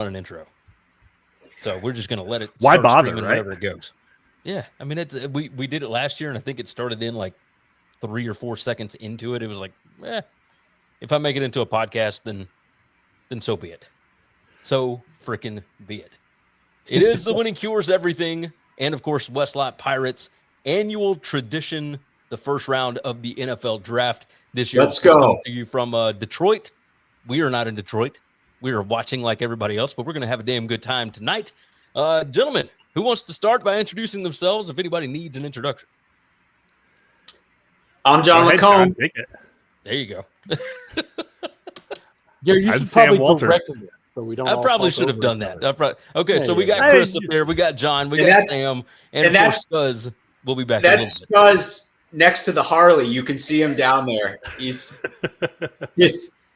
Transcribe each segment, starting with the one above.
an intro. So we're just going to let it Why start bother, streaming right? whenever it goes. Yeah, I mean, we did it last year, and I think it started in like 3 or 4 seconds into it. It was like, if I make it into a podcast, then so be it. So freaking be it. It is the Winning Cures Everything, and of course, Westlot Pirates annual tradition, the first round of the NFL draft this year. Let's go. To you from Detroit. We are not in Detroit. We are watching like everybody else, but we're going to have a damn good time tonight. Gentlemen, who wants to start by introducing themselves if anybody needs an introduction? I'm John Lacombe. There you go. Gary, you I'm should Sam probably Walter. direct this so we don't. I probably should have done that. Okay, so we got Chris up there. We got John. We got Sam. And of course, Scuzz. We'll be back. That's Scuzz next to the Harley. You can see him down there. He's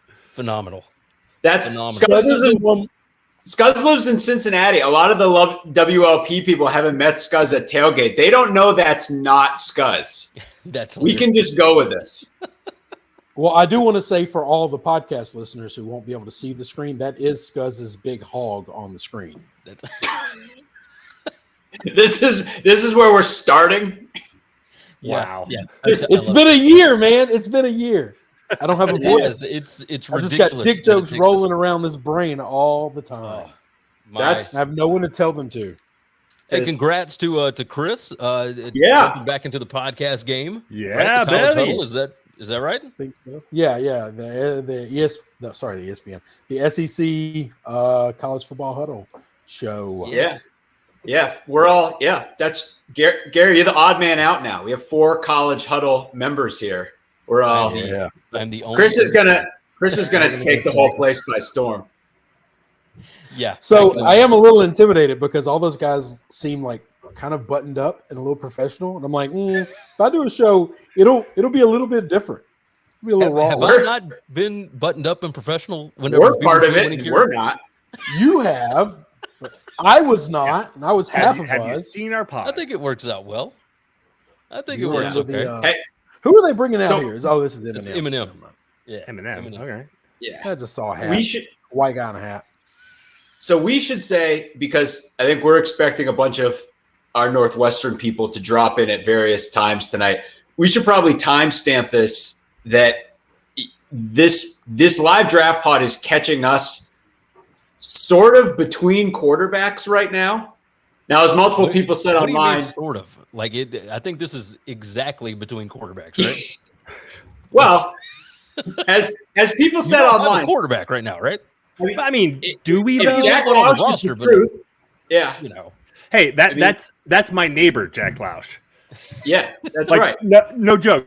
phenomenal. That's phenomenal. Scuzz lives in Cincinnati. A lot of the WLP people haven't met Scuzz at tailgate. They don't know that's not Scuzz. We can just go with this. Well, I do want to say for all the podcast listeners who won't be able to see the screen, that is Scuzz's big hog on the screen. This is where we're starting. Wow. Yeah. It's been a year, man. It's been a year. I don't have a voice. It's ridiculous. I just got dick jokes rolling around this brain all the time. I have no one to tell them to. Hey, congrats to Chris. Jumping back into the podcast game. Yeah, right? The College Huddle, is that right? I think so. Yeah. The ESPN, the SEC College Football Huddle show. Yeah. We're all That's Gary. You're the odd man out now. We have 4 College Huddle members here. We're all. I'm the only. Chris is gonna take the whole place by storm. Yeah. So I am a little intimidated because all those guys seem like kind of buttoned up and a little professional, and I'm like, if I do a show, it'll be a little bit different. It'll be a little raw. Have I not been buttoned up and professional? We're part of it. And we're not. You have. I was not, and I was half of us. Have you seen our pod? I think it works out well. I think it works okay. Who are they bringing out here? This is Eminem. It's Eminem. Yeah, Eminem. Okay. Yeah, I just saw a hat. White guy in a hat. So we should say, because I think we're expecting a bunch of our Northwestern people to drop in at various times tonight. We should probably timestamp this. That this live draft pod is catching us sort of between quarterbacks right now. Now, as multiple people said online, sort of like it. I think this is exactly between quarterbacks, right? Well, as people said online, a quarterback right now, right? I mean, do we? If Jack Lausch is the truth, yeah. Hey, that's my neighbor, Jack Lausch. Yeah, that's like, right. No joke.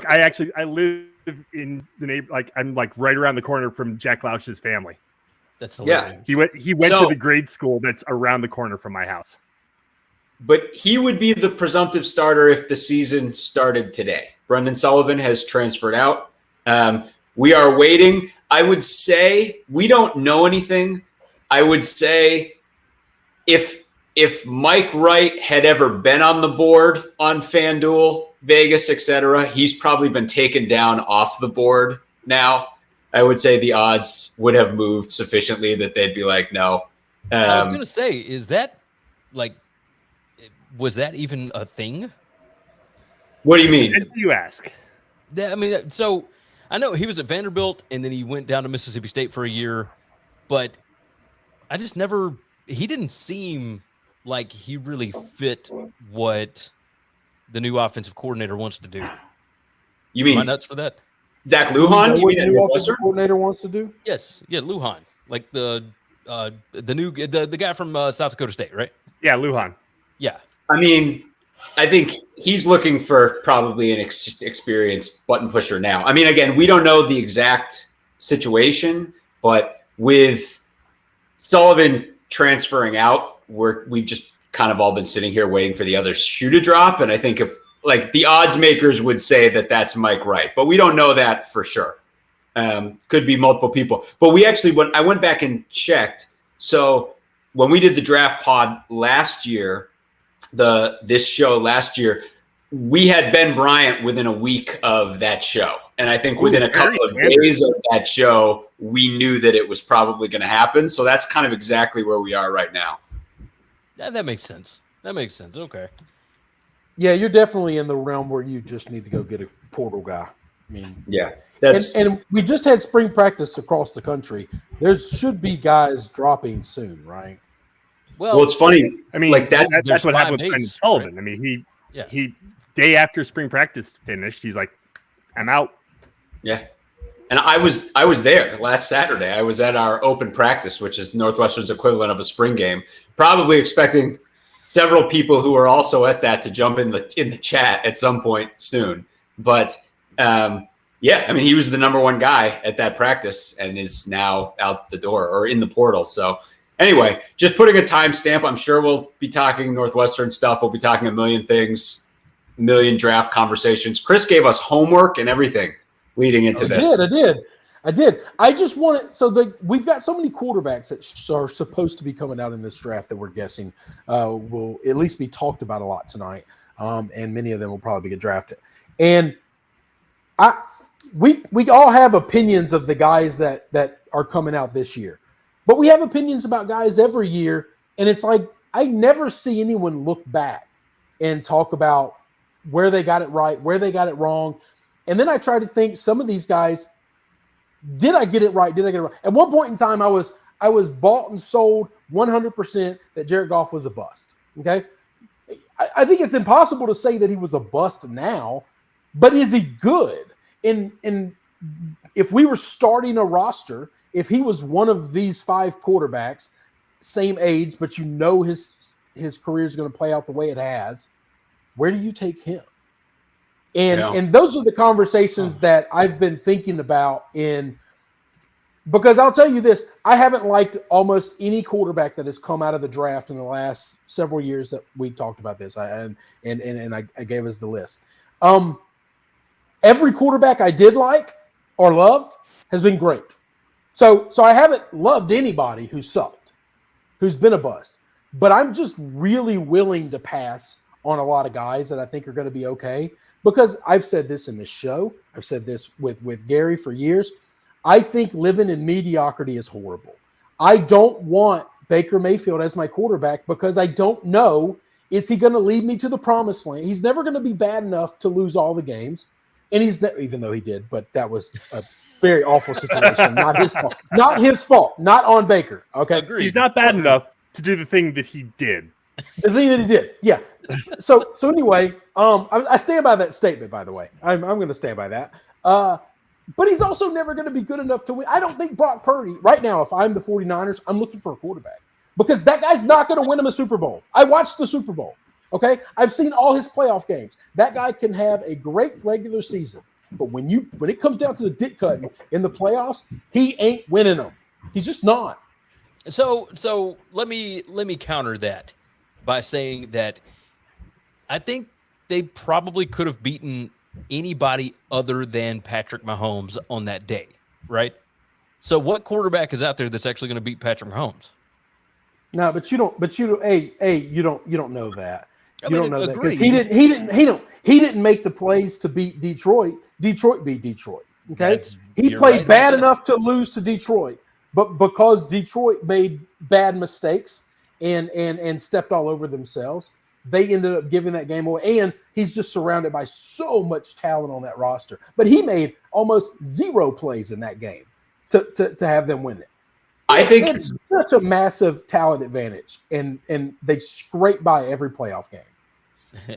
I live in the neighbor. Like I'm like right around the corner from Jack Lausch's family. That's hilarious. He went to the grade school that's around the corner from my house. But he would be the presumptive starter if the season started today. Brendan Sullivan has transferred out. We are waiting. I would say we don't know anything. I would say if Mike Wright had ever been on the board on FanDuel, Vegas, etc., he's probably been taken down off the board now. I would say the odds would have moved sufficiently that they'd be like, no. I was going to say, is that was that even a thing? What do you mean? What do you ask? I mean, so I know he was at Vanderbilt and then he went down to Mississippi State for a year, but I just he didn't seem like he really fit what the new offensive coordinator wants to do. You mean am I nuts for that? Zach Lujan? You mean the new offensive coordinator wants to do? Yes. Yeah, Lujan. Like the guy from South Dakota State, right? Yeah, Lujan. Yeah. I mean, I think he's looking for probably an experienced button pusher now. I mean, again, we don't know the exact situation, but with Sullivan transferring out, we've just kind of all been sitting here waiting for the other shoe to drop. And I think if the odds makers would say that that's Mike Wright, but we don't know that for sure. Could be multiple people. But we actually, when I went back and checked, so when we did the draft pod last year, this show last year, we had Ben Bryant within a week of that show. And I think within a couple of days of that show, we knew that it was probably going to happen. So that's kind of exactly where we are right now. Yeah, that makes sense. Okay. Yeah, you're definitely in the realm where you just need to go get a portal guy. I mean, yeah, and we just had spring practice across the country. There should be guys dropping soon, right? Well, it's funny. I mean, like that's what 5 happened with days, Brendan Sullivan. right? I mean, he day after spring practice finished, he's like, I'm out. Yeah. And I was there last Saturday. I was at our open practice, which is Northwestern's equivalent of a spring game, probably expecting several people who are also at that to jump in the chat at some point soon. But yeah, I mean, he was the number one guy at that practice and is now out the door or in the portal. So anyway, just putting a timestamp. I'm sure we'll be talking Northwestern stuff. We'll be talking a million things, a million draft conversations. Chris gave us homework and everything leading into this. I did. I just wanted we've got so many quarterbacks that are supposed to be coming out in this draft that we're guessing will at least be talked about a lot tonight, and many of them will probably get drafted. And we all have opinions of the guys that are coming out this year, but we have opinions about guys every year, and it's like I never see anyone look back and talk about where they got it right, where they got it wrong, and then I try to think some of these guys. Did I get it right? Did I get it right? At one point in time, I was bought and sold 100% that Jared Goff was a bust. Okay, I think it's impossible to say that he was a bust now, but is he good? And if we were starting a roster, if he was one of these 5 quarterbacks, same age, but you know his career is going to play out the way it has, where do you take him? And those are the conversations that I've been thinking about because I'll tell you this, I haven't liked almost any quarterback that has come out of the draft in the last several years that we talked about this. I gave us the list. Every quarterback I did like or loved has been great. So I haven't loved anybody who sucked, who's been a bust. But I'm just really willing to pass on a lot of guys that I think are going to be okay. Because I've said this in this show. I've said this with Gary for years. I think living in mediocrity is horrible. I don't want Baker Mayfield as my quarterback because I don't know, is he going to lead me to the promised land? He's never going to be bad enough to lose all the games. And even though he did, but that was a very awful situation. Not his fault. Not his fault. Not on Baker. Okay. Agreed. He's not bad enough to do the thing that he did. The thing that he did. Yeah. So anyway, I stand by that statement, by the way. I'm going to stand by that. But he's also never going to be good enough to win. I don't think Brock Purdy, right now, if I'm the 49ers, I'm looking for a quarterback. Because that guy's not going to win him a Super Bowl. I watched the Super Bowl. Okay? I've seen all his playoff games. That guy can have a great regular season. But when it comes down to the dick cutting in the playoffs, he ain't winning them. He's just not. So let me counter that by saying that I think they probably could have beaten anybody other than Patrick Mahomes on that day, right? So what quarterback is out there that's actually going to beat Patrick Mahomes? No, but you don't know that. You don't know that because agreed. he didn't make the plays to beat Detroit. Detroit beat Detroit. Okay, he played right bad enough to lose to Detroit, but because Detroit made bad mistakes and stepped all over themselves, they ended up giving that game away. And he's just surrounded by so much talent on that roster. But he made almost 0 plays in that game to have them win it. I think it's such a massive talent advantage, and they scrape by every playoff game.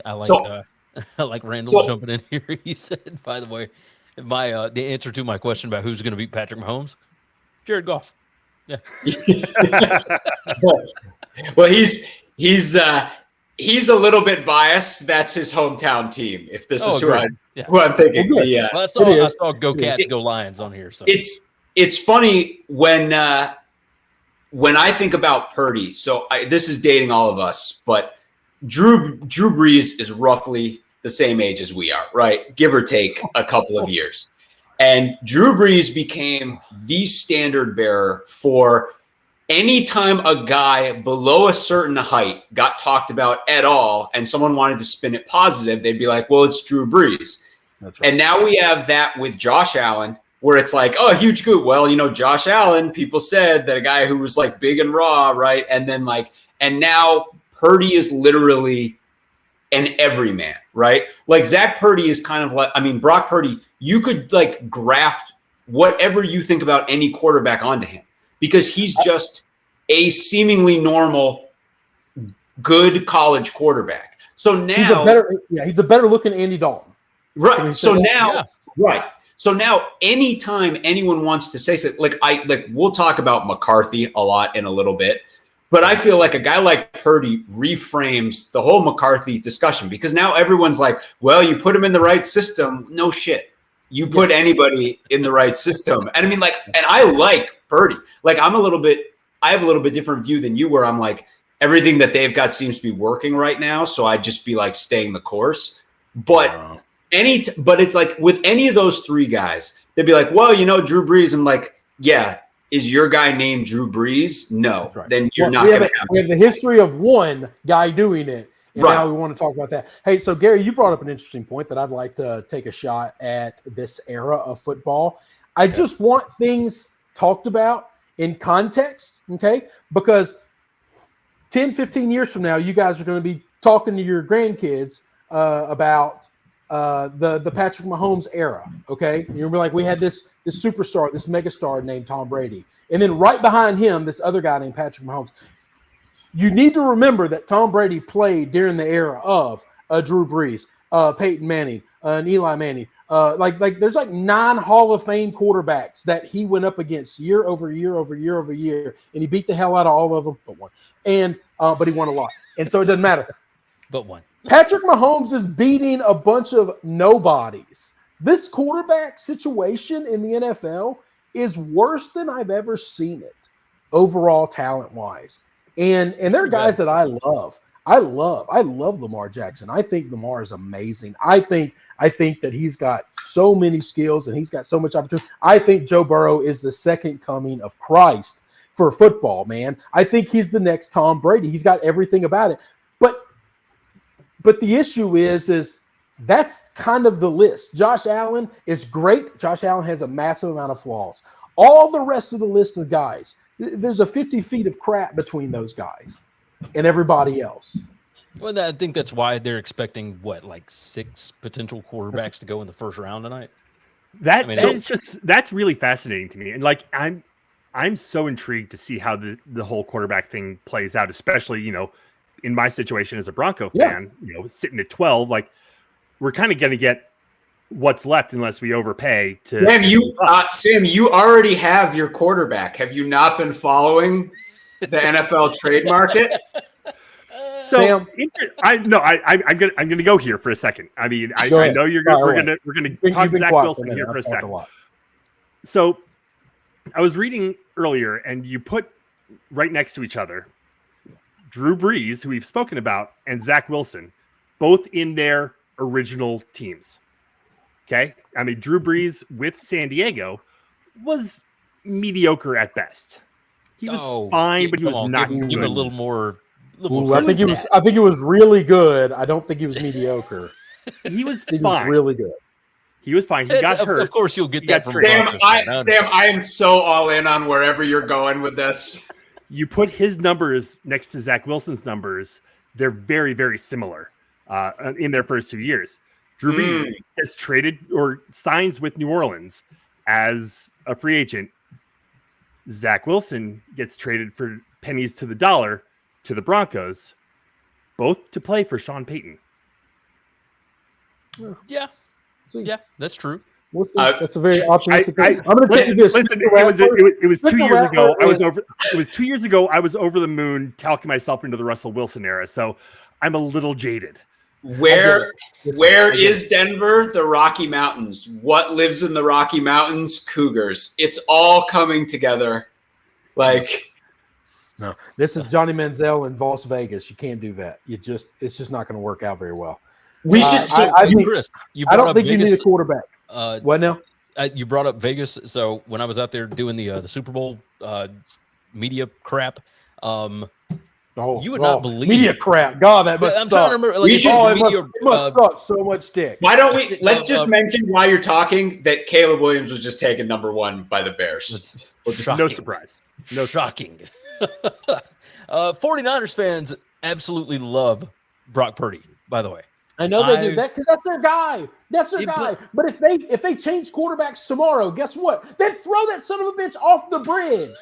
I like Randall jumping in here. He said, by the way, the answer to my question about who's going to beat Patrick Mahomes, Jared Goff. Yeah. Well, he's a little bit biased. That's his hometown team. If this is who I'm thinking. Well, I saw Go Cats, Go Lions on here. So it's funny when I think about Purdy. So this is dating all of us, but Drew Brees is roughly the same age as we are, right? Give or take a couple of years. And Drew Brees became the standard bearer for anytime a guy below a certain height got talked about at all and someone wanted to spin it positive, they'd be like, well, it's Drew Brees. That's right. And now we have that with Josh Allen, where it's like, oh, huge goot. Well, Josh Allen, people said that a guy who was like big and raw, right? And then and now Purdy is literally an everyman, right? Like Zach Purdy is kind of like, Brock Purdy, you could like graft whatever you think about any quarterback onto him because he's just a seemingly normal, good college quarterback. So now he's a better looking Andy Dalton. Right. So now, So now anytime anyone wants to say something, we'll talk about McCarthy a lot in a little bit, but I feel like a guy like Purdy reframes the whole McCarthy discussion because now everyone's like, well, you put him in the right system. No shit. You put anybody in the right system. And and I like Purdy. I have a little bit different view than you where I'm like, everything that they've got seems to be working right now. So I'd just be like staying the course. But it's like with any of those three guys, they'd be like, well, Drew Brees. I'm like, yeah, is your guy named Drew Brees? No, right. Then you're not going to have we have the history of one guy doing it. And now we want to talk about that. Hey, so Gary, you brought up an interesting point that I'd like to take a shot at this era of football. I just want things talked about in context, okay? Because 10, 15 years from now, you guys are going to be talking to your grandkids about the Patrick Mahomes era, okay? And you're like, we had this superstar, this megastar named Tom Brady. And then right behind him, this other guy named Patrick Mahomes. You need to remember that Tom Brady played during the era of Drew Brees, Peyton Manning, and Eli Manning. There's 9 Hall of Fame quarterbacks that he went up against year over year over year over year, and he beat the hell out of all of them but one. And but he won a lot, and so it doesn't matter. But one. Patrick Mahomes is beating a bunch of nobodies. This quarterback situation in the NFL is worse than I've ever seen it, overall talent-wise. And there are guys that I love. I love Lamar Jackson. I think Lamar is amazing. I think that he's got so many skills and he's got so much opportunity. I think Joe Burrow is the second coming of Christ for football, man. I think he's the next Tom Brady. He's got everything about it. But the issue is that's kind of the list. Josh Allen is great. Josh Allen has a massive amount of flaws. All the rest of the list of guys, there's a 50 feet of crap between those guys and everybody else. Well, I think that's why they're expecting 6 potential quarterbacks to go in the first round tonight. That's really fascinating to me. And I'm so intrigued to see how the whole quarterback thing plays out, especially, in my situation as a Bronco fan, sitting at 12, we're kind of going to get what's left unless we overpay to Sam, you already have your quarterback. Have you not been following the NFL trade market? So I'm gonna go here for a second. I know we're gonna talk Zach Wilson here for a second. So I was reading earlier, and you put right next to each other Drew Brees, who we've spoken about, and Zach Wilson, both in their original teams. Okay, Drew Brees with San Diego was mediocre at best. He was fine, but he was not good. Give him a little more. I think he was really good. I don't think he was mediocre. He was fine. He was really good. He was fine. He got hurt. Of course, you'll get that from Sam. I am so all in on wherever you're going with this. You put his numbers next to Zach Wilson's numbers. They're very, very similar in their first 2 years. Drew Brees has traded or signs with New Orleans as a free agent. Zach Wilson gets traded for pennies to the dollar to the Broncos, both to play for Sean Payton. Yeah, that's true. That's a very optimistic. I'm going to tell you this. Listen, it was 2 years ago. It was 2 years ago. I was over the moon, talking myself into the Russell Wilson era. So I'm a little jaded. Where is Denver? The Rocky Mountains. What lives in the Rocky Mountains? Cougars. It's all coming together. No, this is Johnny Manziel in Las Vegas. You can't do that. It's just not going to work out very well. We should. I don't think you need a quarterback. What now? You brought up Vegas. So when I was out there doing the Super Bowl media crap, You would not believe media crap. God, that must I'm suck. trying to remember. Like, it must suck so much dick. Why don't we? Let's just mention while you're talking that Caleb Williams was just taken number 1 by the Bears. No surprise. No shocking. 49ers fans absolutely love Brock Purdy. By the way, I know they do that because that's their guy. That's their guy. But if they change quarterbacks tomorrow, guess what? They'd throw that son of a bitch off the bridge.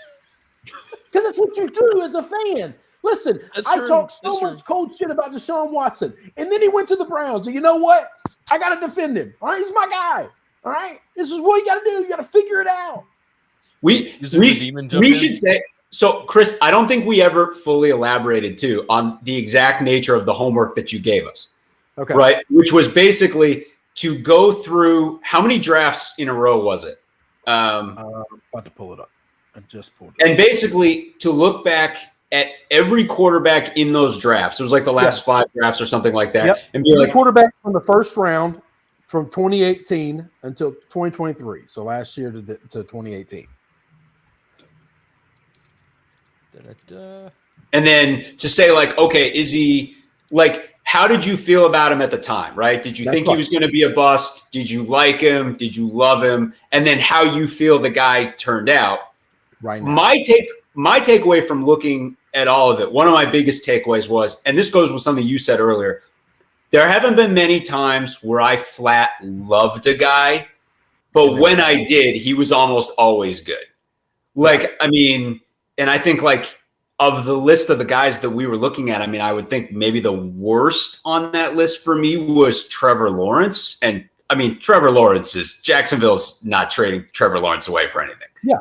Because that's what you do as a fan. Listen, I talked so much cold shit about Deshaun Watson, and then he went to the Browns. And you know what? I got to defend him. All right, he's my guy. All right, this is what you got to do. You got to figure it out. We should say so, Chris. I don't think we ever fully elaborated too on the exact nature of the homework that you gave us. Okay, right, which was basically to go through how many drafts in a row was it? About to pull it up. I just pulled it. And basically to look back at every quarterback in those drafts. It was like the last 5 drafts or something like that. Yep. And be like, quarterback from the first round from 2018 until 2023. So last year to 2018. And then to say like, okay, is he like, how did you feel about him at the time, right? Did you think he was going to be a bust? Did you like him? Did you love him? And then how you feel the guy turned out. Right now. My takeaway from looking at all of it, one of my biggest takeaways was, and this goes with something you said earlier, there haven't been many times where I flat loved a guy, but when I did, he was almost always good. Like, I mean, and I think like of the list of the guys that we were looking at, I mean, I would think maybe the worst on that list for me was Trevor Lawrence. And I mean, Trevor Lawrence Jacksonville's not trading Trevor Lawrence away for anything. Yeah.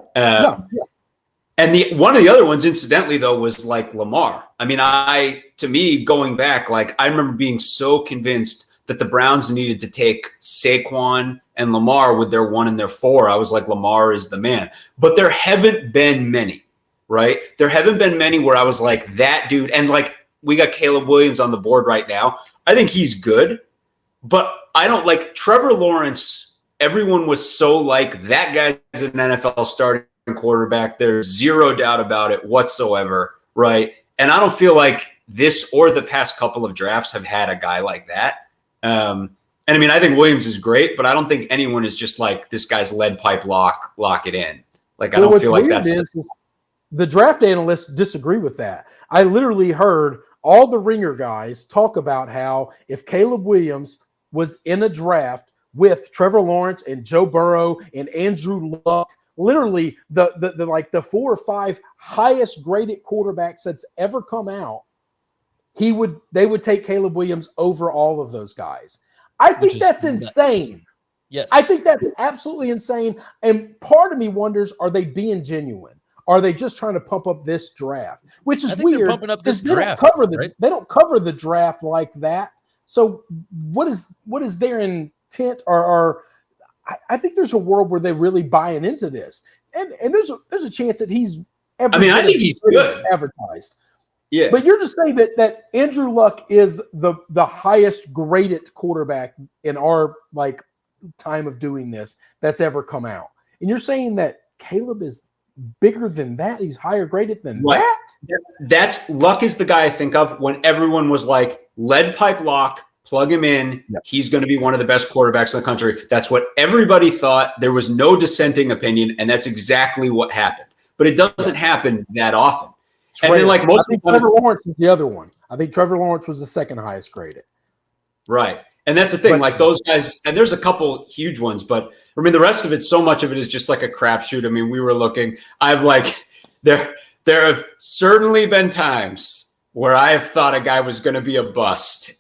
And one of the other ones, incidentally, though, was like Lamar. I mean, to me, going back, like I remember being so convinced that the Browns needed to take Saquon and Lamar with their 1 and their 4. I was like, Lamar is the man. But there haven't been many, right? There haven't been many where I was like, that dude. And like, we got Caleb Williams on the board right now. I think he's good, but I don't like Trevor Lawrence. Everyone was so like, that guy's an NFL starting quarterback. There's zero doubt about it whatsoever, right? And I don't feel like this or the past couple of drafts have had a guy like that. And I mean, I think Williams is great, but I don't think anyone is just like, this guy's lead pipe lock it in. Like, I don't feel like that's the draft analysts disagree with that. I literally heard all the ringer guys talk about how if Caleb Williams was in a draft with Trevor Lawrence and Joe Burrow and Andrew Luck, literally the 4 or 5 highest graded quarterbacks that's ever come out, they would take Caleb Williams over all of those guys. I think that's insane. Yes. I think that's absolutely insane. And part of me wonders, are they being genuine? Are they just trying to pump up this draft? Which is weird because they don't cover the draft like that. So what is their intent? Or I think there's a world where they're really buying into this, and there's a chance that he's. I think he's good advertised. Yeah, but you're just saying that Andrew Luck is the highest graded quarterback in our like time of doing this that's ever come out, and you're saying that Caleb is bigger than that. He's higher graded than that. That's Luck is the guy I think of when everyone was like lead pipe lock. Plug him in. Yep. He's going to be one of the best quarterbacks in the country. That's what everybody thought. There was no dissenting opinion, and that's exactly what happened. But it doesn't happen that often. And then, like most of the Trevor Lawrence is the other one. I think Trevor Lawrence was the second highest graded. Right, and that's the thing. Like those guys, and there's a couple huge ones, but I mean, the rest of it, so much of it is just like a crapshoot. I mean, we were looking. There have certainly been times where I have thought a guy was going to be a bust,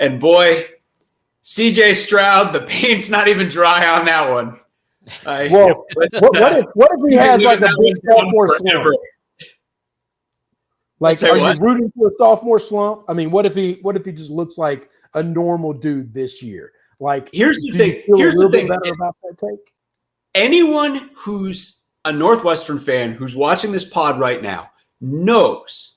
and boy, CJ Stroud, the paint's not even dry on that one. What if he has like a big sophomore slump? Like, are you rooting for a sophomore slump? I mean, what if he just looks like a normal dude this year? Like, here's the thing. Here's the thing. Better about that take? Anyone who's a Northwestern fan who's watching this pod right now knows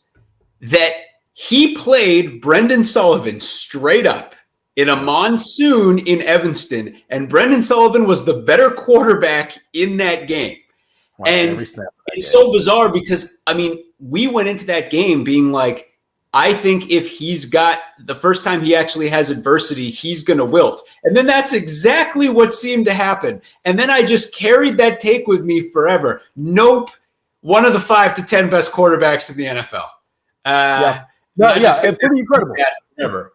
that he played Brendan Sullivan straight up in a monsoon in Evanston, and Brendan Sullivan was the better quarterback in that game. And it's so bizarre because, I mean, we went into that game being like, I think if he's got the first time he actually has adversity, he's going to wilt. And then that's exactly what seemed to happen. And then I just carried that take with me forever. Nope. One of the 5 to 10 best quarterbacks in the NFL. Pretty incredible. Forever.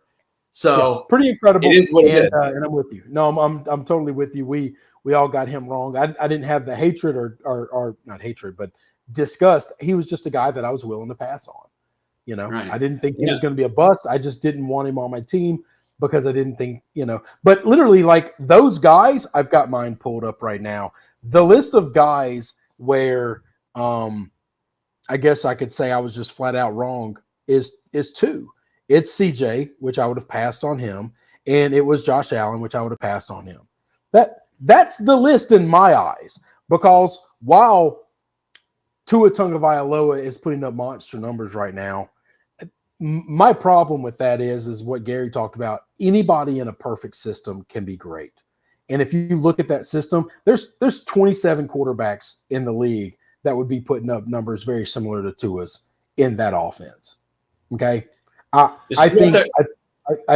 So pretty incredible. It is what it is. And I'm with you. No, I'm totally with you. We all got him wrong. I didn't have the hatred or not hatred, but disgust. He was just a guy that I was willing to pass on. You know, right. I didn't think he was going to be a bust. I just didn't want him on my team because I didn't think, but literally like those guys, I've got mine pulled up right now. The list of guys where I guess I could say I was just flat out wrong is 2. It's CJ, which I would have passed on him, and it was Josh Allen, which I would have passed on him. That's the list in my eyes, because while Tua Tagovailoa is putting up monster numbers right now, my problem with that is what Gary talked about. Anybody in a perfect system can be great. And if you look at that system, there's 27 quarterbacks in the league that would be putting up numbers very similar to Tua's in that offense. Okay. I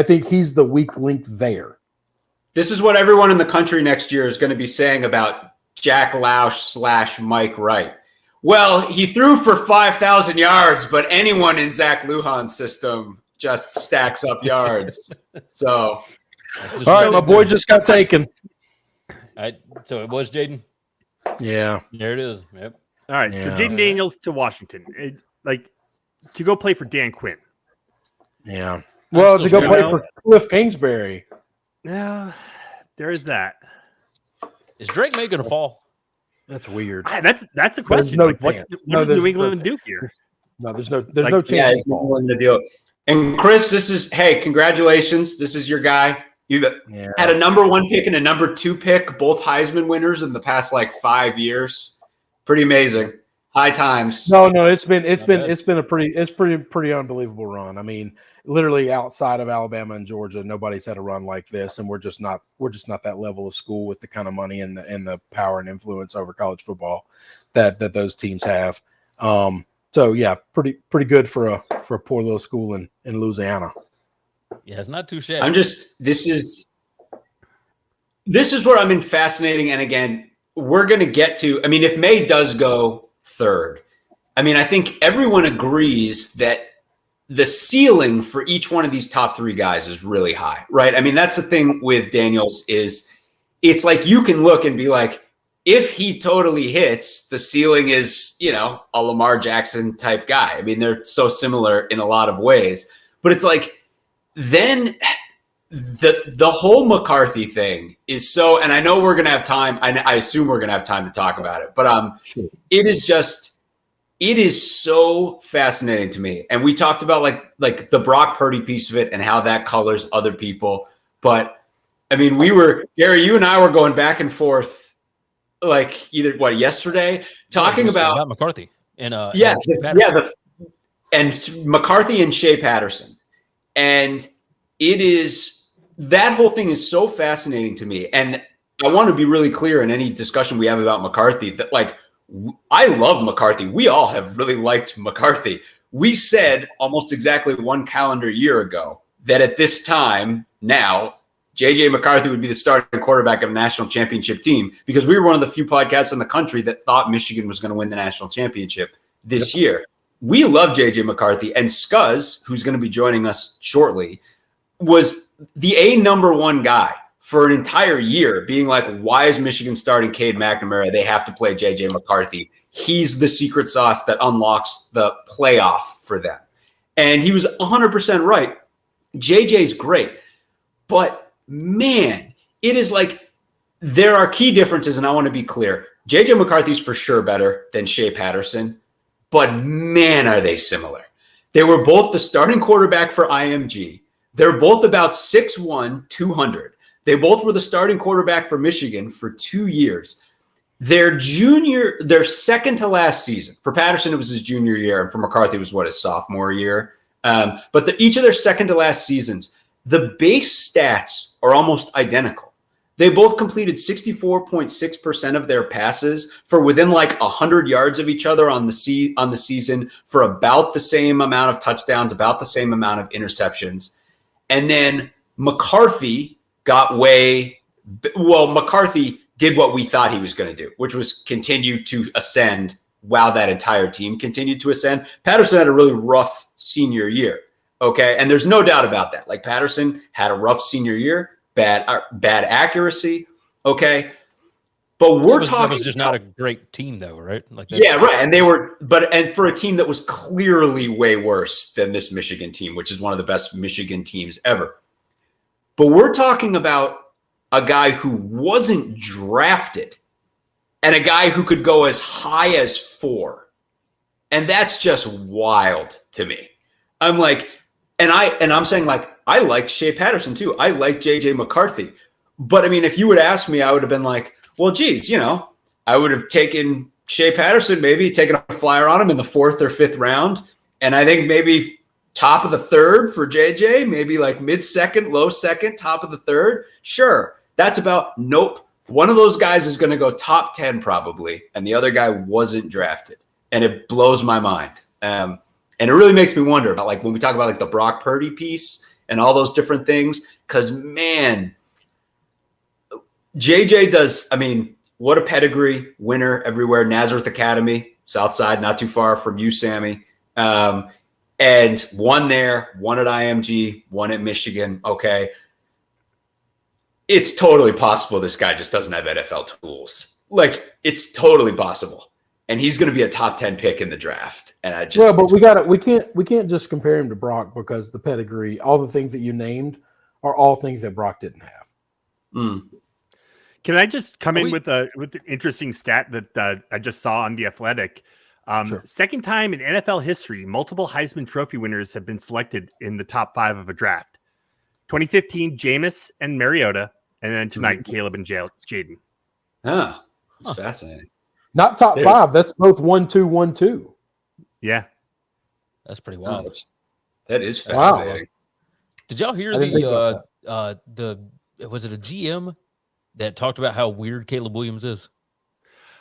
think he's the weak link there. This is what everyone in the country next year is going to be saying about Jack Lausch / Mike Wright. Well, he threw for 5,000 yards, but anyone in Zach Lujan's system just stacks up yards. So, all right, my boy just got taken. So it was Jayden? Yeah. There it is. Yep. All right, so Jayden Daniels to Washington. To go play for Dan Quinn. Yeah. Well, to go play for Cliff Kingsbury. Yeah, there is that. Is Drake Maye going to fall? That's weird. That's a question. What does New England do here? No, there's no chance. And Chris, congratulations. This is your guy. You had a number 1 pick and a number 2 pick, both Heisman winners in the past 5 years. Pretty amazing. High times. No, it's been a pretty unbelievable run. I mean, literally outside of Alabama and Georgia, nobody's had a run like this, and we're just not that level of school with the kind of money and the power and influence over college football that those teams have. So yeah, pretty good for a poor little school in Louisiana. Yeah, it's not too shabby. This is where I'm in fascinating, and again, we're going to get to. I mean, if Maye does go third, I mean, I think everyone agrees that the ceiling for each one of these top 3 guys is really high, right? I mean, that's the thing with Daniels is it's like you can look and be like, if he totally hits, the ceiling is, a Lamar Jackson type guy. I mean, they're so similar in a lot of ways, but it's like then the whole McCarthy thing is so, and I know we're going to have time. I assume we're going to have time to talk about it, but sure. It is so fascinating to me. And we talked about like the Brock Purdy piece of it and how that colors other people. But I mean, Gary, you and I were going back and forth yesterday talking about McCarthy and and McCarthy and Shea Patterson. And that whole thing is so fascinating to me. And I want to be really clear in any discussion we have about McCarthy that I love McCarthy. We all have really liked McCarthy. We said almost exactly 1 calendar year ago that at this time now, J.J. McCarthy would be the starting quarterback of a national championship team because we were one of the few podcasts in the country that thought Michigan was going to win the national championship this year. We love J.J. McCarthy, and Scuzz, who's going to be joining us shortly, was the number 1 guy for an entire year being like, why is Michigan starting Cade McNamara? They have to play J.J. McCarthy. He's the secret sauce that unlocks the playoff for them. And he was 100% right. JJ's great. But, man, it is like there are key differences, and I want to be clear. J.J. McCarthy's for sure better than Shea Patterson, but, man, are they similar. They were both the starting quarterback for IMG. They're both about 6'1", 200. They both were the starting quarterback for Michigan for 2 years. Their second to last season, for Patterson, it was his junior year, and for McCarthy, it was his sophomore year. But each of their second to last seasons, the base stats are almost identical. They both completed 64.6% of their passes for within like 100 yards of each other on the season, for about the same amount of touchdowns, about the same amount of interceptions. And then McCarthy McCarthy did what we thought he was going to do, which was continue to ascend while that entire team continued to ascend. Patterson had a really rough senior year. Okay. And there's no doubt about that. Like, Patterson had a rough senior year, bad accuracy. Okay. But that was just not a great team though, right? Like, yeah, right. And for a team that was clearly way worse than this Michigan team, which is one of the best Michigan teams ever. But we're talking about a guy who wasn't drafted and a guy who could go as high as 4. And that's just wild to me. I'm like, and I'm saying, like, I like Shea Patterson too. I like JJ McCarthy. But I mean, if you would ask me, I would have been like, well, geez, I would have taken Shea Patterson, maybe taken a flyer on him in the 4th or 5th round. And I think maybe top of the 3rd for JJ, maybe like mid-second, low second, top of the 3rd. Sure. That's about, nope. One of those guys is going to go top 10 probably, and the other guy wasn't drafted. And it blows my mind. And it really makes me wonder about, like, when we talk about like the Brock Purdy piece and all those different things, because, man, JJ does, I mean, what a pedigree, winner everywhere. Nazareth Academy, Southside, not too far from you, Sammy. And one there, one at IMG, one at Michigan. Okay. It's totally possible this guy just doesn't have NFL tools. Like, it's totally possible. And he's going to be a top 10 pick in the draft. And but we can't just compare him to Brock, because the pedigree, all the things that you named are all things that Brock didn't have. Mm. Can I just come in with an interesting stat that I just saw on The Athletic? Sure. Second time in NFL history, multiple Heisman Trophy winners have been selected in the top 5 of a draft. 2015, Jameis and Mariota, and then tonight, Caleb and Jayden. Oh, that's fascinating. Not top 5. That's both 1-2, 1-2. Yeah. That's pretty wild. That is fascinating. Wow. Did y'all hear was it a GM that talked about how weird Caleb Williams is?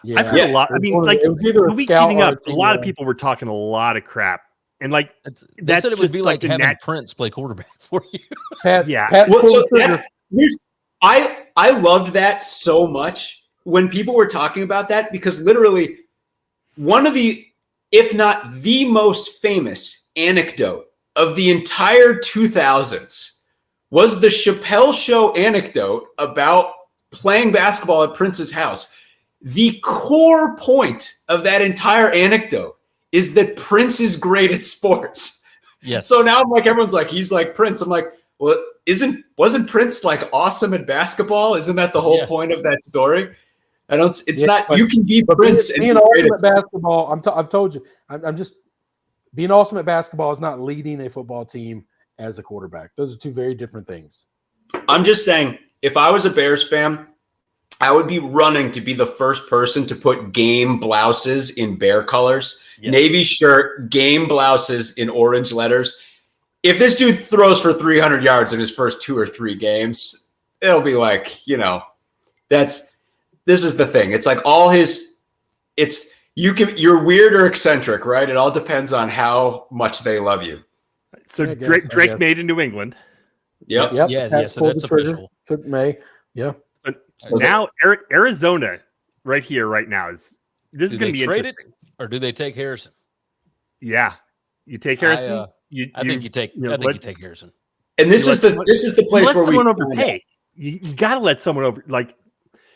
Yeah. I've heard a lot. I mean, like, the week leading up, a lot of people were talking a lot of crap. And like, they said it would be like having Prince play quarterback for you. I loved that so much when people were talking about that, because literally one of the, if not the most famous anecdote of the entire 2000s was the Chappelle Show anecdote about playing basketball at Prince's house. The core point of that entire anecdote is that Prince is great at sports. Yes. So now I'm like, everyone's like, he's like Prince. I'm like, well, wasn't Prince like awesome at basketball? Isn't that the whole point of that story? You can be Prince. Being awesome at basketball, I've told you, I'm just being awesome at basketball is not leading a football team as a quarterback. Those are two very different things. I'm just saying, if I was a Bears fan, I would be running to be the first person to put game blouses in Bear colors, navy shirt, game blouses in orange letters. If this dude throws for 300 yards in his first 2 or 3 games, it'll be like, this is the thing. It's like you're weird or eccentric, right? It all depends on how much they love you. So Drake made in New England. Yep. Yeah. So that's official. Took Maye. Yeah. So now Arizona right here, right now is going to be interesting. Or do they take Harrison? Yeah. You take Harrison. I think you take Harrison. And this is the place where we overpay. You got to let someone over. Like,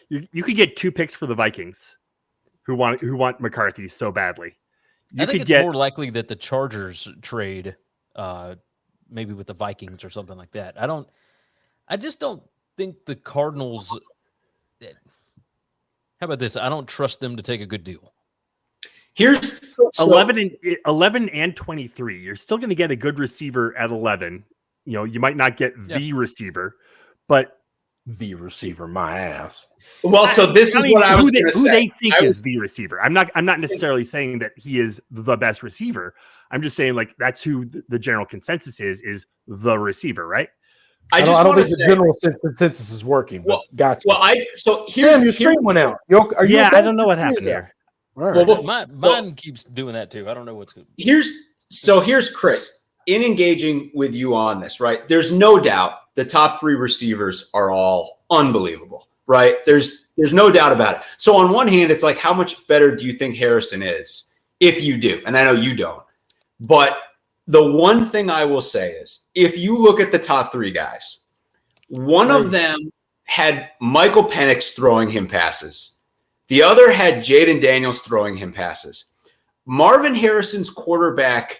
you could get 2 picks for the Vikings, who want McCarthy so badly. I think it's more likely that the Chargers trade, maybe with the Vikings or something like that. I just don't think the Cardinals. How about this? I don't trust them to take a good deal. Here's 11 and 23. You're still going to get a good receiver at 11. You might not get the receiver, but the receiver, my ass. Well, so this is what I was going to say. Who they think is the receiver. I'm not necessarily saying that he is the best receiver. I'm just saying, like, that's who the general consensus is the receiver, right? I don't think the general consensus is working. But gotcha. Well, Sam, your screen went out. Are you okay? I don't know what happened here. All right. Well, mine keeps doing that too. I don't know what's good. Here's Chris. In engaging with you on this, right? There's no doubt the top 3 receivers are all unbelievable, right? There's no doubt about it. So on one hand, it's like, how much better do you think Harrison is? If you do, and I know you don't. But the one thing I will say is, if you look at the top 3 guys, one of them had Michael Penix throwing him passes. The other had Jayden Daniels throwing him passes. Marvin Harrison's quarterback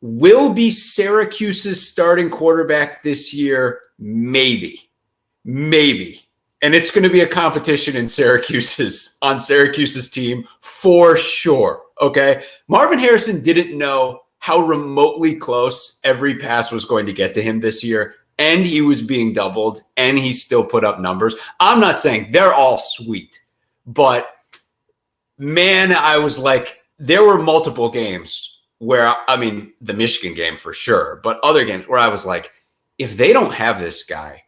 will be Syracuse's starting quarterback this year, maybe. And it's going to be a competition on Syracuse's team for sure, okay? Marvin Harrison didn't know how remotely close every pass was going to get to him this year, and he was being doubled, and he still put up numbers. I'm not saying they're all sweet, but, man, I was like, there were multiple games where, I mean, the Michigan game for sure, but other games where I was like, if they don't have this guy,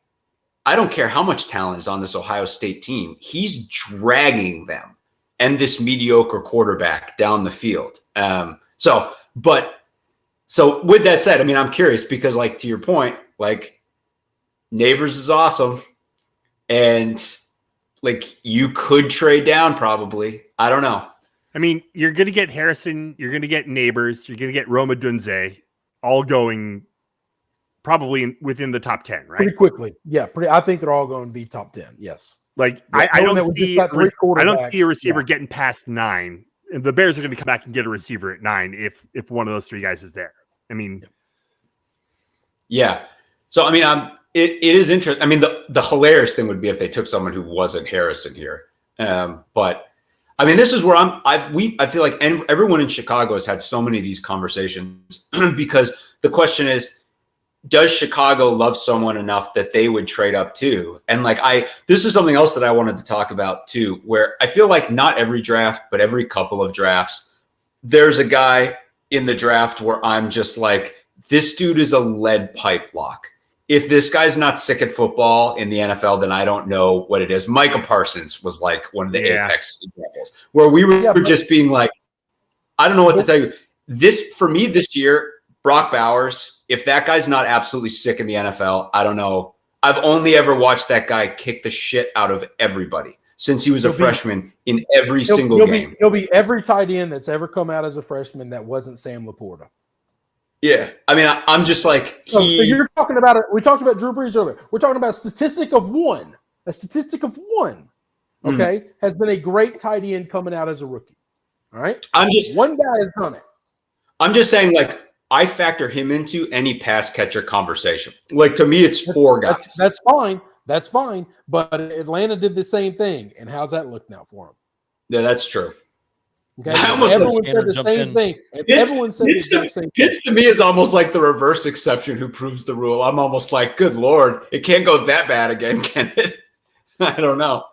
I don't care how much talent is on this Ohio State team, he's dragging them and this mediocre quarterback down the field. So with that said, I mean, I'm curious because, like, to your point, like, Nabers is awesome, and, like, you could trade down probably. I don't know. I mean, you're going to get Harrison, you're going to get Nabers, you're going to get Odunze, all going probably within the top 10, right? Pretty quickly. Yeah, I think they're all going to be top 10, yes. Like, yeah, I don't see a receiver getting past 9. And the Bears are going to come back and get a receiver at 9 if one of those 3 guys is there. I mean. Yeah. So, I mean, it is interesting. I mean, the hilarious thing would be if they took someone who wasn't Harrison here. But I mean, this is where I feel like everyone in Chicago has had so many of these conversations because the question is, does Chicago love someone enough that they would trade up too? And like, this is something else that I wanted to talk about too, where I feel like not every draft, but every couple of drafts, there's a guy in the draft where I'm just like, this dude is a lead pipe lock. If this guy's not sick at football in the NFL, then I don't know what it is. Micah Parsons was like one of the apex examples where we were just being like, I don't know what to tell you. For me this year, Brock Bowers, if that guy's not absolutely sick in the NFL, I don't know. I've only ever watched that guy kick the shit out of everybody since he was a freshman in every single game. He'll be every tight end that's ever come out as a freshman that wasn't Sam Laporta. Yeah, I mean, I'm just like So you're talking about it. We talked about Drew Brees earlier. We're talking about a statistic of one. A statistic of one, okay, has been a great tight end coming out as a rookie. All right, one guy has done it. I'm just saying, like, I factor him into any pass catcher conversation. Like, to me, it's 4 guys. That's fine. That's fine. But Atlanta did the same thing, and how's that look now for him? Yeah, that's true. Okay, everyone said the same thing. Everyone said the exact same thing. Pitts to me is almost like the reverse exception who proves the rule. I'm almost like, good Lord, it can't go that bad again, can it? I don't know.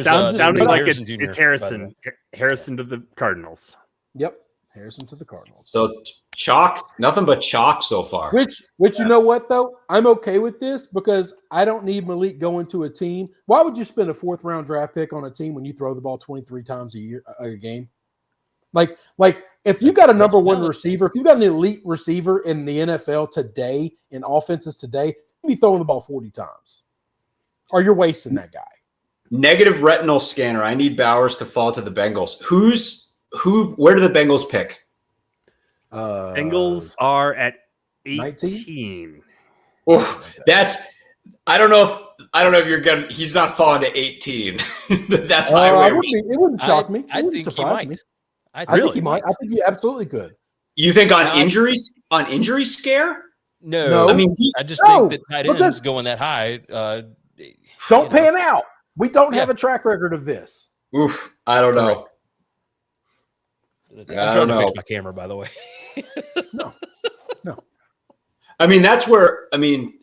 Sounding like it's Harrison. Harrison to the Cardinals. Yep, Harrison to the Cardinals. So chalk, nothing but chalk so far. Which you know what, though? I'm okay with this because I don't need Malik going to a team. Why would you spend a 4th-round draft pick on a team when you throw the ball 23 times a game? Like if you got a number 1 receiver, if you got an elite receiver in the NFL today, in offenses today, you'd be throwing the ball 40 times. Or you're wasting that guy. Negative retinal scanner. I need Bowers to fall to the Bengals. Where do the Bengals pick? Bengals are at 18. Oof, I don't know if you're gonna. He's not falling to 18. That's highway. It wouldn't shock me. I think surprise he might. me. I think he might. I think he absolutely could. You think on injuries? On injury scare? No. I mean, I just think that tight ends going that high don't pan out. We don't have a track record of this. Oof. I don't know. I'm trying to fix my camera, by the way. No. I mean,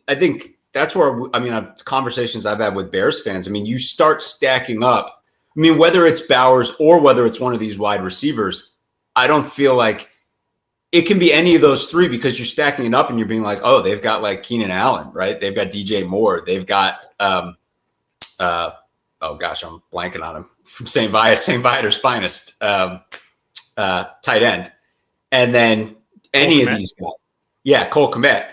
I think that's where conversations I've had with Bears fans. I mean, you start stacking up. I mean, whether it's Bowers or whether it's one of these wide receivers, I don't feel like it can be any of those three because you're stacking it up and you're being like, oh, they've got like Keenan Allen, right? They've got DJ Moore. They've got, oh gosh, I'm blanking on him from St. Viator's finest, tight end. And then any of these guys. Yeah, Cole Kmet.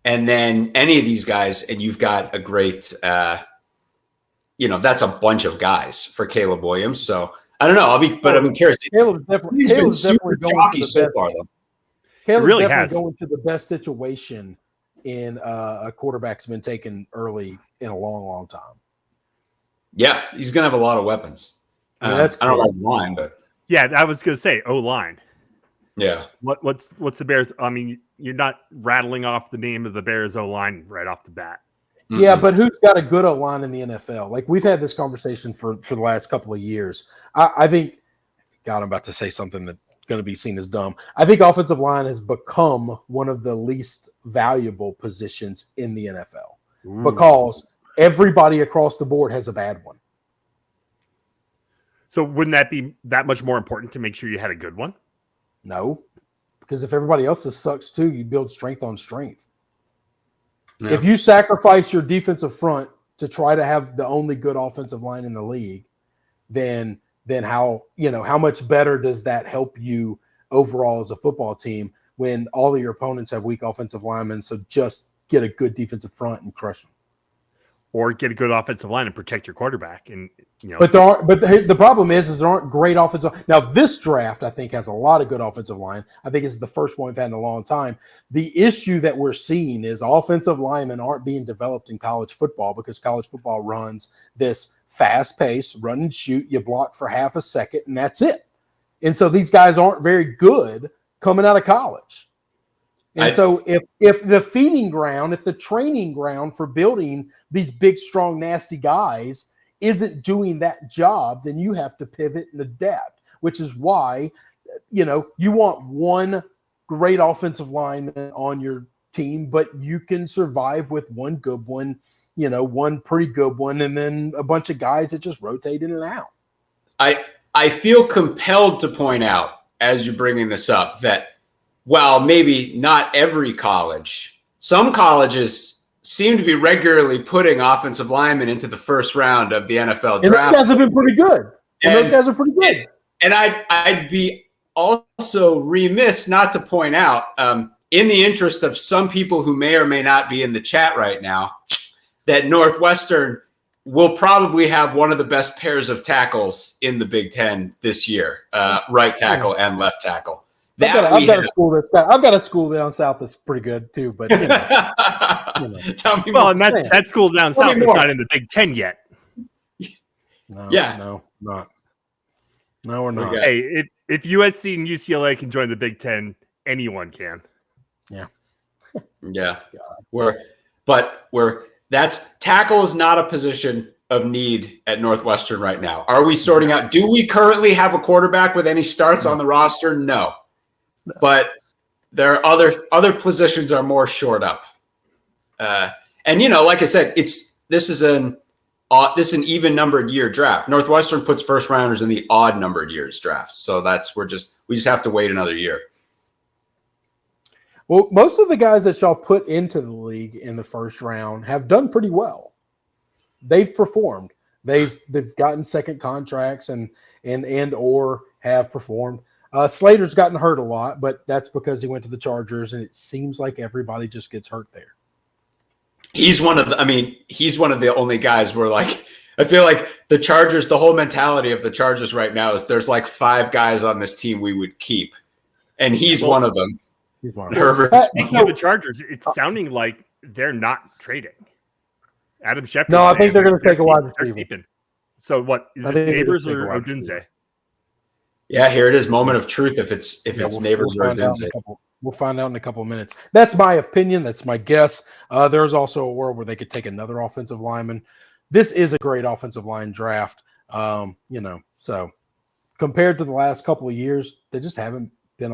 And then any of these guys, and you've got a great, that's a bunch of guys for Caleb Williams. So I don't know. I'm curious. Caleb's He's been super chalky so far, though. Caleb's really definitely going to the best situation in a quarterback's been taken early in a long, long time. Yeah, he's going to have a lot of weapons. I mean, that's I don't know about his line, but yeah, I was going to say O-line. Yeah. What's the Bears? I mean, you're not rattling off the name of the Bears O-line right off the bat. Yeah, but who's got a good O-line in the NFL? Like, we've had this conversation for the last couple of years. I think, God, I'm about to say something that's going to be seen as dumb. I think offensive line has become one of the least valuable positions in the NFL because everybody across the board has a bad one. So wouldn't that be that much more important to make sure you had a good one? No, because if everybody else's sucks too, you build strength on strength. Yeah. If you sacrifice your defensive front to try to have the only good offensive line in the league, then how much better does that help you overall as a football team when all of your opponents have weak offensive linemen? So just get a good defensive front and crush them. Or get a good offensive line and protect your quarterback. And but the problem is there aren't great offensive. Now this draft I think has a lot of good offensive line. I think it's the first one we've had in a long time. The issue that we're seeing is offensive linemen aren't being developed in college football because college football runs this fast pace, run and shoot. You block for half a second and that's it. And so these guys aren't very good coming out of college. And so if the feeding ground, if the training ground for building these big, strong, nasty guys isn't doing that job, then you have to pivot and adapt, which is why, you want one great offensive lineman on your team, but you can survive with one good one, one pretty good one, and then a bunch of guys that just rotate in and out. I feel compelled to point out, as you're bringing this up, that while maybe not every college, some colleges seem to be regularly putting offensive linemen into the first round of the NFL draft. And those guys have been pretty good. And those guys are pretty good. And I'd be also remiss not to point out, in the interest of some people who may or may not be in the chat right now, that Northwestern will probably have one of the best pairs of tackles in the Big Ten this year, right tackle and left tackle. I've got a school down south that's pretty good too, but Tell me well, more. and that school down south is not in the Big Ten yet. No, we're not. Hey, if USC and UCLA can join the Big Ten, anyone can. Yeah. That's tackle is not a position of need at Northwestern right now. Are we sorting out? Do we currently have a quarterback with any starts on the roster? No. But there are other positions are more shored up. And like I said, this is an even numbered year draft. Northwestern puts first rounders in the odd numbered years draft. So we just have to wait another year. Well, most of the guys that y'all put into the league in the first round have done pretty well. They've performed. They've gotten second contracts and or have performed. Slater's gotten hurt a lot, but that's because he went to the Chargers, and it seems like everybody just gets hurt there. He's one of the only guys where, like, I feel like the Chargers, the whole mentality of the Chargers right now is there's like 5 guys on this team we would keep, and he's one of them. He's one of them. Speaking of the Chargers, it's sounding like they're not trading. Adam Schefter. No, I think they're going to take a wide receiver. So what is this, Nabers or Odunze? Yeah, here it is. Moment of truth. If it's Nabers or Odunze. We'll find out in a couple of minutes. That's my opinion. That's my guess. There's also a world where they could take another offensive lineman. This is a great offensive line draft. So compared to the last couple of years, they just haven't been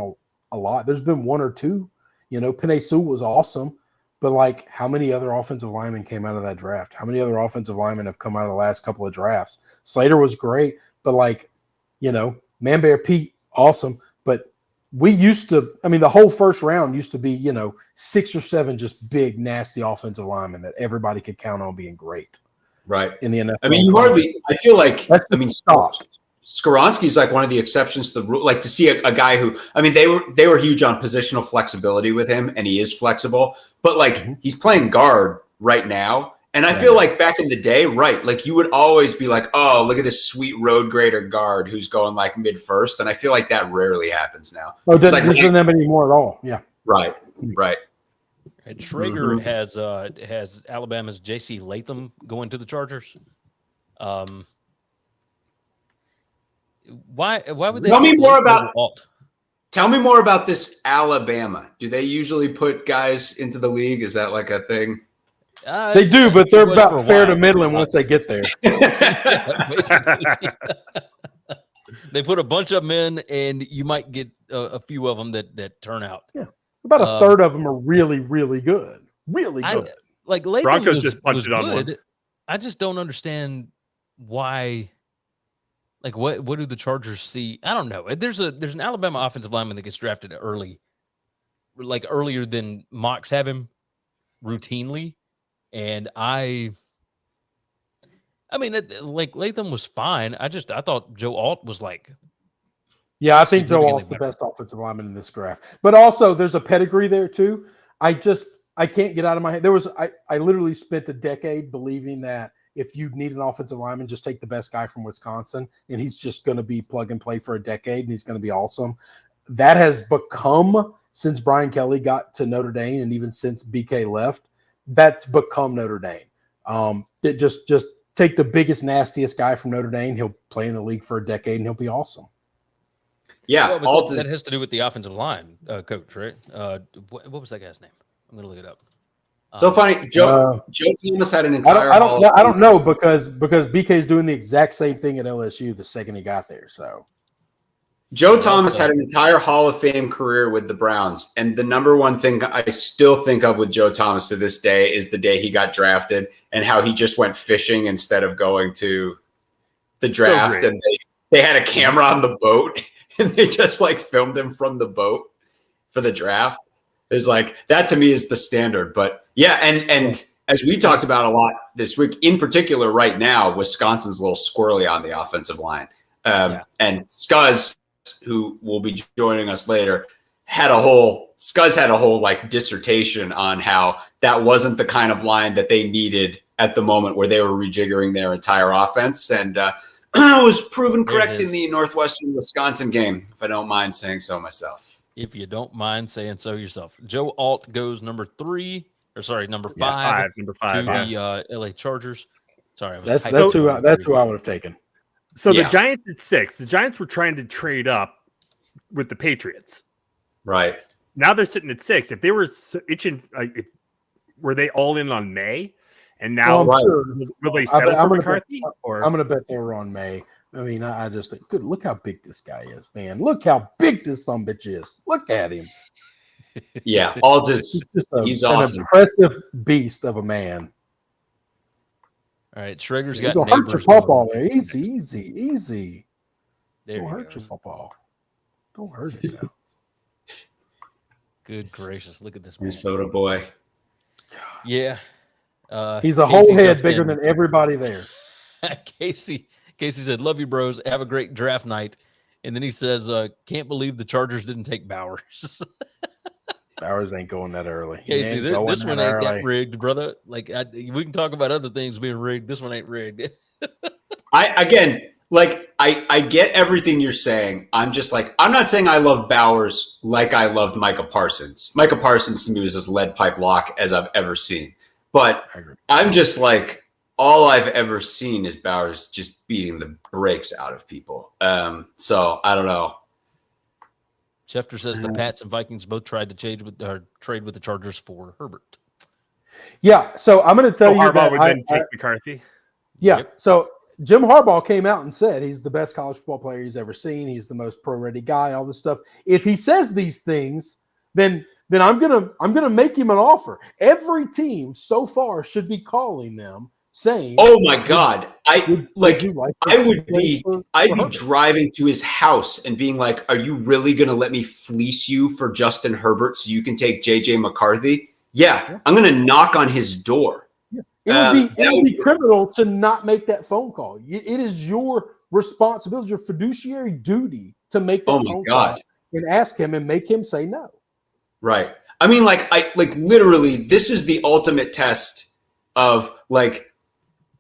a lot. There's been one or two. Penix was awesome. But, like, how many other offensive linemen came out of that draft? How many other offensive linemen have come out of the last couple of drafts? Slater was great, but, like, Man Bear Pete, awesome. But we used to, I mean, the whole first round used to be, 6 or 7 just big, nasty offensive linemen that everybody could count on being great. Right. In the NFL. I mean, I feel like, Skoronski's like one of the exceptions to the rule. Like to see a guy who, I mean, they were huge on positional flexibility with him, and he is flexible, but like he's playing guard right now. And I feel like back in the day, right, like you would always be like, oh, look at this sweet road grader guard who's going like mid-first. And I feel like that rarely happens now. Oh, it doesn't them anymore at all. Yeah. Right. And Traeger has Alabama's J.C. Latham going to the Chargers. Why would they tell me more about this Alabama? Do they usually put guys into the league? Is that like a thing? They do, but they're about fair to middling once they get there. They put a bunch of them in, and you might get a few of them that turn out. Yeah, about a third of them are really, really good. Really good. Like Latham Broncos just punched it on good. one. I just don't understand why. Like what do the Chargers see? I don't know. There's an Alabama offensive lineman that gets drafted early, like earlier than mocks have him routinely. And I mean, like Latham was fine. I thought Joe Alt was like, yeah, I think Joe Alt's the best offensive lineman in this draft. But also, there's a pedigree there too. I can't get out of my head. I literally spent a decade believing that if you need an offensive lineman, just take the best guy from Wisconsin, and he's just going to be plug and play for a decade, and he's going to be awesome. That has become, since Brian Kelly got to Notre Dame, and even since BK left, that's become Notre Dame. It just take the biggest, nastiest guy from Notre Dame. He'll play in the league for a decade, and he'll be awesome. Yeah, that has to do with the offensive line coach, right? What was that guy's name? I'm going to look it up. So funny, Joe Thomas had an entire. I don't know because BK is doing the exact same thing at LSU the second he got there. So Joe Thomas had an entire Hall of Fame career with the Browns, and the number one thing I still think of with Joe Thomas to this day is the day he got drafted and how he just went fishing instead of going to the draft, and they had a camera on the boat and they just like filmed him from the boat for the draft. It's like that to me is the standard, but yeah, and as we talked about a lot this week, in particular, right now, Wisconsin's a little squirrely on the offensive line, and Scuzz, who will be joining us later, had a whole like dissertation on how that wasn't the kind of line that they needed at the moment where they were rejiggering their entire offense, and was proven correct in the Northwestern Wisconsin game, if I don't mind saying so myself. If you don't mind saying so yourself. Joe Alt goes number 5 number 5 to the LA Chargers. Sorry, that's who I would have taken. So the Giants at 6. The Giants were trying to trade up with the Patriots. Right. Now they're sitting at 6. If they were itching, were they all in on Maye? And now will they settle for McCarthy? I'm going to bet they were on Maye. I mean, I just think, good. Look how big this guy is, man. Look how big this sumbitch is. Look at him. Yeah, he's an awesome. Impressive beast of a man. All right, Schrager's got Don't hurt your football there. Easy. Don't hurt your football. Don't hurt it now. Good gracious, look at this Minnesota boy. Yeah. He's a whole head bigger than everybody there. Casey said, "Love you, bros. Have a great draft night." And then he says, "Can't believe the Chargers didn't take Bowers." Bowers ain't going that early. Casey, this one ain't that rigged, brother. Like we can talk about other things being rigged. This one ain't rigged. I get everything you're saying. I'm just like, I'm not saying I love Bowers like I loved Micah Parsons. Micah Parsons to me was as lead pipe lock as I've ever seen. But I'm just like, all I've ever seen is Bowers just beating the brakes out of people. So I don't know. Schefter says the Pats and Vikings both tried to trade with the Chargers for Herbert. Yeah, so I'm going to tell you Harbaugh that would then take McCarthy. Yeah, Yep. So Jim Harbaugh came out and said he's the best college football player he's ever seen. He's the most pro-ready guy. All this stuff. If he says these things, then I'm gonna make him an offer. Every team so far should be calling them saying, "Oh my God, I'd be for driving to his house and being like, are you really going to let me fleece you for Justin Herbert so you can take JJ McCarthy? Yeah. I'm going to knock on his door." It would be criminal to not make that phone call. It is your responsibility, your fiduciary duty to make that phone call and ask him and make him say no. Right. I mean, literally, this is the ultimate test of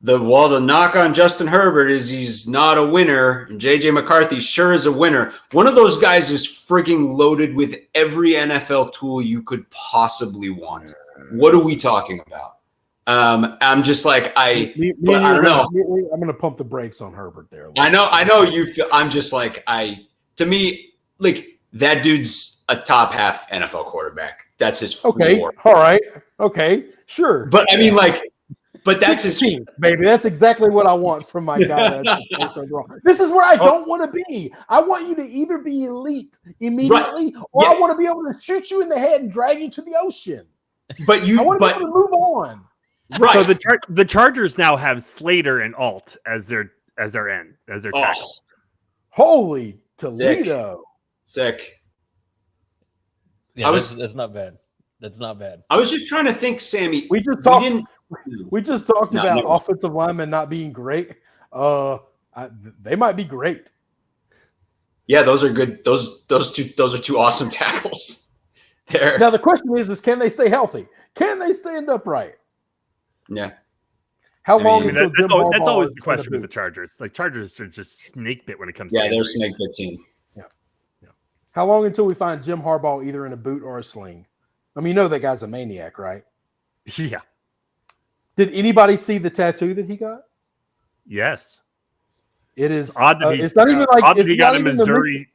the knock on Justin Herbert is he's not a winner, and JJ McCarthy sure is a winner. One of those guys is freaking loaded with every NFL tool you could possibly want. What are we talking about? I'm just like, I don't know. I'm going to pump the brakes on Herbert there. I know you feel, I'm just like, to me, that dude's a top half NFL quarterback. That's his floor. Okay. All right. Okay. Sure. But I mean, but that's his team, baby. That's exactly what I want from my guy. This is where I don't want to be. I want you to either be elite immediately, or I want to be able to shoot you in the head and drag you to the ocean. But I want to be able to move on. Right. So the Chargers now have Slater and Alt as their tackle. Holy Toledo! Sick. Yeah, that's not bad. That's not bad. I was just trying to think, Sammy. We just talked about offensive linemen not being great. They might be great. Yeah, those are good. Those are two awesome tackles. There. Now the question is can they stay healthy? Can they stand upright? Yeah. How long? That's always the question with the Chargers. Chargers are just snake bit when it comes to they're a snake bit team. Yeah. How long until we find Jim Harbaugh either in a boot or a sling? I mean, you know that guy's a maniac, right? Yeah. Did anybody see the tattoo that he got? Yes. It is odd that it's not even like odd that he got a Missouri.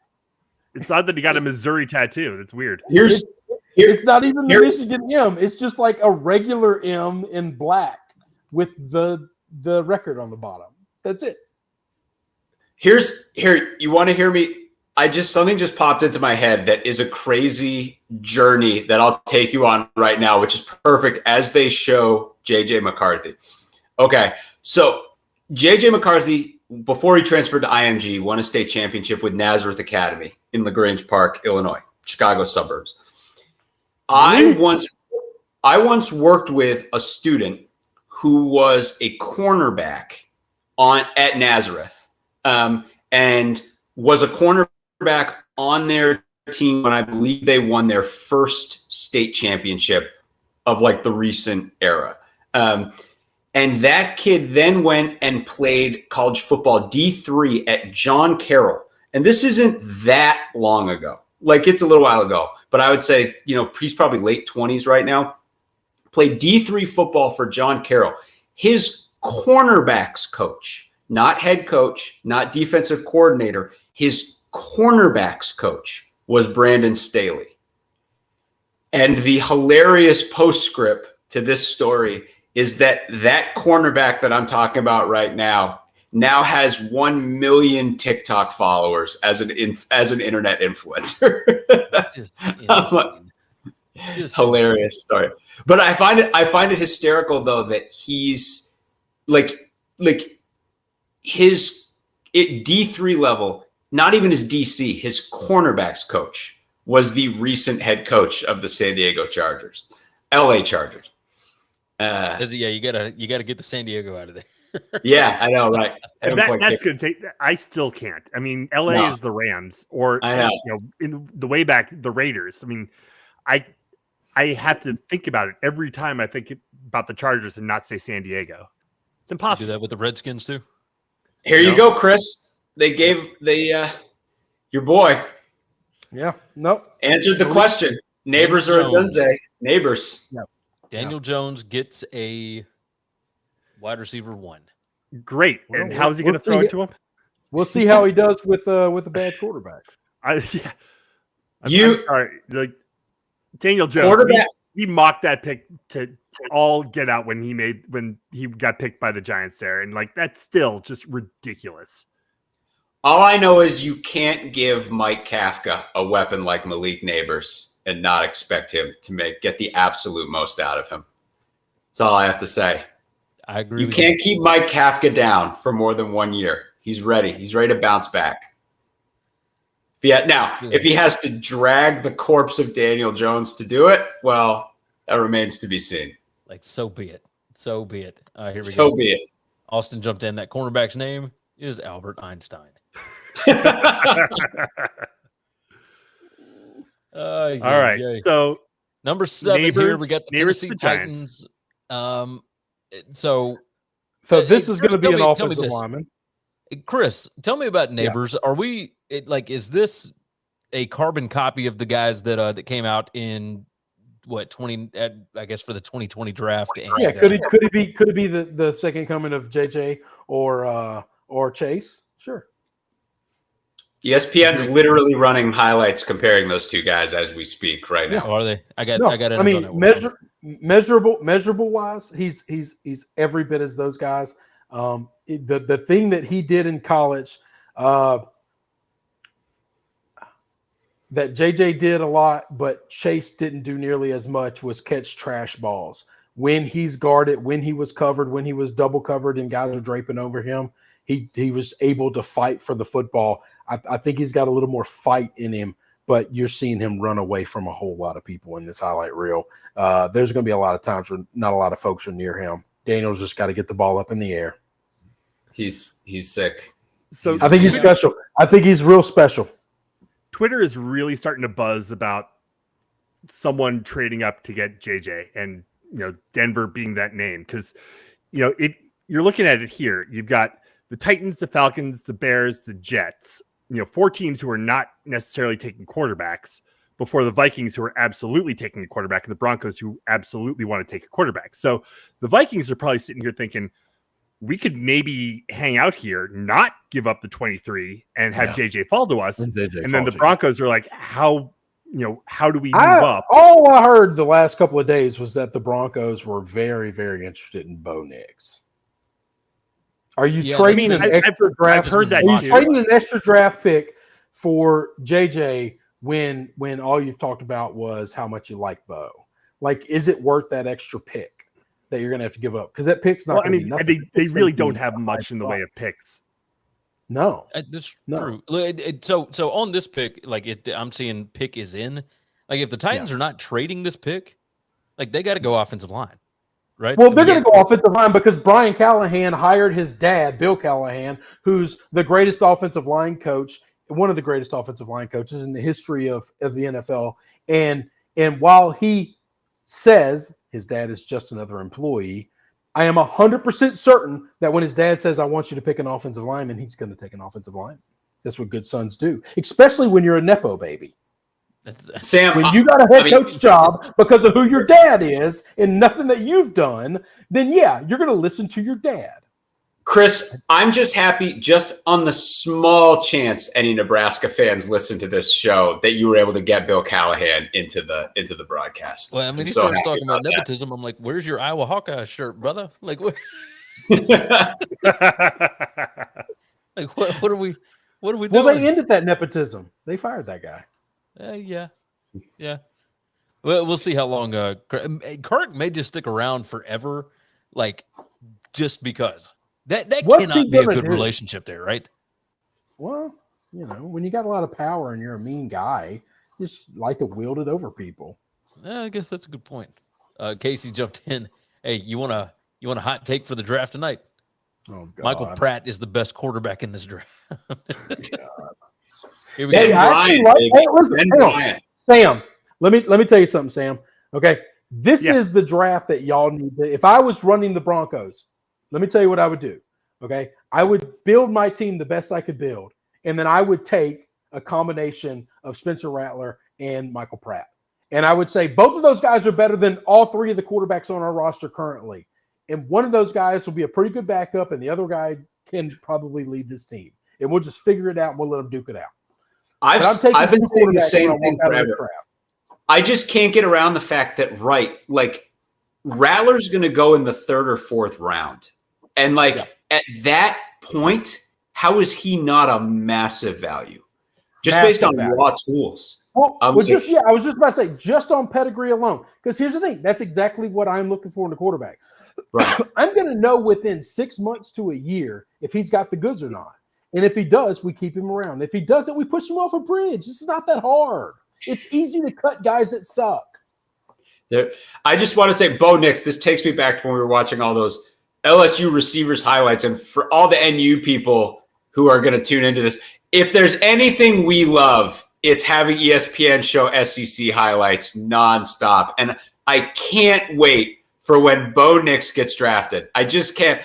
It's odd that he got a Missouri tattoo. That's weird. It's not even the Michigan M. It's just like a regular M in black with the record on the bottom. That's it. Here. You want to hear me? Something just popped into my head that is a crazy journey that I'll take you on right now, which is perfect as they show JJ McCarthy. Okay, so JJ McCarthy, before he transferred to IMG, won a state championship with Nazareth Academy in LaGrange Park, Illinois, Chicago suburbs. I once worked with a student who was a cornerback at Nazareth, and was a cornerback on their team when I believe they won their first state championship of the recent era. And that kid then went and played college football D3 at John Carroll. And this isn't that long ago. It's a little while ago, but I would say, he's probably late 20s right now. Played D3 football for John Carroll. His cornerbacks coach, not head coach, not defensive coordinator, his cornerbacks coach was Brandon Staley. And the hilarious postscript to this story is that cornerback that I'm talking about right now has 1 million TikTok followers as an internet influencer. Just hilarious story. But I find it hysterical though that he's his D3 level, not even his DC, his cornerbacks coach was the recent head coach of the San Diego Chargers, LA Chargers. You gotta get the San Diego out of there. Yeah, I know, right? That's good. I still can't. I mean, LA is the Rams, or in the way back the Raiders. I mean, I have to think about it every time I think about the Chargers and not say San Diego. It's impossible. You do that with the Redskins too. Here you go, Chris. They gave your boy. Yeah. Nope. Answered the question. Nabers or Odunze? Nabers. Yeah. Daniel Jones gets a wide receiver 1. Great. And how's he going to throw it to him? We'll see how he does with a bad quarterback. I'm sorry. Daniel Jones, he mocked that pick to all get out when he got picked by the Giants there, and that's still just ridiculous. All I know is you can't give Mike Kafka a weapon like Malik Nabers and not expect him to get the absolute most out of him. That's all I have to say. I agree. You can't keep Mike Kafka down for more than 1 year. He's ready. He's ready to bounce back. If he has to drag the corpse of Daniel Jones to do it, well, that remains to be seen. Like, so be it. So be it. Here we go. So be it. Austin jumped in. That cornerback's name is Albert Einstein. All right. So number 7 here, we got the Tennessee Titans. So this is going to be an offensive lineman. Chris, tell me about Nabers. Is this a carbon copy of the guys that came out in what 20? I guess for the 2020 draft. And, could it be the second coming of JJ or Chase? Sure. ESPN's literally running highlights comparing those two guys as we speak right now. Oh, are they? I got. I mean, measurable wise, he's every bit as those guys. The thing that he did in college, that JJ did a lot, but Chase didn't do nearly as much, was catch trash balls. When he's guarded, when he was covered, when he was double covered and guys are draping over him, he was able to fight for the football. I think he's got a little more fight in him, but you're seeing him run away from a whole lot of people in this highlight reel. There's going to be a lot of times when not a lot of folks are near him. Daniel's just got to get the ball up in the air. He's sick. So I think he's special. I think he's real special. Twitter is really starting to buzz about someone trading up to get JJ, and Denver being that name, because you're looking at it here. You've got the Titans, the Falcons, the Bears, the Jets. 4 teams who are not necessarily taking quarterbacks before the Vikings, who are absolutely taking a quarterback, and the Broncos, who absolutely want to take a quarterback. So the Vikings are probably sitting here thinking, we could maybe hang out here, not give up the 23 and have JJ fall to us. And then the Broncos are like, how do we move up? All I heard the last couple of days was that the Broncos were very, very interested in Bo Nix. Are you trading an extra draft? I've heard that. Are you trading an extra draft pick for JJ when all you've talked about was how much you like Bo? Like, is it worth that extra pick that you're going to have to give up? Because that pick's not. They really don't have much in the way of picks. No, that's true. So on this pick, I'm seeing pick is in. Like, if the Titans are not trading this pick, like, they got to go offensive line. Right. Well, they're going to go offensive line because Brian Callahan hired his dad, Bill Callahan, who's the greatest offensive line coach, one of the greatest offensive line coaches in the history of the NFL. And while he says his dad is just another employee, I am 100% certain that when his dad says, I want you to pick an offensive lineman, he's going to take an offensive lineman. That's what good sons do, especially when you're a Nepo baby. Sam, when you got a head coach job because of who your dad is and nothing that you've done, then you're going to listen to your dad. Chris, I'm just happy, just on the small chance any Nebraska fans listen to this show, that you were able to get Bill Callahan into the broadcast. Well, I mean, he starts talking about nepotism. I'm like, where's your Iowa Hawkeye shirt, brother? Like, what? Like, what are we doing? Well, they ended that nepotism. They fired that guy. Yeah. Well, we'll see how long. Kirk may just stick around forever, like, just because that cannot be a good relationship there, right? Well, when you got a lot of power and you're a mean guy, you just like to wield it over people. I guess that's a good point. Casey jumped in. Hey, you want a hot take for the draft tonight? Oh, God. Michael Pratt is the best quarterback in this draft. Here we go. Listen, Sam, let me tell you something, Sam. Okay, this is the draft that y'all need. If I was running the Broncos, let me tell you what I would do. Okay, I would build my team the best I could build, and then I would take a combination of Spencer Rattler and Michael Pratt, and I would say both of those guys are better than all 3 of the quarterbacks on our roster currently, and one of those guys will be a pretty good backup, and the other guy can probably lead this team, and we'll just figure it out and we'll let them duke it out. I've been saying the same thing forever. I just can't get around the fact that, Rattler's going to go in the 3rd or 4th round. And, at that point, how is he not a massive value? Just based on raw tools. I was just about to say, just on pedigree alone. Because here's the thing. That's exactly what I'm looking for in a quarterback. Right. I'm going to know within 6 months to a year if he's got the goods or not. And if he does, we keep him around. If he doesn't, we push him off a bridge. This is not that hard. It's easy to cut guys that suck. I just want to say, Bo Nix, this takes me back to when we were watching all those LSU receivers highlights. And for all the NU people who are going to tune into this, if there's anything we love, it's having ESPN show SEC highlights nonstop. And I can't wait for when Bo Nix gets drafted. I just can't.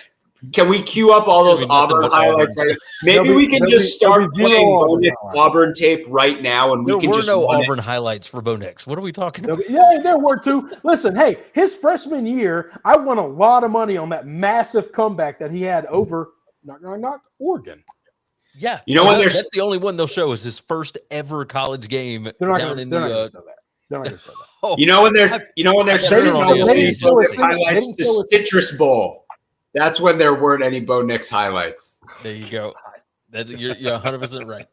Can we queue up all those Auburn highlights? Maybe we can just start playing Bo Nix Auburn tape right now, and we can just. There were no Auburn highlights for Bo Nix. What are we talking about? Yeah, there were two. Listen, hey, his freshman year, I won a lot of money on that massive comeback that he had over Oregon. Yeah, you know what? That's the only one they'll show is his first ever college game. They're not going to show that. They're not going to show that. You know when they're highlights the Citrus Bowl. That's when there weren't any Bo Nix highlights. There you go. You're 100% right.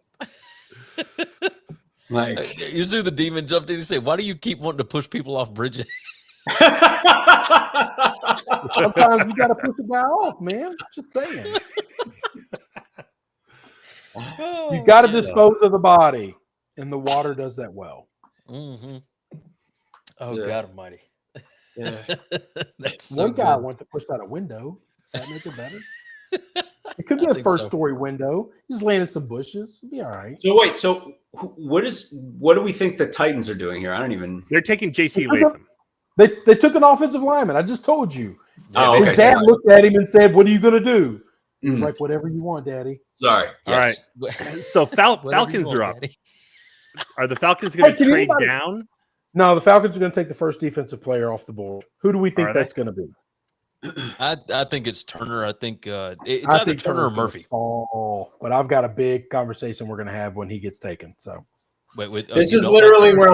Like you see the demon jumped in and say, "Why do you keep wanting to push people off bridges?" Sometimes you got to push a guy off, man. Just saying. You got to dispose of the body, and the water does that well. Mm-hmm. Oh God Almighty! Yeah. That's one guy wanted to push out a window. Does that make it better? It could be a first-story window. Just land in some bushes. It'd be all right. So wait, what do we think the Titans are doing here? I don't even. They're taking J.C. Latham. They took an offensive lineman. I just told you. Oh, okay. His dad looked at him and said, "What are you going to do?" He was like, "Whatever you want, Daddy." Sorry. Yes. All right. So Falcons are up. Daddy. Are the Falcons going to trade down? No, the Falcons are going to take the first defensive player off the board. Who do we think that's going to be? I think it's Turner. I think it's either Turner or Murphy. Oh, but I've got a big conversation we're going to have when he gets taken. So, this is literally where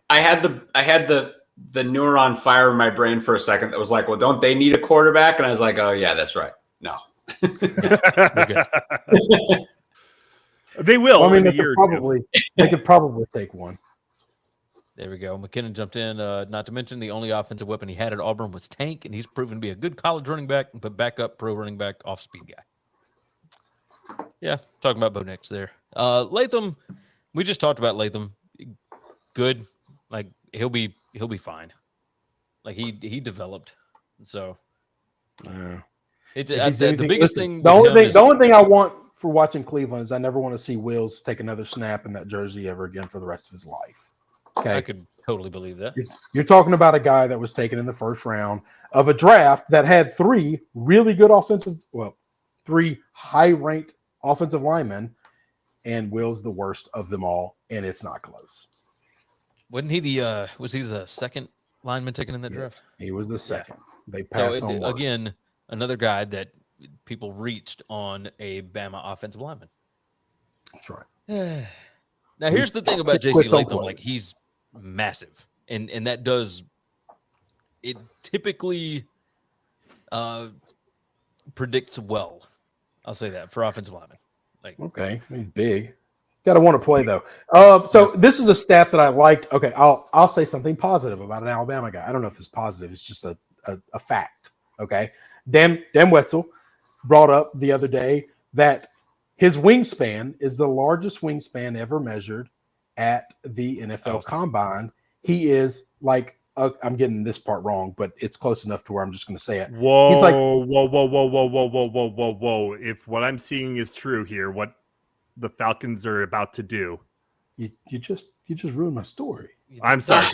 I had the neuron fire in my brain for a second that was like, well, don't they need a quarterback? And I was like, oh yeah, that's right. No, they will. Well, I mean, they could probably take one. There we go. McKinnon jumped in. Not to mention the only offensive weapon he had at Auburn was Tank, and he's proven to be a good college running back, but backup pro running back, off-speed guy. Yeah, talking about Bo Nix there. Latham, we just talked about Latham. Good, like he'll be fine. Like he developed, so. Yeah. The biggest thing. The only thing I want for watching Cleveland is I never want to see Wills take another snap in that jersey ever again for the rest of his life. Okay, I could totally believe that. You're talking about a guy that was taken in the first round of a draft that had three high-ranked offensive linemen, and Will's the worst of them all, and it's not close. Wasn't he was he the second lineman taken in that draft? He was the second. They passed on again. Another guy that people reached on a Bama offensive lineman. That's right. Now, here's the thing about J.C. Latham. Like, he's massive. And that does – it typically predicts well. I'll say that for offensive linemen. Like, okay, he's big. Got to want to play, though. So this is a stat that I liked. Okay, I'll say something positive about an Alabama guy. I don't know if this is positive. It's just a fact, okay? Dan Wetzel brought up the other day that his wingspan is the largest wingspan ever measured at the NFL Combine. He is like, I'm getting this part wrong, but it's close enough to where I'm just going to say it. Whoa, he's like, whoa. If what I'm seeing is true here, what the Falcons are about to do. You just ruined my story. I'm sorry.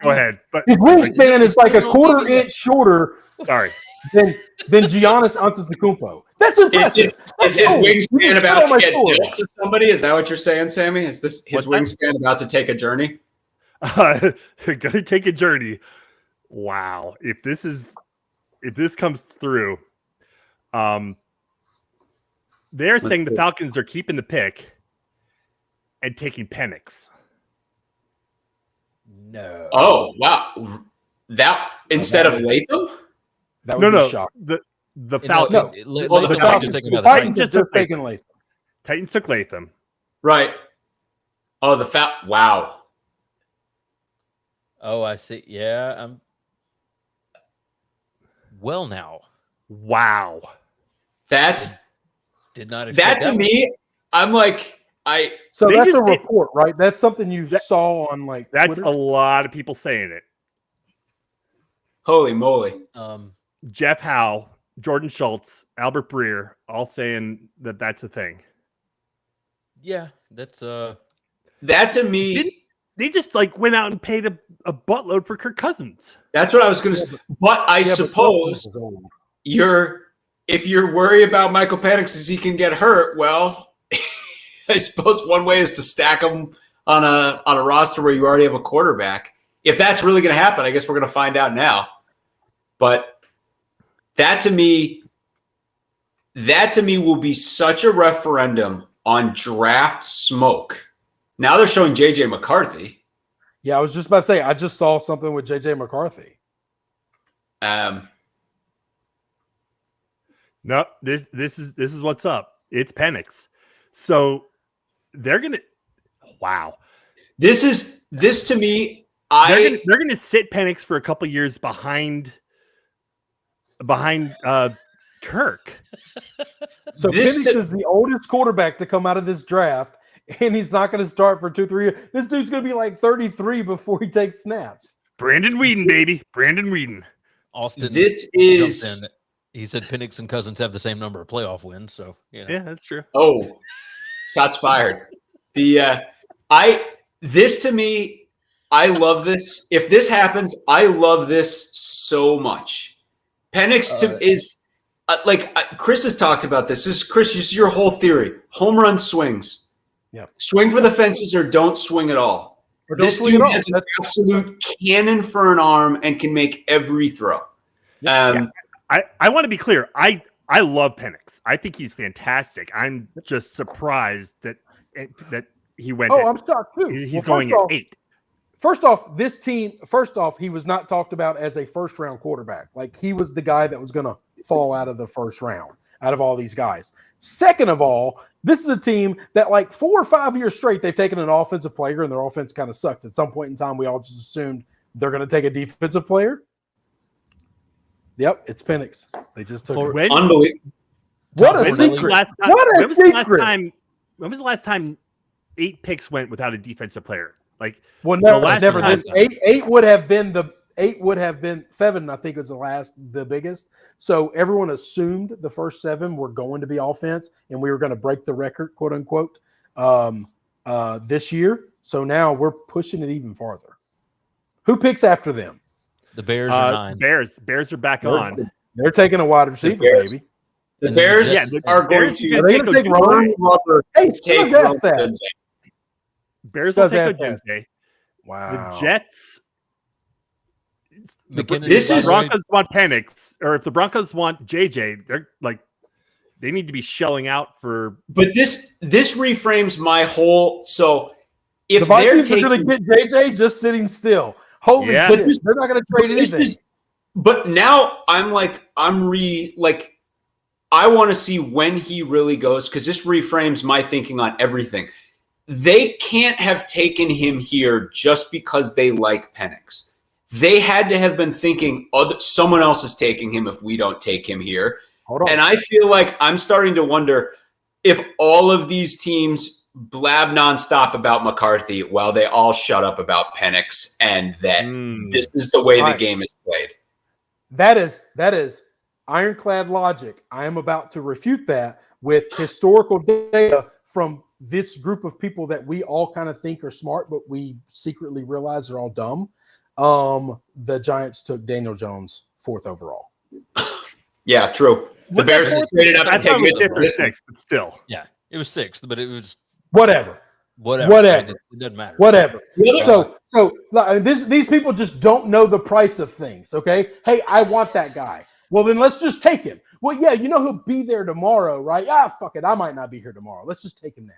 Go ahead. But his wingspan is like a quarter inch shorter. Sorry. Than Giannis Antetokounmpo. That's impressive. Is his wingspan about to get dealt to somebody? Is that what you're saying, Sammy? Is this his wingspan about to take a journey? Going to take a journey. Wow. If this comes through, they're saying the Falcons are keeping the pick and taking Penix. No. Oh, wow. That instead of Latham? That would be shock. The Falcons. The Titans just took Latham. Titans took Latham. Right. Oh, wow. Oh, I see. Yeah, I'm. Well, now. Wow. That's did not expect that to me. I'm like So that's a report, right? That's something you saw on like that's Twitter? a lot of people saying it. Holy moly. Jeff Howe, Jordan Schultz, Albert Breer, all saying that that's a thing. Yeah, that's that to me. They just like went out and paid a buttload for Kirk Cousins. That's what I was going to say. But I suppose if you're worried about Michael Penix as he can get hurt, well, I suppose one way is to stack him on a roster where you already have a quarterback. If that's really going to happen, I guess we're going to find out now. But that to me will be such a referendum on draft smoke. Now they're showing J.J. McCarthy. Yeah, I was just about to say, I just saw something with J.J. McCarthy. No, this is what's up. It's Penix. So they're gonna. Wow. This to me. They're gonna sit Penix for a couple years behind Kirk. So Penix is the oldest quarterback to come out of this draft, and he's not going to start for 2-3 years. This dude's going to be like 33 before he takes snaps. Brandon Weeden, baby. Brandon Weeden. Austin. This is. He said Penix and Cousins have the same number of playoff wins. So yeah, that's true. Oh, shots fired. This to me, I love this. If this happens, I love this so much. Penix is like Chris has talked about this. Chris, this is your whole theory. Home run swings. Yeah. Swing for the fences or don't swing at all. This dude has an absolute cannon for an arm and can make every throw. I want to be clear. I love Penix. I think he's fantastic. I'm just surprised that he went. Oh, I'm shocked too. He's going at 8. First off, this team. First off, he was not talked about as a first-round quarterback. Like he was the guy that was going to fall out of the first round out of all these guys. Second of all, this is a team that like 4 or 5 years straight they've taken an offensive player and their offense kind of sucks. At some point in time, we all just assumed they're going to take a defensive player. Yep, it's Penix. They just took it. Unbelievable. What a secret. When was the last time 8 picks went without a defensive player? Like, well, never. This eight would have been 7. I think was the biggest. So everyone assumed the first 7 were going to be offense, and we were going to break the record, quote unquote, this year. So now we're pushing it even farther. Who picks after them? The Bears are 9. Bears are back on. They're taking a wide receiver, baby. The Bears are going to. Are they going to take Rubber? Hey, Scuzz asked that. Bears will take Odunze. Wow. The Jets. This is Broncos want Penix, or if the Broncos want JJ, they're like they need to be shelling out for. But this reframes my whole. So if the Vikings are going to get JJ just sitting still. Holy shit! They're not going to trade anything. But now I want to see when he really goes because this reframes my thinking on everything. They can't have taken him here just because they like Penix. They had to have been thinking someone else is taking him if we don't take him here. And I feel like I'm starting to wonder if all of these teams blab nonstop about McCarthy while they all shut up about Penix and that this is the way the game is played. That is ironclad logic. I am about to refute that with historical data from this group of people that we all kind of think are smart, but we secretly realize they're all dumb. The Giants took Daniel Jones 4th overall. Yeah, true. The Bears traded up and taken it 5th or 6th, but still. Yeah, it was 6th, but it was whatever. It doesn't matter. Whatever. So these people just don't know the price of things. Okay. Hey, I want that guy. Well, then let's just take him. Well, yeah, he'll be there tomorrow, right? Fuck it. I might not be here tomorrow. Let's just take him now.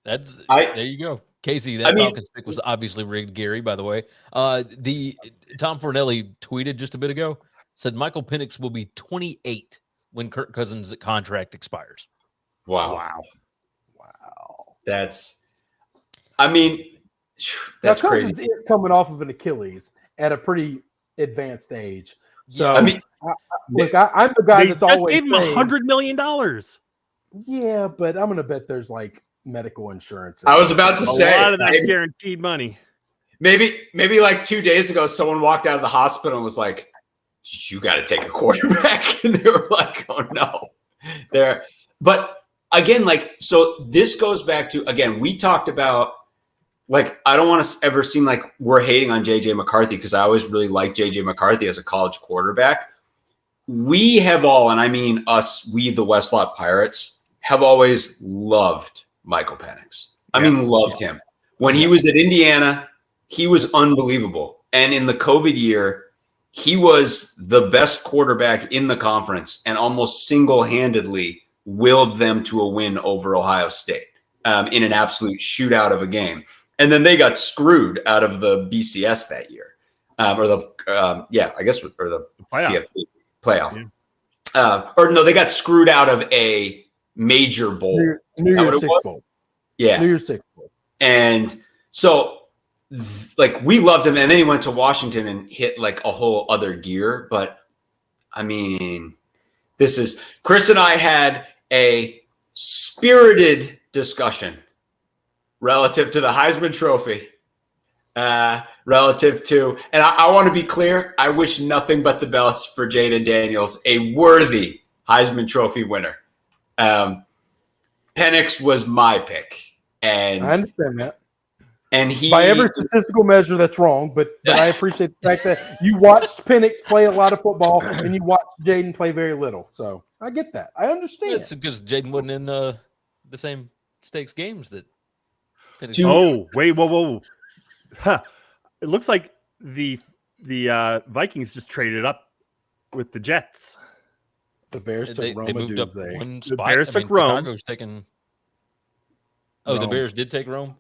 There you go. Casey, Falcons pick was obviously rigged, Gary, by the way. The Tom Fornelli tweeted just a bit ago, said Michael Penix will be 28 when Kirk Cousins' contract expires. Wow. That's now, crazy. Cousins is coming off of an Achilles, at a pretty advanced age. So I mean, look, I'm the guy that's always gave him $100 million. Yeah, but I'm going to bet there's like medical insurance. I was about to say a lot of that's guaranteed money. Maybe like 2 days ago, someone walked out of the hospital and was like, "You got to take a quarterback," and they were like, "Oh no." But again, like, so this goes back to, again, we talked about, like, I don't want to ever seem like we're hating on JJ McCarthy, because I always really liked JJ McCarthy as a college quarterback. We have all, and I mean us, we the Westlot Pirates, have always loved Michael Penix. I mean, loved him. When he was at Indiana, he was unbelievable. And in the COVID year, he was the best quarterback in the conference and almost single-handedly willed them to a win over Ohio State in an absolute shootout of a game. And then they got screwed out of the BCS that year, or the CFP playoff. Yeah. Or no, they got screwed out of a major bowl. New Year's Six Bowl. Yeah. New Year's Six Bowl. And so, like, we loved him, and then he went to Washington and hit like a whole other gear. But I mean, Chris and I had a spirited discussion relative to the Heisman Trophy, relative to, and I want to be clear, I wish nothing but the best for Jayden Daniels, a worthy Heisman Trophy winner. Penix was my pick, and I understand that. And he, by every statistical measure, that's wrong. But I appreciate the fact that you watched Penix play a lot of football and you watched Jayden play very little. So I get that. I understand. It's because Jayden wasn't in the same stakes games that. Whoa! Huh. It looks like the Vikings just traded up with the Jets. The Bears took Rome. They moved up one spot. The Bears took Rome. Chicago's taken. Oh, Rome. The Bears did take Rome.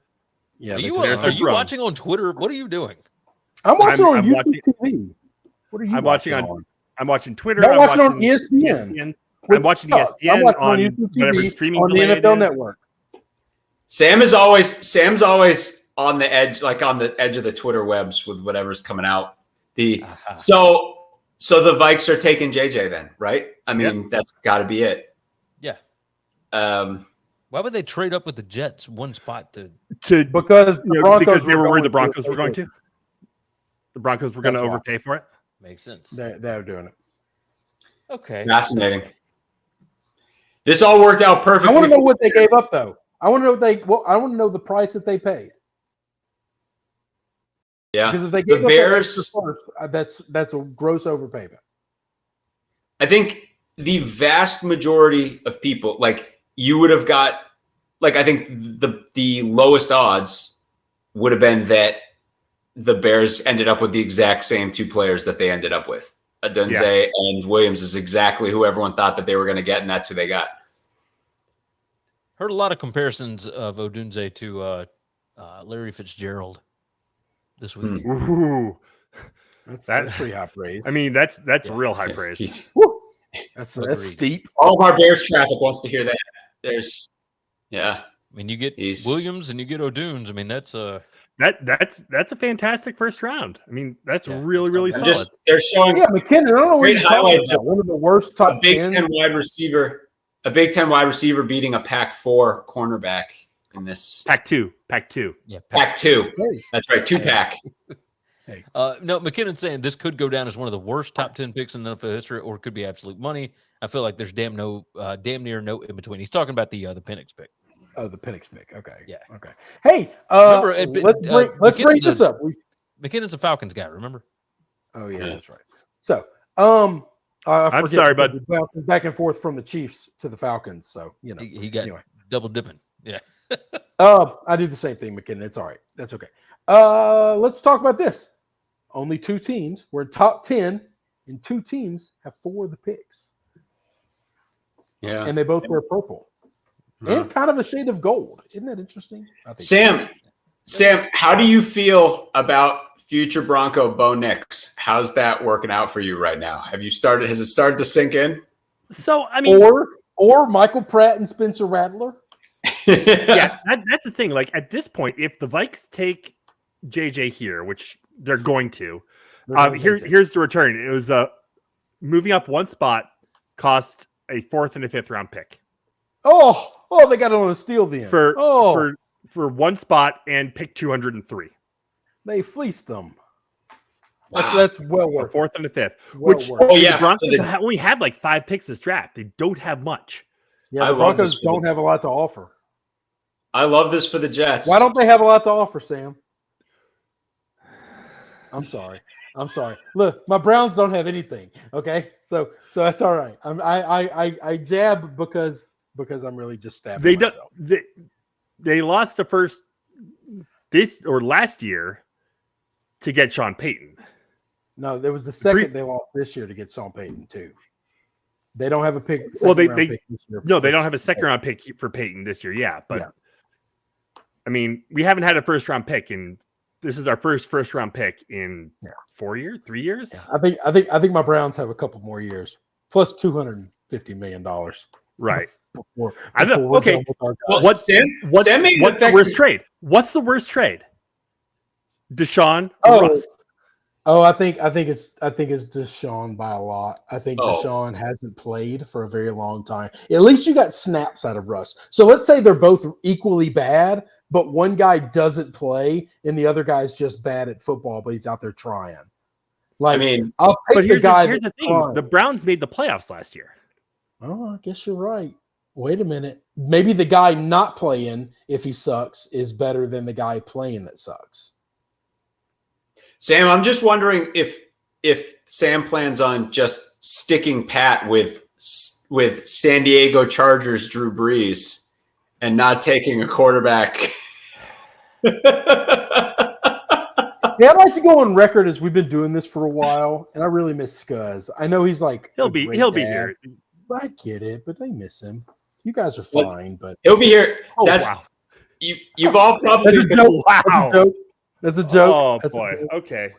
Yeah, are you watching on Twitter? What are you doing? I'm watching on YouTube TV. What are you watching on? I'm watching Twitter. I'm watching on ESPN. I'm watching ESPN. I'm watching on YouTube TV streaming on the NFL Network. Sam's always on the edge, like on the edge of the Twitter webs with whatever's coming out. So the Vikes are taking JJ then, right? I mean, that's got to be it. Yeah. Why would they trade up with the Jets one spot because they were where the Broncos were going to? The Broncos were going to overpay for it? Makes sense. They're doing it. Okay. Fascinating. This all worked out perfectly. I want to know what they gave up, though. I want to know I want to know the price that they paid. Yeah. Because if they gave the Bears, that's a gross overpayment. I think the vast majority of people, like, you would have got, like, I think the lowest odds would have been that the Bears ended up with the exact same two players that they ended up with. Odunze and Williams is exactly who everyone thought that they were going to get, and that's who they got. Heard a lot of comparisons of Odunze to Larry Fitzgerald this week. Ooh. That's pretty high praise. I mean, that's real high praise. That's steep. All of our Bears traffic wants to hear that. I mean, you get Williams and you get Odunze. I mean, that's a fantastic first round. I mean, that's really solid. They're showing McKinnon. I don't know what you're talking about. One of the worst top Big 10 wide receiver. A Big 10 wide receiver beating a Pac-4 cornerback in this. Pac-2. Yeah, Pac-2. Hey. That's right, 2-pack. Hey. No, McKinnon's saying this could go down as one of the worst top 10 picks in NFL history, or it could be absolute money. I feel like there's damn near no in between. He's talking about the Penix pick. Oh, the Penix pick. Okay. Yeah. Okay. Hey, remember, let's bring this up. McKinnon's a Falcons guy. Remember? Oh yeah, that's right. So, I'm sorry, but bouncing back and forth from the Chiefs to the Falcons. So he got double dipping. Yeah. I do the same thing, McKinnon. It's all right. That's okay. Let's talk about this. Only two teams. We're in top 10, and two teams have 4 of the picks. Yeah. And they both wear purple. And kind of a shade of gold. Isn't that interesting? Sam, how do you feel about future Bronco Bo Nix? How's that working out for you right now? Has it started to sink in? So, I mean, or Michael Pratt and Spencer Rattler. Yeah, that's the thing. Like, at this point, if the Vikes take JJ here, which they're going to, Here's the return. It was moving up one spot cost a 4th and a 5th round pick. Oh, they got it on a steal then. For one spot and pick 203. They fleeced them. Wow. That's well worth a 4th and a 5th. The Broncos only had like 5 picks this draft. They don't have much. Yeah, the Broncos don't have a lot to offer. I love this for the Jets. Why don't they have a lot to offer, Sam? I'm sorry. Look, my Browns don't have anything. Okay, so that's all right. I jab because I'm really just stabbing myself. They lost the first last year to get Sean Payton. No, there was the second they lost this year to get Sean Payton too. They don't have a pick. Well, they don't have a second round pick for Payton this year. Yeah, but I mean, we haven't had a first round pick, and this is our first round pick in 3 years. Yeah, I think my Browns have a couple more years plus $250 million. Right. Okay. What's the worst trade? What's the worst trade? Deshaun. Russ. I think it's Deshaun by a lot. I think Deshaun hasn't played for a very long time. At least you got snaps out of Russ. So let's say they're both equally bad, but one guy doesn't play and the other guy's just bad at football, but he's out there trying. I'll take the guy. Here's the thing: the Browns made the playoffs last year. Oh, I guess you're right. Wait a minute. Maybe the guy not playing, if he sucks, is better than the guy playing that sucks. Sam, I'm just wondering if Sam plans on just sticking pat with San Diego Chargers Drew Brees and not taking a quarterback. Yeah, I'd like to go on record as we've been doing this for a while, and I really miss Scuzz. I know he's like he'll be here. I get it, but I miss him. You guys are fine, but he'll be here. Wow. You've all probably That's a joke. Oh that's boy. Okay.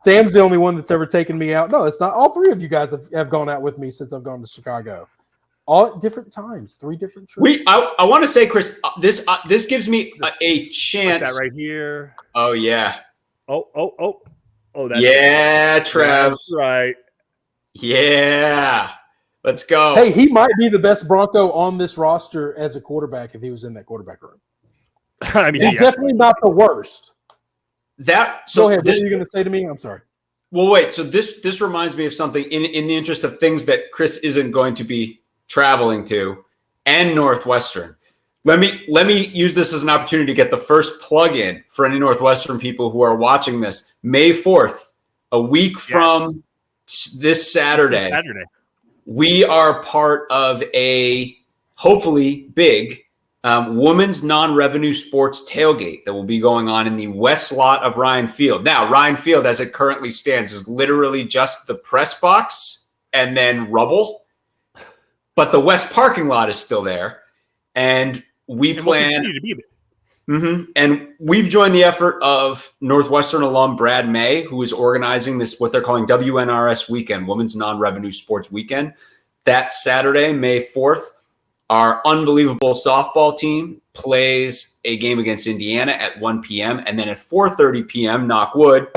Sam's the only one that's ever taken me out. No, it's not. All three of you guys have gone out with me since I've gone to Chicago. All at different times, 3 different trips. I want to say, Chris, this gives me a chance. Put that right here. Oh yeah. Oh. That's Trev. That's right. Yeah. Let's go. Hey, he might be the best Bronco on this roster as a quarterback if he was in that quarterback room. I mean, he's definitely not the worst. Go ahead. What are you going to say to me? I'm sorry. Well, wait. So this reminds me of something in the interest of things that Chris isn't going to be traveling to, and Northwestern. Let me use this as an opportunity to get the first plug-in for any Northwestern people who are watching this. May 4th, a week from this Saturday, we are part of a hopefully big women's non-revenue sports tailgate that will be going on in the west lot of Ryan Field. Now, Ryan Field, as it currently stands, is literally just the press box and then rubble. But the west parking lot is still there. And we plan we'll continue to be there. Mm-hmm. And we've joined the effort of Northwestern alum Brad Maye, who is organizing this, what they're calling WNRS Weekend, Women's Non-Revenue Sports Weekend. That Saturday, May 4th, our unbelievable softball team plays a game against Indiana at 1 p.m. And then at 4:30 p.m., knock wood,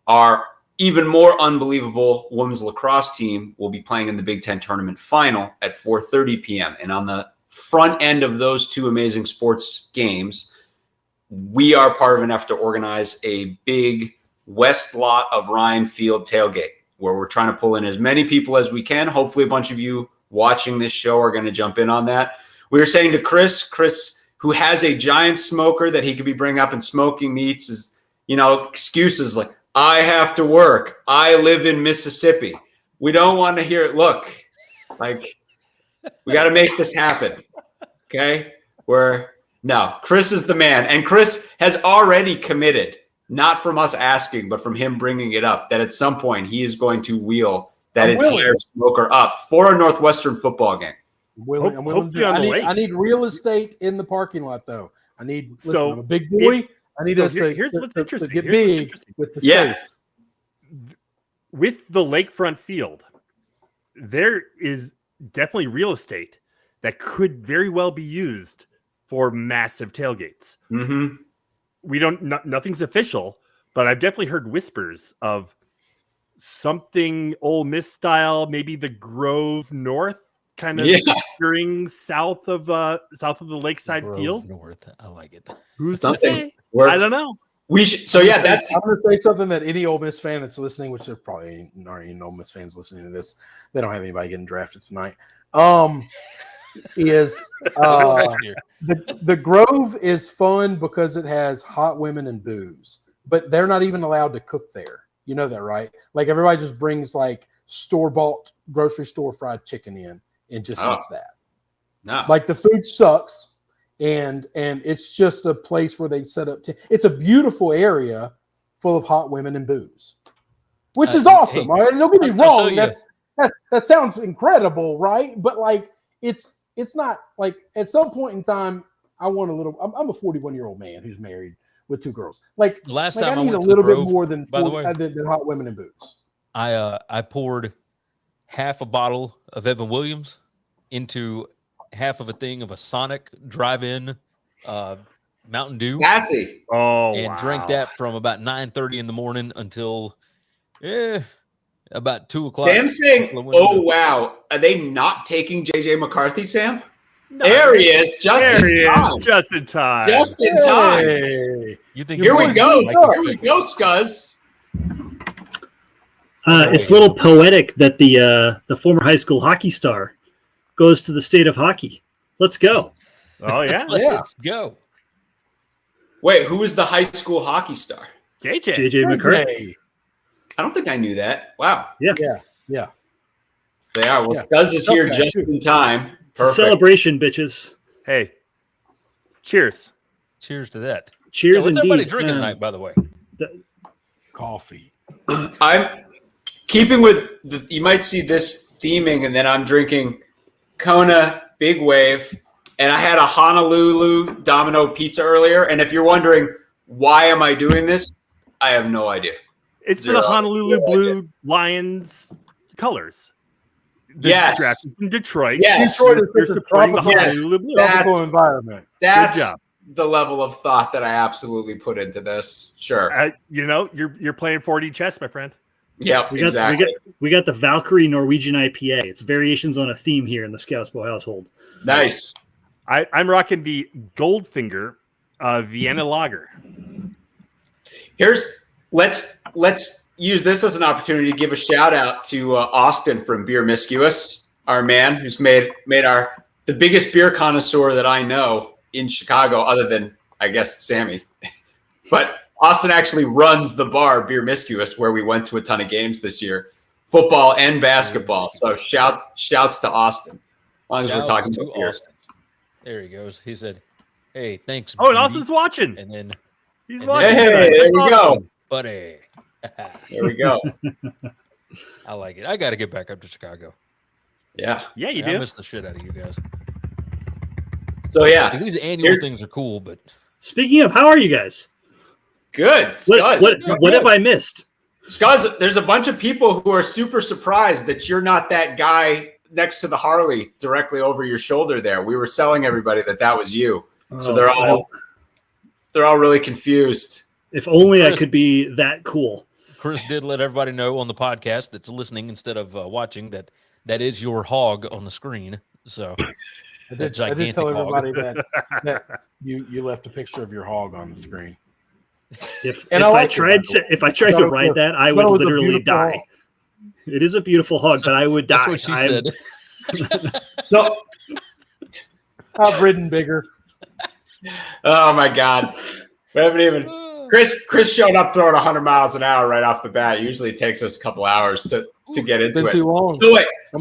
our even more unbelievable women's lacrosse team will be playing in the Big Ten tournament final at 4:30 p.m. And on the front end of those two amazing sports games, we are part of an effort to organize a big west lot of Ryan Field tailgate where we're trying to pull in as many people as we can. Hopefully a bunch of you watching this show are going to jump in on that. We were saying to Chris, who has a giant smoker that he could be bringing up and smoking meats, is, excuses like, I have to work. I live in Mississippi. We don't want to hear it. Look, we got to make this happen. Okay? Chris is the man. And Chris has already committed, not from us asking, but from him bringing it up, that at some point he is going to wheel that entire smoker up for a Northwestern football game. I need real estate in the parking lot, though. I'm a big boy. I need us to get big with the space. With the lakefront field, there is definitely real estate that could very well be used for massive tailgates. Mm-hmm. Nothing's official, but I've definitely heard whispers of something Ole Miss style, maybe the Grove North kind of steering south of the Lakeside Grove Field. North, I like it. Who's to say? I don't know. We should. So yeah, that's. I'm going to say something that any Ole Miss fan that's listening, which there probably aren't any Ole Miss fans listening to this. They don't have anybody getting drafted tonight. Is the Grove is fun because it has hot women and booze, but they're not even allowed to cook there. You know that, right? Like everybody just brings like store-bought grocery store fried chicken in and just eats that. No. Like the food sucks, and it's just a place where they set up. It's a beautiful area full of hot women and booze, which is awesome. All right, don't get me wrong. That sounds incredible, right? But like it's not like at some point in time, I want a little. I'm a 41-year-old man who's married with 2 girls. Like last time I need a little bit more than hot women and booze. I poured half a bottle of Evan Williams into half of a thing of a Sonic drive-in Mountain Dew. Gassy. And drank that from about 9:30 in the morning until about 2 o'clock. Sam's saying, "Oh wow, are they not taking JJ McCarthy?" Sam, there he is, just in time. Just in time. Just in time. You think? Here we go. Here we go, Scuzz. It's a little poetic that the former high school hockey star goes to the state of hockey. Let's go. Oh yeah, Let's go. Wait, who is the high school hockey star? JJ McCarthy. I don't think I knew that. Wow. Yeah. They are. Well, Scuzz is here just in time. It's a celebration, bitches. Hey, cheers. Cheers to that. Cheers, what's indeed. everybody drinking tonight, by the way? Coffee. I'm keeping with you might see this theming, and then I'm drinking Kona Big Wave, and I had a Honolulu Domino pizza earlier. And if you're wondering why am I doing this, I have no idea. It's for the Honolulu Blue Lions colors. The Yes. draft is in Detroit. Yes. Detroit is You're a supporting the tropical, Honolulu Blue. tropical environment. That's Good job. the level of thought that I absolutely put into this. Sure. You're playing 4D chess, my friend. Yep, We got the Valkyrie Norwegian IPA. It's variations on a theme here in the Scoutsville household. Nice. I'm rocking the Goldfinger Vienna Lager. Let's use this as an opportunity to give a shout out to Austin from Beer Miscuous, our man who's made the biggest beer connoisseur that I know in Chicago, other than I guess Sammy. But Austin actually runs the bar Beer Miscuous, where we went to a ton of games this year, football and basketball. So shouts to Austin. As long as we're talking about beer. Austin. There he goes. He said, "Hey, thanks." Oh, and buddy." Austin's watching. And then He's and watching. Hey, tonight. there we go. buddy. There we go. I like it. I got to get back up to Chicago. Yeah. Yeah, you I do. miss the shit out of you guys. So yeah, These annual things are cool, but Speaking of, how are you guys? good. Scuzz. What have I missed? Scuzz, there's a bunch of people who are super surprised that you're not that guy next to the Harley directly over your shoulder there. We were selling everybody that was you. So they're all really confused. If only I could be that cool. Chris did let everybody know on the podcast that's listening instead of watching that is your hog on the screen. So I did tell everybody that you left a picture of your hog on the screen. If I tried to write that, I would literally die. Hog. It is a beautiful hog, but I would die. That's what she said. So, I've ridden bigger. oh my God, we haven't even. Chris showed up throwing 100 miles an hour right off the bat. Usually it takes us a couple hours to get into Been it. too long. So wait, I'm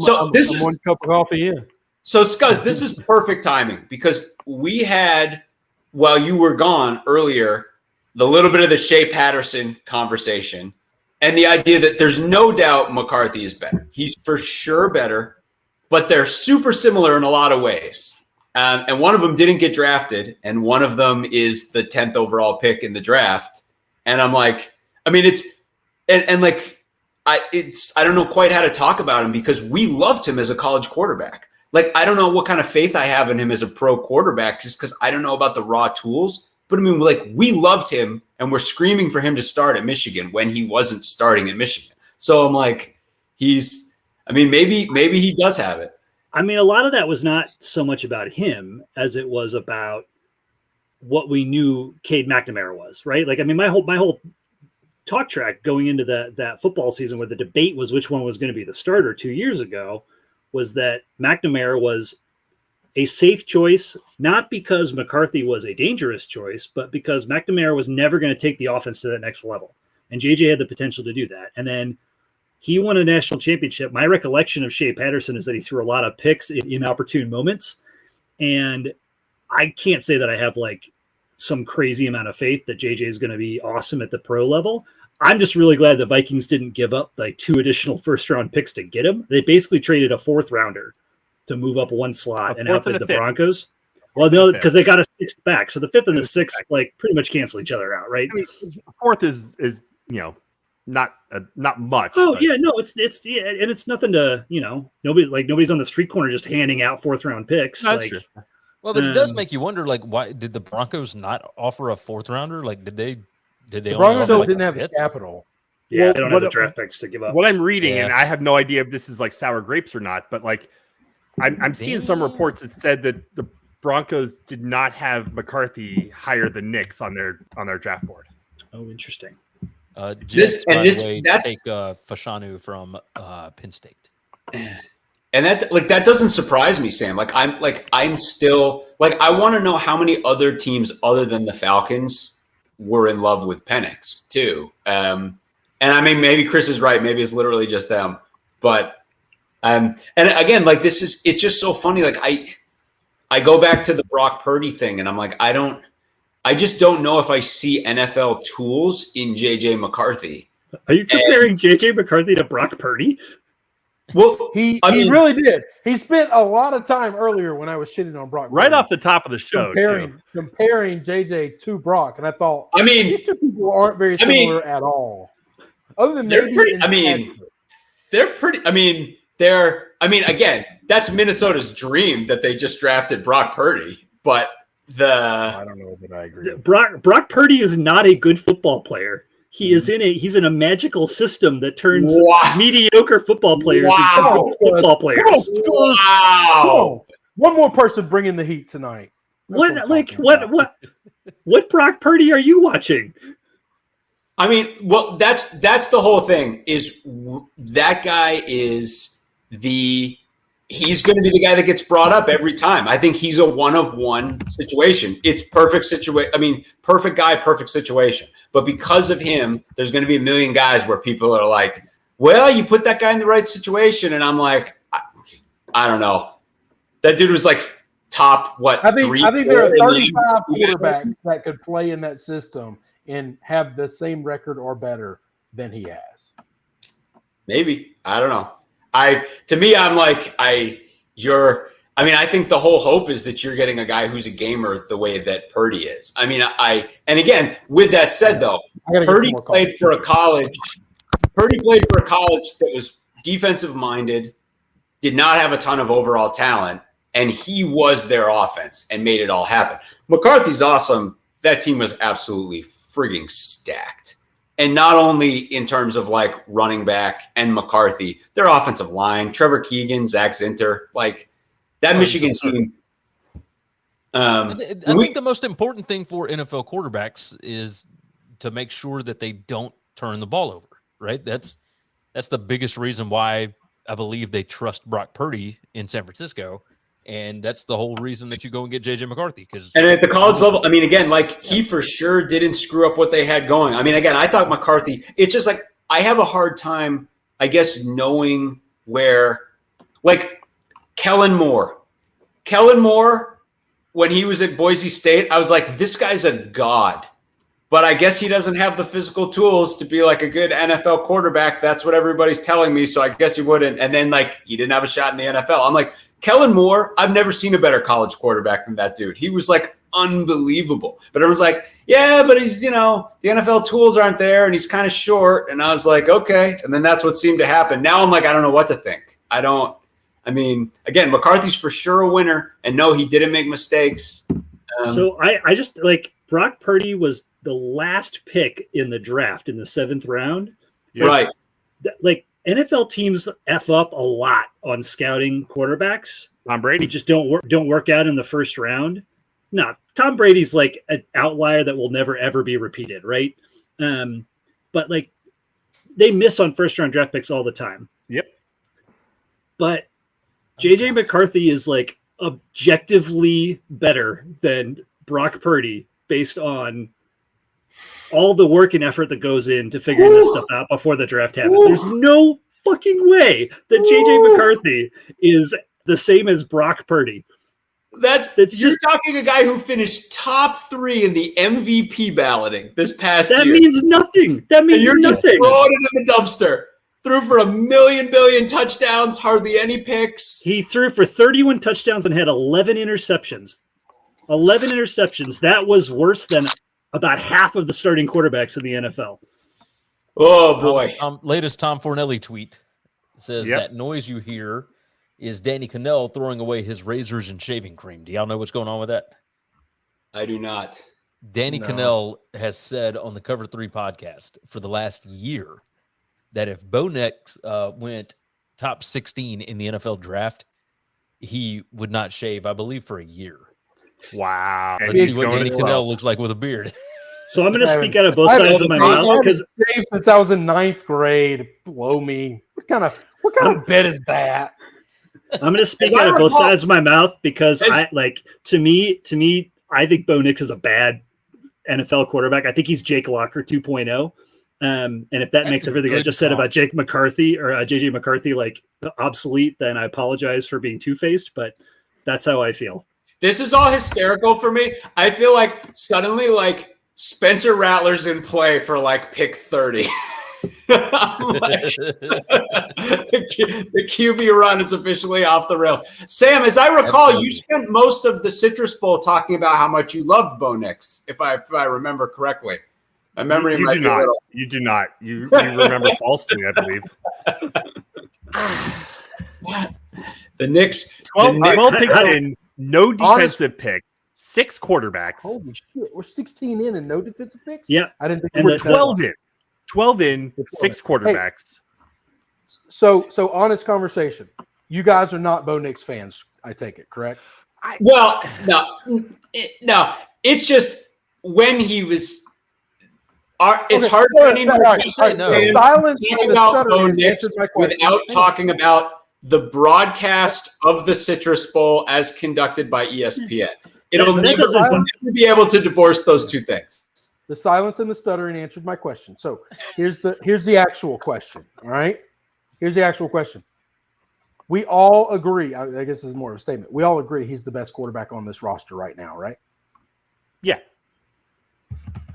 one cup of coffee in. So Scuzz, this is perfect timing because we had, while you were gone earlier, the little bit of the Shea Patterson conversation and the idea that there's no doubt McCarthy is better. He's for sure better, but they're super similar in a lot of ways. And one of them didn't get drafted, and one of them is the 10th overall pick in the draft. And I'm like, I mean, I don't know quite how to talk about him because we loved him as a college quarterback. Like, I don't know what kind of faith I have in him as a pro quarterback just because I don't know about the raw tools. But I mean, like, we loved him and we're screaming for him to start at Michigan when he wasn't starting at Michigan. So I'm like, maybe he does have it. I mean, a lot of that was not so much about him as it was about what we knew Cade McNamara was, right? Like, I mean, my whole talk track going into that football season where the debate was which one was going to be the starter 2 years ago was that McNamara was a safe choice, not because McCarthy was a dangerous choice, but because McNamara was never going to take the offense to that next level. And JJ had the potential to do that. And then he won a national championship. My recollection of Shea Patterson is that he threw a lot of picks in inopportune moments. And I can't say that I have like some crazy amount of faith that JJ is going to be awesome at the pro level. I'm just really glad the Vikings didn't give up like 2 additional first-round picks to get him. They basically traded a 4th rounder to move up 1 slot and outbid the Broncos. Well, no, because they got a 6th back. So the 5th and the 6th like pretty much cancel each other out, right? I mean, 4th is not much. Oh but. Yeah, no, it's and it's nothing to nobody's on the street corner just handing out 4th-round picks. That's like, true. Well, but it does make you wonder, like, why did the Broncos not offer a 4th rounder? Like, did they? The Broncos didn't have the capital. Yeah, they don't have the draft picks to give up. What I'm reading, and I have no idea if this is like sour grapes or not, but like I'm seeing some reports that said that the Broncos did not have McCarthy higher than Knicks on their draft board. Oh, interesting. That's take Fashanu from Penn State. And that doesn't surprise me, Sam. I'm still like, I want to know how many other teams other than the Falcons were in love with Penix too. And I mean, maybe Chris is right. Maybe it's literally just them. But and again, like it's just so funny. Like I go back to the Brock Purdy thing, and I'm like, I just don't know if I see NFL tools in JJ McCarthy. Are you comparing JJ McCarthy to Brock Purdy? Well, he really did. He spent a lot of time earlier when I was shitting on Brock. Right off the top of the show, comparing JJ to Brock, and I thought, I mean, these 2 people aren't very similar at all. Other than they're pretty. Again, that's Minnesota's dream that they just drafted Brock Purdy, but I don't know that I agree. Brock Purdy is not a good football player. He's in a magical system that turns mediocre football players into football players. Wow! One more person bringing the heat tonight. What Brock Purdy are you watching? I mean, well, that's the whole thing. Is that guy he's going to be the guy that gets brought up every time. I think he's a 1-of-1 situation. It's perfect situation. I mean, perfect guy, perfect situation. But because of him, there's going to be a million guys where people are like, well, you put that guy in the right situation. And I'm like, I don't know. That dude was like top, what? I think there are 35 quarterbacks that could play in that system and have the same record or better than he has. Maybe. I don't know. I think the whole hope is that you're getting a guy who's a gamer the way that Purdy is. I mean, and again, with that said though, Purdy played for a college that was defensive minded, did not have a ton of overall talent, and he was their offense and made it all happen. McCarthy's awesome. That team was absolutely frigging stacked. And not only in terms of like running back and McCarthy, their offensive line, Trevor Keegan, Zach Zinter, like that Michigan team. I think the most important thing for NFL quarterbacks is to make sure that they don't turn the ball over, right? That's the biggest reason why I believe they trust Brock Purdy in San Francisco. And that's the whole reason that you go and get JJ McCarthy. And at the college level, I mean, again, like he for sure didn't screw up what they had going. I mean, again, I thought McCarthy, it's just like I have a hard time, I guess, knowing where, like Kellen Moore, when he was at Boise State, I was like, this guy's a god. But I guess he doesn't have the physical tools to be like a good NFL quarterback. That's what everybody's telling me. So I guess he wouldn't. And then like he didn't have a shot in the NFL. I'm like, Kellen Moore, I've never seen a better college quarterback than that dude. He was like unbelievable. But everyone's like, yeah, but he's, the NFL tools aren't there and he's kind of short. And I was like, okay. And then that's what seemed to happen. Now I'm like, I don't know what to think. Again, McCarthy's for sure a winner. And no, he didn't make mistakes. So I just like, Brock Purdy was the last pick in the draft in the 7th round. Right. Like NFL teams F up a lot on scouting quarterbacks. Tom Brady just don't work out in the first round. No, Tom Brady's like an outlier that will never ever be repeated, right? But like they miss on first round draft picks all the time. Yep. But JJ McCarthy is like objectively better than Brock Purdy based on all the work and effort that goes into figuring this stuff out before the draft happens. There's no fucking way that JJ McCarthy is the same as Brock Purdy. That's you're talking a guy who finished top 3 in the MVP balloting this past year. That means nothing. That means you're nothing. Just throwing it in the dumpster. Threw for 1 billion touchdowns, hardly any picks. He threw for 31 touchdowns and had 11 interceptions. 11 interceptions. That was worse than about half of the starting quarterbacks in the NFL. Oh, boy. Latest Tom Fornelli tweet says that noise you hear is Danny Cannell throwing away his razors and shaving cream. Do y'all know what's going on with that? I do not. Danny Cannell has said on the Cover 3 podcast for the last year that if Bo Nix went top 16 in the NFL draft, he would not shave, I believe, for a year. Wow. Let's see what Danny Cannell looks like with a beard. So I'm going to speak out of both sides of my mouth because since I was in 9th grade, blow me. What kind of bet is that? I'm going to speak out of both sides of my mouth because to me, I think Bo Nix is a bad NFL quarterback. I think he's Jake Locker 2.0. And if that makes everything I just said about Jake McCarthy or JJ McCarthy like obsolete, then I apologize for being two-faced, but that's how I feel. This is all hysterical for me. I feel like suddenly like Spencer Rattler's in play for like pick 30. The QB run is officially off the rails. Sam, as I recall, you spent most of the Citrus Bowl talking about how much you loved Bo Nix, if I remember correctly. My memory might be a little. You do not. You remember falsely, I believe. The Knicks. 12 picks in, no defensive picks, 6 quarterbacks. Holy shit. We're 16 in and no defensive picks? Yeah. I didn't think we were 12 in. 12 in, 6 quarterbacks. Hey, so honest conversation. You guys are not Bo Nix fans, I take it, correct? No. It's just when he was. It's hard for anyone to talk about Bo Nix without talking about the broadcast of the Citrus Bowl as conducted by ESPN. It'll never be able to divorce those two things. The silence and the stuttering answered my question. So here's the actual question. All right. Here's the actual question. We all agree. I guess this is more of a statement. We all agree he's the best quarterback on this roster right now, right? Yeah.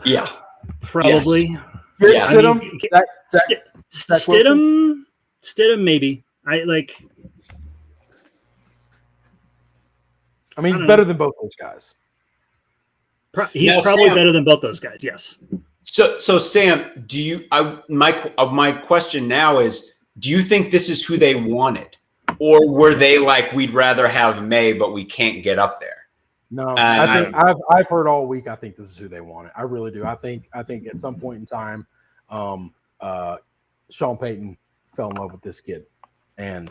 Yeah. Probably. Yes. Stidham, maybe. I mean, he's better than both those guys. He's probably better than both those guys. Yes. So Sam, do you? My question now is: do you think this is who they wanted, or were they like, we'd rather have Maye, but we can't get up there? No, I think I've heard all week. I think this is who they wanted. I really do. I think at some point in time, Sean Payton fell in love with this kid, and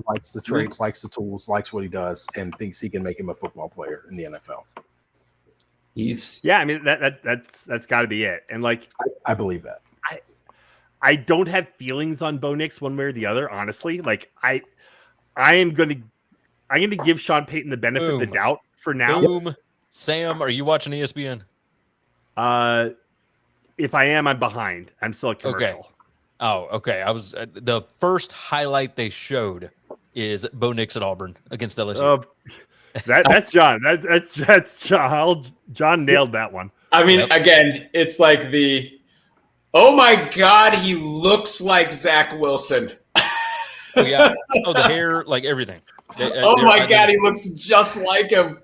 likes the traits, likes the tools, likes what he does, and thinks he can make him a football player in the NFL. I mean that's got to be it. And like I believe that. I don't have feelings on Bo Nix one way or the other, honestly. Like I'm gonna give Sean Payton the benefit of the doubt for now. Boom. Sam, are you watching ESPN? If I am, I'm behind. I'm still a commercial. Okay. Oh, okay. I was the first highlight they showed is Bo Nix at Auburn against LSU. That's John. That's John. John nailed that one. I mean, again, it's like oh my God, he looks like Zach Wilson. Oh, yeah. Oh, the hair, like everything. Oh my God, he looks just like him.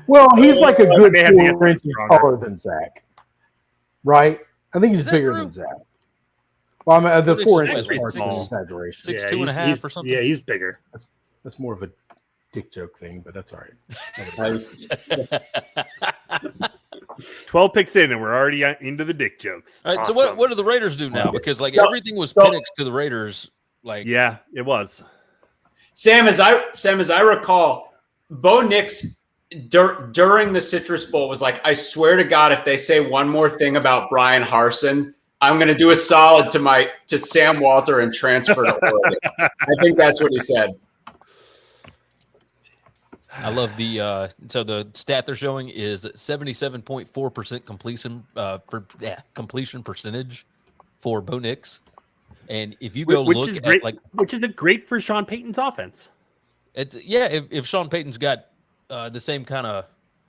Well, he's like a good 4 inches taller than Zach, right? I think he's bigger than Zach. Well, I mean, the 4 inches is an exaggeration. 6'2.5" or something. Yeah, he's bigger. That's more of a dick joke thing, but that's all right. 12 picks in, and we're already into the dick jokes. All right, awesome. so what do the Raiders do now? Because everything was Penix to the Raiders. Yeah, it was. Sam, as I recall, Bo Nix during the Citrus Bowl was like, I swear to God, if they say one more thing about Brian Harsin, I'm going to do a solid to Sam Walter and transfer to Oregon. I think that's what he said. I love the so the stat they're showing is 77.4% completion percentage for Bo Nix. And if you go which is great for Sean Payton's offense. If Sean Payton's got the same kind of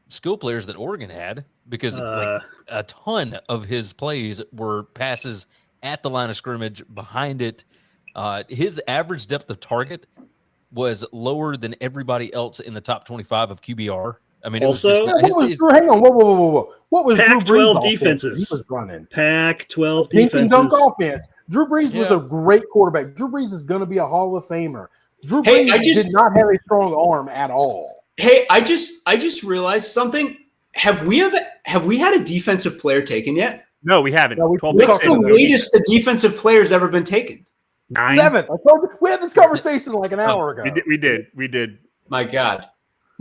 skill players that Oregon had, because a ton of his plays were passes at the line of scrimmage, behind it. His average depth of target was lower than everybody else in the top 25 of QBR. I mean, also, hang on, whoa. What was Drew Brees' defenses? He was running Pac-12 defenses. Dunk offense. Drew Brees was a great quarterback. Drew Brees is going to be a Hall of Famer. Drew Brees did not have a strong arm at all. Hey, I just realized something. Have we had a defensive player taken yet? No, we haven't. No, what's the latest the defensive player's ever been taken? 9. 7. I told you, we had this conversation like an hour ago. We did. My God.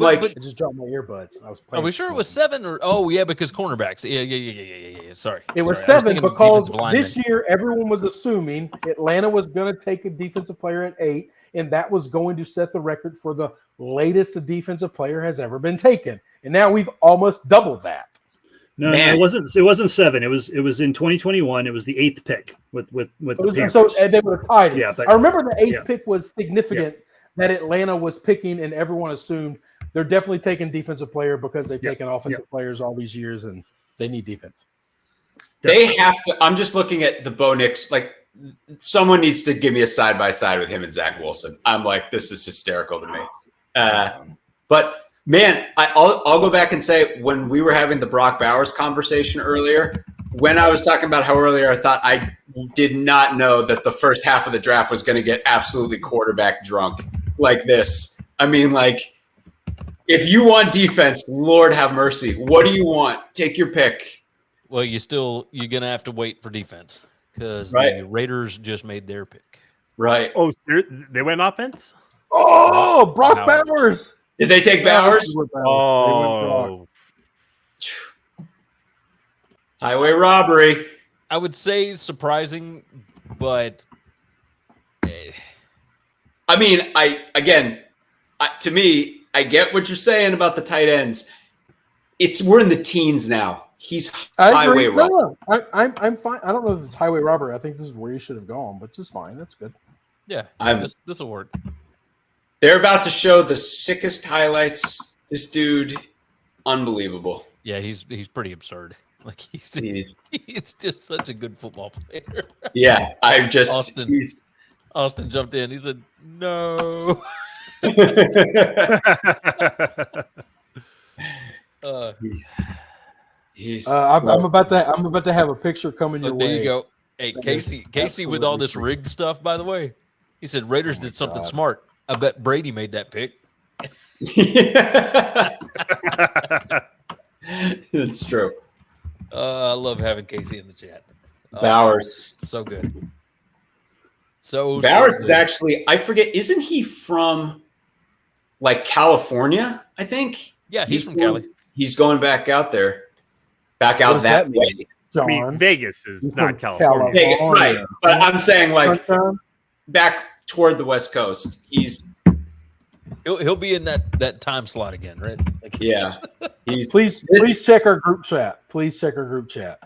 I just dropped my earbuds. I was playing. Are we sure it was 7 or? Oh yeah, because cornerbacks. Yeah. Sorry, it was 7 because this year everyone was assuming Atlanta was going to take a defensive player at 8, and that was going to set the record for the latest a defensive player has ever been taken. And now we've almost doubled that. No, it wasn't 7. It was in 2021. It was the 8th pick with the Panthers. So they would have tied it. Yeah, I remember the 8th pick was significant that Atlanta was picking, and everyone assumed they're definitely taking defensive player because they've taken offensive players all these years, and they need defense. They have to. I'm just looking at the Bo Nix. Someone needs to give me a side by side with him and Zach Wilson. I'm like, this is hysterical to me. But man, I'll go back and say, when we were having the Brock Bowers conversation earlier, when I was talking about how earlier I thought I did not know that the first half of the draft was going to get absolutely quarterback drunk like this. I mean, if you want defense, Lord have mercy. What do you want? Take your pick. Well, you're going to have to wait for defense because the Raiders just made their pick. Right. Oh, they went offense? Oh, Brock Bowers. Did they take Bowers? Oh. Highway robbery. I would say surprising, but I mean, to me, I get what you're saying about the tight ends. We're in the teens now. He's highway robbery. No, I'm fine. I don't know if it's highway robbery. I think this is where he should have gone, but just fine. That's good. Yeah, this will work. They're about to show the sickest highlights. This dude, unbelievable. Yeah, he's pretty absurd. He's just such a good football player. Yeah, Austin jumped in. He said, "No." I'm about to have a picture coming your way. There you go. Hey, Casey with all this rigged stuff, by the way. He said Raiders did something smart. I bet Brady made that pick. It's true. I love having Casey in the chat. Bowers. So good. Bowers is actually, I forget, isn't he from California, I think? Yeah, he's from Cali. He's going back out there. Back out that way. I mean, Vegas is not California. Vegas, right. But I'm saying back toward the West Coast. He'll be in that time slot again, right? Yeah. Please check our group chat. Please check our group chat.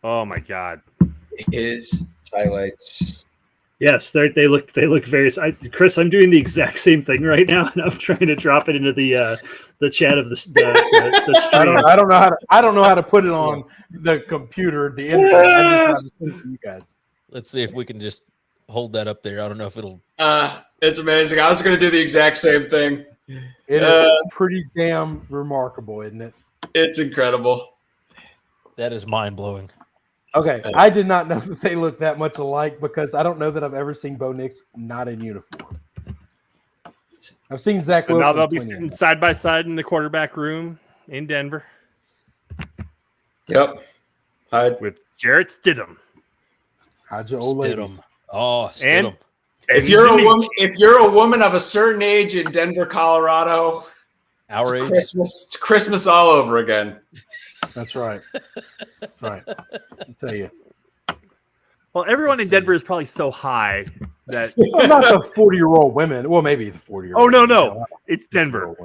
Oh my God. His highlights. Yes, they look very. Chris, I'm doing the exact same thing right now, and I'm trying to drop it into the chat of the stream. I don't know how to put it on the computer. The internet. I just have to send it to you guys. Let's see if we can just hold that up there. I don't know if it'll. It's amazing. I was going to do the exact same thing. It is pretty damn remarkable, isn't it? It's incredible. That is mind blowing. Okay, I did not know that they look that much alike because I don't know that I've ever seen Bo Nix not in uniform. I've seen Zach Wilson. Now they'll be sitting side by side in the quarterback room in Denver. Yep. With Jarrett Stidham. How'd your old ladies? Oh, Stidham. If you're a woman of a certain age in Denver, Colorado, it's Christmas all over again. That's right. That's right. I'll tell you. Well, everyone in Denver is probably so high that not the 40-year-old women. Well, maybe the 40-year-old. Oh no, it's Denver.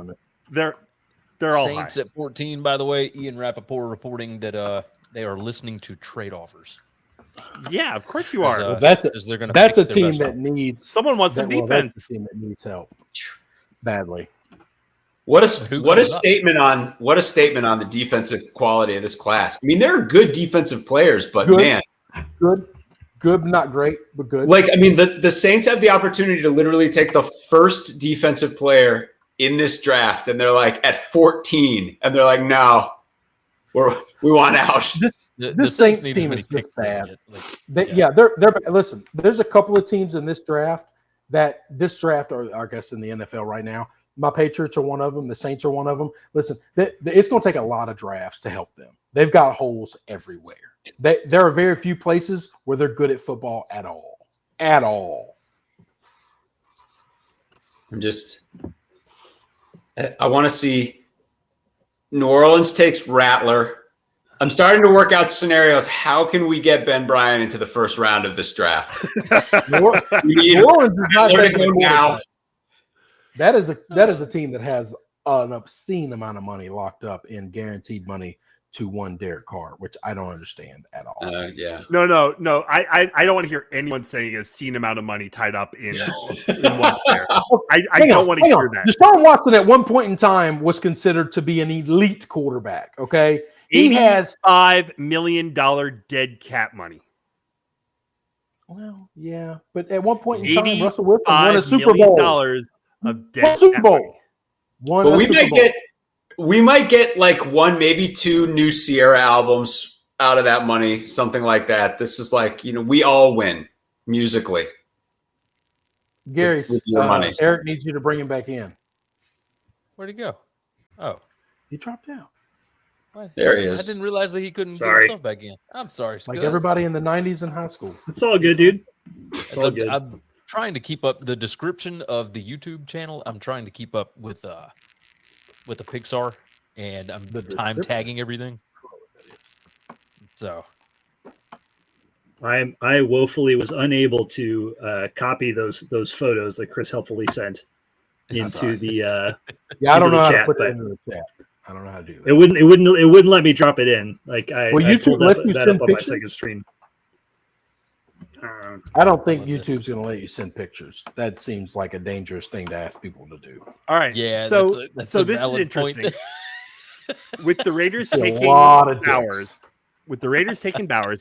They're all Saints high. at 14. By the way, Ian Rappaport reporting that they are listening to trade offers. Yeah, of course you are. Well, that's a team that needs someone wants some defense. Well, that's a team that needs help badly. What a statement on the defensive quality of this class. I mean, there are good defensive players, but man, good, not great, but good. Like, I mean, the Saints have the opportunity to literally take the first defensive player in this draft, and they're like at 14, and they're like, no, we want out. The Saints team is just bad. Listen, there's a couple of teams in this draft, or I guess in the NFL right now. My Patriots are one of them. The Saints are one of them. Listen, it's going to take a lot of drafts to help them. They've got holes everywhere. There are very few places where they're good at football at all. At all. I want to see New Orleans takes Rattler. I'm starting to work out scenarios. How can we get Ben Bryant into the first round of this draft? New Orleans is not going to go now. That is a team that has an obscene amount of money locked up in guaranteed money to one Derek Carr, which I don't understand at all. No. I don't want to hear anyone saying an obscene amount of money tied up in one player. I don't want to hear that. Deshaun Watson at one point in time was considered to be an elite quarterback. Okay, he has $5 million dead cap money. Well, yeah, but at one point in time, Russell Wilson won a Super Bowl. Of dead Super Bowl. We might get like one, maybe two new Sierra albums out of that money, something like that. This is like, we all win musically. Gary, Eric needs you to bring him back in. Where'd he go? Oh, he dropped out. What? There he is. I didn't realize that he couldn't get himself back in. I'm sorry, Scuzz. Like everybody in the 90s in high school. It's all good, dude. It's all good. I'm trying to keep up the description of the YouTube channel. I'm trying to keep up with the Pixar, and I'm time tagging everything. So I woefully was unable to copy those photos that Chris helpfully sent into the I don't know how to put that into the chat. I don't know how to do that. It wouldn't let me drop it in. Like YouTube lets you send on pictures? my second stream. I don't think YouTube's going to let you send pictures. That seems like a dangerous thing to ask people to do. All right. Yeah. So this is interesting. With the Raiders taking Bowers,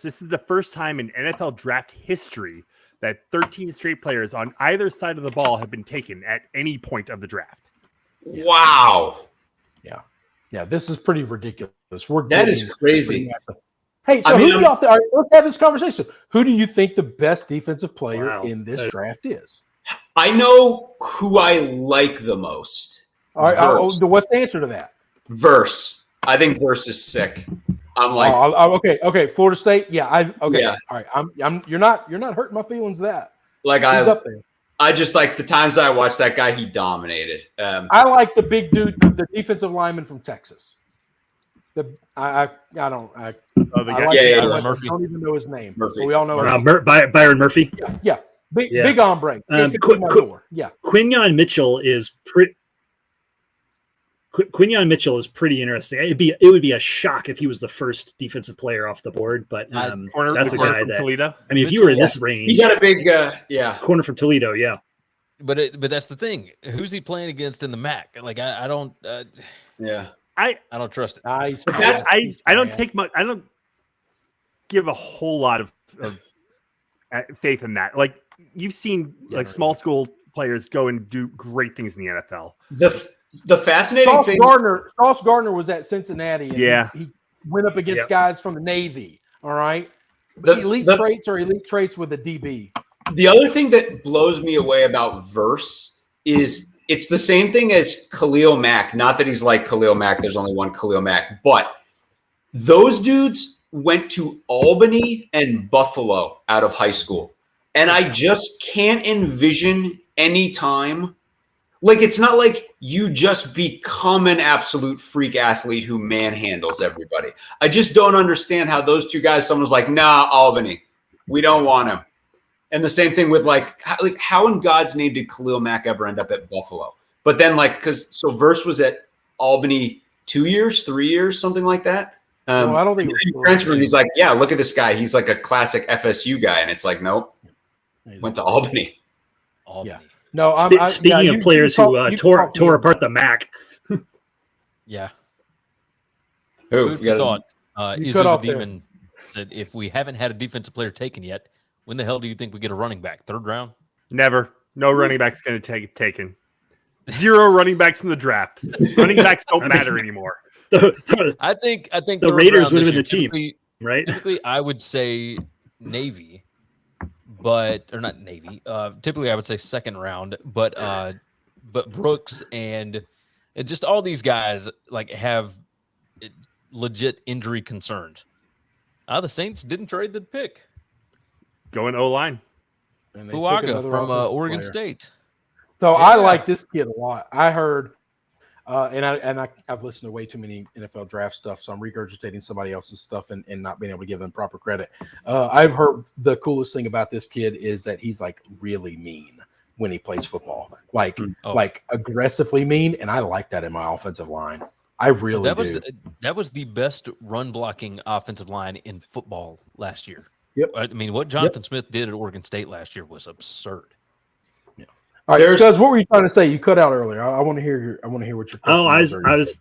this is the first time in NFL draft history that 13 straight players on either side of the ball have been taken at any point of the draft. Wow. Yeah, this is pretty ridiculous. That is crazy. Hey, so who do y'all think? Let's have this conversation. Who do you think the best defensive player in this draft is? I know who I like the most. All right, what's the answer to that? Verse. I think Verse is sick. I'm like, okay. Florida State. Yeah, Yeah. All right. You're not hurting my feelings. Like he's up there. I just like the times I watched that guy. He dominated. I like the big dude, the defensive lineman from Texas. I don't even know his name. Murphy. But we all know Byron Murphy. Yeah. Big hombre. Quinyon Mitchell is pretty. Quinyon Mitchell is pretty interesting. It would be a shock if he was the first defensive player off the board, but that's a guy that Toledo. I mean, if you were in this range, he got a big corner from Toledo, yeah. But that's the thing. Who's he playing against in the MAC? Like I don't. I don't trust it. I don't take much. I don't give a whole lot of faith in that. Like you've seen small school players go and do great things in the NFL. The fascinating thing. Sauce Gardner was at Cincinnati. And he went up against guys from the Navy. All right. Elite traits with a DB. The other thing that blows me away about Verse is it's the same thing as Khalil Mack. Not that he's like Khalil Mack. There's only one Khalil Mack, but those dudes went to Albany and Buffalo out of high school. And I just can't envision any time. Like, it's not like you just become an absolute freak athlete who manhandles everybody. I just don't understand how those two guys, someone's like, nah, Albany, we don't want him. And the same thing with like how in God's name did Khalil Mack ever end up at Buffalo? But then so Verse was at Albany 2 years, 3 years, something like that. No, I don't think he transferred. He's like, yeah, look at this guy. He's like a classic FSU guy. And it's like, nope, went to Albany. Yeah. No, speaking of players who tore apart the Mac. Yeah. Who? Food for thought. Izzo the Demon said, if we haven't had a defensive player taken yet, when the hell do you think we get a running back? Third round? Never. No running back's going to take it taken. 0 running backs in the draft. Running backs don't matter anymore. I think the Raiders would have been the team, right? Typically, I would say Navy, or not Navy. Typically, I would say second round, but Brooks and just all these guys like have legit injury concerns. The Saints didn't trade the pick. Going O-line. Fuaga from Oregon State. So I like this kid a lot. I heard, I've listened to way too many NFL draft stuff, so I'm regurgitating somebody else's stuff and not being able to give them proper credit. I've heard the coolest thing about this kid is that he's like really mean when he plays football, like aggressively mean, and I like that in my offensive line. I really do. That was the best run blocking offensive line in football last year. Yep. I mean, what Jonathan Smith did at Oregon State last year was absurd. Yeah. All right, Scuzz, what were you trying to say? You cut out earlier. I want to hear what your question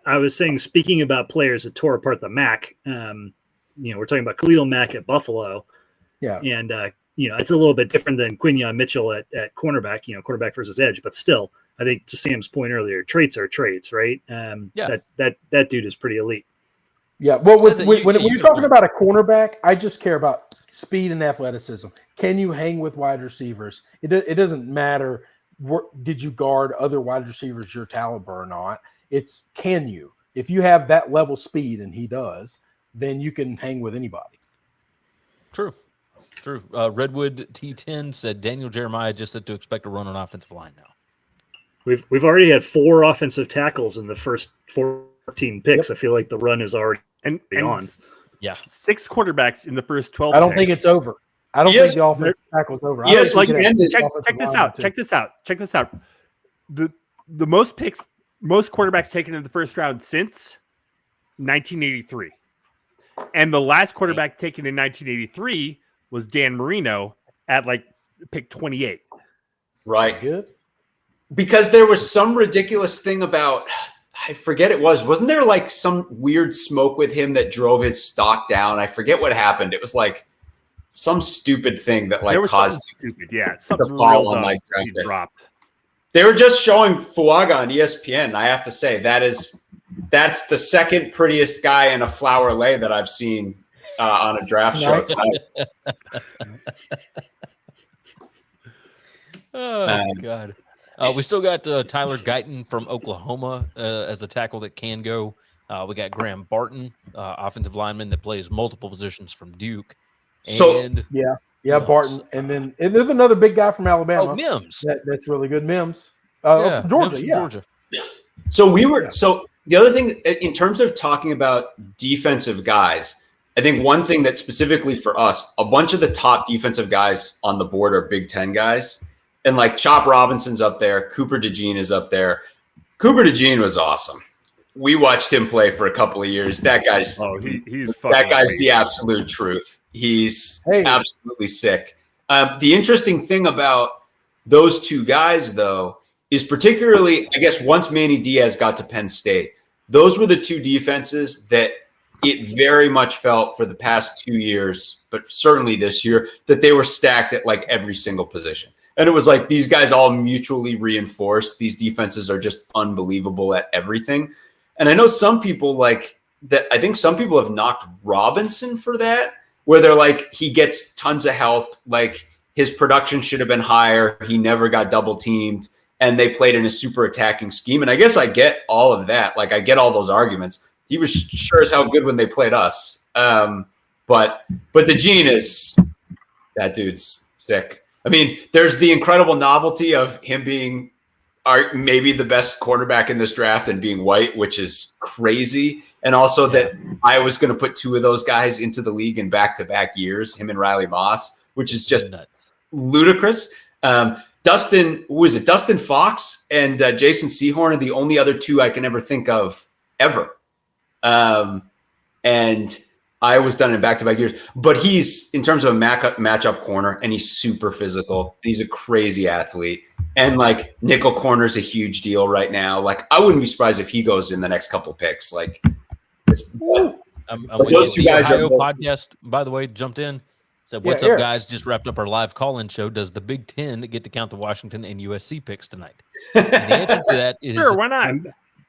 I was saying, speaking about players that tore apart the Mac. We're talking about Khalil Mack at Buffalo. Yeah. And it's a little bit different than Quinyon Mitchell at cornerback. Quarterback versus edge, but still, I think to Sam's point earlier, traits are traits, right? That dude is pretty elite. Yeah, well, when you're talking about a cornerback, I just care about speed and athleticism. Can you hang with wide receivers? It doesn't matter. Did you guard other wide receivers your caliber or not? It's can you? If you have that level speed, and he does, then you can hang with anybody. True. Redwood T10 said Daniel Jeremiah just said to expect a run on offensive line now. We've already had 4 offensive tackles in the first 14 picks. Yep. I feel like the run is already on. Yeah, 6 quarterbacks in the first 12. I don't think it's over. I don't think the offensive tackle is over. Yes, check this out. The most quarterbacks taken in the first round since 1983, and the last quarterback taken in 1983 was Dan Marino at like pick 28. Right. Good. Because there was some ridiculous thing about, I forget it wasn't there like some weird smoke with him that drove his stock down? I forget what happened. It was like some stupid thing that like caused stupid. Yeah. To fall on like dropped. They were just showing Fuaga on ESPN. I have to say that's the second prettiest guy in a flower lay that I've seen on a draft show. Oh God. We still got Tyler Guyton from Oklahoma as a tackle that can go. We got Graham Barton, offensive lineman that plays multiple positions from Duke. And Barton. And there's another big guy from Alabama. Oh, Mims. That's really good. Mims. From Georgia. Mims Georgia. So the other thing in terms of talking about defensive guys, I think one thing that specifically for us, a bunch of the top defensive guys on the board are Big Ten guys. And like Chop Robinson's up there. Cooper DeJean is up there. Cooper DeJean was awesome. We watched him play for a couple of years. That guy's the absolute truth. He's absolutely sick. The interesting thing about those two guys, though, is particularly, I guess, once Manny Diaz got to Penn State, those were the two defenses that it very much felt for the past 2 years, but certainly this year, that they were stacked at like every single position. And it was like these guys all mutually reinforced. These defenses are just unbelievable at everything. And I know some people like that. I think some people have knocked Robinson for that, where they're like, he gets tons of help. Like his production should have been higher. He never got double teamed and they played in a super attacking scheme. And I guess I get all of that. Like I get all those arguments, he was sure as hell good when they played us. But DeGene is that dude's sick. I mean, there's the incredible novelty of him being maybe the best quarterback in this draft and being white, which is crazy. And also that I was going to put two of those guys into the league in back-to-back years, him and Riley Moss, which is just nuts, ludicrous. Dustin Fox and Jason Sehorn are the only other two I can ever think of ever. And I was done in back-to-back years. But he's, in terms of a matchup corner, and he's super physical. He's a crazy athlete. And, like, nickel corner is a huge deal right now. Like, I wouldn't be surprised if he goes in the next couple picks. Like, those two guys are podcast, by the way, jumped in. Said, what's up, guys? Just wrapped up our live call-in show. Does the Big Ten get to count the Washington and USC picks tonight? And the answer to that is sure. Why not?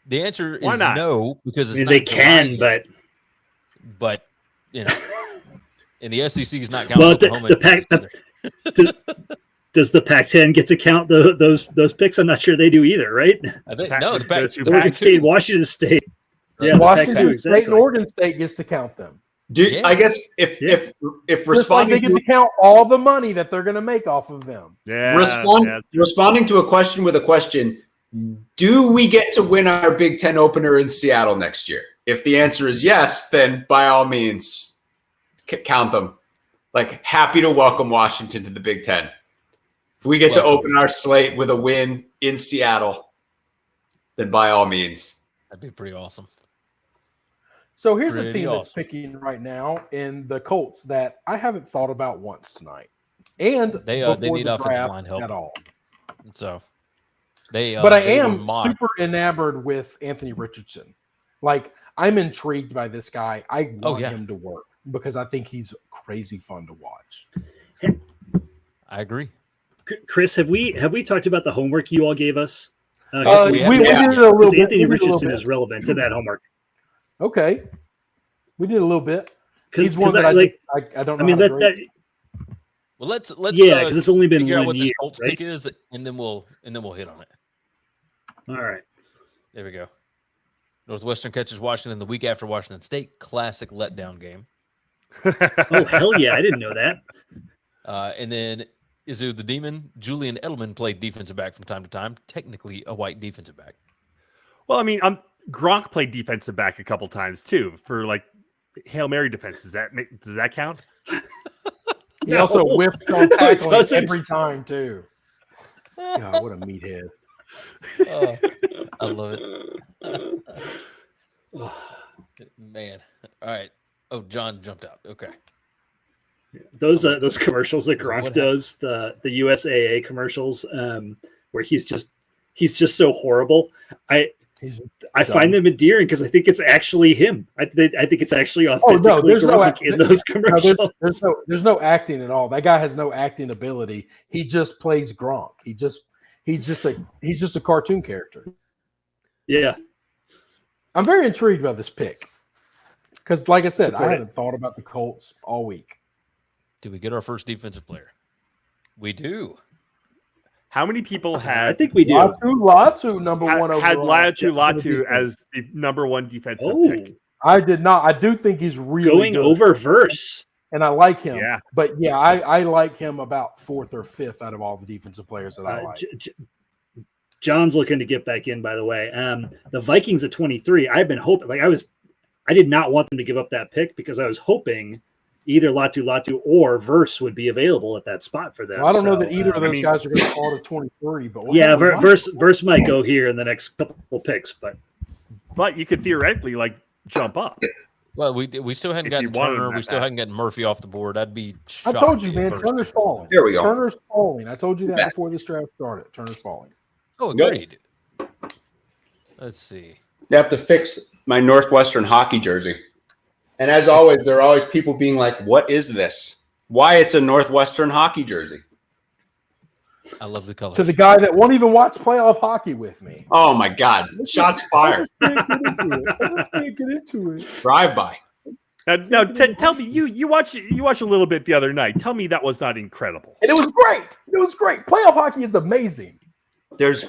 The answer is no, because it's they can, but you know, and the SEC is not counting Oklahoma. Does the Pac-10 get to count those picks? I'm not sure they do either, right? I think no. The Pac-2, Oregon State, Washington State. Yeah, Washington State and Oregon State gets to count them. I guess if responding, like they get to count all the money that they're going to make off of them. Responding to a question with a question: do we get to win our Big Ten opener in Seattle next year? If the answer is yes, then by all means, count them. Like, happy to welcome Washington to the Big Ten. If we get to open our slate with a win in Seattle, then by all means, that'd be pretty awesome. So here's a team that's picking right now in the Colts that I haven't thought about once tonight, and they need offensive line help at all. So but I am super enamored with Anthony Richardson. Like, I'm intrigued by this guy. I want him to work because I think he's crazy fun to watch. I agree. Chris, have we talked about the homework you all gave us? We did it a little bit. Anthony Richardson is relevant to that homework. Okay, we did a little bit. He's one that I don't know. I mean, well, let's because it's only been figure 1 out what year, the Colts right? pick is, and then we'll hit on it. All right, there we go. Northwestern catches Washington the week after Washington State. Classic letdown game. Oh, hell yeah, I didn't know that. And then Izu the Demon, Julian Edelman played defensive back from time to time. Technically a white defensive back. Well, I mean, Gronk played defensive back a couple times too for like Hail Mary defense. Does that count? He also whipped on tackling every time too. God, what a meathead. I love it. Man. All right. Oh, John jumped out. Okay. Those commercials that Gronk does, the USAA commercials, where he's just so horrible. I find them endearing because I think it's actually him. I think it's actually authentically Gronk in those commercials. There's no acting at all. That guy has no acting ability. He just plays Gronk. He's just a cartoon character. Yeah. I'm very intrigued by this pick. Because, like I said, I haven't thought about the Colts all week. Do we get our first defensive player? We do. How many people had? I think we do. Latu number one overall. Had Latu as the number one defensive pick. I did not. I do think he's really going good. over Verse. And I like him. Yeah. But, yeah, I like him about fourth or fifth out of all the defensive players that I like. John's looking to get back in, by the way. The Vikings at 23, I've been hoping. I did not want them to give up that pick because I was hoping either Latu or Verse would be available at that spot for them. Well, I don't know that either of those guys are going to fall to 23. But Verse might go here in the next couple picks. But you could theoretically, jump up. Well, we still hadn't gotten Turner. We still hadn't gotten Murphy off the board. I'd be shocked. I told you, man. Turner's falling. There we go. Turner's falling. I told you that before this draft started. Turner's falling. Oh, agreed. Let's see. They have to fix my Northwestern hockey jersey. And as always, there are always people being like, what is this? Why it's a Northwestern hockey jersey? I love the color. To the guy that won't even watch playoff hockey with me. Oh, my God. Shots fired. I just can't get into it. Drive-by. Now, tell me, you watched a little bit the other night. Tell me that was not incredible. And it was great. It was great. Playoff hockey is amazing. There's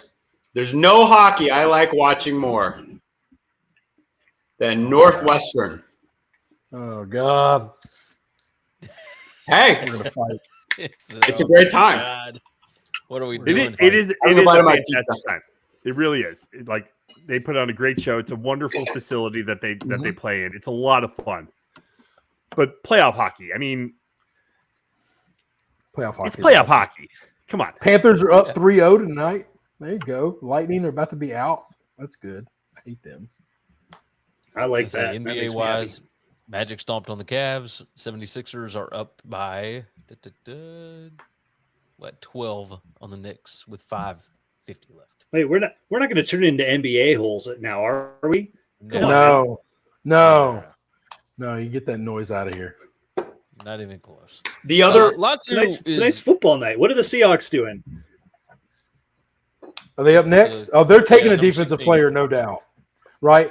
no hockey I like watching more Then Northwestern. Oh God. Hey, We're gonna fight. It's a great time. God. What are we doing? It is a my fantastic time. It really is. They put on a great show. It's a wonderful facility that they play in. It's a lot of fun. But playoff hockey, I mean, Playoff hockey. it's playoff hockey. Come on. Panthers are up 3-0 tonight. There you go. Lightning are about to be out. That's good. I hate them. I like Say, that. That makes NBA me wise, happy. Magic stomped on the Cavs. 76ers are up by 12 on the Knicks with 5:50 left. Wait, we're not going to turn into NBA holes now, are we? No. You get that noise out of here. Not even close. The other Tonight's football night. What are the Seahawks doing? Are they up next? They're taking a number defensive 16. player, no doubt. Right?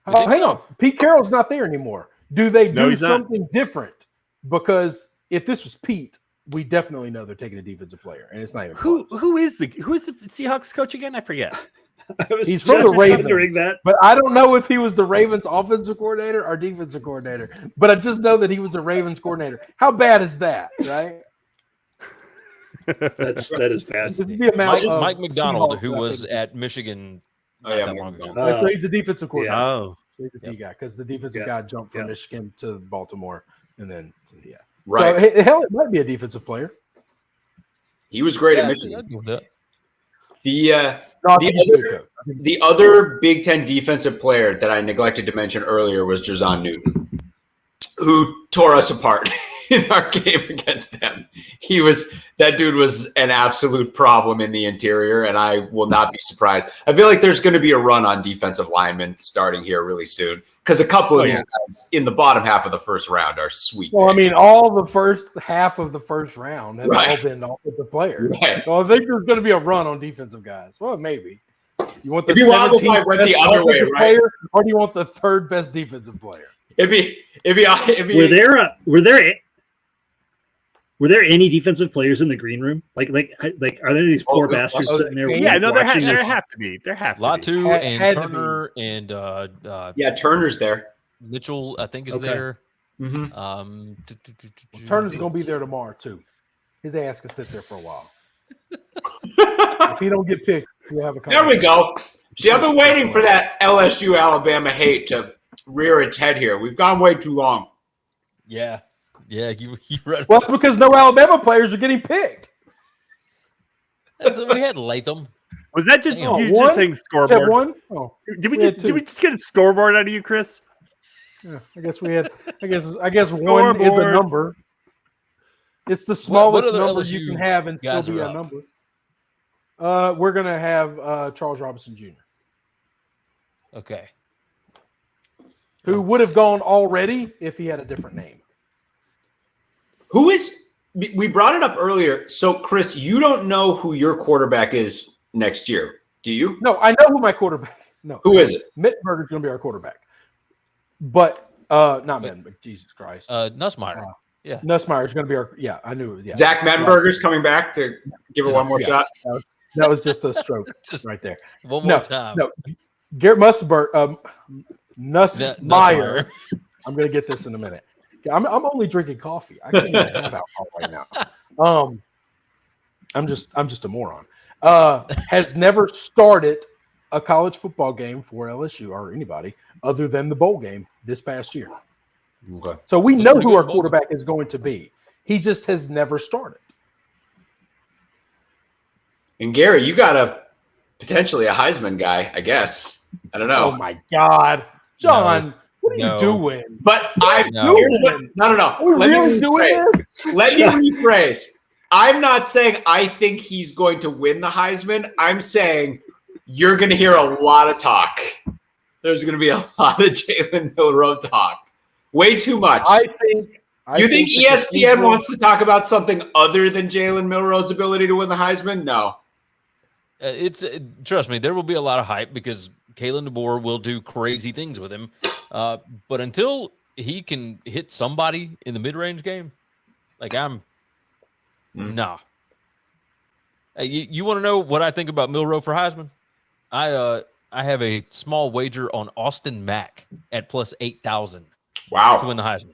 You think Hang so? on. Pete Carroll's not there anymore. Do they No, do he's not. something different? Because if this was Pete, we definitely know they're taking a defensive player, and it's not even close. Who is the Seahawks coach again? I forget. He's from the just Ravens. wondering that. But I don't know if he was the Ravens offensive coordinator or defensive coordinator. But I just know that he was the Ravens coordinator. How bad is that, right? That is bad. Just the amount of Mike McDonald, Seahawks who that I was think- at Michigan Oh, not yeah, that Mike long ago. McDonald. He's a defensive coordinator. Oh, He's the D guy because the defensive guy jumped from Yeah. Michigan to Baltimore, and then Right. So hell, it might be a defensive player. He was great at Yeah, Michigan. I'd go with that. No, I think he's a good coach. I think- The other Big Ten defensive player that I neglected to mention earlier was Jazon Newton, who tore us apart in our game against them. That dude was an absolute problem in the interior, and I will not be surprised. I feel like there's going to be a run on defensive linemen starting here really soon because a couple of these guys in the bottom half of the first round are sweet. Well, I mean, picks. all the first half of the first round have Right. all been offensive players. Right. So I think there's going to be a run on defensive guys. Well, maybe. You want the If you want to 17th went the best other way, offensive right? player, or do you want the third best defensive player? It'd be Were there any defensive players in the green room? Like are there these poor bastards sitting there? yeah. No, there watching this? have to be. There have to be. Latu and Had to be. Turner and yeah, Turner's there. Mitchell, I think, is Okay. there. Mm-hmm. Turner's going to be there tomorrow, too. His ass can sit there for a while. If he don't get picked, we'll have a There we conversation. go. See, I've been waiting for that LSU Alabama hate to rear its head here. We've gone way too long. Yeah. Yeah, you read. Well, it's because no Alabama players are getting picked. We had Latham. Was that just Damn. you One? just saying Is that scoreboard? one? Oh, Did we We had just get a scoreboard out of you, Chris? yeah. I guess we had. I guess one is a Scoreboard. number. It's the smallest other number LSU you can have and still guys be are a up? number. We're gonna have Charles Robinson Jr., Okay. who would have gone already if he had a different name. Who is? We brought it up earlier. So, Chris, you don't know who your quarterback is next year, do you? No, I know who my quarterback. No, Who is it? Mittenberger's gonna be our quarterback, but not Mittenberger. Jesus Christ, Nussmeier. Yeah. Nussmeier's gonna be our. Yeah, I knew it. Yeah, Zach Mettenberger's coming back to give it one more Yeah. shot. that was just a stroke Just right there. one No, more time. no. Garrett Nussmeier. Nussmeier. I'm gonna get this in a minute. I'm only drinking coffee. I can't even have alcohol right now. I'm just a moron. Has never started a college football game for LSU or anybody other than the bowl game this past year. Okay. So we He's know pretty who good our at bowl quarterback is going to be. He just has never started. And Gary, you got potentially a Heisman guy, I guess. I don't know. Oh my God, John, what are No. you doing? But I No. here's what- no. Are we Let me really doing rephrase. this? Let me rephrase. I'm not saying I think he's going to win the Heisman. I'm saying you're going to hear a lot of talk. There's going to be a lot of Jalen Milroe talk. Way too much. I think You think the ESPN cathedral- wants to talk about something other than Jalen Milroe's ability to win the Heisman? No. Trust me, there will be a lot of hype because Kalen DeBoer will do crazy things with him. But until he can hit somebody in the mid-range game, like nah. Hey, you want to know what I think about Milroe for Heisman? I I have a small wager on Austin Mack at plus 8,000. Wow. To win the Heisman.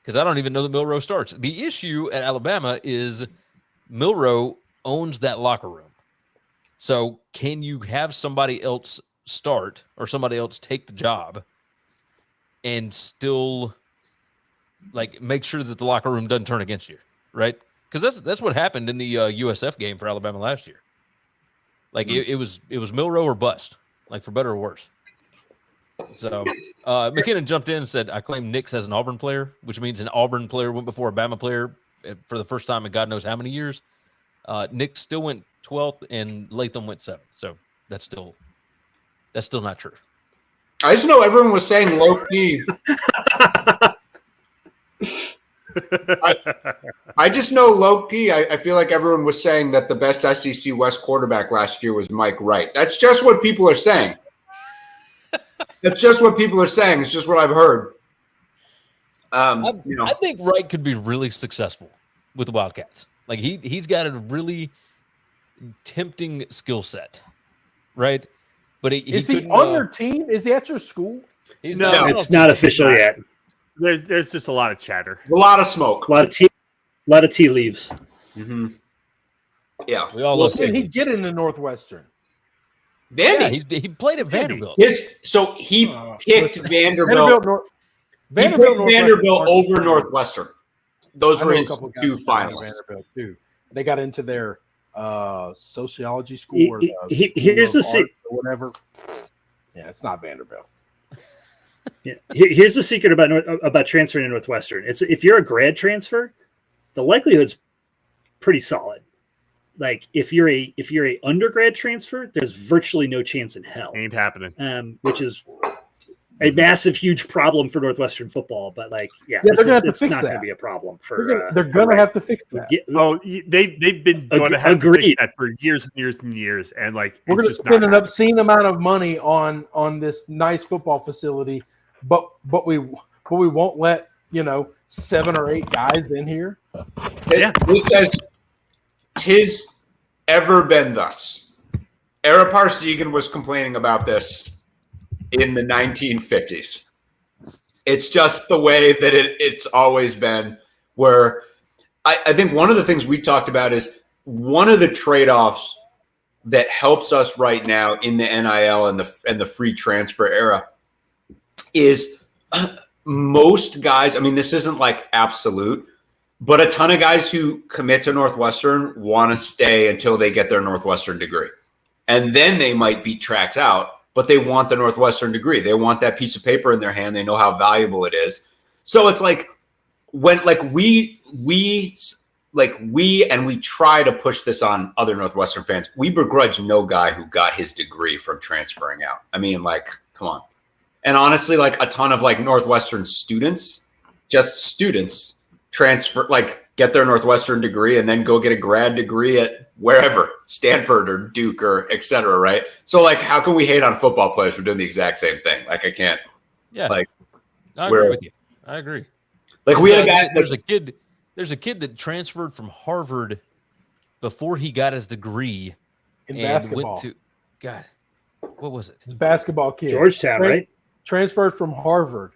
Because I don't even know that Milroe starts. The issue at Alabama is Milroe owns that locker room. So can you have somebody else start or somebody else take the job and still like make sure that the locker room doesn't turn against you, right? Because that's what happened in the USF game for Alabama last year. Like it was Milroe or bust, like for better or worse. So McKinnon jumped in and said, I claim Nix as an Auburn player, which means an Auburn player went before a Bama player for the first time in God knows how many years. Nix still went 12th and Latham went 7th. So that's still not true. I just know everyone was saying low key. I just know low key. I feel like everyone was saying that the best SEC West quarterback last year was Mike Wright. That's just what people are saying. That's just what people are saying. It's just what I've heard. I think Wright could be really successful with the Wildcats. Like he's got a really tempting skill set, right? But is he on your team? Is he at your school? No, it's not official yet. There's just a lot of chatter, a lot of smoke, a lot of tea leaves. Mm-hmm. Yeah, we all love. Did he get into Northwestern? Vandy. Yeah, he played at Vanderbilt. He picked Vanderbilt. He picked Vanderbilt over Northwestern. Those were his 2 finalists. Vanderbilt too. They got into their sociology school or here's the secret or whatever. Yeah, it's not Vanderbilt. Yeah, here's the secret about transferring to Northwestern. It's if you're a grad transfer, the likelihood's pretty solid. Like if you're a undergrad transfer, there's virtually no chance in hell. Ain't happening. Which is a massive, huge problem for Northwestern football. But they're gonna have to fix it's not that. Going to be a problem for. They're going to have to fix that. They've been going to have to fix that for years and years and years, and we're going to spend an obscene amount of money on this nice football facility, but we won't let 7 or 8 guys in here. This says, "'Tis ever been thus." Ara Parsegan was complaining about this in the 1950s. It's just the way that it's always been. Where I think one of the things we talked about is one of the trade-offs that helps us right now in the NIL and the free transfer era is most guys. I mean, this isn't like absolute, but a ton of guys who commit to Northwestern want to stay until they get their Northwestern degree. And then they might beat tracks out, but they want the Northwestern degree. They want that piece of paper in their hand. They know how valuable it is. So it's like when we try to push this on other Northwestern fans. We begrudge no guy who got his degree from transferring out. I mean, come on. And honestly, a ton of Northwestern students, just students, transfer, get their Northwestern degree and then go get a grad degree at wherever, Stanford or Duke or et cetera, right? So, how can we hate on football players for doing the exact same thing? I can't. Yeah. I agree with you. I agree. We had a guy. There's a kid that transferred from Harvard before he got his degree in basketball. Went to, God, what was it? It's a basketball kid. Georgetown, right? Transferred from Harvard.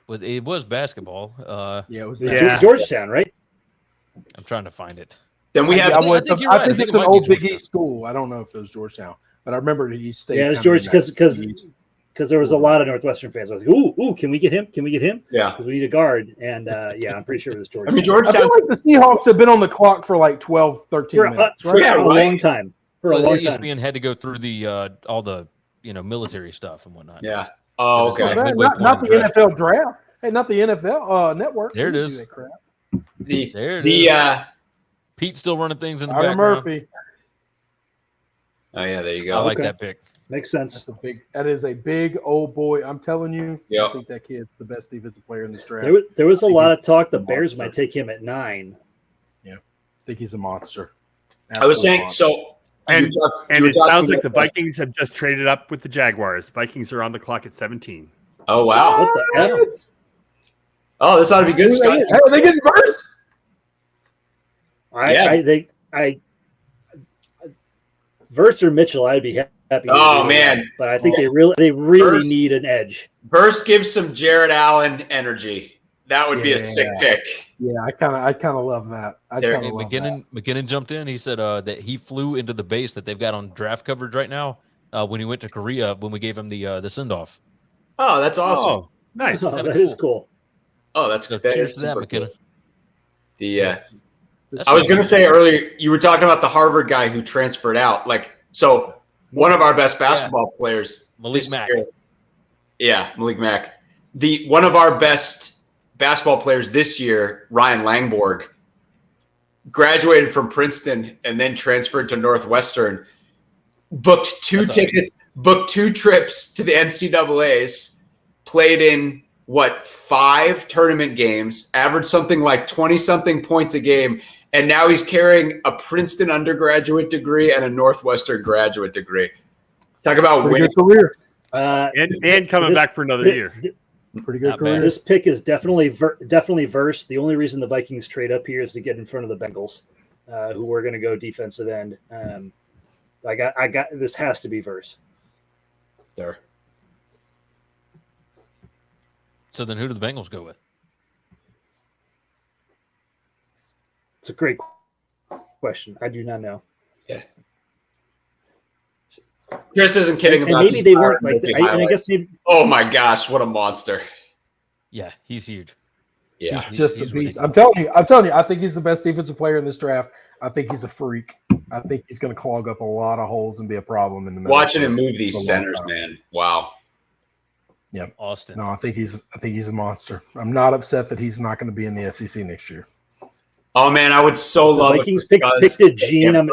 It was basketball. It was Georgetown, right? I'm trying to find it. Then we have. I think it's an old Big East school. I don't know if it was Georgetown, but I remember he stayed. Yeah, it was George because there was a lot of Northwestern fans. I was like, ooh, can we get him? Can we get him? Yeah, because we need a guard. And I'm pretty sure it was Georgetown. I mean, Georgetown. I feel like the Seahawks have been on the clock for 12, 13 minutes. Right? For a long time. ESPN had to go through the all the military stuff and whatnot. Yeah. Oh, okay. Not the NFL draft. Hey, not the NFL network. There it is. There it is. Pete's still running things in the background. Murphy. Oh yeah, there you go. I like that pick. Makes sense. That is a big old boy. I'm telling you. Yep. I think that kid's the best defensive player in this draft. There was a lot of talk the Bears might take him at 9. Yeah, I think he's a monster. I was saying so. And it sounds like the Vikings have just traded up with the Jaguars. Vikings are on the clock at 17. Oh wow! What the hell? Oh, this ought to be good. Are they getting Verse or Mitchell, I'd be happy. Oh man, but I think they really need an edge. Verse gives some Jared Allen energy. That would be a sick pick. Yeah, I kind of love that. McKinnon jumped in. He said that he flew into the base that they've got on draft coverage right now when he went to Korea when we gave him the send off. Oh, that's awesome! Oh, nice. Oh, that is cool. Oh, that's good. Cheers to that, McKinnon. I was going to say earlier, you were talking about the Harvard guy who transferred out. So one of our best basketball players, Malik Mack. Malik Mack. One of our best basketball players this year, Ryan Langborg, graduated from Princeton and then transferred to Northwestern. Booked two trips to the NCAAs, played in 5 tournament games, averaged something like 20-something points a game, and now he's carrying a Princeton undergraduate degree and a Northwestern graduate degree. Talk about winning career. And coming back for another year. Pretty good career. This pick is definitely Verse. The only reason the Vikings trade up here is to get in front of the Bengals, who are going to go defensive end. I got this has to be Verse. There. So then who do the Bengals go with? It's a great question. I do not know. Yeah. Chris isn't kidding and about maybe they weren't like I guess oh my gosh, what a monster. Yeah, he's huge. Yeah. He's just a beast. I'm telling you, I think he's the best defensive player in this draft. I think he's a freak. I think he's going to clog up a lot of holes and be a problem in the middle. Watching him move these centers, man. Wow. Yeah, Austin. No, I think he's a monster. I'm not upset that he's not going to be in the SEC next year. Oh man, I would so love the Vikings picked a Gene. I'm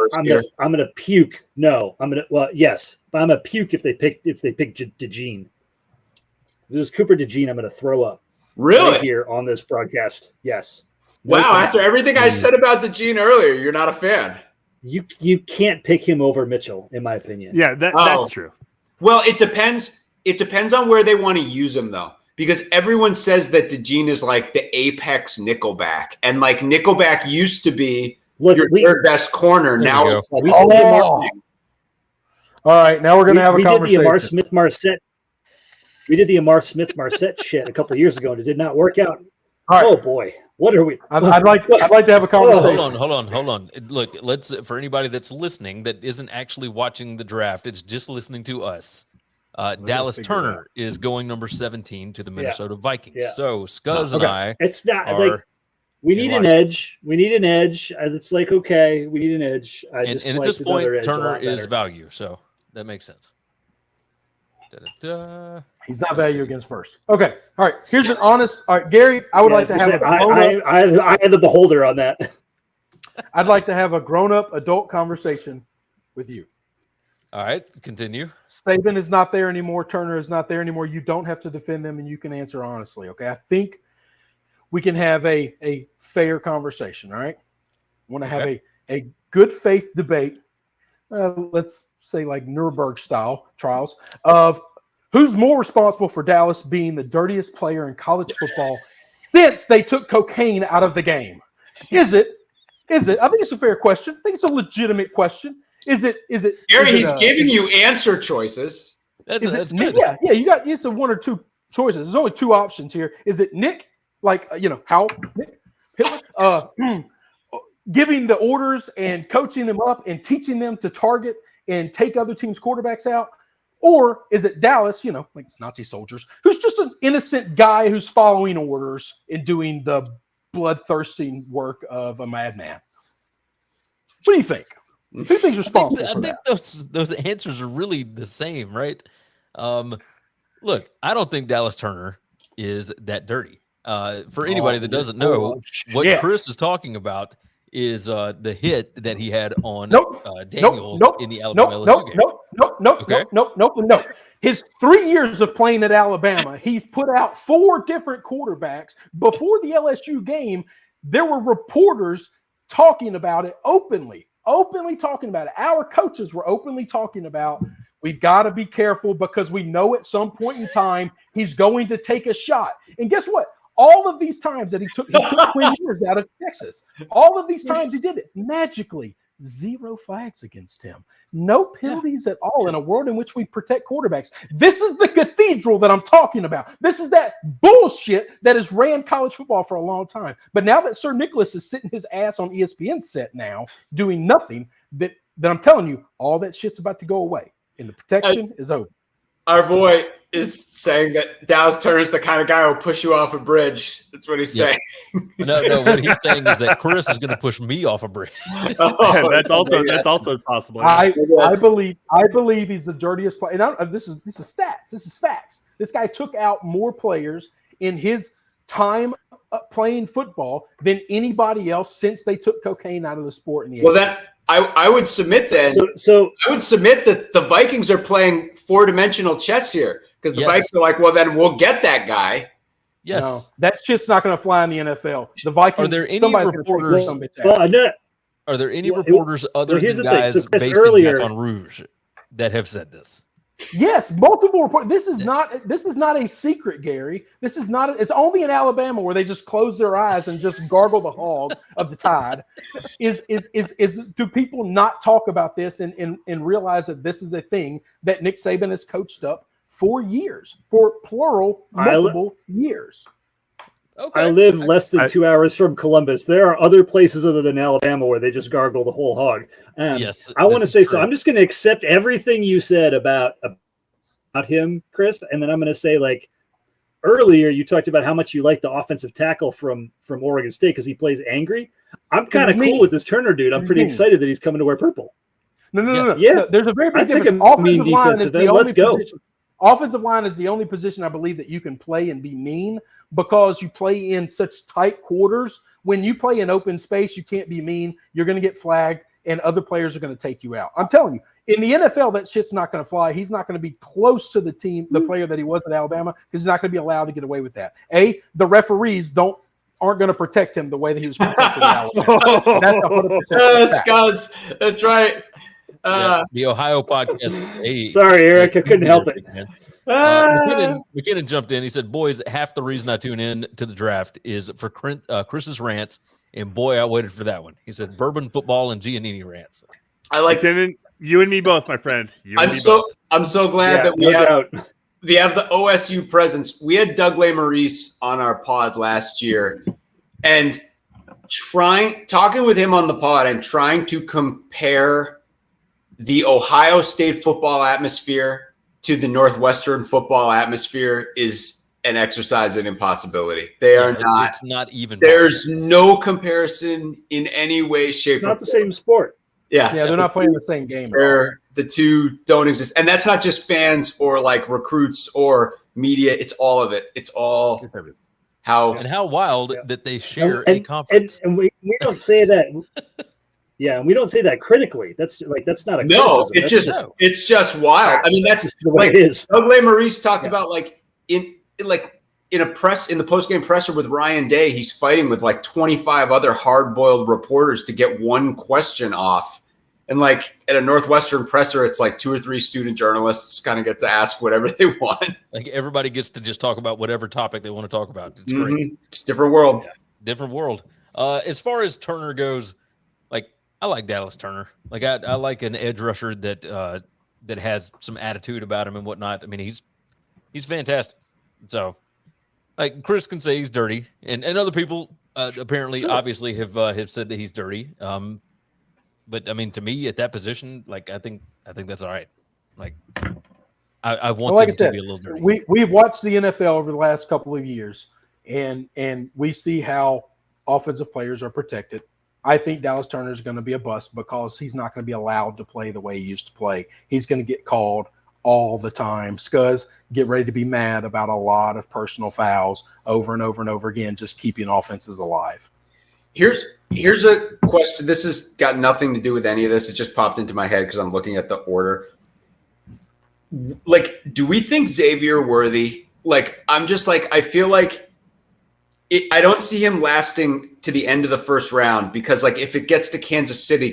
gonna puke. No, yes, but I'm gonna puke if they pick DeGene. If this is Cooper DeGene, I'm gonna throw up. Really? Right here on this broadcast. Yes. Wow, after everything I said about DeGene earlier, you're not a fan. You can't pick him over Mitchell, in my opinion. Yeah, that's true. Well, it depends. It depends on where they want to use him, though. Because everyone says that DeGene is like the apex nickelback. And like Nickelback used to be your third best corner. Now it's like, all right, now we're going to have a conversation. We did the Amar Smith-Marset shit a couple of years ago, and it did not work out. All right. Oh, boy. What are we? I'd like to have a conversation. Hold on. Look, for anybody that's listening that isn't actually watching the draft, it's just listening to us. Dallas Turner is going number 17 to the Minnesota Vikings. Yeah. So Scuzz and I, it's not like we need an edge. We need an edge. It's like, okay, we need an edge. And at this point, Turner is value, so that makes sense. He's not value against first. Okay, all right. Here's an honest. All right, Gary, I would like to have I had the beholder on that. I'd like to have a grown-up adult conversation with you. All right, continue. Saban is not there anymore. Turner is not there anymore. You don't have to defend them, and you can answer honestly, okay? I think we can have a fair conversation, all right? I want to have a good faith debate, let's say like Nuremberg-style trials, of who's more responsible for Dallas being the dirtiest player in college football since they took cocaine out of the game. Is it? I think it's a fair question. I think it's a legitimate question. Is it? Gary, he's giving you answer choices. That's good. Yeah. It's a one or two choices. There's only 2 options here. Is it Nick, how Nick Hitler, giving the orders and coaching them up and teaching them to target and take other teams' quarterbacks out? Or is it Dallas, like Nazi soldiers, who's just an innocent guy who's following orders and doing the bloodthirsty work of a madman? What do you think? Who thinks responsible? I think those answers are really the same, right? Look, I don't think Dallas Turner is that dirty. For anybody that doesn't know, what Chris is talking about is the hit that he had on Daniels in the Alabama LSU game. No. His 3 years of playing at Alabama, he's put out 4 different quarterbacks. Before the LSU game, there were reporters talking about it openly talking about it. Our coaches were openly talking about, we've got to be careful because we know at some point in time he's going to take a shot. And guess what? All of these times that he took Quinyon out of Texas, all of these times he did it magically 0 flags against him. No penalties at all in a world in which we protect quarterbacks. This is the cathedral that I'm talking about. This is that bullshit that has ran college football for a long time. But now that Sir Nicholas is sitting his ass on ESPN set now, doing nothing, that I'm telling you, all that shit's about to go away. And the protection is over. Our boy is saying that Dallas Turner's the kind of guy who will push you off a bridge. That's what he's saying. No. What he's saying is that Chris is going to push me off a bridge. That's also possible. I believe he's the dirtiest player. And this is stats. This is facts. This guy took out more players in his time playing football than anybody else since they took cocaine out of the sport in the 80s. Well, that I would submit then. So I would submit that the Vikings are playing 4-dimensional chess here because the Vikings are like, well, then we'll get that guy. Yes, no, that shit's not going to fly in the NFL. The Vikings. Are there any reporters? Are there any reporters other than guys based in Baton Rouge that have said this? Yes, multiple reports. This is not a secret, Gary. This is not. It's only in Alabama where they just close their eyes and just gargle the hog of the tide. Do people not talk about this and realize that this is a thing that Nick Saban has coached up for years, for multiple years? Okay. I live less than 2 hours from Columbus. There are other places other than Alabama where they just gargle the whole hog. Yes, I want to say so. I'm just going to accept everything you said about him, Chris, and then I'm going to say, like, earlier you talked about how much you like the offensive tackle from Oregon State because he plays angry. I'm kind of cool with this Turner dude. I'm pretty excited that he's coming to wear purple. No. Yeah, there's a very big difference. Offensive line is the only position. Offensive line is the only position I believe that you can play and be mean because you play in such tight quarters. When you play in open space, you can't be mean. You're going to get flagged, and other players are going to take you out. I'm telling you, in the NFL, that shit's not going to fly. He's not going to be close to the player that he was at Alabama, because he's not going to be allowed to get away with that. The referees aren't going to protect him the way that he was protected at Alabama. That's 100%. Scuzz, that's right. The Ohio podcast. Sorry, Eric, I couldn't help it. McKinnon jumped in. He said, "Boys, half the reason I tune in to the draft is for Chris's rants, and boy, I waited for that one." He said, "Bourbon, football, and Giannini rants." I like McKinnon. You and me both, my friend. I'm so glad that we have the OSU presence. We had Doug Maurice on our pod last year, and talking with him on the pod and trying to compare the Ohio State football atmosphere to the Northwestern football atmosphere is an exercise in impossibility. They are not. It's not even. There's no comparison in any way, shape, it's not the same sport. Yeah, they're not playing the same game. The two don't exist, and that's not just fans or like recruits or media. It's all of it. It's all how wild that they share a conference. And we don't say that. Yeah, and we don't say that critically. That's not a criticism. It's just wild. I mean, that's the way it is. Doug Maurice talked about in the post-game presser with Ryan Day, he's fighting with like 25 other hard-boiled reporters to get one question off. And like at a Northwestern presser, it's like 2 or 3 student journalists kind of get to ask whatever they want. Like everybody gets to just talk about whatever topic they want to talk about. It's great. It's a different world. Yeah, different world. As far as Turner goes, I like Dallas Turner. Like I like an edge rusher that has some attitude about him and whatnot. I mean, he's fantastic. So, like Chris can say he's dirty, and other people apparently obviously have said that he's dirty. But I mean, to me at that position, like I think that's all right. Like I want them to be a little dirty. We've watched the NFL over the last couple of years, and we see how offensive players are protected. I think Dallas Turner is going to be a bust because he's not going to be allowed to play the way he used to play. He's going to get called all the time. Scuzz, get ready to be mad about a lot of personal fouls over and over and over again, just keeping offenses alive. Here's a question. This has got nothing to do with any of this. It just popped into my head because I'm looking at the order. Like, do we think Xavier Worthy? Like, I'm just like, I feel like I don't see him lasting to the end of the first round because, like, if it gets to Kansas City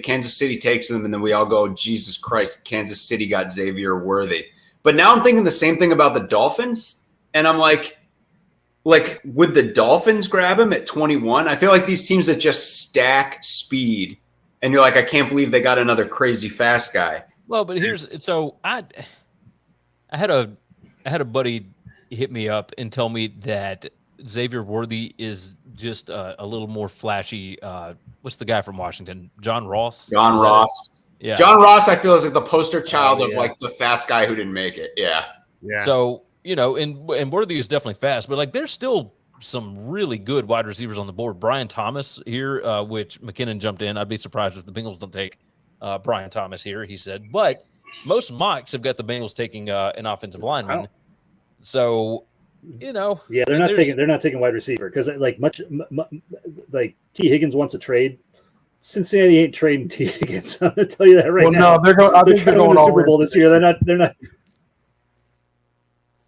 takes them, and then we all go, Jesus Christ, Kansas City got Xavier Worthy. But now I'm thinking the same thing about the Dolphins, and I'm like, would the Dolphins grab him at 21? I feel like these teams that just stack speed and you're like, I can't believe they got another crazy fast guy. Well, but I had a buddy hit me up and tell me that Xavier Worthy is just a little more flashy. What's the guy from Washington? John Ross. Yeah. John Ross, I feel, is like the poster child of like the fast guy who didn't make it. Yeah. So, and Worthy is definitely fast, but like there's still some really good wide receivers on the board. Brian Thomas here, which McKinnon jumped in. I'd be surprised if the Bengals don't take Brian Thomas here, he said. But most mocks have got the Bengals taking an offensive lineman. Wow. So, they're not taking wide receiver because like T. Higgins wants a trade. Cincinnati ain't trading T. Higgins. I'm gonna tell you that right now. No, they're going. I think they're going to the all Super Bowl this year. They're not.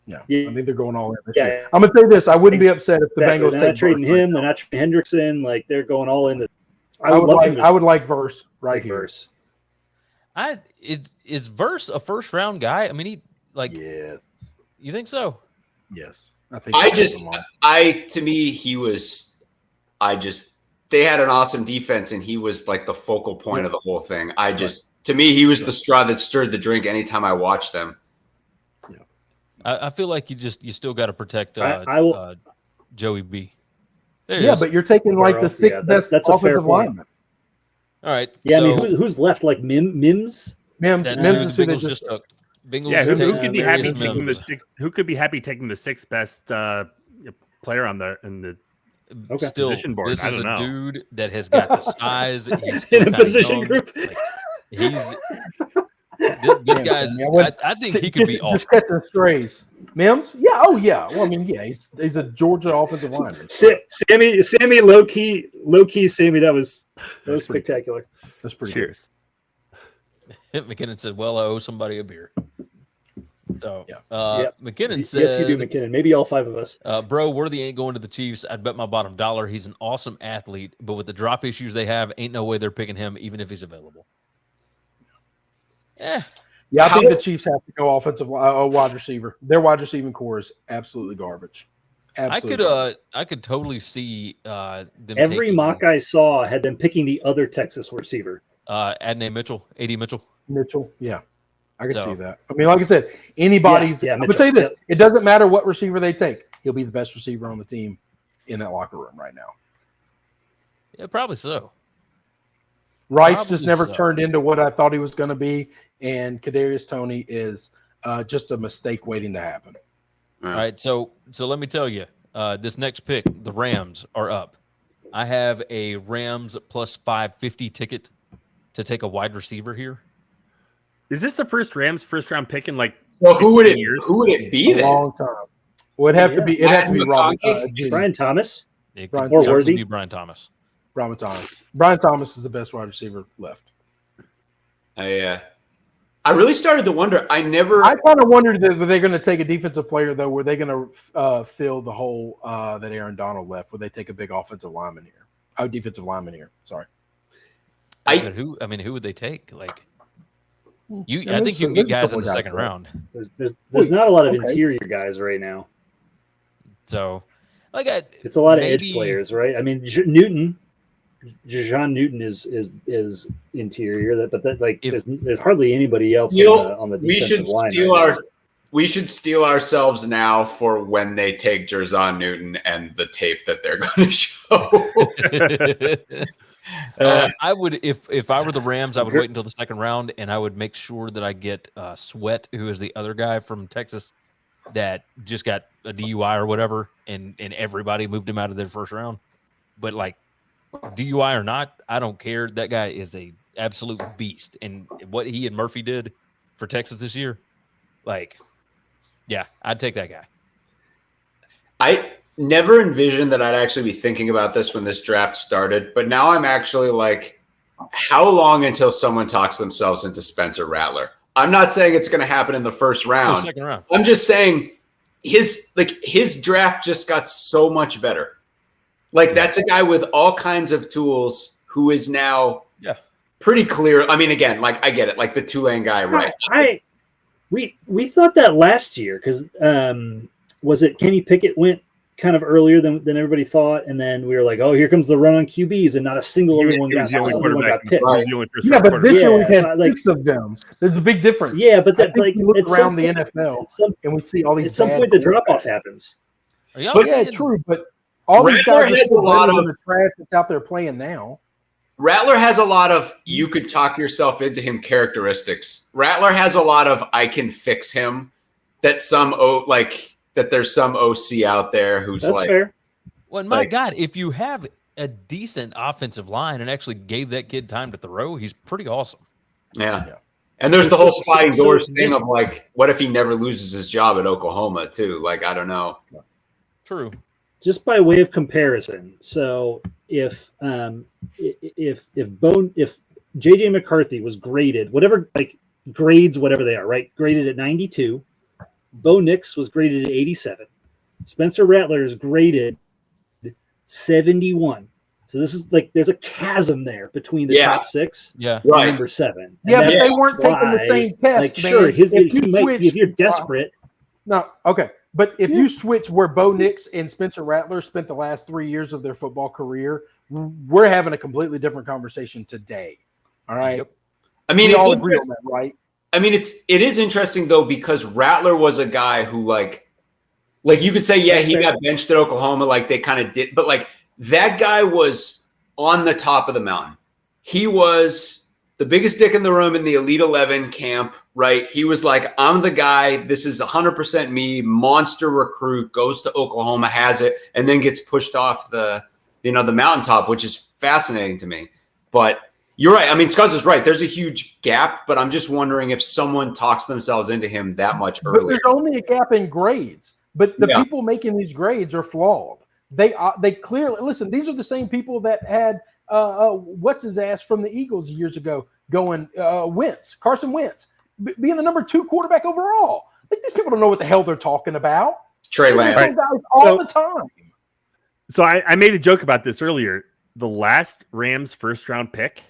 Yeah, I think they're going all in this year. I'm gonna tell you this: I wouldn't be upset if the Bengals they're not trading him. They're not trading Hendrickson. Like they're going all in. I would like Verse right here. Is Verse a first round guy? I mean, he like. Yes. You think so? Yes, I think. They had an awesome defense, and he was like the focal point of the whole thing. To me, he was the straw that stirred the drink anytime I watched them. Yeah. I feel like you still got to protect Joey B. But you're taking like the sixth best offensive lineman. All right. Yeah, so, I mean, who's left? Like Mims? Mims is who they just took. Bengals who could be happy taking the sixth? Who could be happy taking the sixth best player in the position board? This is a dude that has got the size. He's in a position group. Like, this guy's. I think he could be awesome. Just catching strays. Mims? Yeah. Oh yeah. Well, I mean, yeah. He's a Georgia offensive lineman. Sammy, low key. Sammy, that was spectacular. That's pretty. Cheers. McKinnon said, "Well, I owe somebody a beer." So, McKinnon said, "Yes, you do, McKinnon. Maybe all five of us." Bro, Worthy ain't going to the Chiefs. I'd bet my bottom dollar he's an awesome athlete, but with the drop issues they have, ain't no way they're picking him, even if he's available. Yeah, I think the Chiefs have to go offensive wide receiver. Their wide receiving core is absolutely garbage. Absolutely. I could totally see them. Every mock I saw had them picking the other Texas receiver. AD Mitchell. Yeah. I could see that. I mean, like I said, anybody's. I'm gonna tell you this: it doesn't matter what receiver they take; he'll be the best receiver on the team in that locker room right now. Yeah, probably so. Rice just never turned into what I thought he was going to be, and Kadarius Toney is just a mistake waiting to happen. All right, so let me tell you, this next pick, the Rams are up. I have a Rams plus 550 ticket to take a wide receiver here. Is this the first Rams first round pick in like? Well, who would it be then? A long time. Well, it'd have to be. It had to be Brian Thomas. It could certainly be Brian Thomas. Brian Thomas is the best wide receiver left. I really started to wonder. I kind of wondered were they going to take a defensive player though? Were they going to fill the hole that Aaron Donald left? Would they take a big offensive lineman here? Defensive lineman here. Sorry. Who would they take? Like I think you can get guys in the second round. There's not a lot of interior guys right now. So, it's a lot of edge players, right? I mean, Jajon Newton is interior, but there's hardly anybody else on the defensive line. We should steel ourselves now for when they take Jajon Newton and the tape that they're going to show. I would, if I were the Rams, I would wait until the second round, and I would make sure that I get Sweat, who is the other guy from Texas that just got a DUI or whatever, and everybody moved him out of their first round. But DUI or not, I don't care. That guy is a absolute beast, and what he and Murphy did for Texas this year, I'd take that guy. I never envisioned that I'd actually be thinking about this when this draft started, but now I'm actually like, how long until someone talks themselves into Spencer Rattler? I'm not saying it's going to happen in the first round. Second round. I'm just saying his draft just got so much better. That's a guy with all kinds of tools who is now pretty clear. I mean, again, I get it, like the Tulane guy, right? We thought that last year because was it Kenny Pickett went kind of earlier than everybody thought, and then we were like, "Oh, here comes the run on QBs," and not a single other one got picked. Yeah, but this year we've had 6 of them. There's a big difference. Yeah, but that, we look around the NFL and we see all these. At some point, the drop off happens. But yeah, true. But all these guys are a lot of the trash that's out there playing now. Rattler has a lot of you could talk yourself into him characteristics. Rattler has a lot of I can fix him. That there's some OC out there who's That's fair. Well, my God, if you have a decent offensive line and actually gave that kid time to throw, he's pretty awesome. Yeah. And there's the whole sliding doors thing of like, what if he never loses his job at Oklahoma too? Like, I don't know. True. Just by way of comparison, so if JJ McCarthy was graded, whatever grades, whatever they are, right? Graded at 92. Bo Nix was graded at 87. Spencer Rattler is graded 71. So this is there's a chasm there between the top 6 and number 7. Yeah, but they weren't taking the same test, man. Sure, if you're desperate. No, okay. But if you switch where Bo Nix and Spencer Rattler spent the last 3 years of their football career, we're having a completely different conversation today. All right. Yep. I mean, we all agree on that, right? I mean, it is interesting though, because Rattler was a guy who like you could say, yeah, he got benched at Oklahoma, like they kind of did, but like that guy was on the top of the mountain. He was the biggest dick in the room in the Elite 11 camp, right? He was like, I'm the guy. This is 100% me. Monster recruit, goes to Oklahoma, has it, and then gets pushed off the mountaintop, which is fascinating to me. But you're right. I mean, Scuzz is right. There's a huge gap, but I'm just wondering if someone talks themselves into him that much earlier. But there's only a gap in grades. But the people making these grades are flawed. They clearly listen. These are the same people that had what's his ass from the Eagles years ago going Carson Wentz being the number 2 quarterback overall. Like these people don't know what the hell they're talking about. Trey Lance, guys all the time. So I made a joke about this earlier. The last Rams first round pick,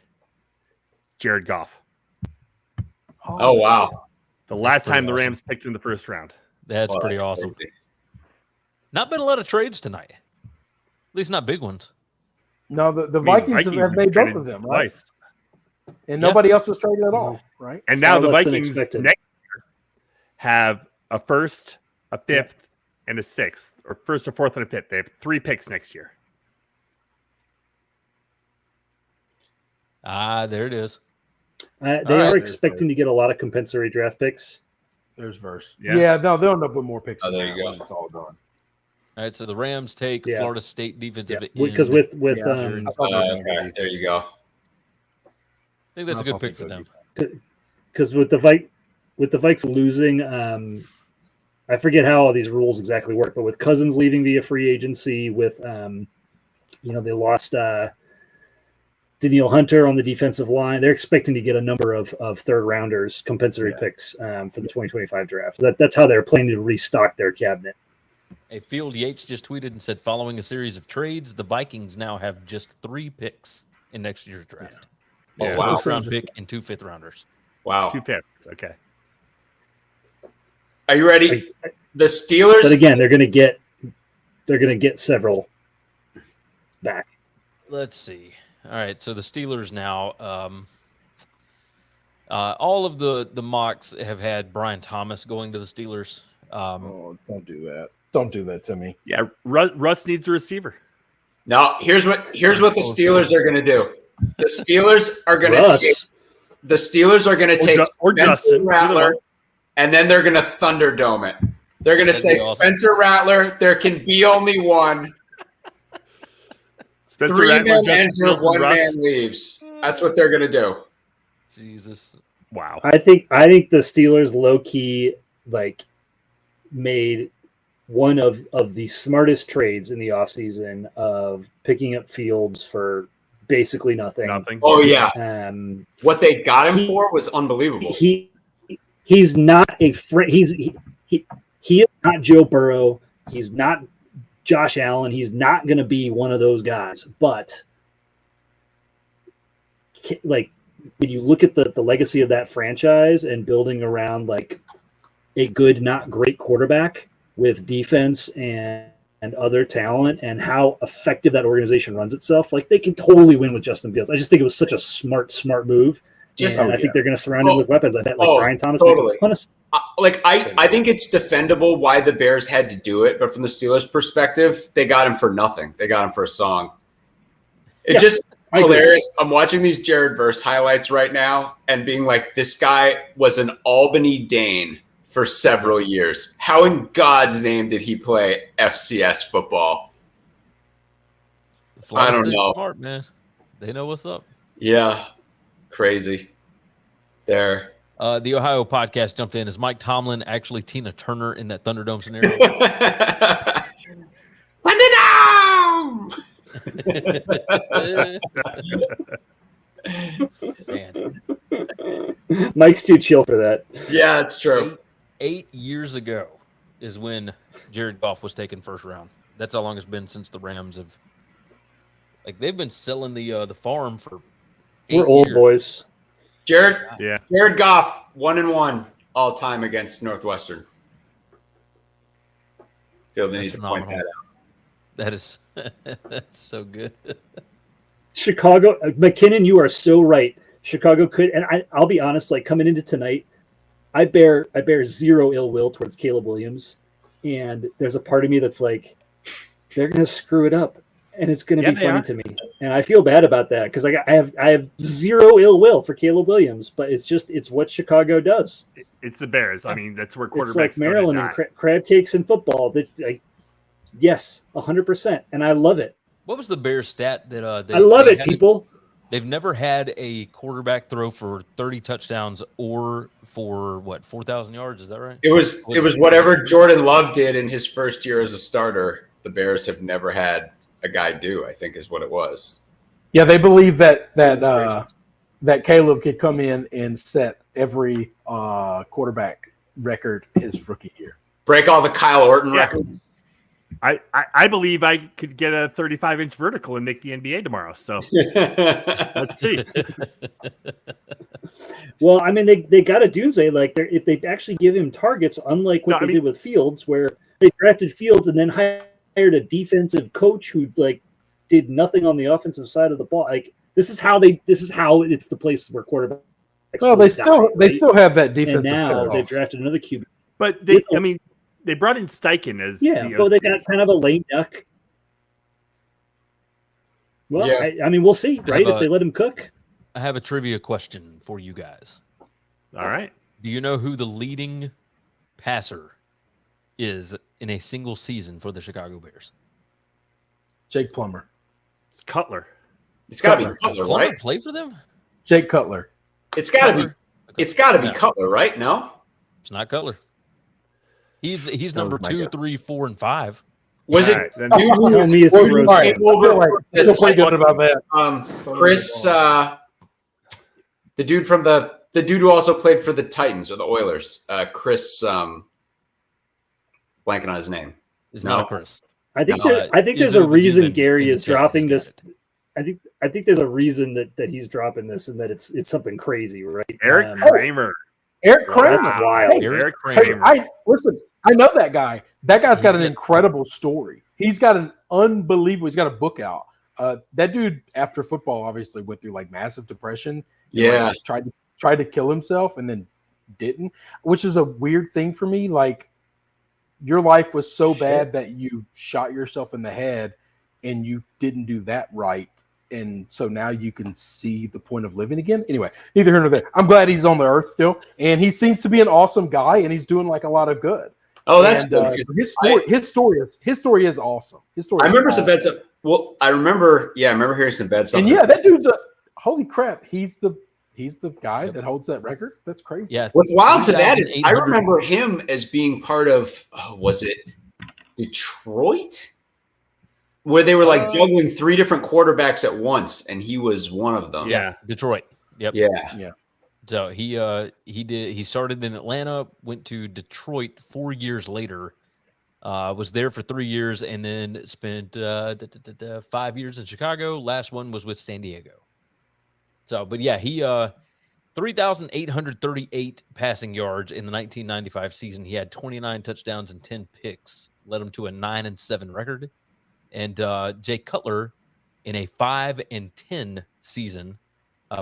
Jared Goff. Oh wow! The last time the Rams picked in the first round. That's pretty awesome. Crazy. Not been a lot of trades tonight. At least not big ones. No, the Vikings have made both of them, right? Twice. And nobody else was traded at all, right? And now the Vikings next year have a first, a fifth, and a sixth, or first, a fourth, and a fifth. They have 3 picks next year. There it is. They are expecting to get a lot of compensatory draft picks. There's verse. Yeah, no, they'll end up with more picks. There you go. It's all done. All right, so the Rams take Florida State defensive end. Because with there you go. I think that's a good pick for them. Because with the Vikes losing, I forget how all these rules exactly work, but with Cousins leaving via free agency, with they lost Daniil Hunter on the defensive line. They're expecting to get a number of third rounders, compensatory picks for the 2025 draft. That's how they're planning to restock their cabinet. Field Yates just tweeted and said, following a series of trades, the Vikings now have just 3 picks in next year's draft. Yeah. A first-round pick and 2 fifth-rounders. Wow. 2 picks. Okay. Are you ready? The Steelers. But again, they're going to get several back. Let's see. All right, so the Steelers now. All of the mocks have had Brian Thomas going to the Steelers. Don't do that. Don't do that to me. Yeah, Russ needs a receiver. Now, here's what the Steelers are going to do. The Steelers are going to take Spencer Rattler, and then they're going to Thunderdome it. They're going to say, awesome. Spencer Rattler, there can be only one. Spencer 3 Rattler, men enter, 1 man leaves. That's what they're going to do. Jesus. Wow. I think the Steelers low-key made one of the smartest trades in the offseason of picking up Fields for basically nothing. Oh yeah. What they got him for was unbelievable. He's not he is not Joe Burrow. He's not Josh Allen. He's not going to be one of those guys. But when you look at the legacy of that franchise and building around a good, not great quarterback with defense and and other talent and how effective that organization runs itself, like they can totally win with Justin Fields. I just think it was such a smart move. I think they're going to surround him with weapons. I bet Brian Thomas makes a ton of I think it's defendable why the Bears had to do it, but from the Steelers' perspective, they got him for nothing. They got him for a song. It's just hilarious. I'm watching these Jared Verse highlights right now and being like, this guy was an Albany Dane for several years. How in God's name did he play FCS football? I don't know. Smart, man. They know what's up. Yeah. Crazy. There. The Ohio podcast jumped in. Is Mike Tomlin actually Tina Turner in that Thunderdome scenario? Man. Mike's too chill for that. Yeah, it's true. 8 years ago is when Jared Goff was taken first round. That's how long it's been since the Rams have. Like they've been selling the farm for. We're old boys. Jared Goff 1-1 all time against Northwestern. Feel the need to point that out. That is that's so good. Chicago, McKinnon, you are so right. Chicago could, and I'll be honest, like coming into tonight, I bear zero ill will towards Caleb Williams, and there's a part of me that's like, they're gonna screw it up. And it's going to be funny to me, and I feel bad about that because I have zero ill will for Caleb Williams, but it's what Chicago does. It's the Bears. I mean, that's where quarterbacks. It's like Maryland and crab cakes in football. Yes, 100%, and I love it. What was the Bears stat that? I love it, people. They've never had a quarterback throw for 30 touchdowns or for 4,000 yards. Is that right? It was whatever Jordan Love did in his first year as a starter. The Bears have never had a guy do, I think is what it was. Yeah, they believe that Caleb could come in and set every quarterback record his rookie year. Break all the Kyle Orton records. I believe I could get a 35-inch vertical and make the NBA tomorrow. So let's see. Well, I mean, they got Odunze. Like, if they actually give him targets, unlike what they did with Fields, where they drafted Fields and then hired a defensive coach who did nothing on the offensive side of the ball. Like this is how it's the place where quarterbacks. Well, they still have that defensive. And now they've drafted another QB. But they brought in Steichen as but they got kind of a lame duck. Well, I mean, we'll see, right? If they let him cook. I have a trivia question for you guys. All right. Do you know who the leading passer is in a single season for the Chicago Bears? Jake Plummer. It's Cutler. It's got to be Cutler, right? Play for them? Jake Cutler. It's got to be. It's got to be Cutler, right? No, it's not Cutler. He's number 2, 3, 4, and 5. Was it? Right, Dude who came over feel good about that. Chris, the dude who also played for the Titans or the Oilers. Chris, blanking on his name. It's not Chris. I think there's a reason Gary is dropping this. I think there's a reason that he's dropping this and that it's something crazy, right? Eric Kramer. Eric Kramer. That's wild. Hey, Eric Kramer. I know that guy. That guy's got an incredible story. He's got an unbelievable. He's got a book out. That dude, after football, obviously went through massive depression. Yeah, tried to kill himself and then didn't, which is a weird thing for me. Like, your life was so bad that you shot yourself in the head, and you didn't do that right. And so now you can see the point of living again. Anyway, neither here nor there. I'm glad he's on the earth still, and he seems to be an awesome guy, and he's doing a lot of good. Oh, that's good. His story is awesome. His story. I remember some bad stuff. Well, I remember hearing some bad stuff. And that dude's holy crap. He's the guy that holds that record. That's crazy. Yeah. What's wild to that is I remember him as being part of was it Detroit? Where they were juggling 3 different quarterbacks at once, and he was one of them. Yeah, Detroit. Yep. Yeah. So he started in Atlanta, went to Detroit 4 years later, was there for 3 years, and then spent 5 years in Chicago. Last one was with San Diego. So, but yeah, he 3,838 passing yards in the 1995 season. He had 29 touchdowns and 10 picks led them to a 9-7 record. And Jay Cutler in a 5-10 season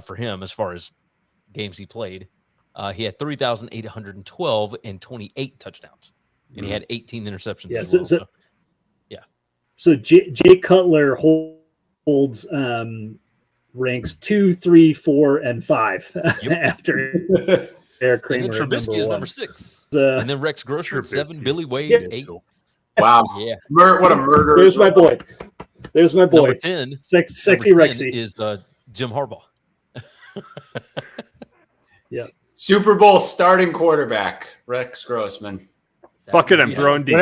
for him as far as games he played. He had 3,812 and 28 touchdowns, and he had 18 interceptions. Yeah, as well, so Jay Cutler holds ranks 2, 3, 4, and 5 after Eric Kramer. And then Trubisky is number 6, and then Rex Grossman 7, Billy Wade 8. Wow, yeah, what a murder! There's my boy. Number 10, sexy Rexy is Jim Harbaugh. Yeah. Super Bowl starting quarterback, Rex Grossman. Fuck it, I'm throwing deep.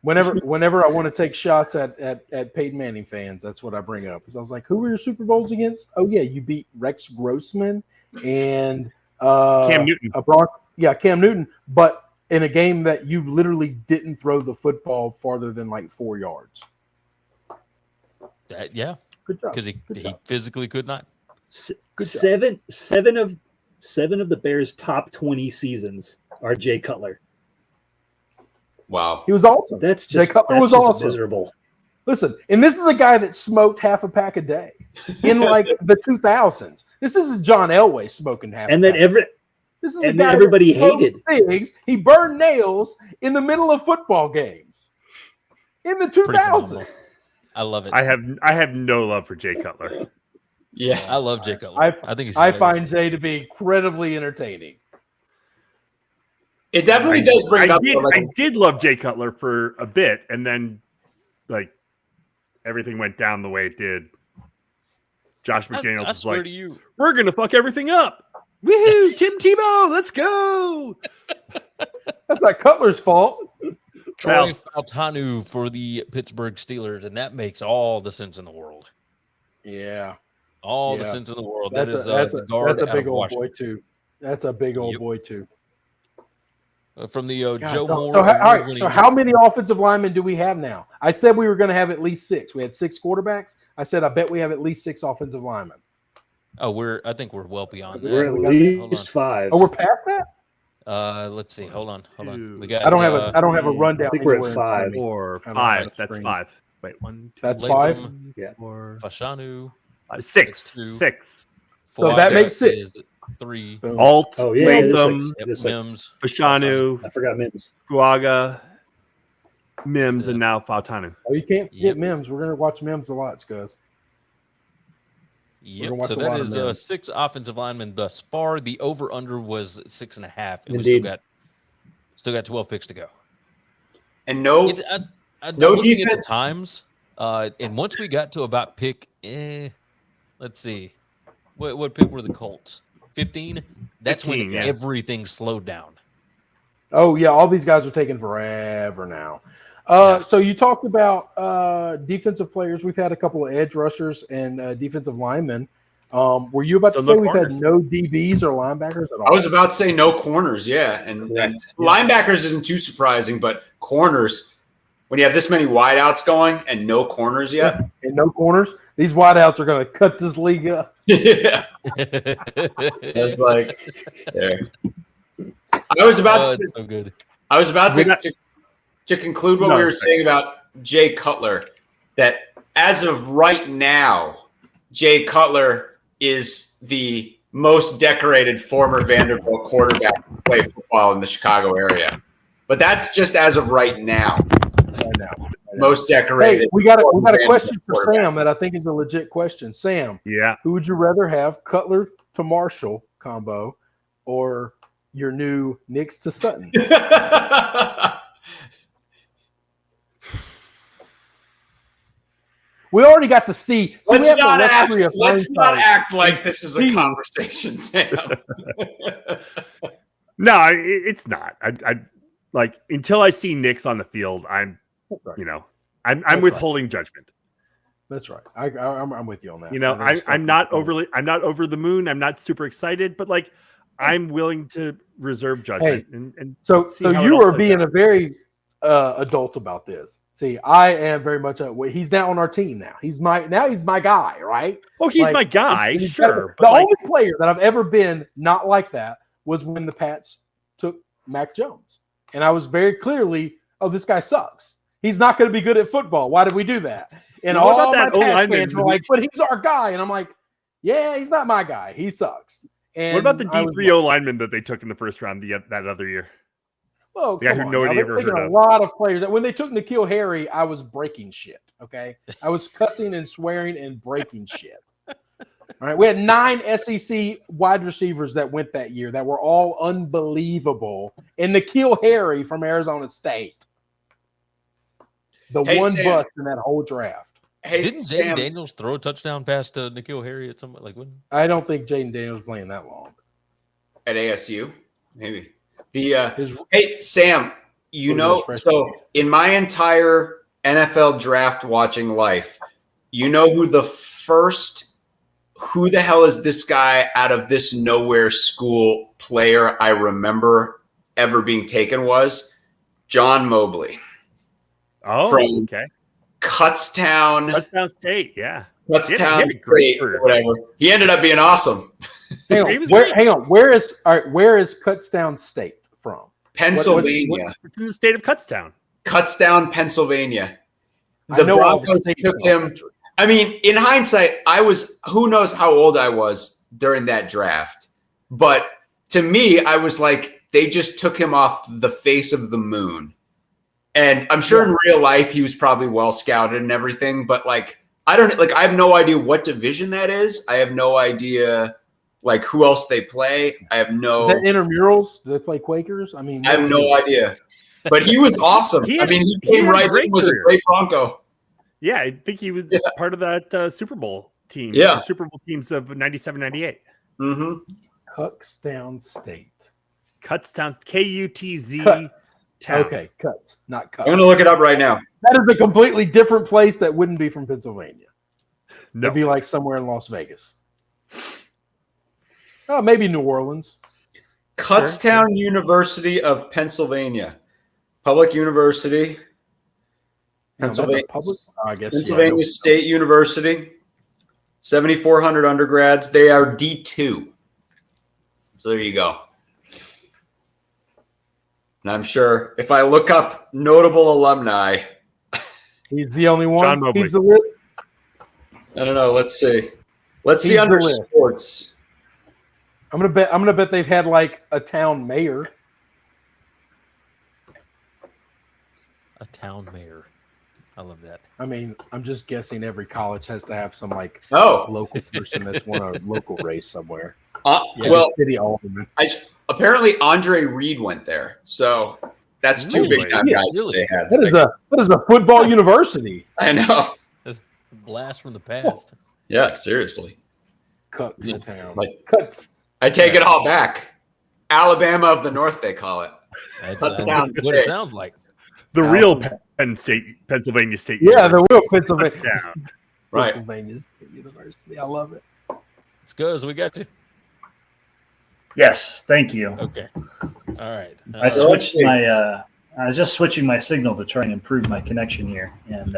Whenever I want to take shots at Peyton Manning fans, that's what I bring up. Because I was like, who were your Super Bowls against? Oh yeah, you beat Rex Grossman and Cam Newton. Cam Newton, but in a game that you literally didn't throw the football farther than like 4 yards. Good job. Because he physically could not. Good job. Seven of the Bears' top 20 seasons are Jay Cutler. Wow, he was awesome. Jay Cutler was awesome. Miserable. Listen, and this is a guy that smoked half a pack a day in like the 2000s. This isn't John Elway smoking half. And then this is a guy everybody hated. Cigs. He burned nails in the middle of football games in the 2000s. I love it. I have no love for Jay Cutler. Yeah, I love Jay Cutler. I think I find Jay to be incredibly entertaining. It definitely does bring up. I did love Jay Cutler for a bit, and then like everything went down the way it did. Josh McDaniels was like, "We're gonna fuck everything up." Woohoo! Tim Tebow, let's go. That's not Cutler's fault. Troy Fautanu for the Pittsburgh Steelers, and that makes all the sense in the world. Yeah, all the sense in the world. That's a big old boy too. That's a big old boy too. From the Joe Moore. So how many offensive linemen do we have now? I said we were going to have at least 6. We had 6 quarterbacks. I said I bet we have at least 6 offensive linemen. Oh, I think we're well beyond that. We're at least 5. Oh, we're past that? Let's see. Hold on. We got. I don't have a rundown. I think we're at 5 or 5. That's 5. Wait, 1, 2. That's Latham, 5. Yeah. Fashanu. 6. 6. So that makes 6. 3. Alt. Oh yeah. Latham. Mims. Fashanu. I forgot Mims. Fuaga. Mims and now Fautanu. Oh, you can't forget Mims. We're gonna watch Mims a lot, Scuzz. Yep. So that is 6 offensive linemen thus far. The over/under was 6.5. And Indeed. we still got 12 picks to go. And no defense defense at times. And once we got to about pick, let's see, what pick were the Colts? 15. That's 15, when everything slowed down. Oh yeah, all these guys are taking forever now. So you talked about defensive players. We've had a couple of edge rushers and defensive linemen. Were you about to say we've had no DBs or linebackers at all? I was about to say no corners, and linebackers isn't too surprising, but corners, when you have this many wideouts going and no corners yet. And no corners, these wideouts are going to cut this league up. Yeah. It's like, there. I was about to say, so good. I was about to conclude what we were saying about Jay Cutler, that as of right now, Jay Cutler is the most decorated former Vanderbilt quarterback to play football in the Chicago area. But that's just as of right now. Most decorated. Hey, we got a question for Sam that I think is a legit question. Sam, who would you rather have, Cutler to Marshall combo or your new Knicks to Sutton? We already got to see. Let's not act like this is a conversation, Sam. No, it's not. I like until I see Knicks on the field. I'm withholding judgment. That's right. I'm with you on that. I'm not over the moon. I'm not super excited, but like I'm willing to reserve judgment. And so you are being a very adult about this. See, I am very much he's now on our team now. He's my guy, right? Oh, he's my guy, sure. The only player that I've ever been not like that was when the Pats took Mac Jones. And I was very clearly oh, this guy sucks. He's not going to be good at football. Why did we do that? And what all about my that Pats O-lineman? fans were like, but he's our guy. And I'm like, yeah, he's not my guy. He sucks. And what about the D3 lineman that they took in the first round that other year? Oh, the guy who nobody ever heard of. A lot of players. When they took N'Keal Harry, I was breaking shit. Okay, I was cussing and swearing and breaking shit. All right, we had 9 SEC wide receivers that went that year that were all unbelievable. And N'Keal Harry from Arizona State, the one Sam. bust in that whole draft. Hey, Didn't Sam. Jayden Daniels throw a touchdown past N'Keal Harry at some like when? I don't think Jayden Daniels was playing that long At ASU, maybe. Hey, Sam, so in my entire NFL draft watching life, you know who who the hell is this guy out of this nowhere school player I remember ever being taken was? John Mobley. Oh, from okay. Kutztown State, yeah. Kutztown State, or whatever. He ended up being awesome. Hang on. Where is Kutztown State from? Pennsylvania. It's in the state of Kutztown. Kutztown, Pennsylvania. The Broncos took him. I mean, in hindsight, who knows how old I was during that draft. But to me, I was like, they just took him off the face of the moon. And I'm sure in real life, he was probably well scouted and everything. But I have no idea what division that is. I have no idea who else they play. I have no. Is that intramurals? Do they play Quakers? I mean, I have no idea. But he was awesome. He came right in, was a great Bronco. Yeah, I think he was part of that Super Bowl team. Yeah. Super Bowl teams of 97, 98. Mm-hmm. Kutztown State. Kutztown, K-U-T-Z. Town. Okay, Cuts, not Cuts. I'm going to look it up right now. That is a completely different place that wouldn't be from Pennsylvania. No. It'd be like somewhere in Las Vegas. Oh, maybe New Orleans. Kutztown University of Pennsylvania. Public university. Pennsylvania, Pennsylvania State University. 7,400 undergrads. They are D2. So there you go. And I'm sure if I look up notable alumni, he's the only one. John Mobley. He's the list. I don't know. Let's see. Let's see under sports. I'm gonna bet they've had a town mayor. A town mayor. I love that. I mean, I'm just guessing every college has to have some local person that's won a local race somewhere. City alderman. Apparently Andre Reed went there, so that's two big time guys they had. That is a football university. I know. That's a blast from the past. Yeah, seriously. Kutztown. Cuts. I take it all back. Alabama of the North, they call it. That's what it sounds like. The real Pennsylvania State. Yeah, the real Pennsylvania. Right. Pennsylvania State University. I love it. Scuzz, we got you. Yes, thank you. Okay. All right. I switched my. I was just switching my signal to try and improve my connection here, and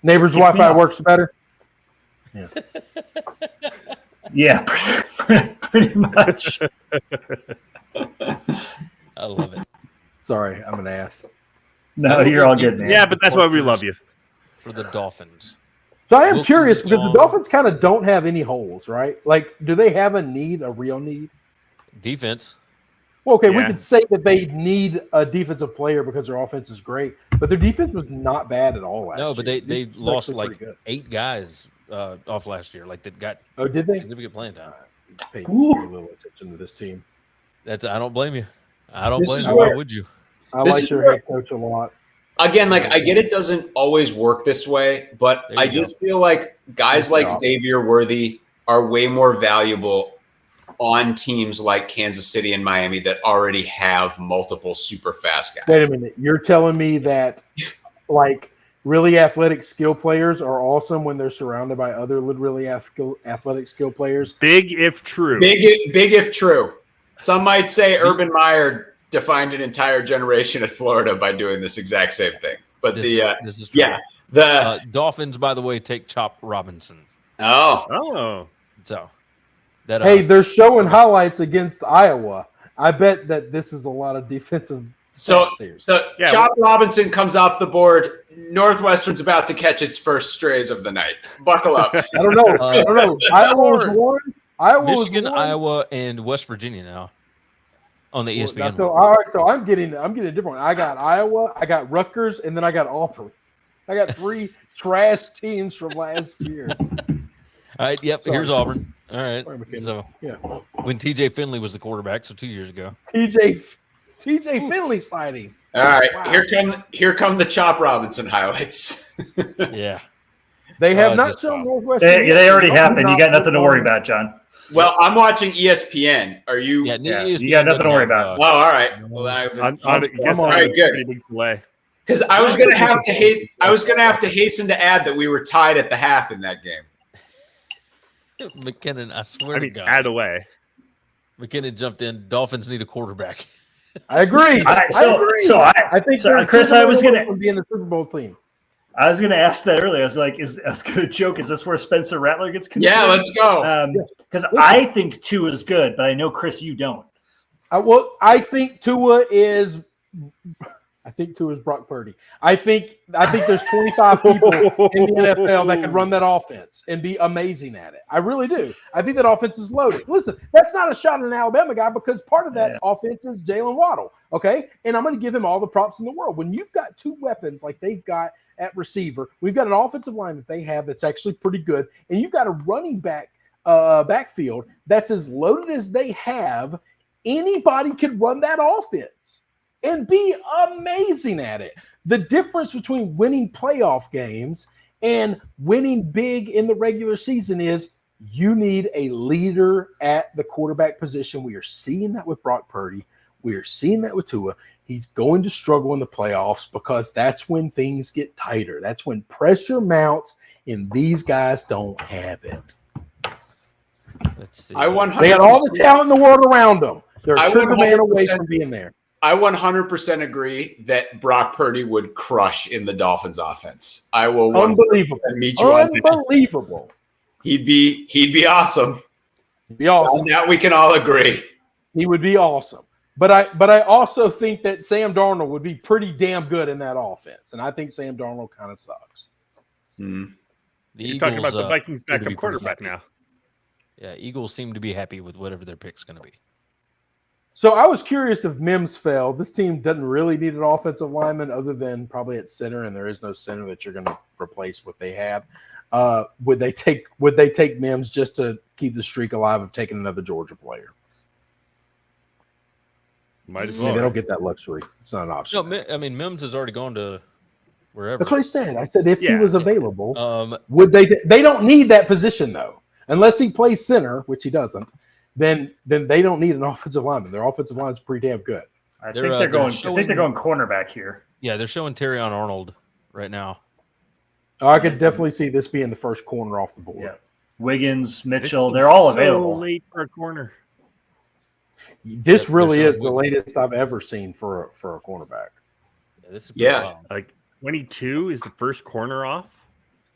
neighbor's Wi-Fi works better. Yeah. Yeah, pretty much. I love it. Sorry, I'm an ass. No, you're all good, man. Yeah, but that's why we love you. For the Dolphins. So I am curious because the Dolphins kind of don't have any holes, right? Do they have a real need? Defense. Well, okay, we could say that they need a defensive player because their offense is great, but their defense was not bad at all last year. No, but they lost 8 guys off last year. That got did they? significant playing time. Paid very little attention to this team. I don't blame you. I don't blame you. Why would you? I like your head coach a lot. Again, I get it doesn't always work this way, but I just feel like guys like Xavier Worthy are way more valuable on teams like Kansas City and Miami that already have multiple super fast guys. Wait a minute. You're telling me that really athletic skill players are awesome when they're surrounded by other really athletic skill players? Big if true. Big if true. Some might say Urban Meyer defined an entire generation at Florida by doing this exact same thing. But this is true. Yeah. The Dolphins, by the way, take Chop Robinson. Oh. So they're showing highlights against Iowa. I bet that this is a lot of defensive So Yeah, Chop Robinson comes off the board. Northwestern's about to catch its first strays of the night. Buckle up. I don't know. Iowa was one. Michigan, Iowa, and West Virginia now on the ESPN. So all right, so I'm getting a different one. I got Iowa, I got Rutgers, and then I got Auburn. I got 3 trash teams from last year. All right, yep. Sorry. Here's Auburn. All right. So yeah, when TJ Finley was the quarterback, so 2 years ago. TJ Finley sliding. All right, wow. Here come the Chop Robinson highlights. Yeah, they have not shown Northwestern. They already happened. You got nothing to worry about, John. Well, I'm watching ESPN. Are you? Yeah, ESPN you got nothing to worry about. Oh, all right. Well, then all right, good. Because I was gonna have to hasten to add that we were tied at the half in that game. McKinnon, I swear to God. Add away. McKinnon jumped in. Dolphins need a quarterback. I agree. I think Chris, I was going to be in the Super Bowl team. I was going to ask that earlier. I was like, I was going to joke. Is this where Spencer Rattler gets considered? Yeah, let's go. Because I think Tua is good, but I know, Chris, you don't. I think Tua is Brock Purdy. I think there's 25 people in the NFL that could run that offense and be amazing at it. I really do. I think that offense is loaded. Listen, that's not a shot at an Alabama guy because part of that offense is Jalen Waddle, okay? And I'm going to give him all the props in the world. When you've got 2 weapons like they've got at receiver, we've got an offensive line that they have that's actually pretty good, and you've got a running backfield that's as loaded as they have. Anybody could run that offense and be amazing at it. The difference between winning playoff games and winning big in the regular season is you need a leader at the quarterback position. We are seeing that with Brock Purdy. We are seeing that with Tua. He's going to struggle in the playoffs because that's when things get tighter. That's when pressure mounts, and these guys don't have it. Let's see. They got all the talent in the world around them. They're a trigger man away from being there. I 100% agree that Brock Purdy would crush in the Dolphins offense. I will unbelievable. Meet you unbelievable. He'd be awesome. He'd be awesome. On that we can all agree. He would be awesome. But I also think that Sam Darnold would be pretty damn good in that offense. And I think Sam Darnold kind of sucks. You're talking about the Vikings backup quarterback now. Yeah, Eagles seem to be happy with whatever their pick's going to be. So I was curious if Mims fell. This team doesn't really need an offensive lineman other than probably at center, and there is no center that you're going to replace what they have. Would they take Mims just to keep the streak alive of taking another Georgia player? Might as well. They don't get that luxury. It's not an option. No, I mean Mims has already gone to wherever. That's what I said. I said if he was available, would they? They don't need that position though, unless he plays center, which he doesn't. Then they don't need an offensive lineman. Their offensive line is pretty damn good. I think they're going cornerback here. Yeah, they're showing Terrion Arnold right now. Oh, I could definitely see this being the first corner off the board. Yeah. Wiggins, Mitchell, they're all available. Late for a corner. This really is the latest I've ever seen for a cornerback. Yeah, this is like 22 is the first corner off.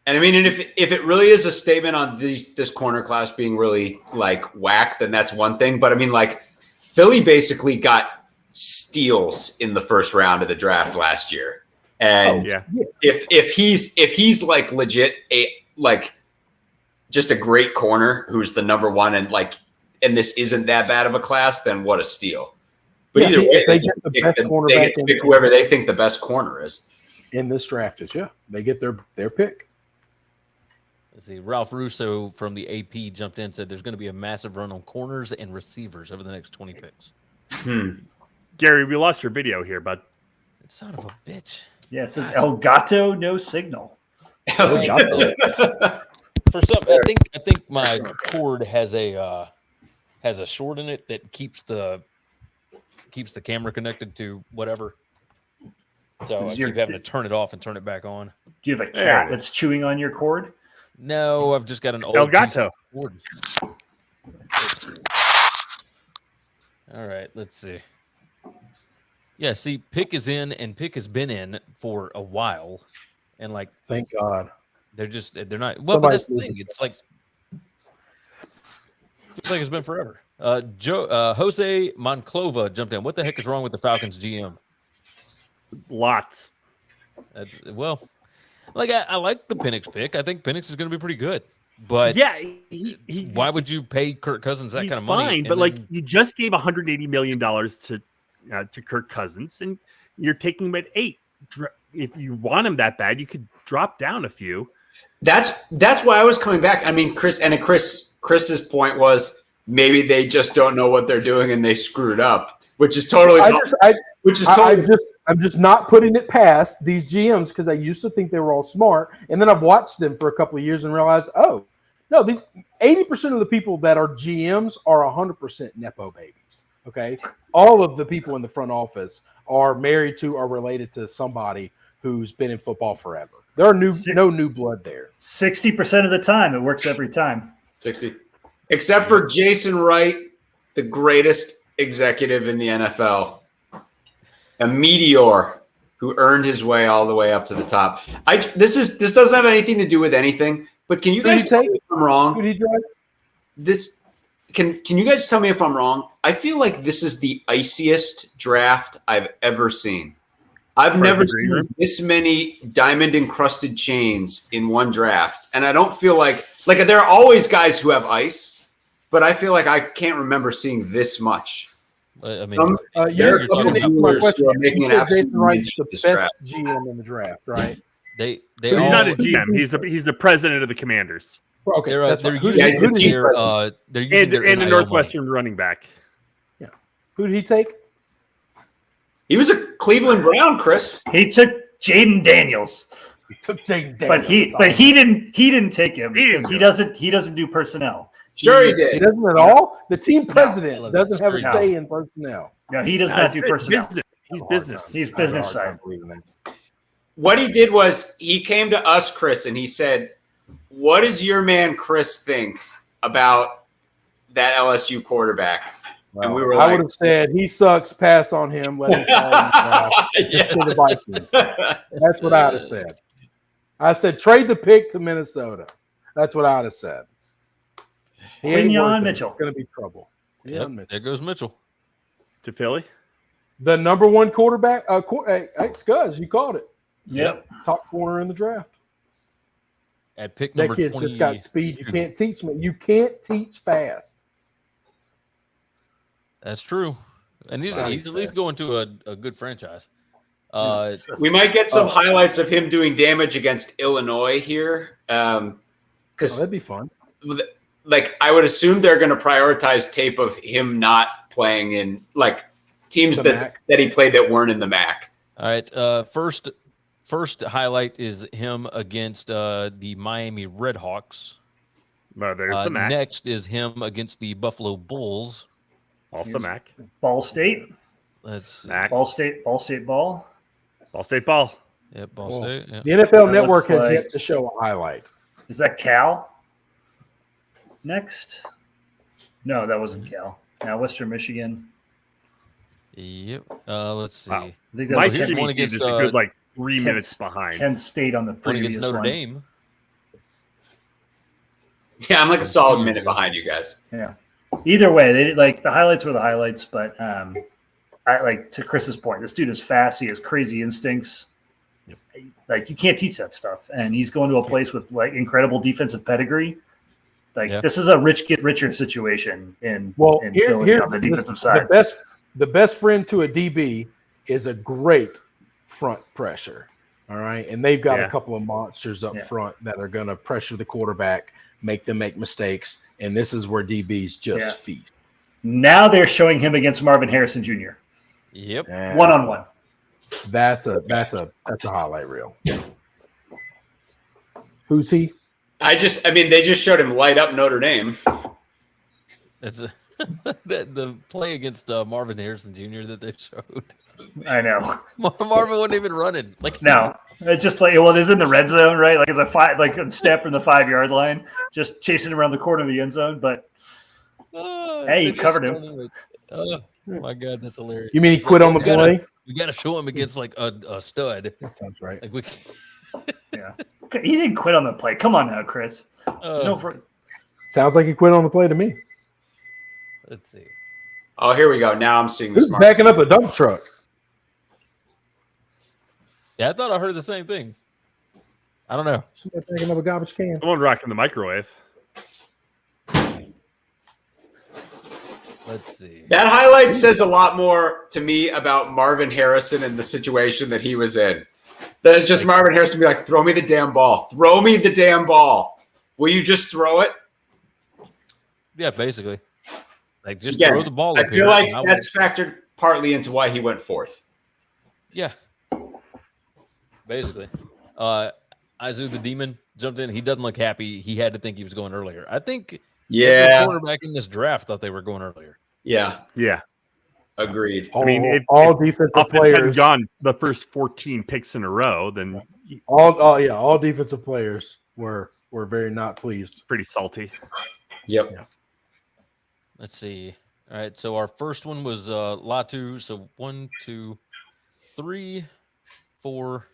And I mean, and if it really is a statement on this corner class being really like whack, then that's one thing. But I mean, like Philly basically got steals in the first round of the draft last year, and if he's like legit just a great corner who's the number one and this isn't that bad of a class, then what a steal. But either way, they get to pick whoever they think the best corner is in this draft. They get their pick. Let's see. Ralph Russo from the AP jumped in and said there's going to be a massive run on corners and receivers over the next 20 picks. Gary, we lost your video here, bud. Son of a bitch. Yeah, it says El Gato, no signal. For some, I think my cord has a short in it that keeps the camera connected to whatever. So I keep having to turn it off and turn it back on. Do you have a cat that's chewing on your cord? No, I've just got an old El Gato. Cord. All right, let's see. Yeah, see, Pick is in and Pick has been in for a while. And thank God. They're not well, but that's the thing. It's like feels like it's been forever. Jose Monclova jumped in. What the heck is wrong with the Falcons GM? Lots. Well, like I like the Penix pick. I think Penix is going to be pretty good. But yeah, why would you pay Kirk Cousins that kind of money? Fine, but like you just gave $180 million to Kirk Cousins, and you're taking him at 8. If you want him that bad, you could drop down a few. That's why I was coming back. I mean, Chris's point was maybe they just don't know what they're doing and they screwed up, which is totally. I'm just not putting it past these GMs because I used to think they were all smart, and then I've watched them for a couple of years and realized, oh no, these 80% of the people that are GMs are 100% nepo babies. Okay, all of the people in the front office are married to or related to somebody who's been in football forever. There are no new blood there. 60% of the time, it works every time. 60, except for Jason Wright, the greatest executive in the NFL. A meteor who earned his way all the way up to the top. This doesn't have anything to do with anything, but can you guys tell me if I'm wrong? Can you guys tell me if I'm wrong? I feel like this is the iciest draft I've ever seen. I've never seen this many diamond encrusted chains in one draft, and I don't feel like there are always guys who have ice, but I feel like I can't remember seeing this much. I mean, you're making an absolute the best GM in the draft, right? He's not a GM. He's the president of the Commanders. Okay, they're using a Northwestern running back. Yeah, who did he take? He was a Cleveland Brown, Chris. He took Jayden Daniels. He took Jayden Daniels, but he didn't take him because he doesn't do personnel. Sure, he did. He doesn't at all. The team president doesn't have a say in personnel. No, he does not do personnel. He's business. He's business side. What he did was he came to us, Chris, and he said, "What does your man Chris think about that LSU quarterback?" Well, and we were I would have said he sucks. Pass on him. Let him fall to the Vikings. That's what I'd have said. I said trade the pick to Minnesota. That's what I'd have said. Quinyon Mitchell. Going to be trouble. Yep, there goes Mitchell to Philly. The number one quarterback. Hey, Scuzz, you called it. Yep. Top corner in the draft. At pick number 20. That kid's just got speed. You can't teach me. You can't teach fast. That's true. And he's at least going to a good franchise. We might get some highlights of him doing damage against Illinois here. Because that'd be fun. Like, I would assume they're going to prioritize tape of him not playing in teams that he played that weren't in the MAC. All right. First highlight is him against the Miami Redhawks. There's the MAC. Next is him against the Buffalo Bulls. Also MAC. Ball State. That's MAC. Ball State ball. Ball State ball. Yep, Ball State. Yep. The NFL Network has yet to show a highlight. Is that Cal? Next? No, that wasn't Cal. Now Western Michigan. Yep. Let's see. Wow. I think My that one against a good 3 minutes behind. Kent State on the previous Notre one. Dame. Yeah, I'm a solid minute behind you guys. Yeah. Either way, they the highlights were the highlights, but I to Chris's point, this dude is fast. He has crazy instincts. Yep. You can't teach that stuff, and he's going to a place with incredible defensive pedigree. This is a rich get richer situation in Philly on the defensive side. The best friend to a DB is a great front pressure. All right, and they've got a couple of monsters up front that are going to pressure the quarterback, make them make mistakes, and this is where DBs just feast. Now they're showing him against Marvin Harrison Jr. Yep, and 1-on-1. That's a highlight reel. Who's he? They just showed him light up Notre Dame. That's the play against Marvin Harrison Jr. that they showed. I know. Marvin wasn't even running. No, it's just it is in the red zone, right? It's a step from the 5-yard line, just chasing around the corner of the end zone. But hey, you covered him. Oh my God, that's hilarious. You mean he quit on the play? We got to show him against a stud. That sounds right. Yeah, he didn't quit on the play. Come on now, Chris. Sounds like he quit on the play to me. Let's see. Oh, here we go. Now I'm seeing this. Who's backing up a dump truck? Yeah, I thought I heard the same thing. I don't know. Somebody picking up a garbage can. Someone rocking the microwave. Let's see. That highlight says a lot more to me about Marvin Harrison and the situation that he was in. That it's just Marvin Harrison be like, throw me the damn ball. Throw me the damn ball. Will you just throw it? Yeah, basically. Like, just Again, throw the ball I up feel here. like that's factored partly into why he went fourth. Yeah. Basically. Azu the Demon jumped in. He doesn't look happy. He had to think he was going earlier. I think every quarterback in this draft thought they were going earlier. Yeah. Yeah. Agreed. I mean, if defensive offense hadn't players gone the first 14 picks in a row, then all defensive players were very not pleased. pretty salty. Yep. Yeah. Let's see. All right. So our first one was Latu. So 1, 2, 3, 4,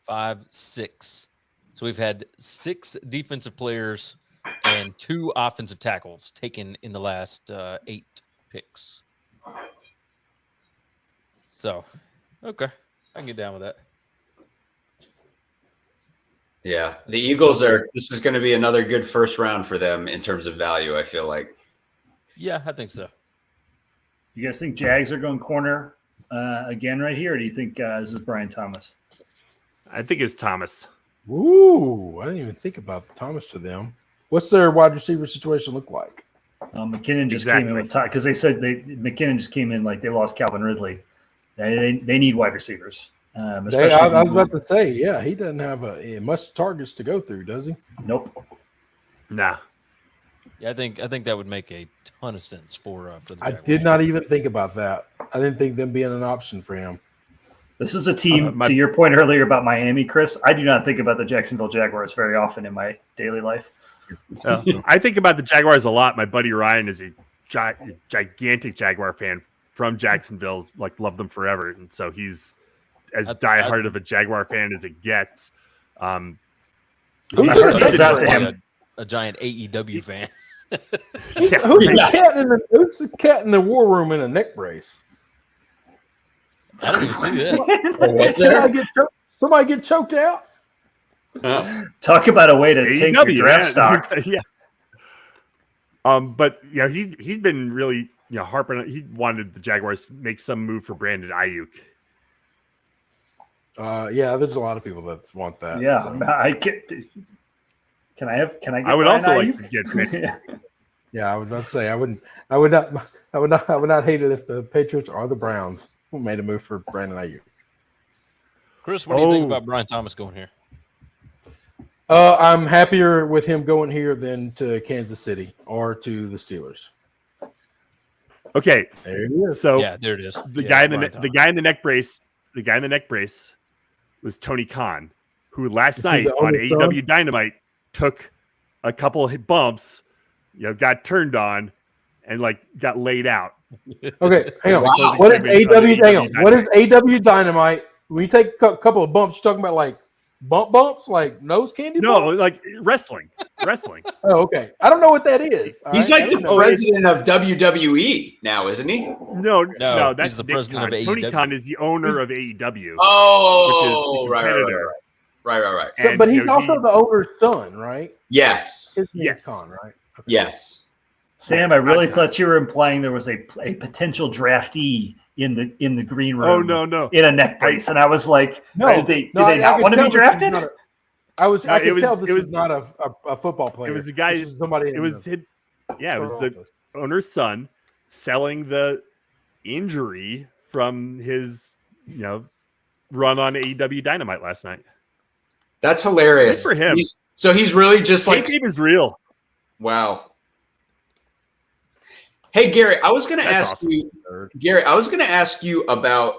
5, 6. So we've had 6 defensive players and 2 offensive tackles taken in the last 8 picks. So, okay. I can get down with that. Yeah. The Eagles this is going to be another good first round for them in terms of value, I feel like. Yeah, I think so. You guys think Jags are going corner again right here, or do you think this is Brian Thomas? I think it's Thomas. Ooh, I didn't even think about Thomas to them. What's their wide receiver situation look like? McKinnon just came in with because they said McKinnon just came in like they lost Calvin Ridley. They need wide receivers. I was about to say, yeah, he doesn't have much targets to go through, does he? Nope. Nah. Yeah, I think that would make a ton of sense for the I Jaguars. did not even think about that. I didn't think them being an option for him. This is a team, to your point earlier about Miami, Chris, I do not think about the Jacksonville Jaguars very often in my daily life. I think about the Jaguars a lot. My buddy Ryan is a gigantic Jaguar fan from Jacksonville, like loved them forever. And so he's as diehard of a Jaguar fan as it gets. Who's a giant AEW fan. Who's the cat in the war room in a neck brace? I don't even see that. What's there? Somebody get choked out? Talk about a way to take your draft stock. Yeah. But yeah, he's been really harping on. He wanted the Jaguars to make some move for Brandon Ayuk. Yeah, there's a lot of people that want that. Yeah, so. Can I get? I would also like to get Penix. Yeah, I was about to say I would not hate it if the Patriots or the Browns made a move for Brandon Ayuk. Chris, what do you think about Brian Thomas going here? I'm happier with him going here than to Kansas City or to the Steelers. Okay, there he is. So yeah, there it is. The guy in the neck brace was Tony Khan, who last night on AEW Dynamite took a couple of bumps, got turned on, and got laid out. Okay, hang on. Wow. What is AW? Hang on. What is AW Dynamite? When you take a couple of bumps, you're talking about like bumps, like nose candy? No, bumps? like wrestling. Oh, okay. I don't know what that is. He's like the president of WWE now, isn't he? No, that's he's the president of AEW. Tony Khan is the owner of AEW. Oh, which is right. So, but he's also the owner's son, right? Yes. Yes. Khan, right? Okay. Yes. Sam, I really thought you were implying there was a potential draftee in the green room. Oh no! In a neck brace, and I was like, no, do they not want to be drafted? I could tell this was not a football player. It was the guy. This was somebody. It was the owner's son selling the injury from his run on AEW Dynamite last night. That's hilarious. Good for him. He's really just like kayfabe is real. Wow. Hey Gary, I was going to ask you. Gary, I was going to ask you about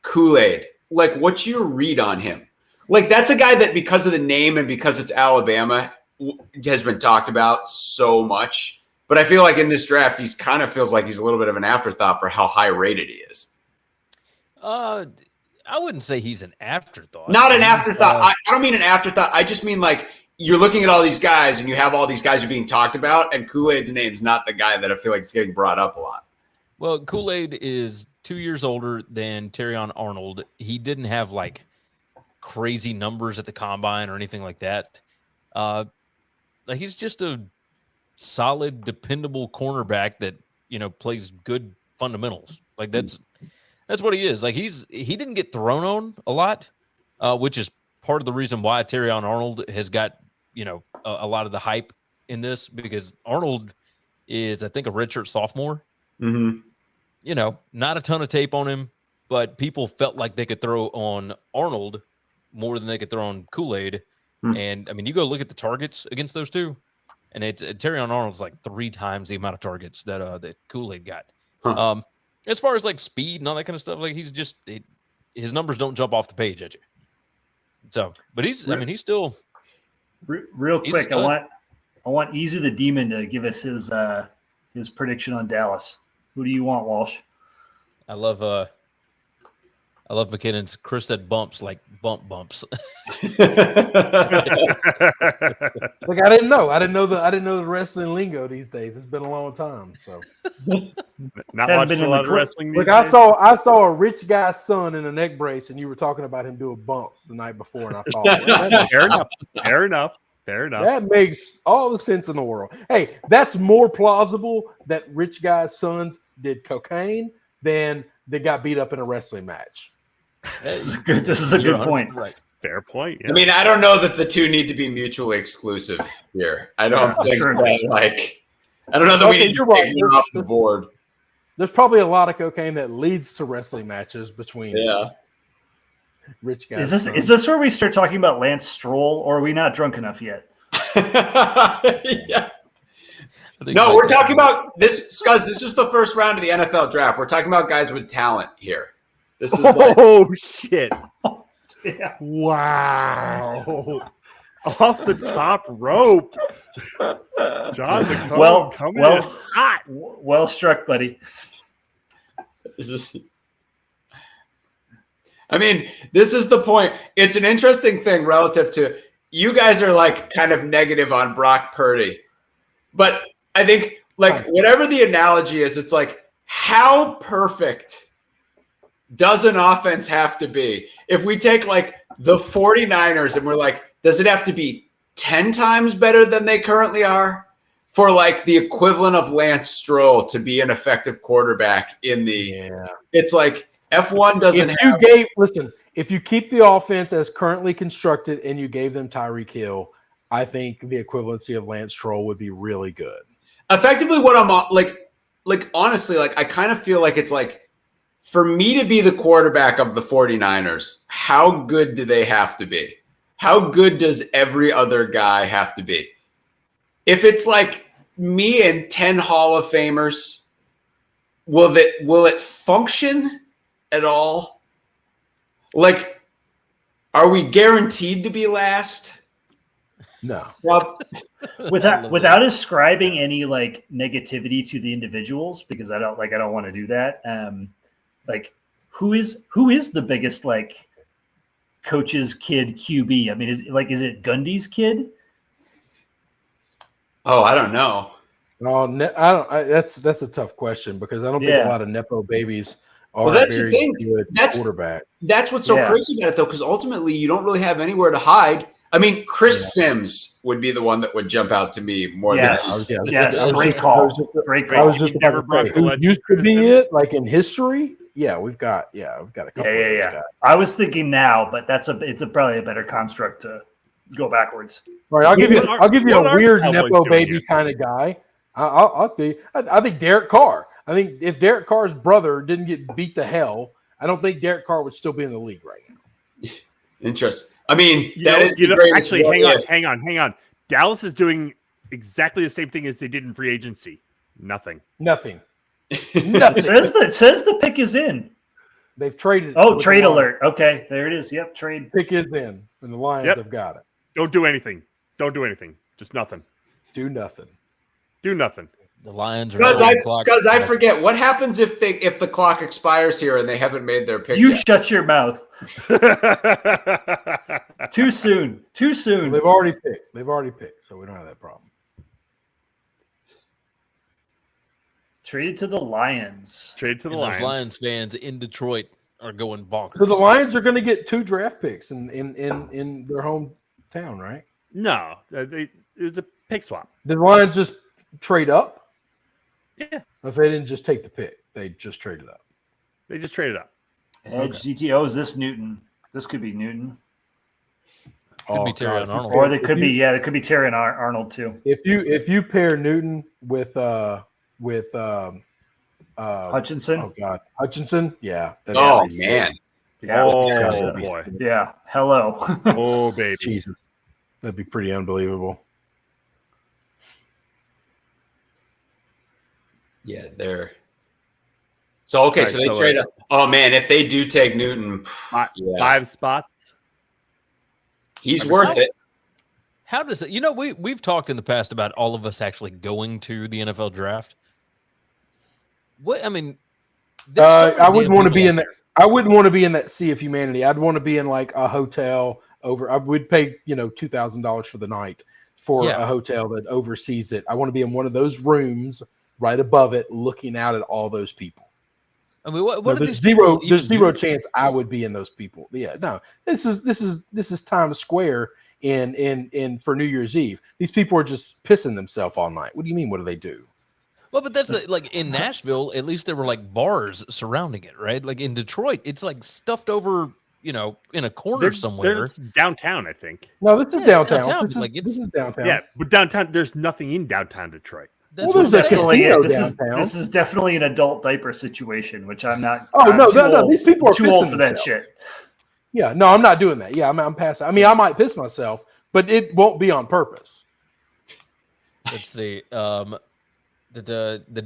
Kool-Aid. Like, what's your read on him? Like, that's a guy that because of the name and because it's Alabama has been talked about so much. But I feel like in this draft, he's kind of feels like he's a little bit of an afterthought for how high rated he is. I wouldn't say he's an afterthought. Not an afterthought. I don't mean an afterthought. I just mean like you're looking at all these guys and you have all these guys who are being talked about, and Kool-Aid's name's not the guy that I feel like is getting brought up a lot. Well, Kool-Aid is 2 years older than Terrion Arnold. He didn't have like crazy numbers at the combine or anything like that. Like he's just a solid, dependable cornerback that, you know, plays good fundamentals. Like that's what he is. Like he didn't get thrown on a lot, which is part of the reason why Terrion Arnold has got, you know, a lot of the hype in this, because Arnold is, I think, a redshirt sophomore. Mm-hmm. You know, not a ton of tape on him, but people felt like they could throw on Arnold more than they could throw on Kool-Aid. And I mean, you go look at the targets against those two, and it's Terrion Arnold's like 3 times the amount of targets that Kool-Aid got. As far as like speed and all that kind of stuff, like he's just his numbers don't jump off the page at you. So, but he's still real quick. I want Easy the Demon to give us his prediction on Dallas. Who do you want, Walsh? I love McKinnon's. Chris said bumps like bumps. Like I didn't know the wrestling lingo these days. It's been a long time. So not watching a lot of wrestling these look, days. I saw a rich guy's son in a neck brace, and you were talking about him doing bumps the night before, and I thought Fair enough. That makes all the sense in the world. Hey, that's more plausible that rich guy's sons did cocaine than they got beat up in a wrestling match. This is a good point. Right. Fair point. Yeah. I mean, I don't know that the two need to be mutually exclusive here. I don't think that, I don't know that we need to take one off the board. There's probably a lot of cocaine that leads to wrestling matches between rich guys. Is this where we start talking about Lance Stroll, or are we not drunk enough yet? Yeah. No, we're talking about this, Scuzz. This is the first round of the NFL draft. We're talking about guys with talent here. This is shit. Yeah. Wow. Off the top rope. John the Well, coming in hot. Well struck, buddy. I mean, this is the point. It's an interesting thing relative to you guys are like kind of negative on Brock Purdy. But I think like whatever the analogy is, it's like how perfect does an offense have to be? If we take like the 49ers and we're like, does it have to be 10 times better than they currently are for like the equivalent of Lance Stroll to be an effective quarterback in the it's like F1 doesn't if you keep the offense as currently constructed and you gave them Tyreek Hill, I think the equivalency of Lance Stroll would be really good. Effectively what I'm like honestly, like I kind of feel like it's like for me to be the quarterback of the 49ers, how good do they have to be? How good does every other guy have to be? If it's like me and 10 Hall of Famers, will it function at all? Like, are we guaranteed to be last? No. Well, without ascribing any like negativity to the individuals, because I don't want to do that. Like who is the biggest like coach's kid QB? I mean, is it Gundy's kid? Oh, I don't know. No, I don't. That's a tough question because I don't think a lot of nepo babies are that's very the thing. good quarterback. That's what's so crazy about it, though, because ultimately you don't really have anywhere to hide. I mean, Chris Sims would be the one that would jump out to me more than great call. Great call. I was just never broke who used to be it, like in history. Yeah, we've got a couple. Yeah. I was thinking now, but it's probably a better construct to go backwards. All right, I'll give you a weird nepo baby kind of guy. I think Derek Carr. I think if Derek Carr's brother didn't get beat to hell, I don't think Derek Carr would still be in the league right now. Interesting. I mean, actually, hang on. Dallas is doing exactly the same thing as they did in free agency. Nothing. It says the pick is in. They've traded. Oh, trade alert. Okay, there it is. Yep, trade. Pick is in, and the Lions have got it. Don't do anything. Just nothing. Do nothing. The Lions are because I forget what happens if the clock expires here and they haven't made their pick. You shut your mouth. Too soon. Well, they've already picked, so we don't have that problem. Traded to the Lions. Lions fans in Detroit are going bonkers. So the Lions are going to get 2 draft picks in their hometown, right? No, it was a pick swap. Did the Lions just trade up? Yeah. If they didn't just take the pick, they just traded up. They just traded up. Edge GTO, is this Newton? This could be Newton. Could be Terry and Arnold. Or they could be, it could be Terry and Arnold too. If you pair Newton with Hutchinson. Oh God, Hutchinson. Yeah. Oh man. Yeah. Oh boy. Yeah. Hello. Oh baby. Jesus, that'd be pretty unbelievable. Yeah, they're so okay. Right, so they trade up. Oh man, if they do take Newton, 5 spots. He's worth it. How does it? We've talked in the past about all of us actually going to the NFL draft. What I mean, I wouldn't want to be in that. I wouldn't want to be in that sea of humanity. I'd want to be in like a hotel over. I would pay $2,000 for the night for a hotel that oversees it. I want to be in one of those rooms right above it, looking out at all those people. I mean, what are there's these there's zero chance I would be in those people. Yeah, no. This is Times Square in for New Year's Eve. These people are just pissing themselves all night. What do you mean? What do they do? Well, but that's like in Nashville, at least there were like bars surrounding it, right? Like in Detroit, it's like stuffed over, in a corner somewhere. There's downtown, I think. No, this is downtown. Downtown. This is downtown. Yeah, but downtown, there's nothing in downtown Detroit. That's Well, there's a casino downtown. This is definitely an adult diaper situation, which I'm not. Oh, I'm no. old- These people are too old pissing for that themselves. shit. Yeah, no, I'm not doing that. Yeah, I'm passing. I mean, I might piss myself, but it won't be on purpose. Let's see. The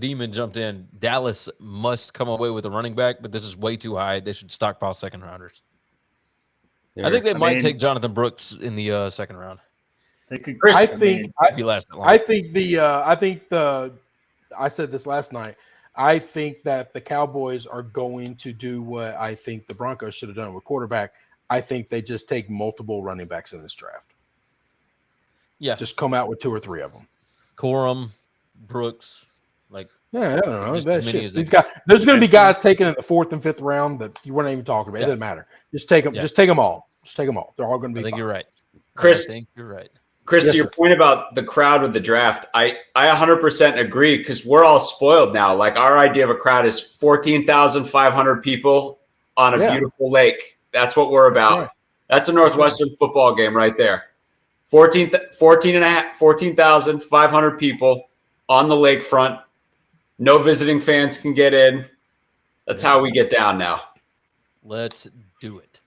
demon jumped in. Dallas must come away with a running back, but this is way too high. They should stockpile second rounders. I think they might take Jonathan Brooks in the second round. They could. I think if he lasts that long. I said this last night. I think that the Cowboys are going to do what I think the Broncos should have done with quarterback. I think they just take multiple running backs in this draft. Yeah, just come out with 2 or 3 of them. Corum, Brooks, I don't know. That shit. These guys, there's going to be guys taken in the 4th and 5th round that you weren't even talking about. It doesn't matter. Just take them. Just take them all. Just take them all. They're all going to be. I think you're right, Chris. I think you're right. Chris, to your point about the crowd with the draft, I 100% agree because we're all spoiled now. Like our idea of a crowd is 14,500 people on a beautiful lake. That's what we're about. Right. That's a Northwestern football game right there. 14,500 people on the lakefront. No visiting fans can get in. That's how we get down now. Let's do it.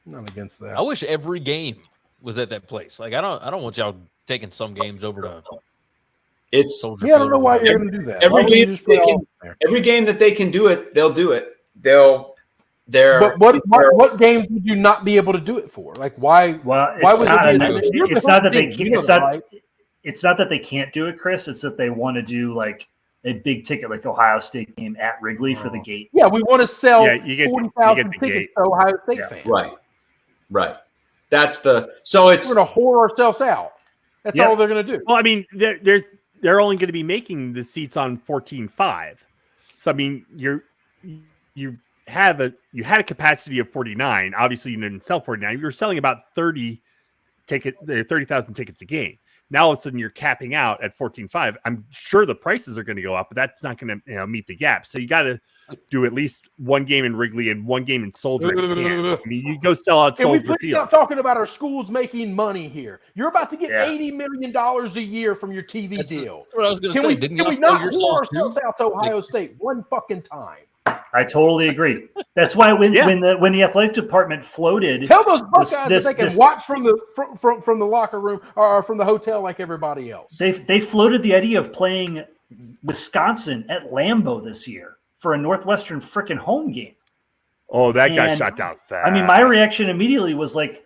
Not against that. I wish every game was at that place. Like I don't want y'all taking some games over to. I don't know why you're going to do that. Every game that they can do it, they'll do it. But what games would you not be able to do it for? Like why? Well, why would it's not that they can't. It's not that they can't do it, Chris. It's that they want to do like a big ticket, like Ohio State game at Wrigley for the gate. Yeah, we want to sell 40,000 tickets to Ohio State fans. Right. That's we're going to whore ourselves out. That's all they're going to do. Well, I mean, they're only going to be making the seats on 14.5. So I mean, you had a capacity of 49. Obviously, you didn't sell 49. You were selling about 30,000 tickets a game. Now all of a sudden you're capping out at 14.5. I'm sure the prices are going to go up, but that's not going to meet the gap. So you got to do at least one game in Wrigley and one game in Soldier. I mean, you go sell out Soldier Field. Can we stop talking about our schools making money here? You're about to get $80 million a year from your TV deal. That's what I was going to say. Can we not whore ourselves out to Ohio State one fucking time? I totally agree. That's why when the athletic department floated, tell those Buckeyes that they can watch from the locker room or from the hotel like everybody else. They floated the idea of playing Wisconsin at Lambeau this year for a Northwestern freaking home game. Oh, that got shut down fast. I mean, my reaction immediately was like,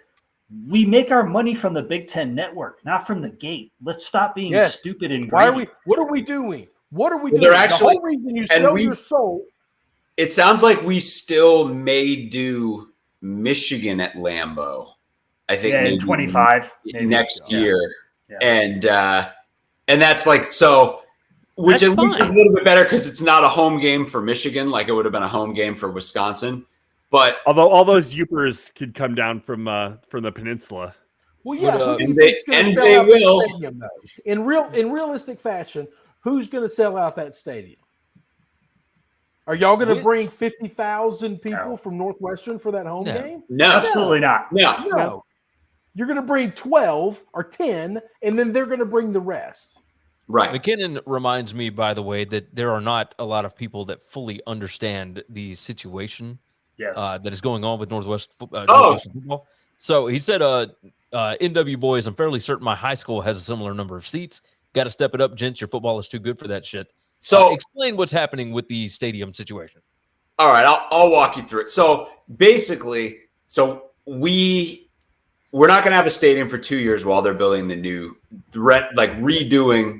we make our money from the Big Ten Network, not from the gate. Let's stop being stupid and greedy. What are we doing? What are we doing? They're actually, the whole reason you sell your soul. It sounds like we still may do Michigan at Lambeau. I think maybe 25 next year. Yeah. And that's like so, which at least is a little bit better because it's not a home game for Michigan like it would have been a home game for Wisconsin. But although all those Yoopers could come down from the peninsula. Well, yeah, who do you and think's going to they sell out will. that stadium, though? In realistic fashion, who's going to sell out that stadium? Are y'all going to bring 50,000 people from Northwestern for that home game? No, absolutely not. No. You're going to bring 12 or 10, and then they're going to bring the rest. Right. McKinnon reminds me, by the way, that there are not a lot of people that fully understand the situation that is going on with Northwestern football. So he said, NW boys, I'm fairly certain my high school has a similar number of seats. Got to step it up, gents. Your football is too good for that shit. So explain what's happening with the stadium situation. All right, I'll walk you through it. So basically, we're not going to have a stadium for 2 years while they're building the new, redoing.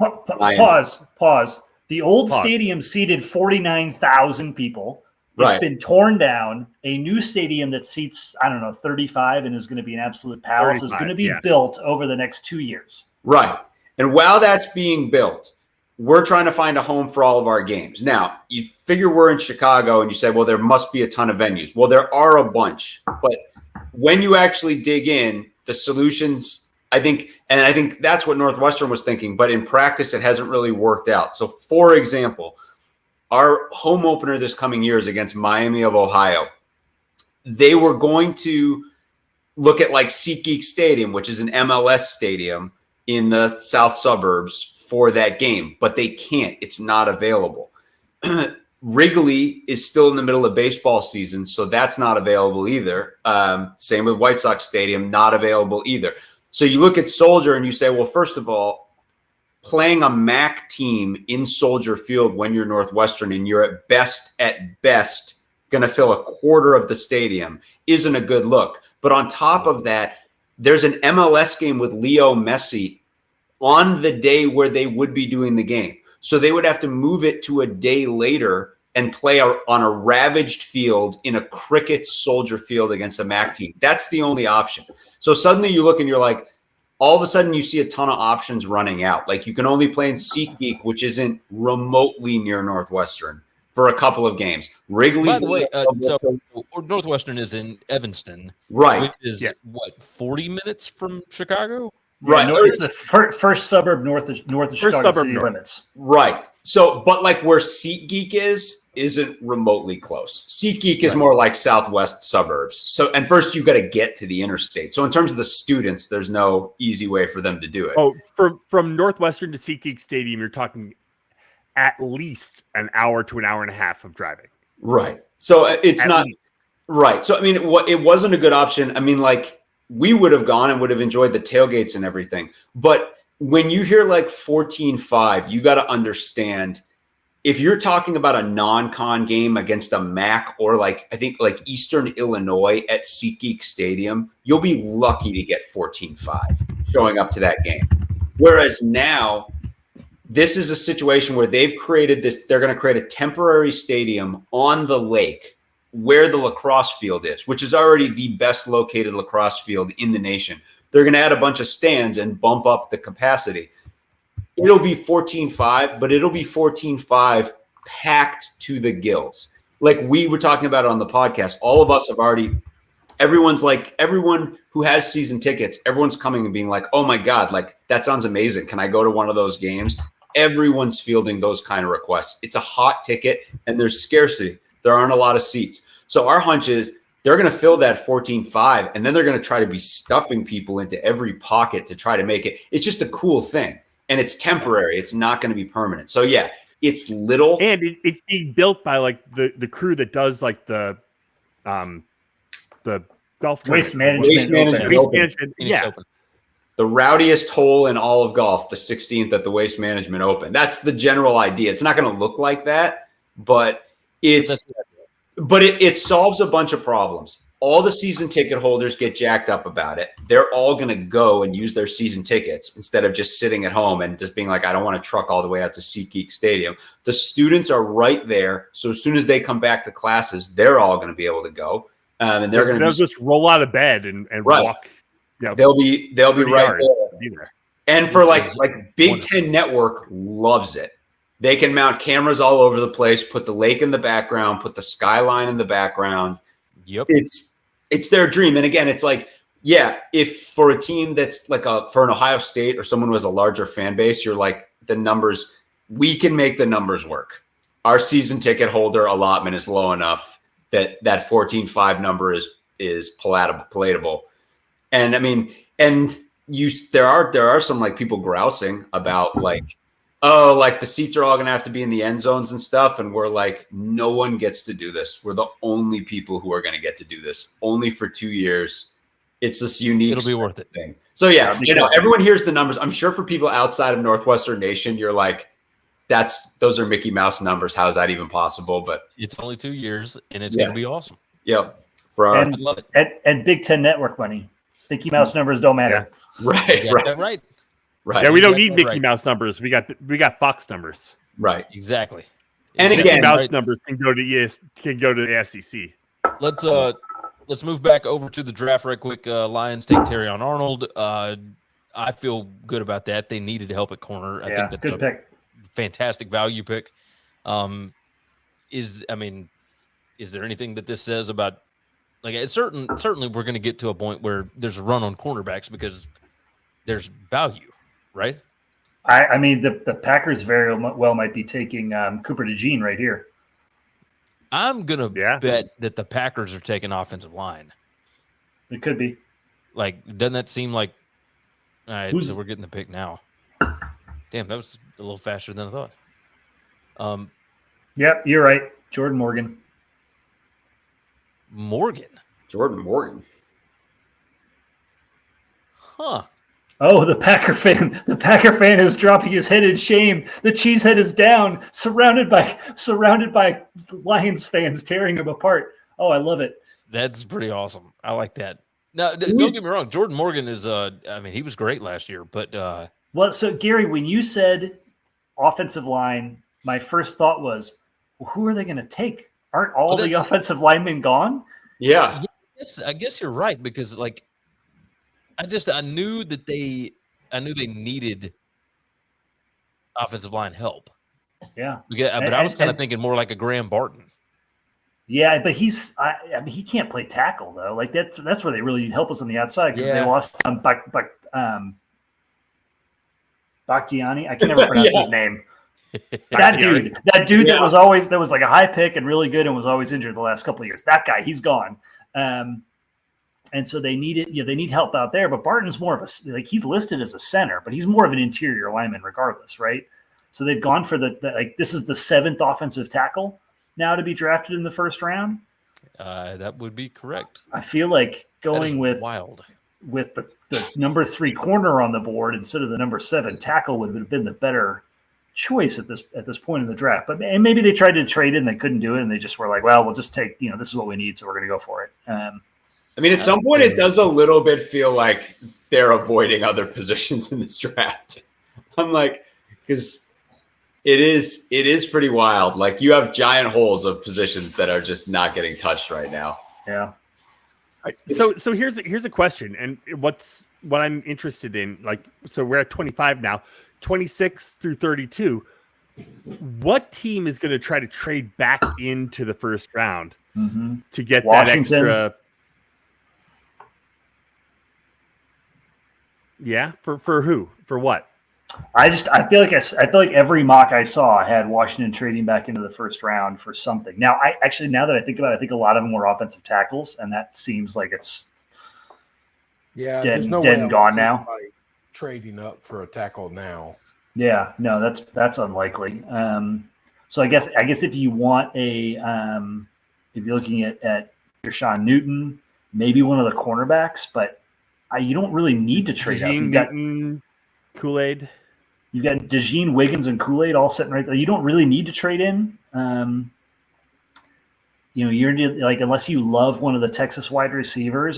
Pause. The old stadium seated 49,000 people. It's been torn down. A new stadium that seats, 35 and is going to be an absolute palace is going to be built over the next 2 years. Right. And while that's being built, we're trying to find a home for all of our games. Now, you figure we're in Chicago and you say, well, there must be a ton of venues. Well, there are a bunch. But when you actually dig in, the solutions, I think that's what Northwestern was thinking. But in practice, it hasn't really worked out. So, for example, our home opener this coming year is against Miami of Ohio. They were going to look at SeatGeek Stadium, which is an MLS stadium in the south suburbs for that game, but they can't. It's not available. Wrigley is still in the middle of baseball season, so that's not available either. Same with White Sox Stadium, not available either. So you look at Soldier and you say, well, first of all, playing a MAC team in Soldier Field when you're Northwestern and you're at best going to fill a quarter of the stadium isn't a good look. But on top of that, there's an MLS game with Leo Messi on the day where they would be doing the game. So they would have to move it to a day later and play on a ravaged field in a cricket Soldier Field against a MAC team. That's the only option. So suddenly you look and you're like, all of a sudden you see a ton of options running out. You can only play in SeatGeek, which isn't remotely near Northwestern, for a couple of games. Wrigley's. By the way, so Northwestern is in Evanston, right? Which is 40 minutes from Chicago? Right. It's the first suburb north of Chicago city limits. Right. So, but where SeatGeek isn't remotely close. SeatGeek is more like southwest suburbs. So, and first you got to get to the interstate. So in terms of the students, there's no easy way for them to do it. Oh, from Northwestern to SeatGeek Stadium, you're talking at least an hour to an hour and a half of driving. Right. So it's at not least. Right. So, it wasn't a good option. We would have gone and would have enjoyed the tailgates and everything. But when you hear 14-5, you got to understand, if you're talking about a non-con game against a MAC or I think Eastern Illinois at SeatGeek Stadium, you'll be lucky to get 14-5 showing up to that game. Whereas now, this is a situation where they've created this, they're going to create a temporary stadium on the lake where the lacrosse field is, which is already the best located lacrosse field in the nation. They're going to add a bunch of stands and bump up the capacity. It'll be 14-5, but it'll be 14-5 packed to the gills. We were talking about it on the podcast. All of us have already, everyone who has season tickets, everyone's coming and being like, oh my God, that sounds amazing. Can I go to one of those games? Everyone's fielding those kind of requests. It's a hot ticket and there's scarcity. There aren't a lot of seats. So our hunch is they're going to fill that 14-5, and then they're going to try to be stuffing people into every pocket to try to make it. It's just a cool thing, and it's temporary. It's not going to be permanent. So, yeah, it's little. And it's being built by, the crew that does, the golf waste management. Yeah. The rowdiest hole in all of golf, the 16th at the Waste Management Open. That's the general idea. It's not going to look like that, but it solves a bunch of problems. All the season ticket holders get jacked up about it. They're all going to go and use their season tickets instead of just sitting at home and just being like, I don't want to truck all the way out to SeatGeek Stadium. The students are right there. So as soon as they come back to classes, they're all going to be able to go. And they're going to just roll out of bed and walk. They'll be right there. And for Big Ten Network loves it. They can mount cameras all over the place, put the lake in the background, put the skyline in the background. Yep. It's their dream. And again, it's like, yeah, if for a team that's like for an Ohio State or someone who has a larger fan base, you're like, the numbers, we can make the numbers work. Our season ticket holder allotment is low enough that 14.5 number is palatable. And I mean, and there are some like people grousing about like, oh, like the seats are all going to have to be in the end zones and stuff. And we're like, no one gets to do this. We're the only people who are going to get to do this only for 2 years. It's this unique. It'll be worth it. Thing. So yeah, everyone hears the numbers. I'm sure for people outside of Northwestern Nation, you're like, those are Mickey Mouse numbers. How is that even possible? But it's only 2 years and it's going to be awesome. Yep. I love it. And Big Ten Network money. Mickey Mouse numbers don't matter. Yeah. Right. Yeah, we don't need Mickey Mouse numbers. We got Fox numbers. Right. Exactly. And Mickey again, Mouse numbers can go to the SEC. Let's move back over to the draft right quick. Lions take Terrion Arnold. I feel good about that. They needed help at corner. I think that's good pick. Fantastic value pick. Is there anything that this says about like certainly we're going to get to a point where there's a run on cornerbacks because there's value, right? I mean the Packers very well might be taking Cooper DeJean right here. I'm gonna bet that the Packers are taking offensive line. It could be. Like, doesn't that seem like? All right, so we're getting the pick now. Damn, that was a little faster than I thought. Yep, you're right. Jordan Morgan. Jordan Morgan. Huh. Oh, the Packer fan. The Packer fan is dropping his head in shame. The cheesehead is down, surrounded by Lions fans tearing him apart. Oh, I love it. That's pretty awesome. I like that. Now, don't get me wrong. Jordan Morgan is he was great last year, but well, so Gary, when you said offensive line, my first thought was, well, who are they going to take? Aren't all the offensive linemen gone? Yeah. I guess you're right because like I knew they needed offensive line help. Yeah. But I was kind of thinking more like a Graham Barton. Yeah, but he can't play tackle though. Like that's where they really need help us on the outside because they lost Bakhtiani. I can never pronounce his name. That dude that was like a high pick and really good and was always injured the last couple of years. That guy, he's gone. And so they need help out there. But Barton's more of he's listed as a center, but he's more of an interior lineman regardless, right? So they've gone for this is the 7th offensive tackle now to be drafted in the first round. That would be correct. I feel like going with the number 3 corner on the board instead of the number 7 tackle would have been the better choice at this point in the draft. But maybe they tried to trade it and they couldn't do it, and they just were like, well, we'll just take, this is what we need, so we're going to go for it. I mean, at some point, it does a little bit feel like they're avoiding other positions in this draft. I'm like, because it is pretty wild. Like you have giant holes of positions that are just not getting touched right now. Yeah. So here's a question, and what I'm interested in. Like, so we're at 25 now, 26 through 32. What team is going to try to trade back into the first round to get Washington. that extra? Yeah, for who? For what? I feel like every mock I saw had Washington trading back into the first round for something. Now now that I think about it, I think a lot of them were offensive tackles, and that seems like it's dead and gone now. Trading up for a tackle now. Yeah, no, that's unlikely. So I guess if you want if you're looking at Rashawn Newton, maybe one of the cornerbacks, but you don't really need to trade up. You've got Kool-Aid. You've got DeJean, Wiggins, and Kool-Aid all sitting right there. You don't really need to trade in. You're like, unless you love one of the Texas wide receivers,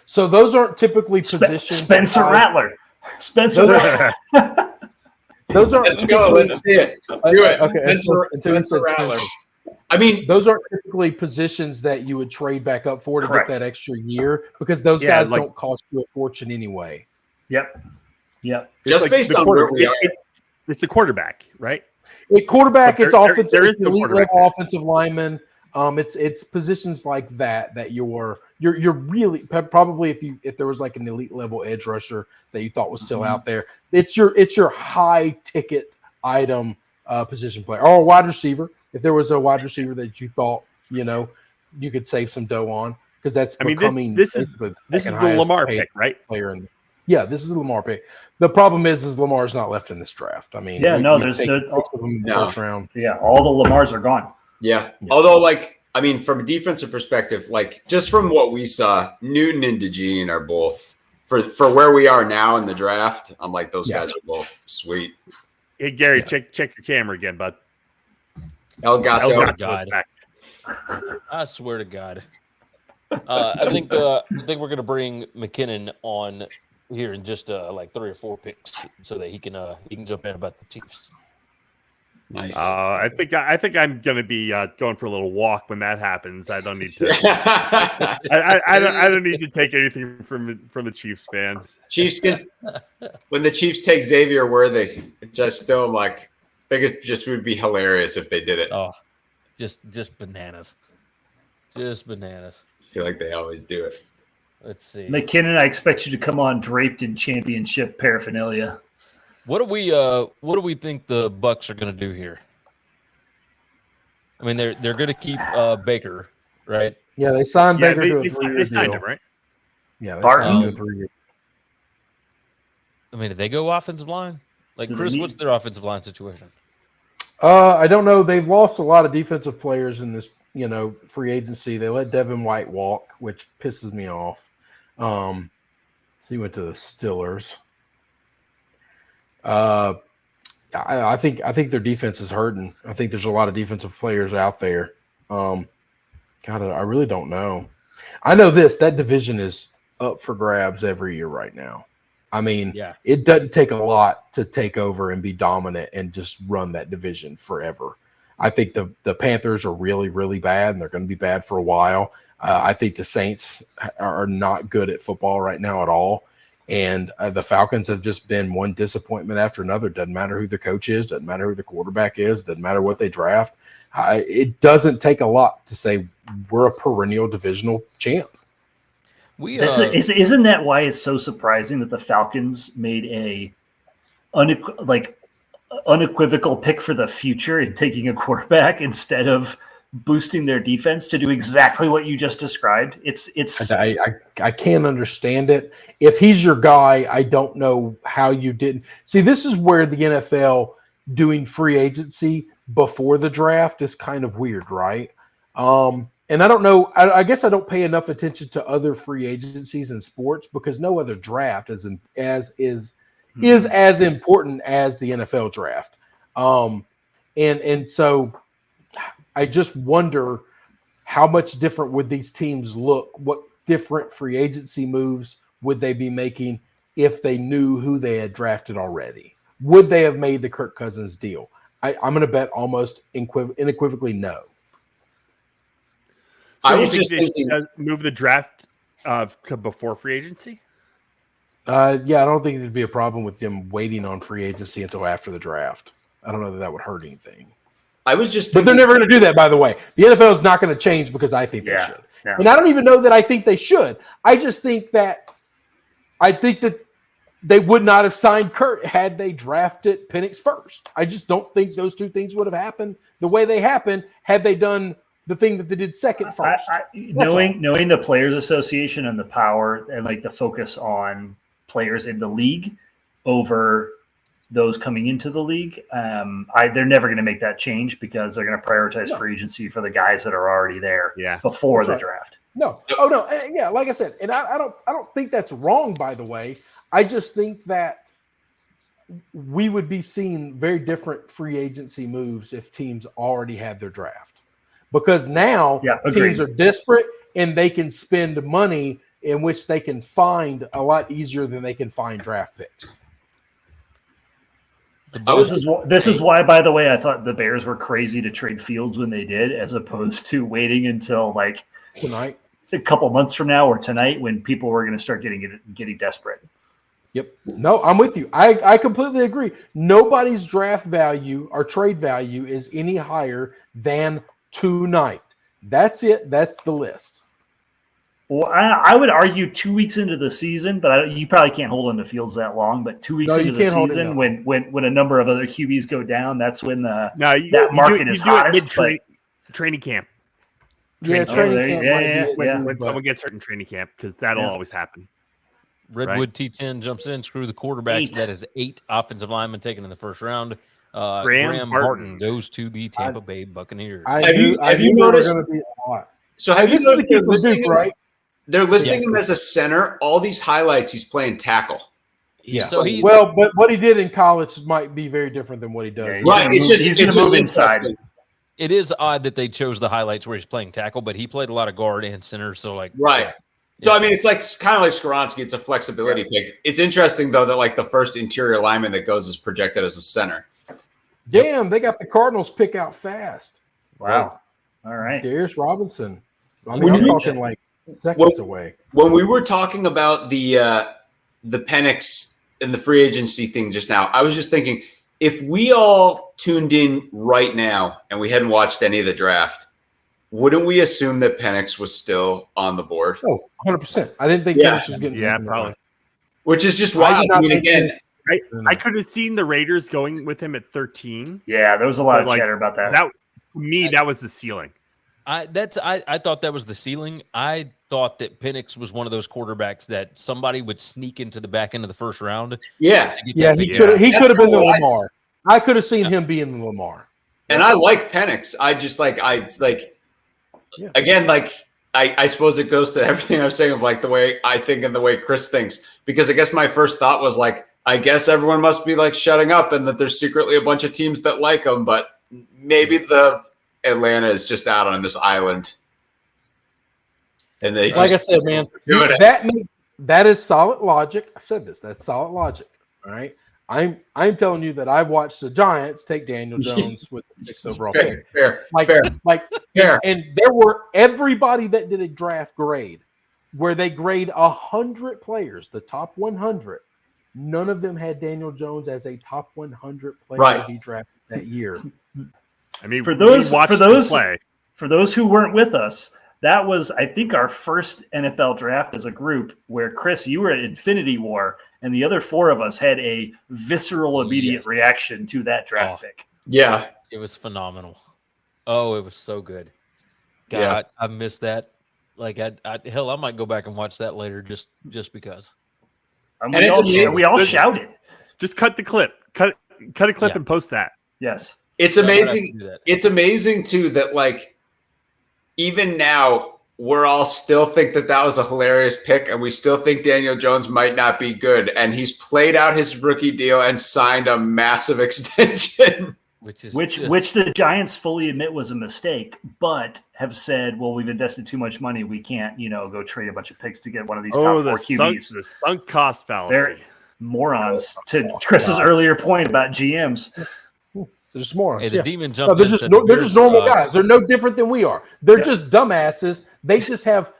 So those aren't typically positions. Spencer Rattler. Those aren't. Let's go. Let's see it. Do it. Okay. Spencer Rattler. I mean, those aren't typically positions that you would trade back up for to get that extra year because those guys don't cost you a fortune anyway. Yep. Just based on where we are. It's the quarterback, right? Quarterback, it's offensive. There is elite level offensive lineman. It's positions like that you're really probably if there was like an elite level edge rusher that you thought was still out there, it's your high ticket item position player, or a wide receiver. If there was a wide receiver that you thought you could save some dough on, because that's becoming this is the Lamar pick, right? Player this is the Lamar pick. The problem is Lamar's not left in this draft. I mean, there's 6 of them in the first round. Yeah, all the Lamars are gone. Yeah. Although, from a defensive perspective, just from what we saw, Newton and DeJean are both for where we are now in the draft. I'm like, those guys are both sweet. Hey, Gary, check your camera again, bud. El Gato. God. I swear to God. I think we're gonna bring McKinnon on here in just 3 or 4 picks so that he can jump in about the Chiefs. Nice. I think I'm gonna be going for a little walk when that happens. I don't need to. I don't need to take anything from the Chiefs fan. When the Chiefs take Xavier Worthy, just still I think it just would be hilarious if they did it. Oh, just bananas, just bananas. I feel like they always do it. Let's see, McKinnon. I expect you to come on draped in championship paraphernalia. What do we think the Bucs are going to do here? I mean, they're going to keep Baker, right? Yeah, they signed Baker to a 3-year deal. They signed him, right? Yeah, they signed him to a 3-year. I mean, did they go offensive line? Chris, what's their offensive line situation? I don't know. They've lost a lot of defensive players in this, free agency. They let Devin White walk, which pisses me off. So he went to the Steelers. I think their defense is hurting. I think there's a lot of defensive players out there. God, I really don't know. I know that division is up for grabs every year right now. I mean, It doesn't take a lot to take over and be dominant and just run that division forever. I think the Panthers are really, really bad, and they're going to be bad for a while. I think the Saints are not good at football right now at all. And the Falcons have just been one disappointment after another. Doesn't matter who the coach is. Doesn't matter who the quarterback is. Doesn't matter what they draft. It doesn't take a lot to say we're a perennial divisional champ. Isn't that why it's so surprising that the Falcons made a unequivocal pick for the future in taking a quarterback instead of boosting their defense to do exactly what you just described? I can't understand it. If he's your guy, I don't know how you didn't see. This is where the NFL doing free agency before the draft is kind of weird, right? And I don't know. I guess I don't pay enough attention to other free agencies in sports because no other draft is as important as the NFL draft. And so I just wonder how much different would these teams look? What different free agency moves would they be making if they knew who they had drafted already? Would they have made the Kirk Cousins deal? I'm going to bet almost unequivocally no. So I was just thinking, move the draft before free agency. I don't think there'd be a problem with them waiting on free agency until after the draft. I don't know that would hurt anything. I was just but they're never going to do that, by the way. The NFL is not going to change because I think they should. Yeah. And I don't even know that I think they should. I just think that they would not have signed Kurt had they drafted Penix first. I just don't think those two things would have happened the way they happened had they done the thing that they did second first. Knowing the Players Association and the power and the focus on players in the league over those coming into the league, they're never going to make that change because they're going to prioritize free agency for the guys that are already there before the draft. No. Oh no. Yeah, like I said, and I don't think that's wrong, by the way. I just think that we would be seeing very different free agency moves if teams already had their draft. Because now teams are desperate and they can spend money in which they can find a lot easier than they can find draft picks. This is why, by the way, I thought the Bears were crazy to trade Fields when they did, as opposed to waiting until tonight, a couple months from now, or tonight when people were going to start getting desperate. Yep. No, I'm with you. I completely agree. Nobody's draft value or trade value is any higher than tonight. That's it. That's the list. Well, I would argue 2 weeks into the season, but you probably can't hold on to Fields that long. But 2 weeks into the season, when a number of other QBs go down, that's when that market is hottest. Training camp. Training camp. When someone gets hurt in training camp, because that'll always happen. Redwood T10 jumps in. Screw the quarterbacks. 8. That is 8 offensive linemen taken in the first round. Graham Barton goes to the Tampa Bay Buccaneers. Have you noticed? So have you noticed they're listing right? They're listing him as a center. All these highlights, he's playing tackle. But what he did in college might be very different than what he does. Right. He's going to move inside. It is odd that they chose the highlights where he's playing tackle, but he played a lot of guard and center. So right. So I mean, it's like kind of like Skoronski. It's a flexibility pick. It's interesting though that like the first interior lineman that goes is projected as a center. Damn, they got the Cardinals pick out fast. Wow. All right. Darius Robinson. I mean, I'm talking like seconds away. When we were talking about the Penix and the free agency thing just now, I was just thinking, if we all tuned in right now and we hadn't watched any of the draft, wouldn't we assume that Penix was still on the board? Oh, 100%. I didn't think Penix was getting probably. Which is just wild. I mean, again, I could have seen the Raiders going with him at 13. Yeah, there was a lot of chatter about that. That was the ceiling. I thought that was the ceiling. I thought that Penix was one of those quarterbacks that somebody would sneak into the back end of the first round. Yeah. He could have been the Lamar. I could have seen him being the Lamar. And I like Penix. I suppose it goes to everything I was saying of like the way I think and the way Chris thinks. Because I guess my first thought was like, I guess everyone must be like shutting up and that there's secretly a bunch of teams that like him, but maybe the Atlanta is just out on this island. And they I said, man, that is solid logic. I've said this. That's solid logic. All right. I'm telling you that I've watched the Giants take Daniel Jones with the 6th overall pick. Fair. And there were everybody that did a draft grade where they grade 100 players, the top 100. None of them had Daniel Jones as a top 100 player to be drafted that year. I mean, for those who weren't with us, that was, I think, our first NFL draft as a group where, Chris, you were at Infinity War, and the other 4 of us had a visceral, immediate reaction to that draft pick. Yeah. It was phenomenal. Oh, it was so good. God, I missed that. Like, I might go back and watch that later just because. And we all shouted. Just cut the clip. Cut a clip and post that. Yes. It's amazing. It's amazing too that like even now we're all still think that was a hilarious pick, and we still think Daniel Jones might not be good, and he's played out his rookie deal and signed a massive extension, which the Giants fully admit was a mistake, but have said, well, we've invested too much money, we can't go trade a bunch of picks to get one of these top 4 QBs. The sunk cost fallacy. They're morons. To Chris's earlier point about GMs. They're just morons. Hey, the demon jumped they're just normal guys. They're no different than we are. They're just dumbasses. They just have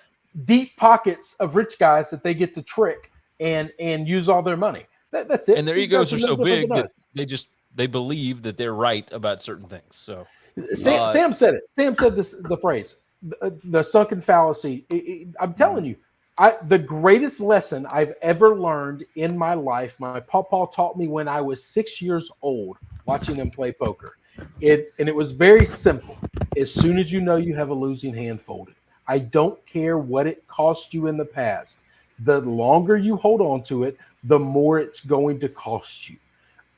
deep pockets of rich guys that they get to trick and use all their money. That's it. And their egos are so big that they believe that they're right about certain things. So Sam said it. Sam said the phrase, the sunken fallacy. I'm telling you, the greatest lesson I've ever learned in my life, my papa taught me when I was 6 years old, watching him play poker. And it was very simple. As soon as you know you have a losing hand, fold it. I don't care what it cost you in the past. The longer you hold on to it, the more it's going to cost you.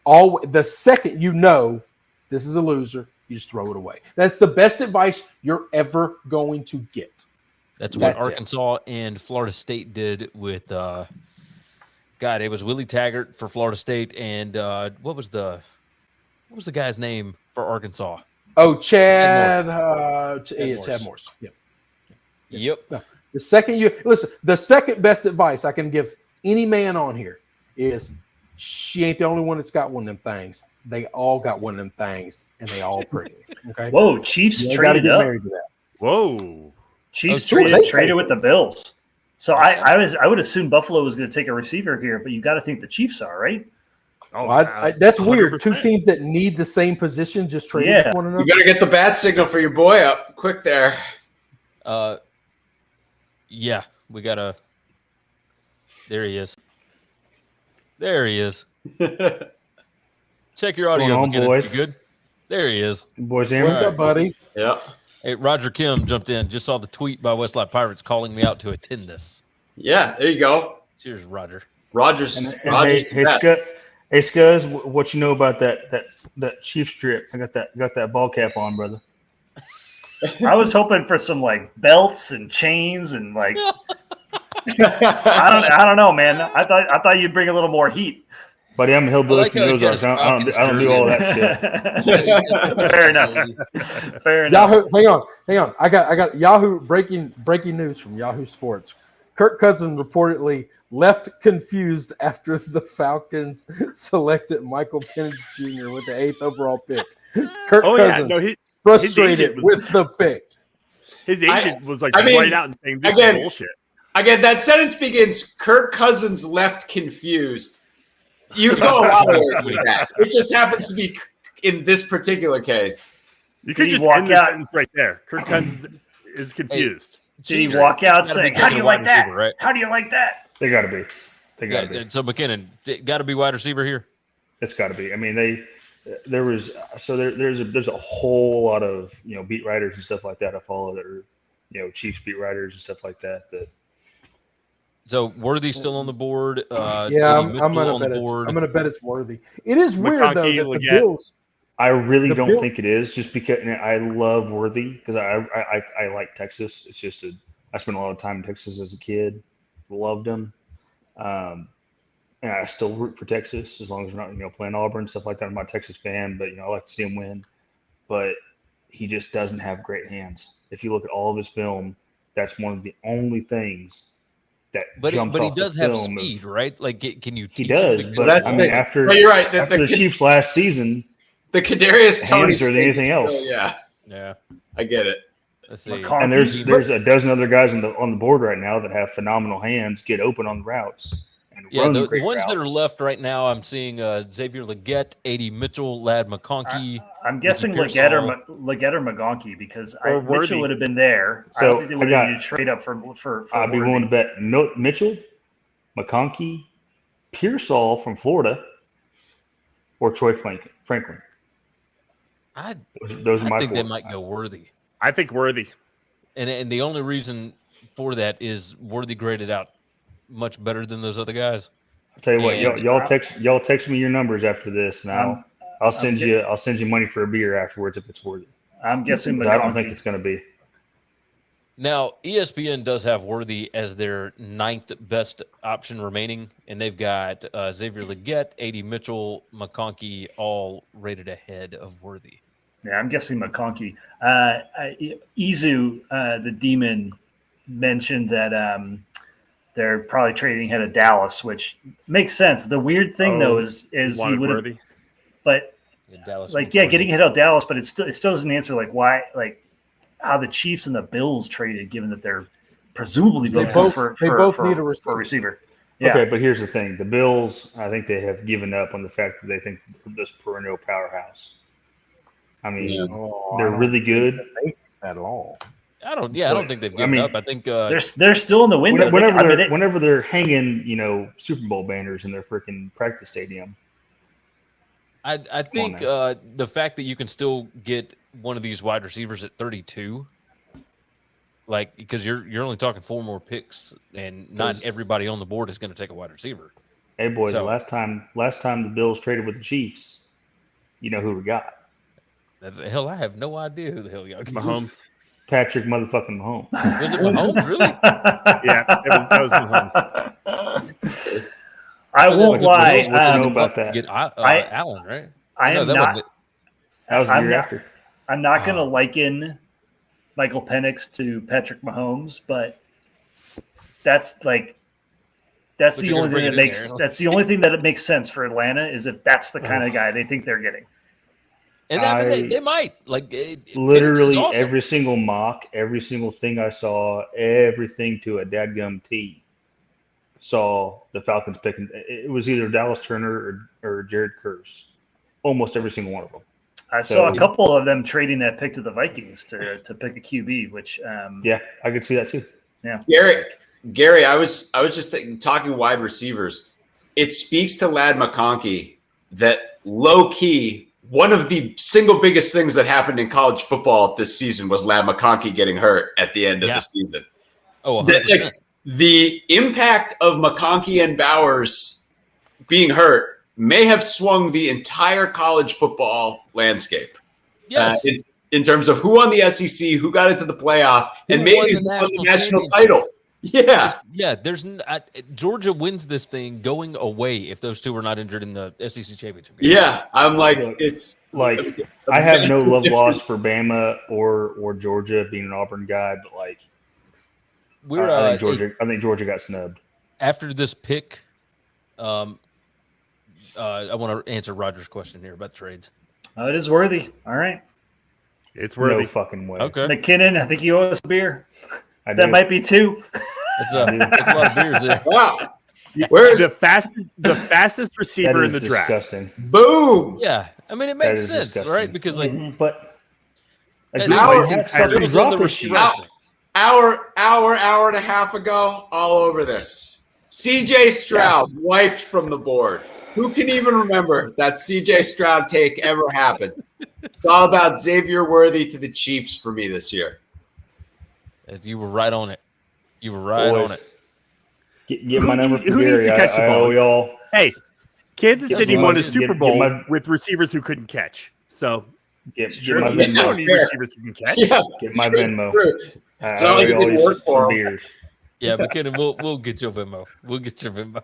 The second you know this is a loser, you just throw it away. That's the best advice you're ever going to get. That's what Arkansas and Florida State did with it was Willie Taggart for Florida State, and what was the guy's name for Arkansas? Oh, Chad Morris. Yep. No, the second best advice I can give any man on here is she ain't the only one that's got one of them things. They all got one of them things, and they all pretty. Okay. Whoa, Chiefs traded up. Whoa. Chiefs traded with the Bills. So I would assume Buffalo was going to take a receiver here, but you got to think the Chiefs are, right? Oh, that's 100%. Weird. 2 teams that need the same position just traded with one another. You got to get the bat signal for your boy up quick there. Yeah, we got a. There he is. There he is. Check your audio, on, McKinnon. boys? You good? There he is. Boys, What's up, buddy? Yeah. Hey, Roger Kim jumped in. Just saw the tweet by Westlife Pirates calling me out to attend this. Yeah, there you go. Cheers, Roger. Rogers. And Rogers hey, Scuzz, what you know about that Chief strip? I got that ball cap on, brother. I was hoping for some like belts and chains and like I don't know, man. I thought you'd bring a little more heat. Buddy, I'm a hillbilly like from Ozarks. I don't do all that shit. Fair enough. Fair enough. Yahoo, hang on. I got Yahoo breaking news from Yahoo Sports. Kirk Cousins reportedly left confused after the Falcons selected Michael Penix Jr. with the 8th overall pick. Kirk Cousins frustrated with the pick. His agent was like right out and saying this is bullshit. Again, that sentence begins, Kirk Cousins left confused. You go a lot of ways with that. It just happens to be in this particular case. You could just end the sentence right there. Kirk Cousins is confused. Did he walk out saying, "How do you like that? Right? How do you like that?" They got to be. They got to be. So McKinnon, got to be wide receiver here. It's got to be. I mean, there's a whole lot of beat writers and stuff like that I follow that are Chiefs beat writers and stuff like that. So Worthy still on the board. Yeah, I'm gonna bet it's Worthy. It is weird though that the Bills. I really don't think it is, just because I love Worthy because I like Texas. It's just I spent a lot of time in Texas as a kid, loved them, and I still root for Texas as long as we're not playing Auburn and stuff like that. I'm not a Texas fan, but I like to see him win. But he just doesn't have great hands. If you look at all of his film, that's one of the only things. But he does have speed, right? Like, can you? He does, but after you're right. After the Chiefs last season, the Kadarius Toney or anything else. Yeah, I get it. Let's see. And there's a dozen other guys on the board right now that have phenomenal hands, get open on the routes. Yeah, the ones that are left right now, I'm seeing Xavier Legette, A.D. Mitchell, Lad McConkey. I'm guessing Legette or McConkey because Mitchell would have been there. So I don't think they would have needed to trade up for I'd be willing to bet Mitchell, McConkey, Pearsall from Florida, or Troy Franklin. Those are my I think four. they might go Worthy. I think Worthy. And the only reason for that is Worthy graded out much better than those other guys. I'll tell you what, y'all text me your numbers after this, and I'll send you money for a beer afterwards if it's Worthy. I'm guessing I don't think it's going to be. Now, ESPN does have Worthy as their 9th best option remaining, and they've got Xavier Legette, A.D. Mitchell, McConkey all rated ahead of Worthy. Yeah, I'm guessing McConkey. Izu, the Demon, mentioned that they're probably trading ahead of Dallas, which makes sense. The weird thing though is he would have, but Dallas getting ahead of Dallas, but it still doesn't answer why how the Chiefs and the Bills traded, given that they're presumably both need a receiver. Yeah. Okay, but here's the thing: the Bills, I think they have given up on the fact that they think this perennial powerhouse. I mean, they're really good at all. I don't think they've given up. I think they're still in the window. Whenever they're hanging, Super Bowl banners in their freaking practice stadium. I think the fact that you can still get one of these wide receivers at 32, because you're only talking 4 more picks, and not everybody on the board is going to take a wide receiver. Hey boys, the last time the Bills traded with the Chiefs, you know who we got? I have no idea who the hell y'all got. Mahomes. Patrick motherfucking Mahomes. Was it Mahomes, really? Yeah, that was Mahomes. I won't lie. What you know about that? Allen, right? That was the year after. I'm not going to liken Michael Penix to Patrick Mahomes, but that's the only thing that makes sense for Atlanta is if that's the kind of guy they think they're getting. And they might literally awesome. Every single mock, every single thing I saw, everything to a dadgum T. Saw the Falcons picking. It was either Dallas Turner or Jared Curse. Almost every single one of them. I saw a couple of them trading that pick to the Vikings to pick a QB, which yeah, I could see that too. Yeah, Gary, I was just talking wide receivers. It speaks to Lad McConkey that low key, one of the single biggest things that happened in college football this season was Lad McConkey getting hurt at the end of the season. Oh, 100%. The impact of McConkey and Bowers being hurt may have swung the entire college football landscape. Yes. In terms of who won the SEC, who got into the playoff, and maybe who won the national title. Yeah. Yeah, Georgia wins this thing going away if those two were not injured in the SEC championship game. Yeah, I'm like, it's like I have no love lost for Bama or Georgia being an Auburn guy, but like I think Georgia got snubbed. After this pick, I want to answer Roger's question here about trades. Oh, it is worthy. All right. It's worthy. No fucking way. Okay. McKinnon, I think you owe us a beer. That might be 2. That's a lot of beers there. Wow. Where's the fastest receiver in the draft? Disgusting. Boom. Yeah. I mean, it makes sense, disgusting. right? Because but an hour and a half ago, all over this. CJ Stroud wiped from the board. Who can even remember that CJ Stroud take ever happened? It's all about Xavier Worthy to the Chiefs for me this year. You were right on it. You were right on it. Get my number from who needs Gary. to catch the ball? Y'all. Hey, Kansas City won a Super Bowl with receivers who couldn't catch. So get you my Venmo. don't need receivers who can catch. Yeah, Get my Venmo. It's not like it didn't work for him. Beers. Yeah, McKinnon, we'll get your Venmo. We'll get your Venmo.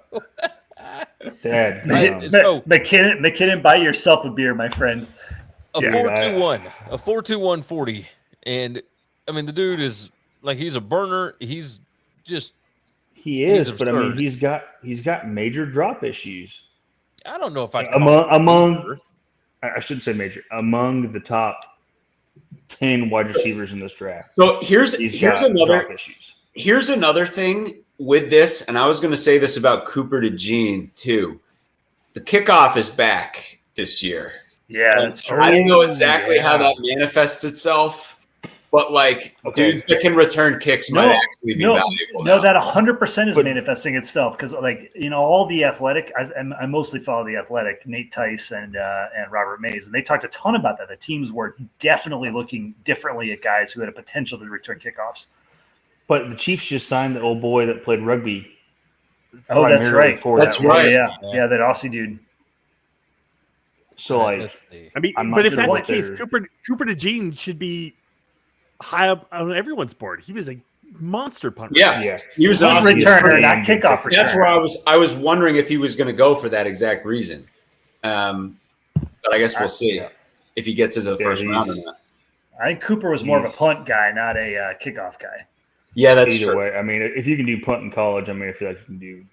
Dad, McKinnon, buy yourself a beer, my friend. A 4.21, a 4.21 and I mean the dude is like he's a burner. He's just he is, but I mean he's got major drop issues. I don't know if I I shouldn't say major among the top 10 wide receivers in this draft. So here's another thing with this, and I was going to say this about Cooper DeJean too. The kickoff is back this year. Yeah, that's true. I don't know exactly how that manifests itself, but like dudes that can return kicks might actually be valuable. No, that 100% is manifesting itself because, like, you know, all the athletic. I mostly follow the athletic, Nate Tice and Robert Mays, and they talked a ton about that. The teams were definitely looking differently at guys who had a potential to return kickoffs. But the Chiefs just signed the old boy that played rugby. Oh, that's right. That's right. Yeah, that Aussie dude. So, like, I mean, but if that's the case, Cooper DeJean should be high up on everyone's board. He was a monster punter. Yeah. He was an awesome returner, not kickoff returner. That's where I was wondering if he was going to go for that exact reason. But I guess we'll see if he gets into the first round or not. I think Cooper was more of a punt guy, not a kickoff guy. Yeah, that's either true. way. I mean, if you can do punt in college, I mean, I feel like you can do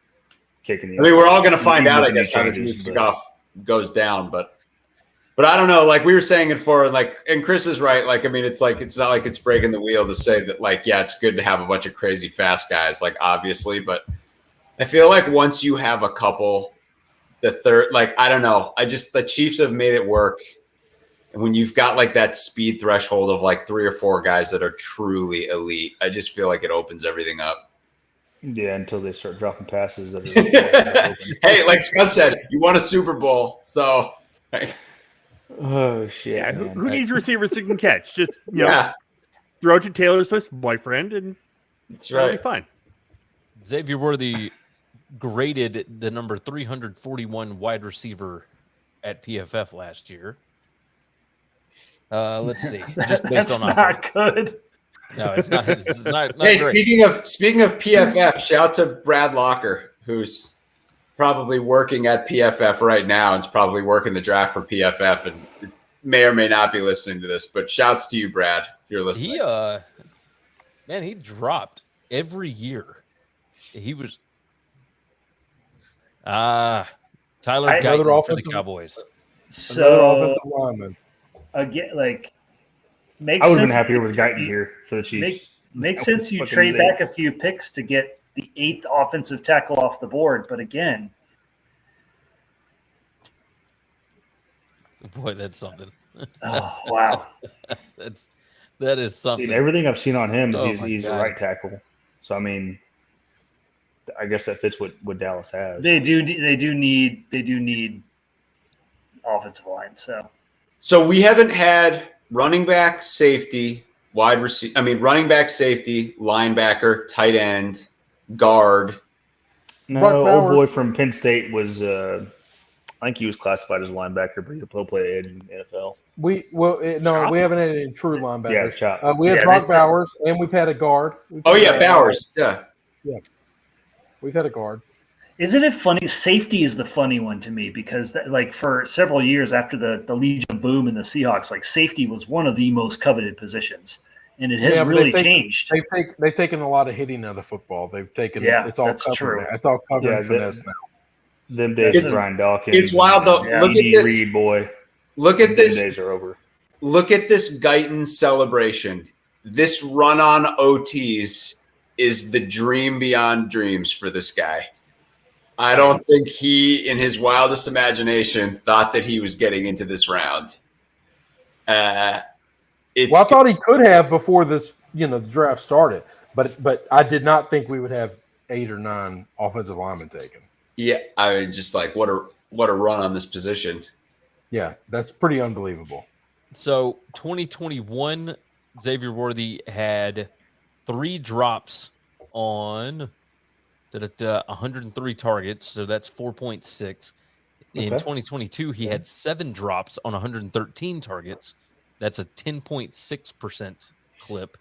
kicking. I mean, we're all going to find out, I guess, how this new kickoff goes down, but I don't know. Like we were saying it before, and Chris is right. Like, I mean, it's not like it's breaking the wheel to say that, like, yeah, it's good to have a bunch of crazy fast guys, like obviously, but I feel like once you have a couple, the third, like, I don't know. The Chiefs have made it work. And when you've got like that speed threshold of like 3 or 4 guys that are truly elite, I just feel like it opens everything up. Yeah, until they start dropping passes. Hey, like Scuzz said, you won a Super Bowl, so. Oh shit! Yeah, who needs receivers who can catch? Just throw it to Taylor Swift's boyfriend, and that's right. It'll be fine. Xavier Worthy graded the number 341 wide receiver at PFF last year. Let's see. Just based on not good. No, it's not. It's not hey, great. speaking of PFF, shout to Brad Locker, who's probably working at PFF right now and is probably working the draft for PFF and may or may not be listening to this. But shouts to you, Brad, if you're listening. He dropped every year. He was Tyler Guyton for the Cowboys. So offensive lineman. Again, like, I would have been happier with Guyton here for the Chiefs. Makes sense you trade back a few picks to get the 8th offensive tackle off the board, but again, boy, that's something. Oh, wow. That is something. Everything I've seen on him is Oh he's a right tackle. So I mean, I guess that fits what Dallas has. They do need offensive line. So we haven't had running back, safety, wide receiver. I mean, running back, safety, linebacker, tight end, guard. No, old boy from Penn State was. I think he was classified as a linebacker, but he'll play edge in the NFL. We haven't had any true linebackers. Yeah, we had Brock Bowers, and we've had a guard. Bowers. Yeah. We've had a guard. Isn't it funny? Safety is the funny one to me because, for several years after the Legion boom in the Seahawks, safety was one of the most coveted positions, and it has really changed. They've taken a lot of hitting out of football. They've taken it's all that's covered. true. It's all covered in finesse now. Them days of Brian Dawkins. It's wild though. Look at this. Reed, boy. Look at this. Days are over. Look at this Guyton celebration. This run on OTs is the dream beyond dreams for this guy. I don't think he, in his wildest imagination, thought that he was getting into this round. I thought he could have before this, the draft started, but I did not think we would have 8 or 9 offensive linemen taken. Yeah, I mean, just what a run on this position. Yeah, that's pretty unbelievable. So 2021, Xavier Worthy had 3 drops on 103 targets, so that's 4.6. In 2022, he had 7 drops on 113 targets. That's a 10.6% clip.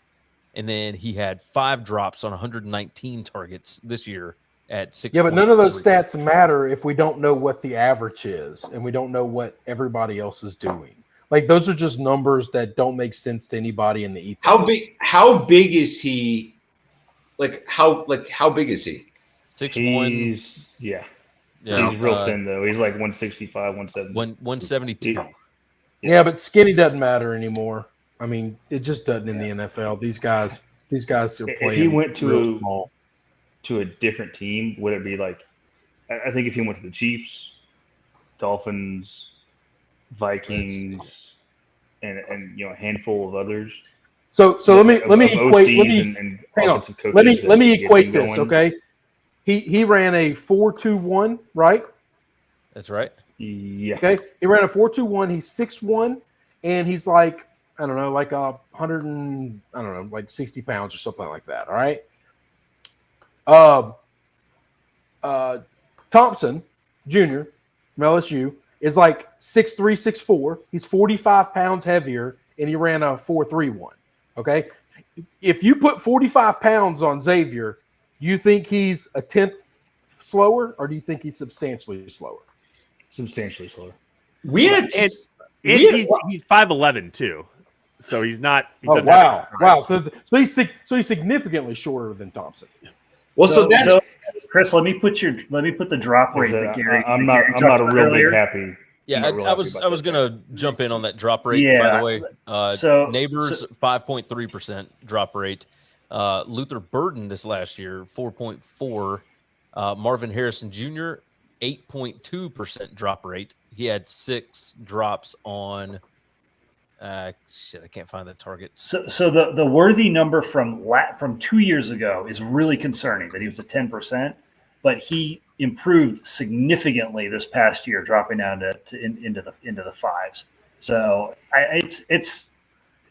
And then he had 5 drops on 119 targets this year at 6. Yeah, but none of those stats matter if we don't know what the average is and we don't know what everybody else is doing. Those are just numbers that don't make sense to anybody in the ethos. How big is he? How big is he? 6'1". He's real thin though. He's 165, 170. 172. Yeah, but skinny doesn't matter anymore. I mean, it just doesn't in the NFL. These guys are playing. If he went to a different team, would it be I think if he went to the Chiefs, Dolphins, Vikings, and a handful of others. So let me equate. Let me equate this. Going. Okay, he ran a 4.21, right? That's right. Yeah. Okay, he ran a 4.21. He's 6'1", and he's 60 pounds or something like that. All right. Thompson Jr. from LSU is 6'3", 6'4". He's 45 pounds heavier, and he ran a 4.31. Okay, if you put 45 pounds on Xavier, you think he's a 10th slower, or do you think he's substantially slower? Substantially slower. He's 5'11" too, so he's not. Wow! So he's significantly shorter than Thompson. Well, so Chris, let me put the drop rate that Gary. I'm not a real big happy. Yeah, I was gonna jump in on that drop rate. By the way, Nabers 5.3% drop rate. Luther Burden this last year 4.4. Marvin Harrison Jr. 8.2% drop rate. He had 6 drops on. I can't find the target. So the Worthy number from 2 years ago is really concerning that he was at 10%, but he improved significantly this past year, dropping down into the 5s. So it's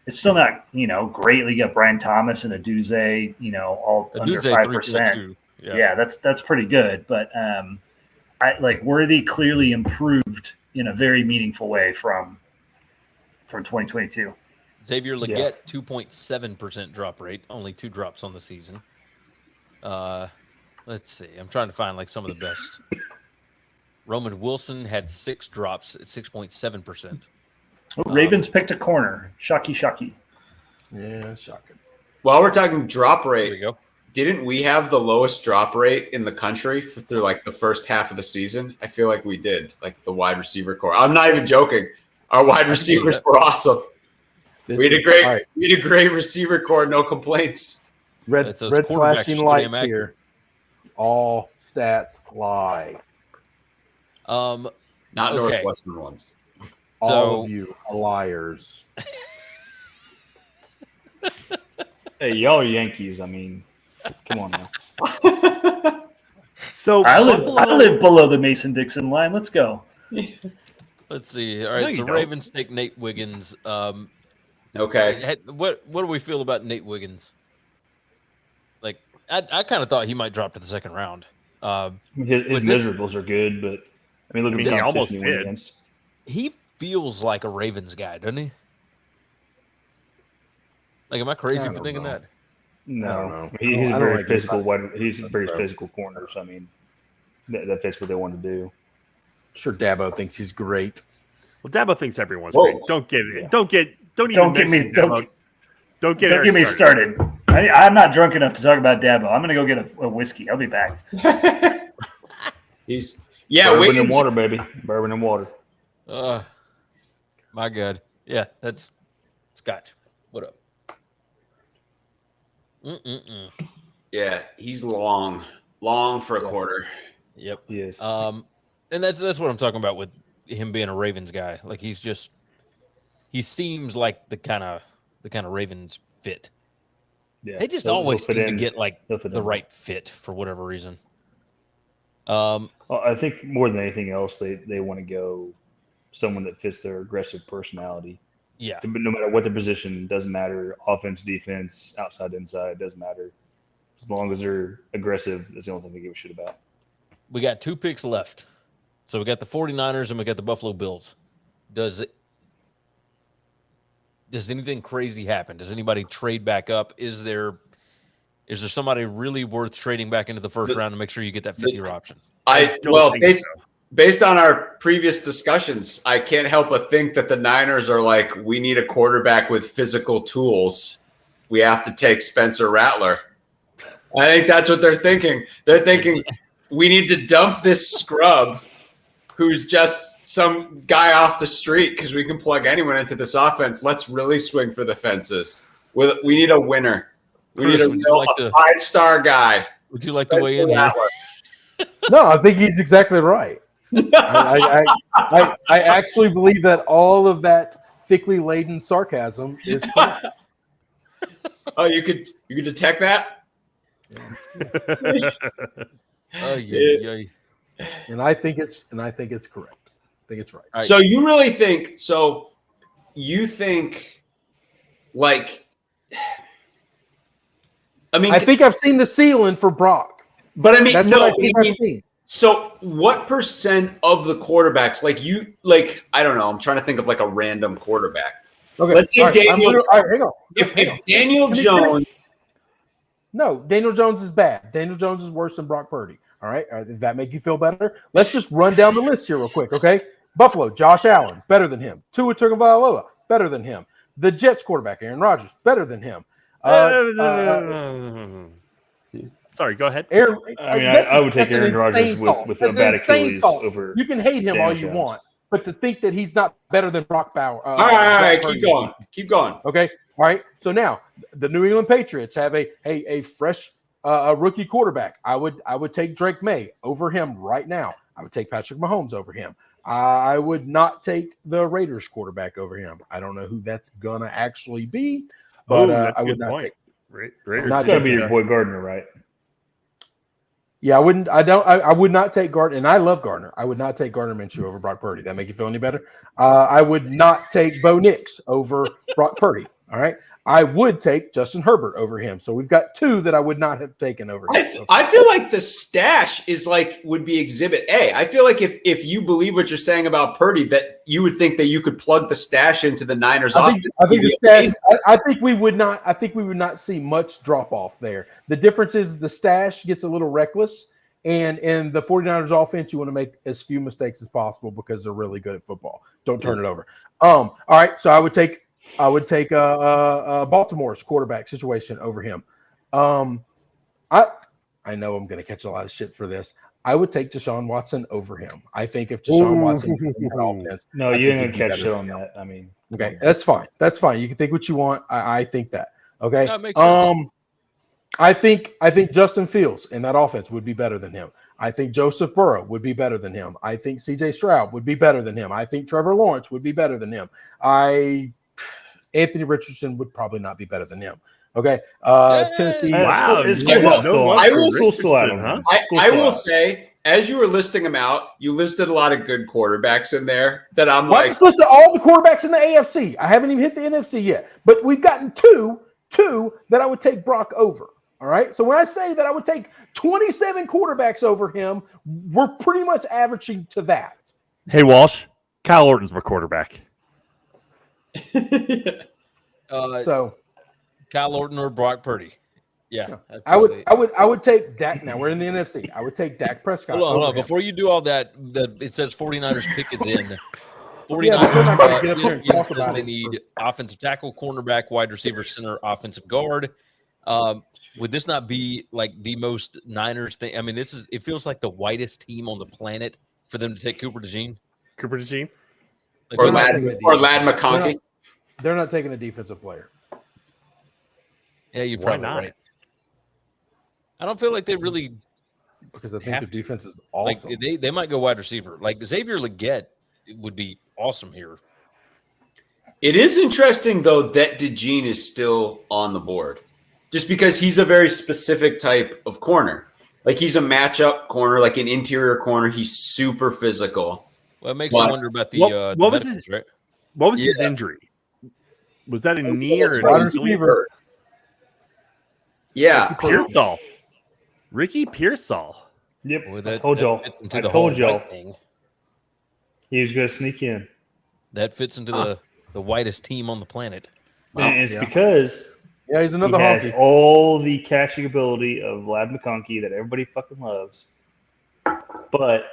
still not great. You got Brian Thomas and Odunze, all under 5%. Yeah, that's pretty good. But Worthy clearly improved in a very meaningful way from 2022. Xavier Legette 2.7% drop rate, only 2 drops on the season. Let's see. I'm trying to find some of the best. Roman Wilson had 6 drops at 6.7%. Ravens picked a corner. Shocky. Yeah, shocking. While we're talking drop There rate, we go. didn't we have the lowest drop rate in the country through the first half of the season? I feel like we did, the wide receiver core. I'm not even joking. Our wide receivers were awesome. We had a great receiver core, no complaints. Red flashing lights here. All stats lie. Not Northwestern ones. All of you are liars. Hey, y'all are Yankees. I mean, come on now. So I live below the Mason-Dixon line. Let's go. Let's see. All right, No, so you don't. Ravens take Nate Wiggins. Okay. What do we feel about Nate Wiggins? Like, I kind of thought he might drop to the second round. His measurables are good, but I mean, look at I mean, the he competition almost he went did. against. He feels like a Ravens guy, doesn't he? Like, am I crazy I for don't thinking know. that? No, I don't know. he's I a don't very like physical. anybody. He's a very physical corner. So I mean, that fits what they want to do. Sure, Dabo thinks he's great. Well, Dabo thinks everyone's Whoa. great. Don't even Don't get me Dabo. Don't get Don't get me started. I'm not drunk enough to talk about Dabo. I'm gonna go get a whiskey. I'll be back. He's Bourbon and Wiggins. water, baby. Bourbon and water. My God. Yeah, that's Scotch. What up? Yeah, he's long for a quarter. Yep. Yes. And that's what I'm talking about with him being a Ravens guy. Like, he seems like the kind of Ravens fit. Yeah. They just He'll always fit seem to in. get like He'll fit the in. right fit for whatever reason. Well, I think more than anything else, they want to go someone that fits their aggressive personality. Yeah. No matter what the position, doesn't matter. Offense, defense, outside, inside, doesn't matter. As long as they're aggressive, that's the only thing they give a shit about. We got 2 picks left. So we got the 49ers and we got the Buffalo Bills. Does anything crazy happen? Does anybody trade back up? Is there somebody really worth trading back into the first round to make sure you get that 50-year option? Based on our previous discussions, I can't help but think that the Niners are like, we need a quarterback with physical tools. We have to take Spencer Rattler. I think that's what they're thinking. They're thinking we need to dump this scrub who's just some guy off the street because we can plug anyone into this offense. Let's really swing for the fences. We need a winner. We Chris, need a 5-star guy. Would you like to weigh in here? No, I think he's exactly right. I actually believe that all of that thickly laden sarcasm is correct. Oh, you could detect that? Yeah. And I think it's correct. I think it's right. Right. So you really think like I think I've seen the ceiling for Brock. But I mean, That's no. what I think I've seen. So what percent of the quarterbacks, I don't know. I'm trying to think of like a random quarterback. Okay. Let's say Daniel. hang on. If Daniel Jones. No, Daniel Jones is bad. Daniel Jones is worse than Brock Purdy. All right. Does that make you feel better? Let's just run down the list here real quick. Okay. Buffalo, Josh Allen, better than him. Tua Tagovailoa, better than him. The Jets quarterback, Aaron Rodgers, better than him. Sorry, go ahead. I would take Aaron Rodgers with a bad Achilles over. You can hate him Daniel all you Jones. want, but to think that he's not better than Brock Bauer. All right, keep going. Okay, all right. So now the New England Patriots have a fresh rookie quarterback. I would take Drake May over him right now. I would take Patrick Mahomes over him. I would not take the Raiders quarterback over him. I don't know who that's gonna actually be, but I would not take. Raiders. It's gotta be your boy Gardner, right? Yeah, I wouldn't. I would not take Gardner, and I love Gardner. I would not take Gardner Minshew over Brock Purdy. That make you feel any better? I would not take Bo Nix over Brock Purdy. All right. I would take Justin Herbert over him. So we've got 2 that I would not have taken over him. I feel like the stash would be Exhibit A. I feel like if you believe what you're saying about Purdy, that you would think that you could plug the stash into the Niners offense. I think we would not. I think we would not see much drop off there. The difference is the stash gets a little reckless, and in the 49ers offense, you want to make as few mistakes as possible because they're really good at football. Don't turn it over. All right, so I would take Baltimore's quarterback situation over him. I know I'm going to catch a lot of shit for this. I would take Deshaun Watson over him. I think if Deshaun Watson had that offense, no, you ain't gonna catch shit on that. I mean, okay, that's fine. That's fine. You can think what you want. I think that. Okay. That makes sense. I think Justin Fields in that offense would be better than him. I think Joseph Burrow would be better than him. I think C.J. Stroud would be better than him. I think Trevor Lawrence would be better than him. Anthony Richardson would probably not be better than him. Okay. Tennessee. Wow. I will say, as you were listing them out, you listed a lot of good quarterbacks in there that I'm like. Let's list all the quarterbacks in the AFC. I haven't even hit the NFC yet, but we've gotten two that I would take Brock over. All right. So when I say that I would take 27 quarterbacks over him, we're pretty much averaging to that. Hey, Walsh, Kyle Orton's my quarterback. So Kyle Orton or Brock Purdy. Yeah. I would take Dak. Now we're in the NFC. I would take Dak Prescott. Hold on. Before you do all that, it says 49ers pick is in. 49ers they need offensive tackle, cornerback, wide receiver, center, offensive guard. Would this not be like the most Niners thing? I mean, it feels like the whitest team on the planet for them to take Cooper DeJean. Like, or Lad McConkey. They're not taking a defensive player. Yeah, you're probably right. I don't feel like they really because I think the defense is awesome. Like they might go wide receiver. Like Xavier Legette would be awesome here. It is interesting though that DeJean is still on the board, just because he's a very specific type of corner. Like he's a matchup corner, like an interior corner. He's super physical. Well, it makes you wonder about the what was his right? What was his injury? Was that a knee or wide receiver? Yeah, Ricky Pearsall. Yep, Boy, I told y'all. He was going to sneak in. That fits into the whitest team on the planet. And it's because he's another he has all the catching ability of Lad McConkey that everybody fucking loves, but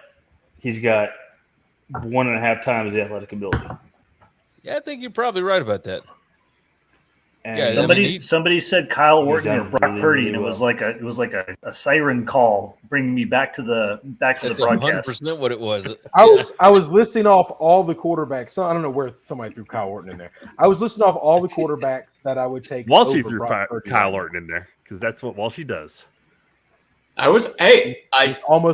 he's got 1.5 times the athletic ability. Yeah, I think you're probably right about that. And somebody said Kyle Orton or Brock Purdy, and it was like a siren call bringing me back to the broadcast. 100% what it was. I was listing off all the quarterbacks. So I don't know where somebody threw Kyle Orton in there. I was listing off all the quarterbacks that I would take. Walshy threw Kyle Orton in there because that's what Walshy does. Almost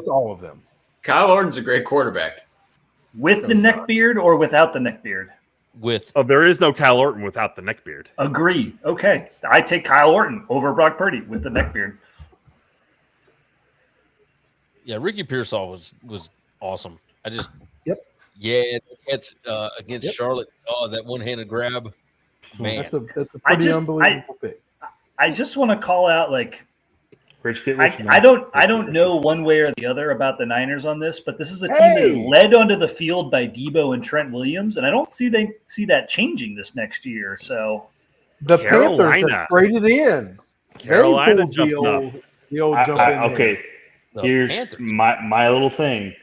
all of them. Kyle Orton's a great quarterback. With the neck beard or without the neck beard? There is no Kyle Orton without the neck beard. Agree. Okay. I take Kyle Orton over Brock Purdy with the neck beard. Yeah, Ricky Pearsall was awesome. Against Charlotte. Oh, that one-handed grab. Man. That's a pretty unbelievable pick. I just want to call out I don't know one way or the other about the Niners on this, but this is a team that is led onto the field by Debo and Trent Williams, and I don't see that changing this next year. So the Panthers have traded in. Carolina jumped up. The old jump in. Okay, here's my little thing.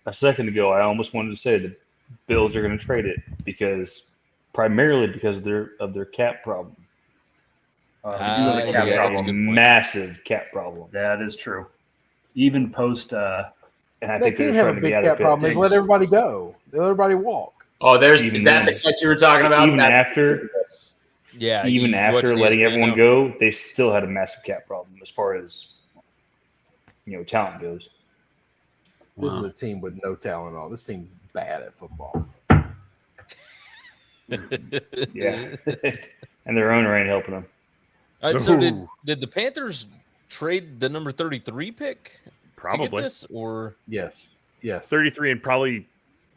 A second ago, I almost wanted to say the Bills are going to trade it primarily because of their cap problem. Massive cap problem. That is true. Even post, and I think they can't have a big cap problem. They let everybody go. They let everybody walk. Oh, is that the catch you were talking about? Even after letting everyone go, they still had a massive cap problem as far as talent goes. This is a team with no talent at all. This team's bad at football. Yeah, and their owner ain't helping them. All right, so did the Panthers trade the number 33 pick? Probably. Or yes. 33 and probably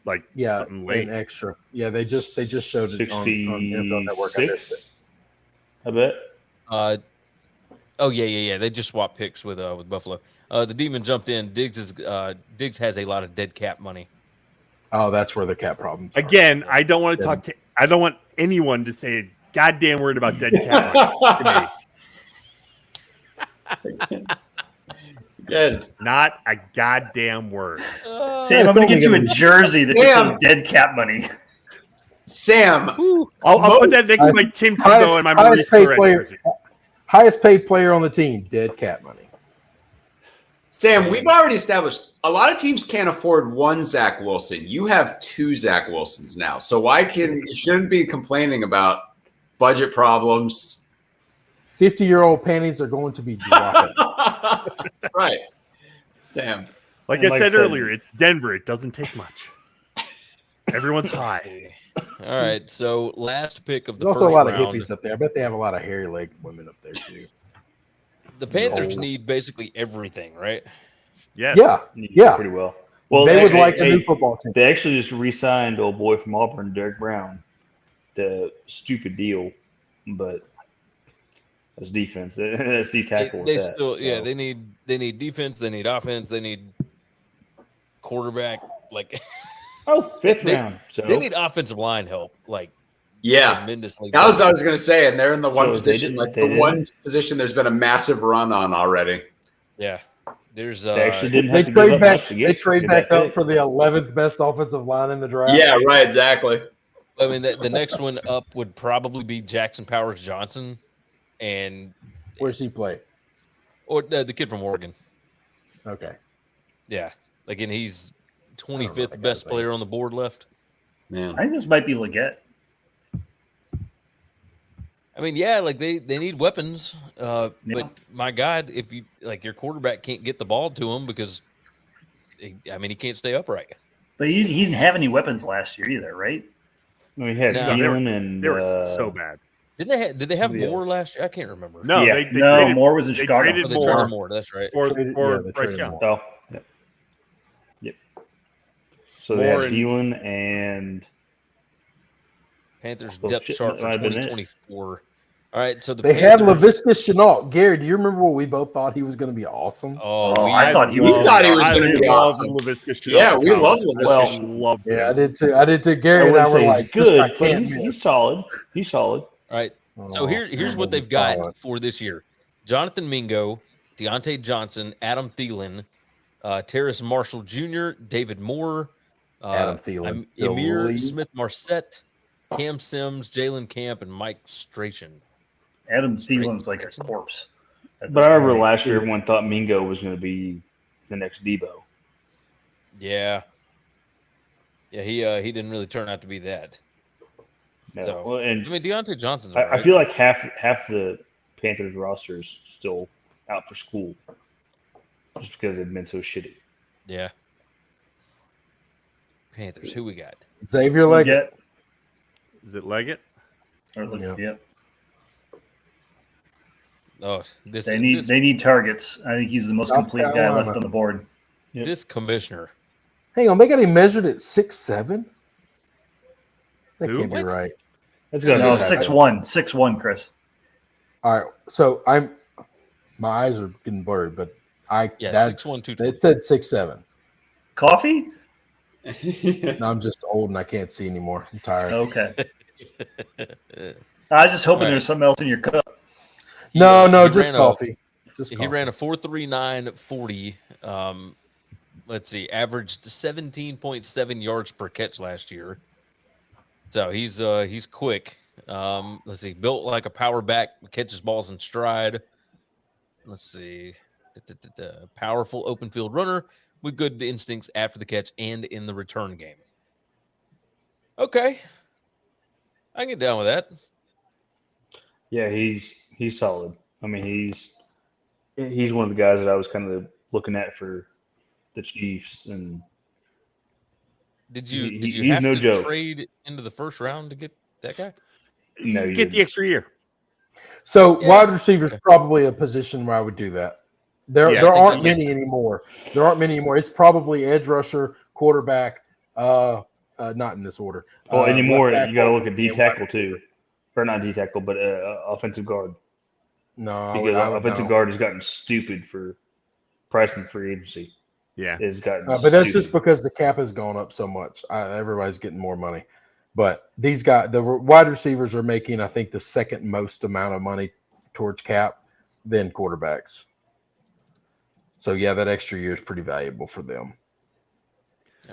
something late. An extra. Yeah, they just showed it on NFL Network. I bet. They just swapped picks with Buffalo. The Demon jumped in. Diggs has a lot of dead cap money. Oh, that's where the cap problems are. Again, I don't want to talk. I don't want anyone to say goddamn word about dead cap. Good. Not a goddamn word. Sam, I'm going to get you a jersey that just says dead cap money. Sam. I'll put that next to my Tim Tebow and my Maurice jersey. Highest paid player on the team, dead cap money. Sam, we've already established a lot of teams can't afford one Zach Wilson. You have 2 Zach Wilsons now. So you shouldn't be complaining about budget problems. 50-year-old panties are going to be dropping. That's right. Sam. Like I said earlier, it's Denver. It doesn't take much. Everyone's high. All right, so last pick of the There's first also a lot of round. hippies up there. I bet they have a lot of hairy-legged women up there too. The Panthers need basically everything, right? Yes. Yeah. Pretty well. Well, they would like a new football team. They actually just re-signed old boy from Auburn, Derek Brown. The stupid deal, but that's defense. That's D tackle. They still, yeah, they need defense. They need offense. They need quarterback. Like, fifth round. So they need offensive line help. Like, tremendously. That was what I was going to say, and they're in the one So position, one position. There's been a massive run on already. Yeah, there's. They actually didn't They have to give trade up back. much to get. They trade get back that up pick. for the 11th best offensive line in the draft. Yeah, right. Exactly. I mean, the next one up would probably be Jackson Powers Johnson, and Where's he play? or the kid from Oregon. Okay. Yeah, again, he's I don't know 25th that guy's best name. player on the board left. Man. I think this might be Leggett. I mean, yeah, like they need weapons, but my God, if you like your quarterback can't get the ball to him because, he can't stay upright. But he didn't have any weapons last year either, right? No, he had Thielen and They were so bad. Did they have Somebody Moore else. last year? I can't remember. No, Yeah. they traded, Moore was in they Chicago. traded They Moore traded Moore. That's right. for they Bryce traded Young. Moore. Oh, yep. So they Moore had Thielen and Panthers Well, depth shit, chart that for might have been it. 2024. All right, so the They had Panthers, Lavisca Chenault. Gary, do you remember what we both thought he was going to be awesome? I thought he was gonna be awesome. Yeah, we love Lavisca. Love Yeah, I did too. I did too. Gary and I were like, he's this guy good, but can't he's miss. solid. He's solid. all right. So Oh, here's what they've got for this year: Jonathan Mingo, Deontay Johnson, Adam Thielen, Terrace Marshall Jr., David Moore, Adam Thielen, Amir Smith-Marset, Cam Sims, Jalen Camp, and Mike Strachan. Adam Thielen's like a corpse. But I remember last year everyone thought Mingo was going to be the next Debo. Yeah, he didn't really turn out to be that. No. So, Well, and Deontay Johnson's. I feel like half the Panthers roster is still out for school just because they've been so shitty. Yeah. Panthers. Who we got? Xavier Leggett. Is it Leggett? Yeah. Oh, this They need targets. I think he's the most South complete guy Carolina. left on the board. this commissioner. Hang on, they got him measured at 6'7"? That Who? can't be What? right. That's going to No, be 6'1", Chris. All right, so my eyes are getting blurred, but Yeah, that's 6'1", 220. it said 6'7". Coffee? No, I'm just old and I can't see anymore. I'm tired. Okay. I was just hoping Right. there's something else in your cup. No, He just ran coffee. Just He coffee. ran a 4.3940. Let's see, averaged 17.7 yards per catch last year. So he's quick. Let's see, built like a power back, catches balls in stride. Let's see, powerful open field runner with good instincts after the catch and in the return game. Okay, I can get down with that. Yeah, he's solid. I mean, he's one of the guys that I was kind of looking at for the Chiefs, and Did you he's have no to joke. trade into the first round to get that guy? No, You you get the didn't. extra year. So Yeah. wide receiver is probably a position where I would do that. There Yeah, I there think aren't many anymore. There aren't many anymore. It's probably edge rusher, quarterback. Not in this order. Well, anymore left you got to tackle, look at D and tackle wide- too, or not D tackle, but offensive guard, No, because I would offensive no. guard has gotten stupid for pricing free agency. Yeah. Has gotten, But that's just stupid. because the cap has gone up so much. Everybody's getting more money. But these guys, the wide receivers are making, I think, the second most amount of money towards cap than quarterbacks. So, yeah, that extra year is pretty valuable for them.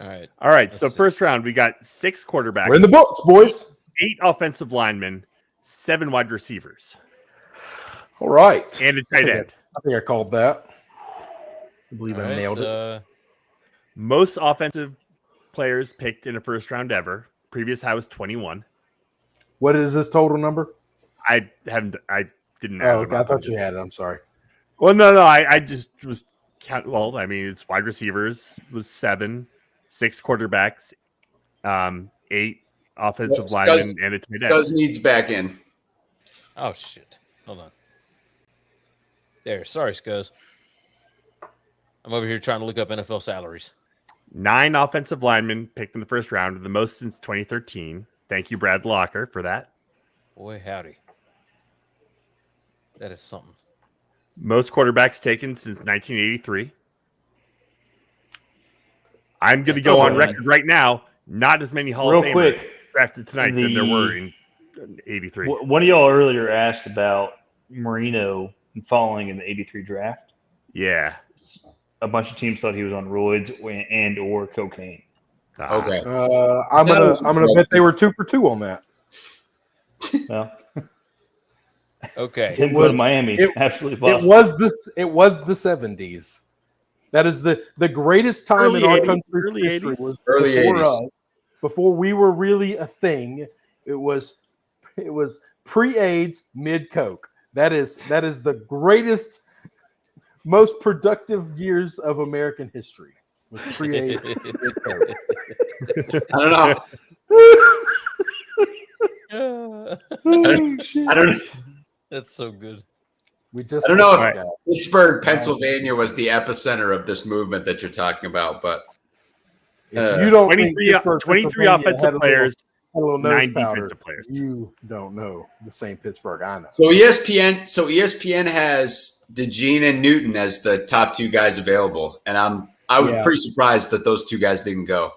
All right. All right. So Let's see. first round, we got 6 quarterbacks, We're in the books, boys. 8 offensive linemen, 7 wide receivers, All right. and a tight end. I think I called that. I believe All I right, nailed it. Most offensive players picked in a first round ever. Previous high was 21. What is this total number? I didn't. I didn't. Oh, okay. I thought you had it. I'm sorry. Well, no. I just was Well, I mean, it's wide receivers was 7, 6 quarterbacks, 8 offensive linemen, and a tight end. Scuzz needs back in. Oh shit! Hold on. There. Sorry, Scuzz. I'm over here trying to look up NFL salaries. 9 offensive linemen picked in the first round, the most since 2013. Thank you, Brad Locker, for that. Boy, howdy. That is something. Most quarterbacks taken since 1983. I'm going to go on record right now. Not as many Hall of Famers drafted tonight than there were in 83. One of y'all earlier asked about Marino falling in the 83 draft. Yeah. A bunch of teams thought he was on roids and or cocaine. Okay. I'm gonna bet they were 2 for 2 on that. Well, Okay. Him go to Miami. Absolutely possible. It was the 70s. That is the greatest time Early in our 80s, country's early history 80s. was Early before 80s. us. Before we were really a thing. It was pre-AIDS, mid-coke. That is the greatest, most productive years of American history. Was pre-AIDS, mid-coke. I don't know. I don't know. That's so good. We just I don't know missed if that. Pittsburgh, Pennsylvania was the epicenter of this movement that you're talking about, but If you don't 23 think Pittsburgh, 23 Pennsylvania offensive had a players, little nose 9 powder, defensive players. you don't know the same Pittsburgh I know. so ESPN has DeGene and Newton as the top 2 guys available, and I was Yeah. pretty surprised that those 2 guys didn't go.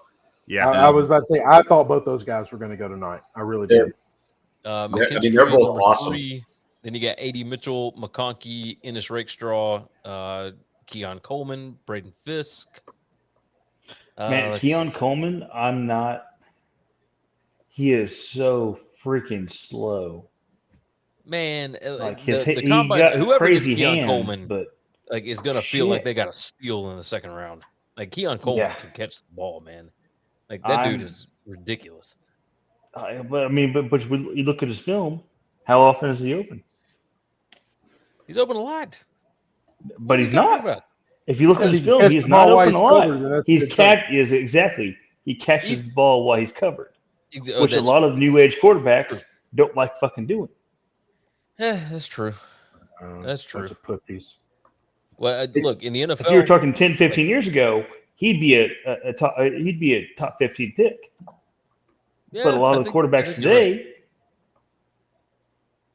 Yeah. I was about to say I thought both those guys were going to go tonight. I really did. McKinstry, they're both number awesome. 3. Then you got A.D. Mitchell, McConkey, Ennis Rakestraw, Keon Coleman, Braden Fisk. Man, Keon Coleman, he is so freaking slow. Man, Like the he combine, got whoever gets crazy Keon hands, Coleman, but like is gonna feel like shit. they got a steal in the second round. Like Keon Coleman Yeah. can catch the ball, man. Like that dude is ridiculous. but you look at his film. How often is he open? He's open a lot. But he's What are you not. talking about? If you look at If his he film, catches he's the ball not while open a he's lot. covered, then that's a He's good sign. exactly. He catches the ball while he's covered, which a That's- lot of new age quarterbacks don't like fucking doing. that's true. That's true. Bunch of pussies. Well, look in the NFL. If you were talking 10, 15 years ago, he'd be a top 15 pick. yeah, But a lot I of the think- I quarterbacks think you're right. today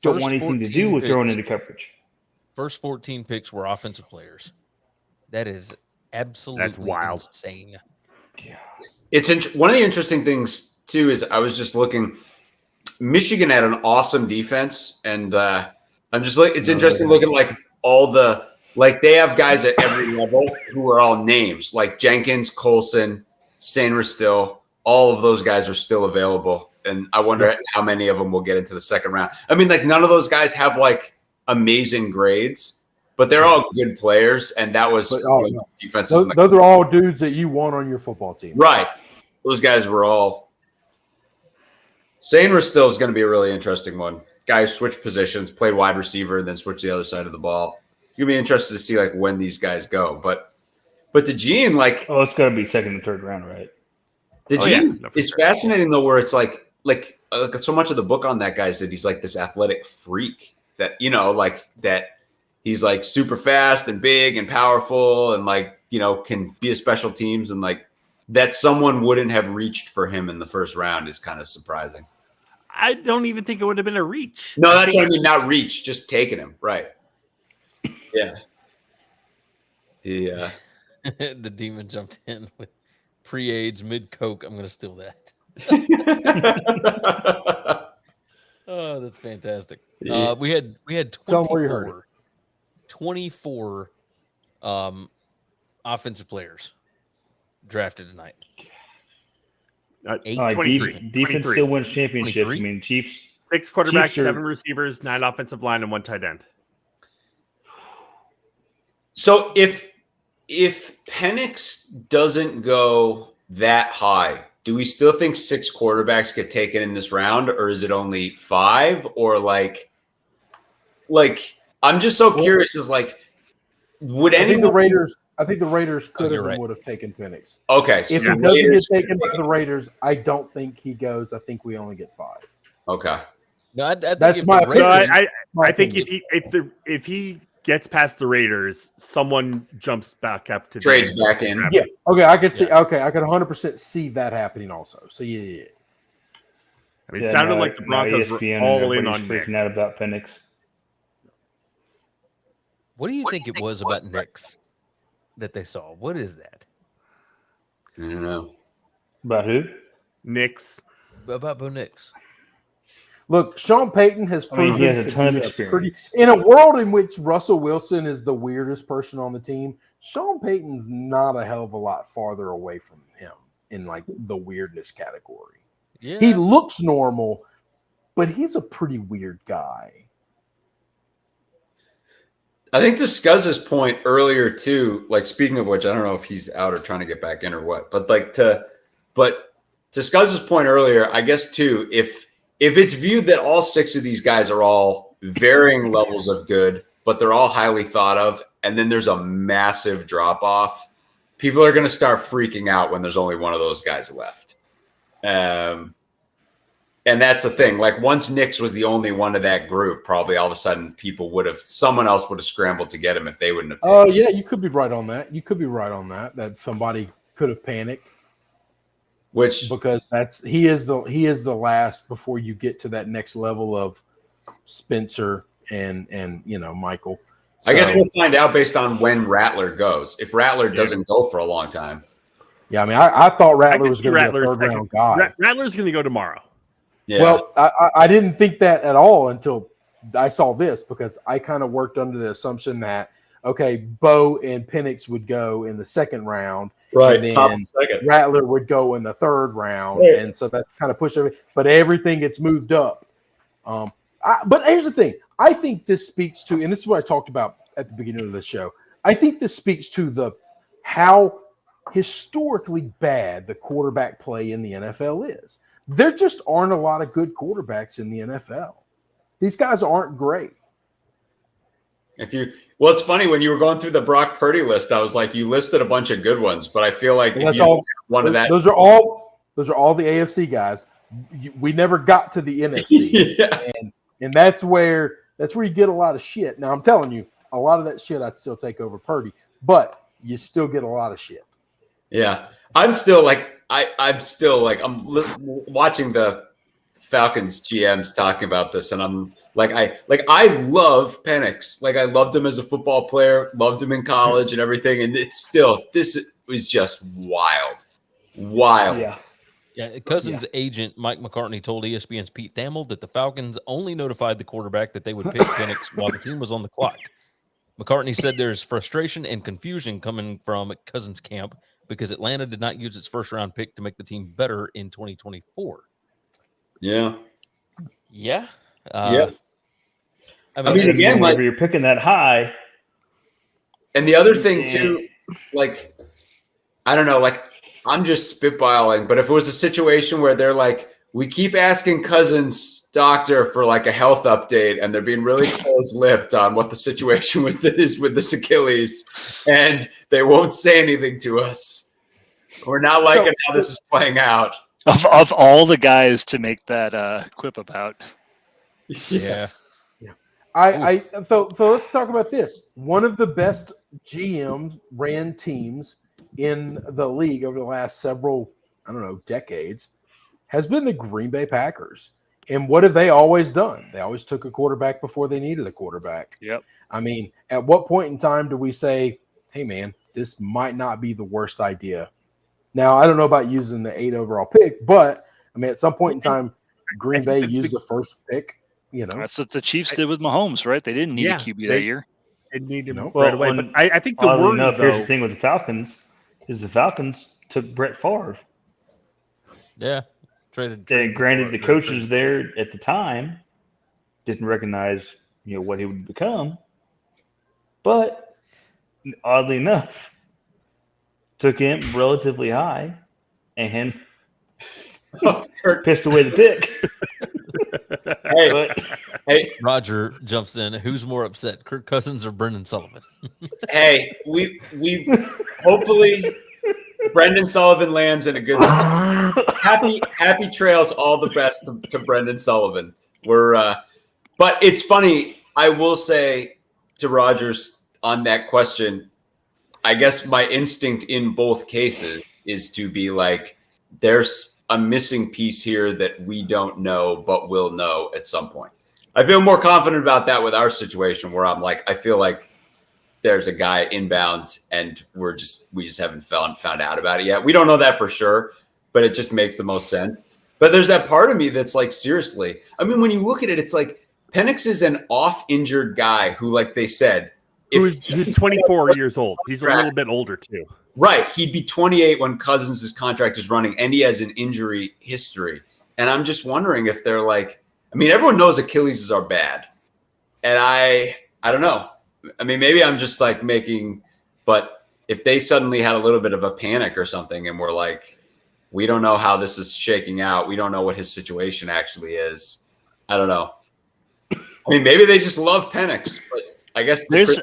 don't want anything to do with throwing into coverage. First 14 picks were offensive players. That is absolutely wild. insane. It's one of the interesting things too is I was just looking. Michigan had an awesome defense, and I'm just like it's interesting looking like all the they have guys at every level who are all names like Jenkins, Colson, Sainer still. All of those guys are still available, and I wonder how many of them will get into the second round. I mean, none of those guys have amazing grades, but they're all good players, and that was defenses. Those are all dudes that you want on your football team. Right. Those guys were all. Sainer still is going to be a really interesting one. Guys switch positions, play wide receiver, and then switch the other side of the ball. You'll be interested to see when these guys go. But DeGene, it's got to be second and third round, right? DeGene is fascinating though, where it's like so much of the book on that guy is that he's this athletic freak that that he's super fast and big and powerful and can be a special teams and that someone wouldn't have reached for him in the first round is kind of surprising. I don't even think it would have been a reach. No, that's what I mean. Not reach, just taking him. Right. Yeah. The demon jumped in with pre-AIDS, mid-coke. I'm going to steal that. Oh, that's fantastic. Yeah. We had Tell 'em where you heard 24 offensive players drafted tonight. 23. Defense still wins championships. 23? I mean, Chiefs. 6 quarterbacks, Chiefs are- 7 receivers, 9 offensive line, and 1 tight end. So if Penix doesn't go that high, do we still think 6 quarterbacks get taken in this round, or is it only 5? Or I'm just so curious. Is would I think anyone? I think the Raiders could have right. would have taken Penix. Okay. If he doesn't get taken by the Raiders, I don't think he goes. I think we only get 5. Okay. No, I think That's if my the Raiders, I think if he gets past the Raiders, someone jumps back up to trades back in. Yeah. Okay, I could see. Yeah. Okay, I could 100% see that happening also. So yeah. I mean, it sounded like the Broncos were all in on freaking Nix. out about Penix. What do you think it was about Nix that they saw? What is that? I don't know. About who? Nix. About Bo Nix. Look, Sean Payton has proven he has a ton of be experience. in a world in which Russell Wilson is the weirdest person on the team. Sean Payton's not a hell of a lot farther away from him in like the weirdness category. Yeah. He looks normal, but he's a pretty weird guy. I think to Scuzz's point earlier too, like speaking of which, I don't know if he's out or trying to get back in or what, but to Scuzz's point earlier, I guess too, if it's viewed that all 6 of these guys are all varying levels of good, but they're all highly thought of, and then there's a massive drop off, people are going to start freaking out when there's only one of those guys left. And that's the thing. Like once Nix was the only one of that group, probably all of a sudden someone else would have scrambled to get him if they wouldn't have. Oh yeah, you could be right on that. That somebody could have panicked. Because he is the last before you get to that next level of Spencer and Michael. So, I guess we'll find out based on when Rattler goes. If Rattler doesn't go for a long time. Yeah, I mean, I thought Rattler was going to be a third-round guy. Rattler's going to go tomorrow. Yeah. Well, I didn't think that at all until I saw this because I kind of worked under the assumption that, okay, Bo and Penix would go in the second round. Right. And then Rattler would go in the third round. Right. And so that kind of pushed everything. But everything gets moved up. But here's the thing. I think this speaks to, and this is what I talked about at the beginning of the show. I think this speaks to how historically bad the quarterback play in the NFL is. There just aren't a lot of good quarterbacks in the NFL. These guys aren't great. Well, it's funny when you were going through the Brock Purdy list, I was like, you listed a bunch of good ones, but I feel like one of that. Those are all the AFC guys. We never got to the NFC, yeah. and that's where you get a lot of shit. Now I'm telling you, a lot of that shit I'd still take over Purdy, but you still get a lot of shit. Yeah, I'm still watching the Falcons GMs talking about this, and I'm like, I love Penix. Like I loved him as a football player, loved him in college and everything, and this was just wild. Yeah, Cousins' agent Mike McCarthy told ESPN's Pete Thamel that the Falcons only notified the quarterback that they would pick Penix while the team was on the clock. McCarthy said there's frustration and confusion coming from Cousins' camp because Atlanta did not use its first-round pick to make the team better in 2024. Yeah. Yeah. Yeah. I mean again, like you're picking that high. And the other thing too, like, I don't know, like I'm just spitballing, but if it was a situation where they're like, we keep asking Cousins' doctor for like a health update and they're being really close-lipped on what the situation with this Achilles and they won't say anything to us. We're not liking how this is playing out. Of all the guys to make that quip about. Yeah. So let's talk about this. One of the best GMs ran teams in the league over the last several, decades has been the Green Bay Packers. And what have they always done? They always took a quarterback before they needed a quarterback. Yep. I mean, at what point in time do we say, hey, man, this might not be the worst idea? Now, I don't know about using the 8 overall pick, but, I mean, at some point in time, Green Bay used the first pick. That's what the Chiefs did with Mahomes, right? They didn't need a QB that year. They needed him right away. But I think the worry, here's the thing with the Falcons is the Falcons took Brett Favre. Yeah. Traded and granted, the coaches there at the time didn't recognize, what he would become. But oddly enough, took him relatively high and pissed away the pick. Hey, Roger jumps in. Who's more upset, Kirk Cousins or Brendan Sullivan? hey, we hopefully Brendan Sullivan lands in a good spot. Happy trails, all the best to Brendan Sullivan. But it's funny. I will say to Rogers on that question, I guess my instinct in both cases is to be like, there's a missing piece here that we don't know, but will know at some point. I feel more confident about that with our situation where I'm like, I feel like there's a guy inbound and we just haven't found out about it yet. We don't know that for sure, but it just makes the most sense. But there's that part of me that's like, seriously, I mean, when you look at it, it's like Penix is an injured guy who, like they said, who's 24 years old. He's a little bit older too. Right. He'd be 28 when Cousins' contract is running, and he has an injury history. And I'm just wondering if they're like, I mean, everyone knows Achilles's are bad. And I don't know. I mean, maybe I'm just like but if they suddenly had a little bit of a panic or something and we're like, we don't know how this is shaking out. We don't know what his situation actually is. I don't know. I mean, maybe they just love Penix, but I guess Penix,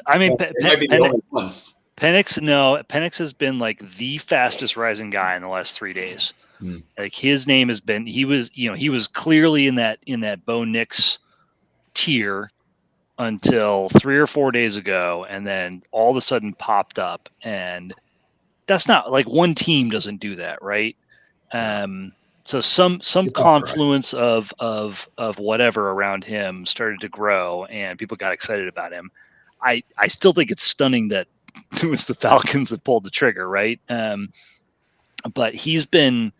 Penix has been like the fastest rising guy in the last 3 days. Like his name has been, he was clearly in that Bo Nix tier until 3 or 4 days ago, and then all of a sudden popped up. And that's not like one team doesn't do that, right? So some confluence of whatever around him started to grow, and people got excited about him. I still think it's stunning that it was the Falcons that pulled the trigger, right? But he's been.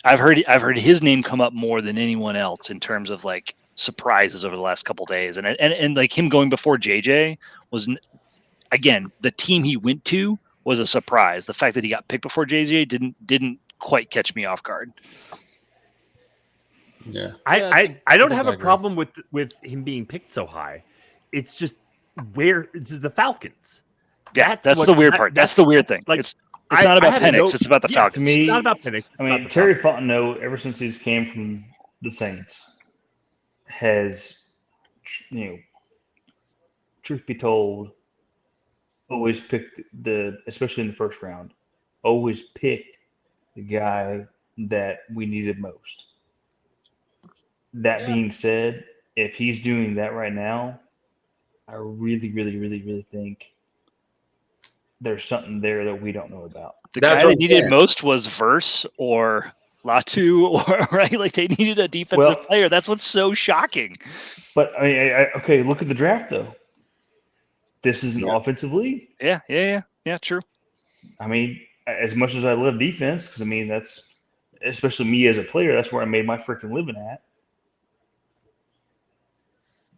I've heard his name come up more than anyone else in terms of like surprises over the last couple of days, and like him going before JJ was, again, the team he went to was a surprise. The fact that he got picked before JJ didn't quite catch me off guard. Yeah, I don't have a problem with him being picked so high. It's just it's the Falcons. Yeah, that's the weird part. That's the weird thing. Like it's not about Penix. It's about the Falcons. To me, it's not about Penix. I mean, Terry Fautanu, ever since he's came from the Saints, has, truth be told, always picked especially in the first round, always picked the guy that we needed most. That being said, if he's doing that right now, I really, really, really, really think there's something there that we don't know about. The guy they needed most was Verse or Latu, or right? Like they needed a defensive player. That's what's so shocking. But I mean, okay, look at the draft though. This is an offensive league. Yeah, true. I mean, as much as I love defense, because I mean that's, especially me as a player, that's where I made my freaking living at.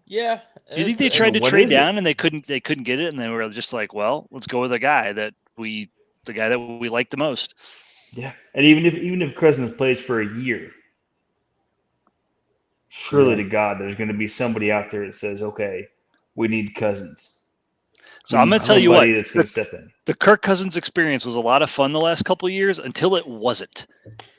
Yeah. Do you think they tried to trade down and they couldn't get it, and they were just like, well, let's go with the guy that we like the most? Yeah, and even if Cousins plays for a year, surely to God, there's going to be somebody out there that says, okay, we need Cousins. So I'm going to tell you what, that's going to step in. The Kirk Cousins experience was a lot of fun the last couple of years until it wasn't.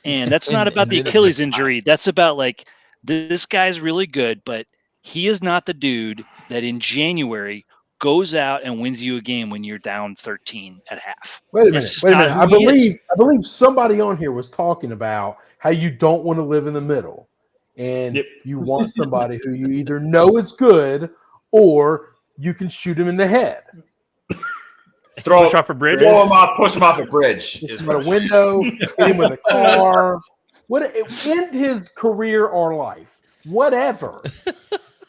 And that's not about the Achilles injury. That's about like, this guy's really good, but he is not the dude that in January goes out and wins you a game when you're down 13 at half. Wait a minute. I believe somebody on here was talking about how you don't want to live in the middle, and you want somebody who you either know is good or you can shoot him in the head. Push off a bridge. Push him off a bridge. Hit him with a window. Hit him with a car. End his career or life. Whatever.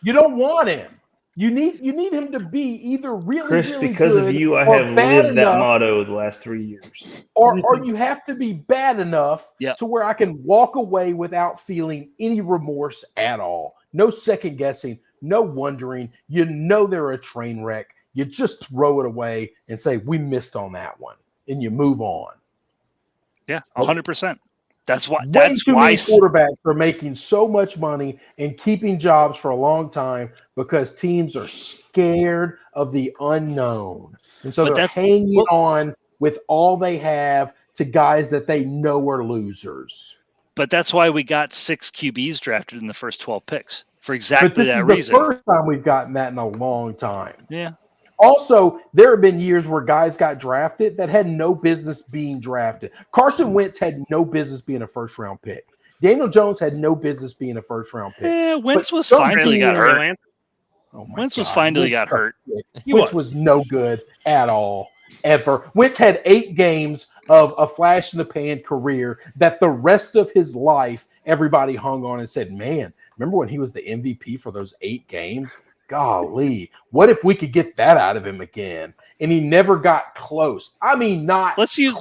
You don't want him. You need him to be either really, Chris, really because good, of you, I or have bad lived enough, that motto the last 3 years. or you have to be bad enough to where I can walk away without feeling any remorse at all. No second guessing, no wondering. You know they're a train wreck. You just throw it away and say, we missed on that one, and you move on. Yeah, 100%. That's why. Way too many quarterbacks are making so much money and keeping jobs for a long time because teams are scared of the unknown, and so they're hanging on with all they have to guys that they know are losers. But that's why we got 6 QBs drafted in the first 12 picks for exactly But this that is reason. the first time we've gotten that in a long time. Yeah. Also, there have been years where guys got drafted that had no business being drafted. Carson Wentz had no business being a first-round pick. Daniel Jones had no business being a first-round pick. Yeah, Wentz was those fine until he got teams- hurt. Oh my Wentz was God. fine till he Wentz got hurt. Wentz was no good at all, ever. Wentz had 8 games of a flash-in-the-pan career that the rest of his life, everybody hung on and said, man, remember when he was the MVP for those 8 games? Golly, what if we could get that out of him again? And he never got close. I mean, not Let's use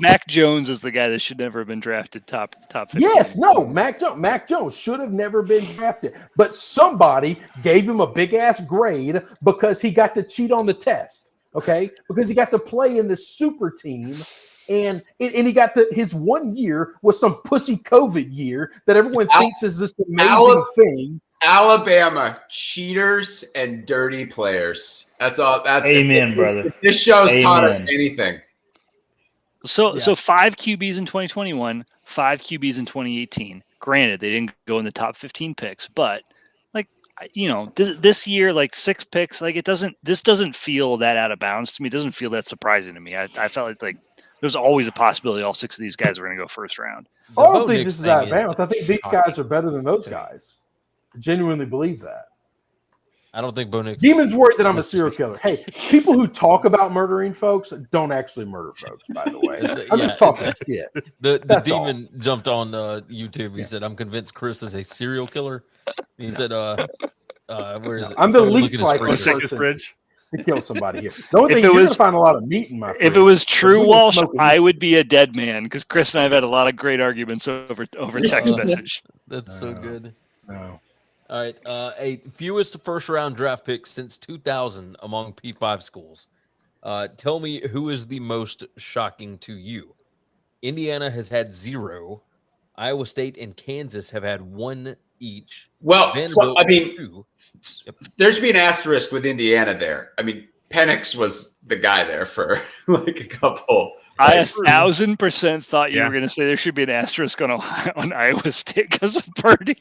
Mac Jones as the guy that should never have been drafted top 15. Yes, no, Mac Jones should have never been drafted, but somebody gave him a big ass grade because he got to cheat on the test. Okay, because he got to play in the super team, and he got his 1 year was some pussy COVID year that everyone thinks is this amazing thing. Alabama cheaters and dirty players. That's all. That's amen, brother. This show's taught us anything. So 5 QBs in 2021, 5 QBs in 2018. Granted, they didn't go in the top 15 picks, but this year, like 6 picks, like this doesn't feel that out of bounds to me. It doesn't feel that surprising to me. I felt like there's always a possibility all 6 of these guys are going to go first round. I don't think this is out of bounds. I think these guys are better than those guys. I genuinely believe that. I don't think Bo Nix. Demon's worried that I'm a serial killer. Hey, people who talk about murdering folks don't actually murder folks, by the way. I'm just talking shit. The Demon jumped on YouTube. He said, I'm convinced Chris is a serial killer. He said, where is it? I'm the least likely Check his person fridge. to kill somebody here. The only thing, you're going to find a lot of meat in my fridge. If it was true, Walsh, smoking I would be a dead man because Chris and I have had a lot of great arguments over text message. That's so good. No. All right. A fewest first-round draft picks since 2000 among P5 schools. Tell me who is the most shocking to you. Indiana has had 0. Iowa State and Kansas have had 1 each. Well, Vanderbilt 2. There should be an asterisk with Indiana there. I mean, Penix was the guy there for like a couple. I 1,000% thought you were going to say there should be an asterisk on Iowa State because of Purdy.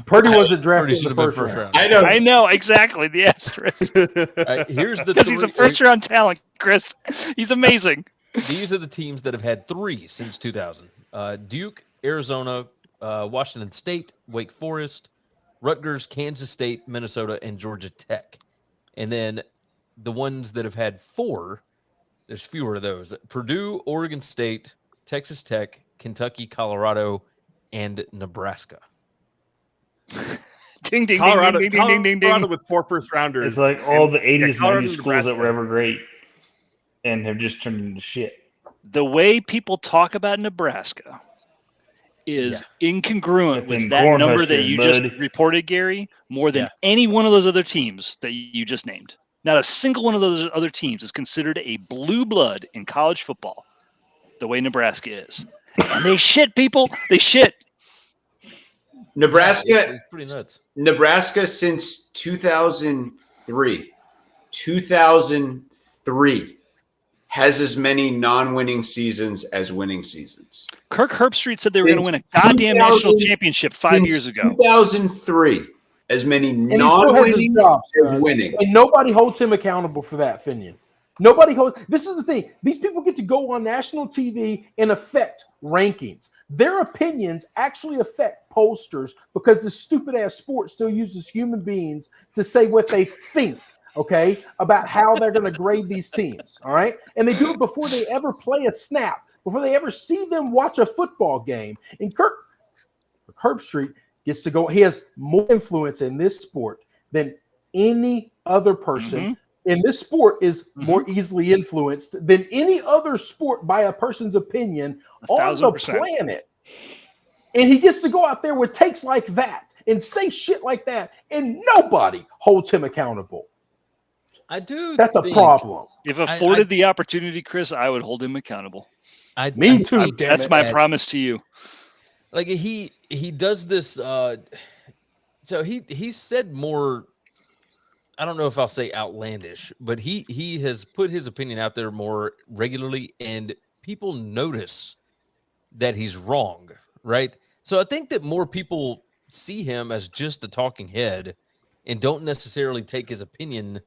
Purdy wasn't drafted in the first round. I know exactly the asterisk. Here's the because he's a first-round talent, Chris. He's amazing. These are the teams that have had 3 since 2000. Duke, Arizona, Washington State, Wake Forest, Rutgers, Kansas State, Minnesota, and Georgia Tech. And then the ones that have had 4, there's fewer of those. Purdue, Oregon State, Texas Tech, Kentucky, Colorado, and Nebraska. Ding, ding, Colorado, ding, ding, ding, ding, ding, Colorado ding. with 4 first rounders. It's like all the 80s, Colorado 90s schools Nebraska. that were ever great and have just turned into shit. The way people talk about Nebraska is incongruent It's with in that number that Cornhuskers, you bud. just reported, Gary, more than any one of those other teams that you just named. Not a single one of those other teams is considered a blue blood in college football the way Nebraska is. And they shit, people. They shit. Nebraska, It's pretty nuts. Nebraska since 2003. 2003 has as many non-winning seasons as winning seasons. Kirk Herbstreit said they were going to win a goddamn national championship 5 years ago. 2003, as many And he still has his non-winning job, as guys. winning. And nobody holds him accountable for that, Finian. Nobody holds. This is the thing. These people get to go on national TV and affect rankings. Their opinions actually affect pollsters because this stupid ass sport still uses human beings to say what they think, okay, about how they're going to grade these teams. All right. And they do it before they ever play a snap, before they ever see them watch a football game. And Kirk Herbstreit gets to go. He has more influence in this sport than any other person. In this sport is more easily influenced than any other sport by a person's opinion on the 1,000%. planet. And he gets to go out there with takes like that and say shit like that, and nobody holds him accountable. I do. That's a problem. If afforded the opportunity, Chris, I would hold him accountable. Me too. That's my promise to you. Like he does this. So he said more. I don't know if I'll say outlandish, but he has put his opinion out there more regularly, and people notice that he's wrong, right? So I think that more people see him as just a talking head and don't necessarily take his opinion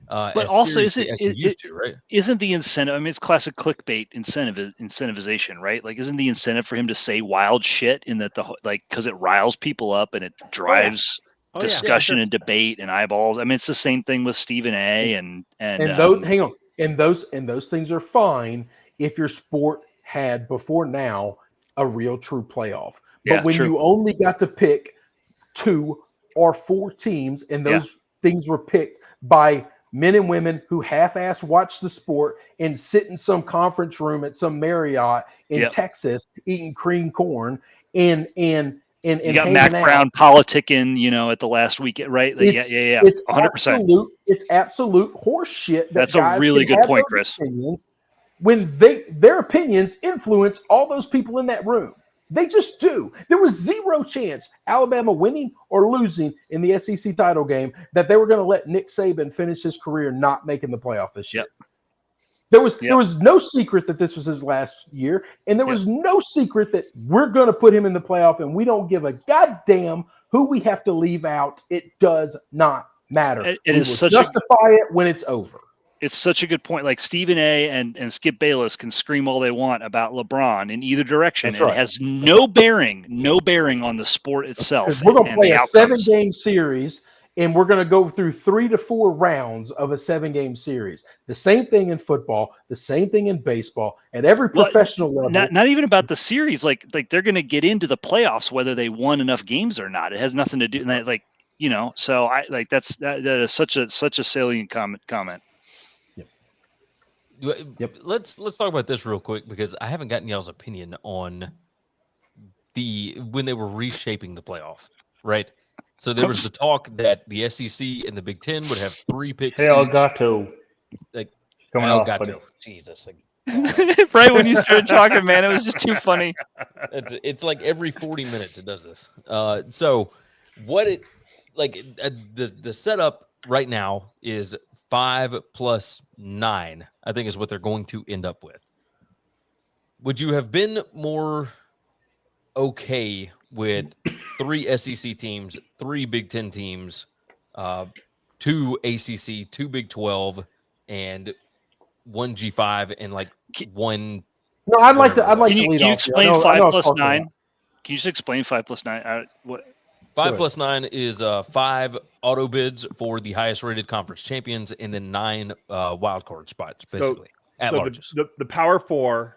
But as also, seriously as he used to, right? Isn't the incentive? I mean, it's classic clickbait incentivization, right? Like, isn't the incentive for him to say wild shit in that because it riles people up and it drives discussion and debate and eyeballs. I mean, it's the same thing with Stephen A. and those, hang on, and those things are fine if your sport had before now a real true playoff. But when you only got to pick 2 or 4 teams, and those things were picked by men and women who half-ass watch the sport and sit in some conference room at some Marriott in Texas eating cream corn and you got Mac Brown politicking, at the last weekend, right? Like, It's 100%. It's absolute horse shit. That's a really good point, Chris. When their opinions influence all those people in that room. They just do. There was zero chance Alabama winning or losing in the SEC title game that they were going to let Nick Saban finish his career not making the playoff this year. There was no secret that this was his last year, and there was no secret that we're going to put him in the playoff, and we don't give a goddamn who we have to leave out. It does not matter. It is such justify it when it's over. It's such a good point. Like Stephen A. and Skip Bayless can scream all they want about LeBron in either direction. That's right. It has no bearing on the sport itself. We're going to play a 7-game series, and we're going to go through 3 to 4 rounds of a 7-game series. The same thing in football, the same thing in baseball, at every professional level. Not even about the series. Like they're going to get into the playoffs whether they won enough games or not. It has nothing to do. So I like that is such a salient comment. Yep. Let's talk about this real quick because I haven't gotten y'all's opinion on when they were reshaping the playoff, right? So there was the talk that the SEC and the Big Ten would have 3 picks. Elgato. Like Elgato. Jesus. Right when you started talking, man, it was just too funny. It's like every 40 minutes it does this. So what the setup right now is 5 plus 9, I think is what they're going to end up with. Would you have been more okay with 3 SEC teams, 3 Big Ten teams, 2 ACC, 2 Big 12, and 1 G5 and like 1? No, I'd like to lead Can you off. Explain 5 plus 9? Can you just explain 5 plus 9? What? 5 plus 9 is 5 auto bids for the highest rated conference champions, and then 9 wild card spots, basically. The Power 4,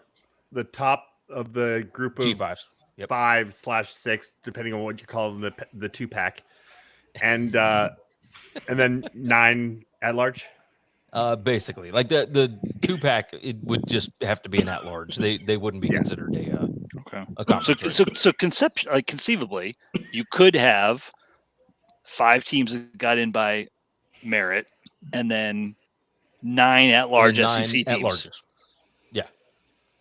the top of the group of G5s, 5/6, depending on what you call them, the 2-pack, and then 9 at large. Basically, like the 2-pack, it would just have to be an at large. They wouldn't be considered a conference. So conceivably, you could have 5 teams that got in by merit, and then 9 at-large SEC teams. At-larges. Yeah,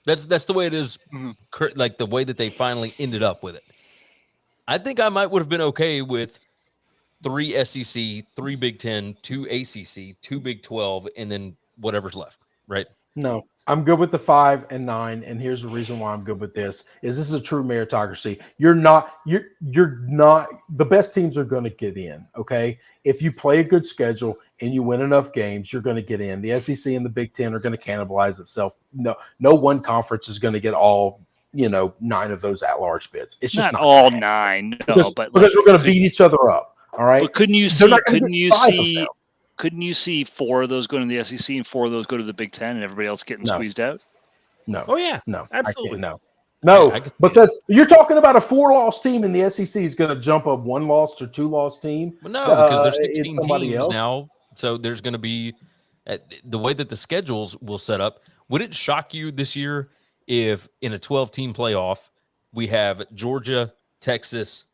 that's the way it is. Mm-hmm. Like the way that they finally ended up with it. I think I would have been okay with 3 SEC, 3 Big 10, 2 ACC, 2 Big 12, and then whatever's left. Right? No. I'm good with the 5 and 9, and here's the reason why I'm good with this: this is a true meritocracy. You're not the best teams are going to get in. Okay, if you play a good schedule and you win enough games, you're going to get in. The SEC and the Big 10 are going to cannibalize itself. No one conference is going to get all 9 of those at-large bids. It's just not all 9, because we're going to beat each other up. All right. But couldn't you see 4 of those going to the SEC and 4 of those go to the Big 10 and everybody else getting squeezed out? No. Oh, yeah. No. Absolutely. No, because you're talking about a 4-loss team and the SEC is going to jump a 1-loss or 2-loss team. Well, no, because there's 16 teams now. So there's going to be the way that the schedules will set up. Would it shock you this year if in a 12-team playoff we have Georgia, Texas,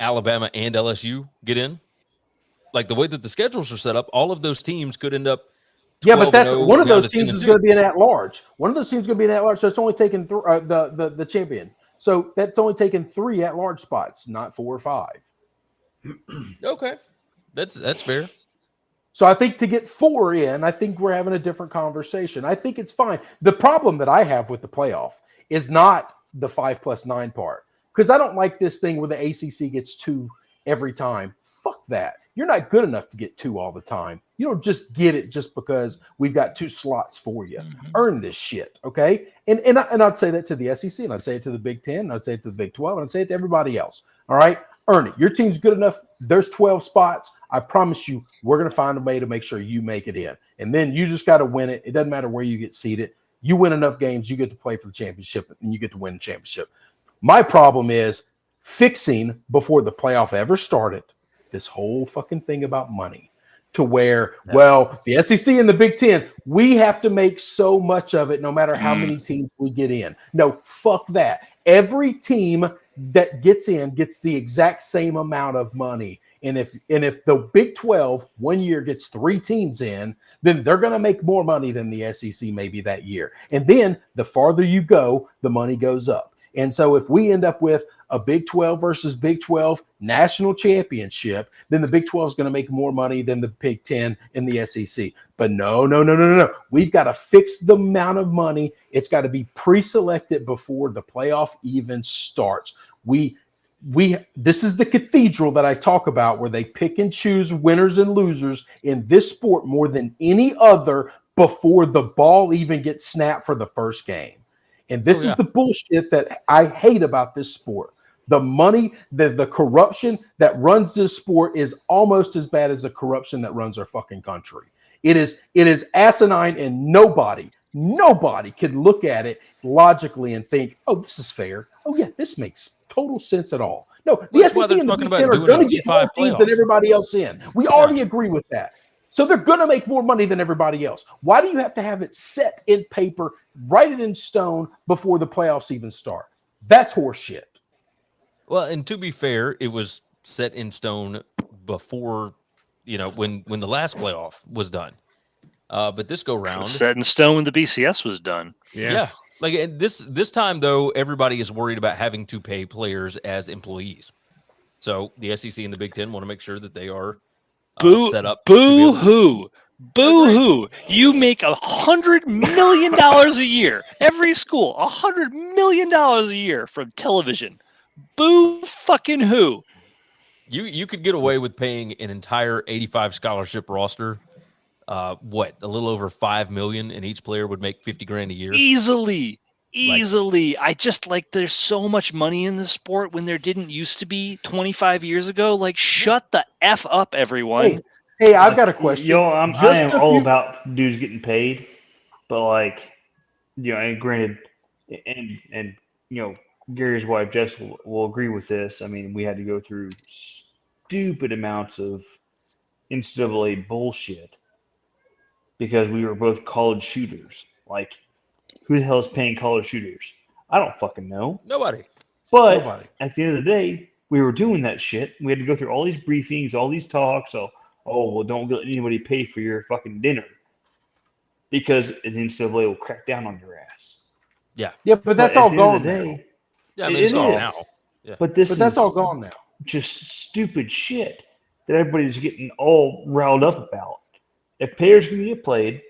Alabama, and LSU get in? Like the way that the schedules are set up, all of those teams could end up. Yeah, but that's one of those teams is going to be an at-large. One of those teams is going to be an at-large, so it's only taking the champion. So that's only taking 3 at-large spots, not 4 or 5. Okay, that's fair. So I think to get 4 in, I think we're having a different conversation. I think it's fine. The problem that I have with the playoff is not the 5 plus 9 part. because I don't like this thing where the ACC gets 2 every time. Fuck that. You're not good enough to get 2 all the time. You don't just get it just because we've got 2 slots for you. Earn this shit, okay? And I'd say that to the SEC, and I'd say it to the Big Ten, and I'd say it to the Big 12, and I'd say it to everybody else. All right? Earn it. Your team's good enough. There's 12 spots. I promise you, we're going to find a way to make sure you make it in. And then you just got to win it. It doesn't matter where you get seated. You win enough games, you get to play for the championship, and you get to win the championship. My problem is fixing, before the playoff ever started, this whole fucking thing about money, to where, well, the SEC and the Big Ten, we have to make so much of it no matter how many teams we get in. No, fuck that. Every team that gets in gets the exact same amount of money. And if the Big 12 one year gets 3 teams in, then they're going to make more money than the SEC maybe that year. And then the farther you go, the money goes up. And so if we end up with a Big 12 versus Big 12 national championship, then the Big 12 is going to make more money than the Big 10 and the SEC. But no. We've got to fix the amount of money. It's got to be pre-selected before the playoff even starts. This is the cathedral that I talk about, where they pick and choose winners and losers in this sport more than any other before the ball even gets snapped for the first game. And this is the bullshit that I hate about this sport. The money, the corruption that runs this sport is almost as bad as the corruption that runs our fucking country. It is asinine, and nobody can look at it logically and think, oh, this is fair. Oh, yeah, this makes total sense at all. No, the SEC and the Big Ten are going to get more teams than everybody else in. We already agree with that. So they're going to make more money than everybody else. Why do you have to have it set in paper, write it in stone before the playoffs even start? That's horseshit. Well, and to be fair, it was set in stone before, when the last playoff was done. But this go round, set in stone when the BCS was done. Yeah. Like this time though, everybody is worried about having to pay players as employees. So the SEC and the Big Ten want to make sure that they are set up. Boo hoo. Boo hoo. You make $100 million a year. Every school, $100 million a year from television. Boo fucking who. You could get away with paying an entire 85 scholarship roster. A little over $5 million, and each player would make $50,000 a year. Easily. I just there's so much money in this sport when there didn't used to be 25 years ago. Shut the F up, everyone. Hey, I've got a question. I am all about dudes getting paid, but and granted, and Gary's wife Jess will agree with this. I mean, we had to go through stupid amounts of NCAA bullshit because we were both college shooters. Who the hell is paying college shooters? I don't fucking know. Nobody. But at the end of the day, we were doing that shit. We had to go through all these briefings, all these talks. So, don't let anybody pay for your fucking dinner because the NCAA will crack down on your ass. Yeah, but that's all gone now. Yeah, I mean, it's gone now. Yeah. But that's all gone now. Just stupid shit that everybody's getting all riled up about. If players can get played,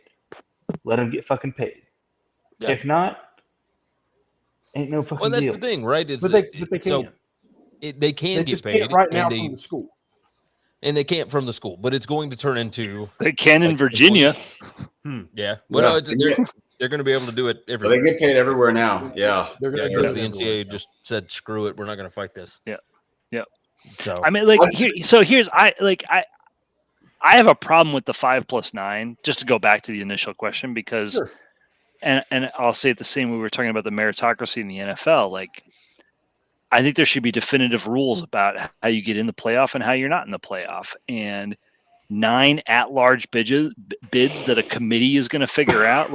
let them get fucking paid. Yeah. If not, ain't no fucking deal. Well, that's the thing, right? But they can. So they can get paid right now from the school. And they can't from the school, but it's going to turn into... They can in Virginia. Yeah. Well, they're going to be able to do it everywhere. They get paid everywhere now. Yeah. Because the NCAA just said, screw it, we're not going to fight this. Yeah. So I mean, I have a problem with the 5+9, just to go back to the initial question, because and I'll say it the same way we were talking about the meritocracy in the NFL. I think there should be definitive rules about how you get in the playoff and how you're not in the playoff. And 9 at-large bids that a committee is going to figure out,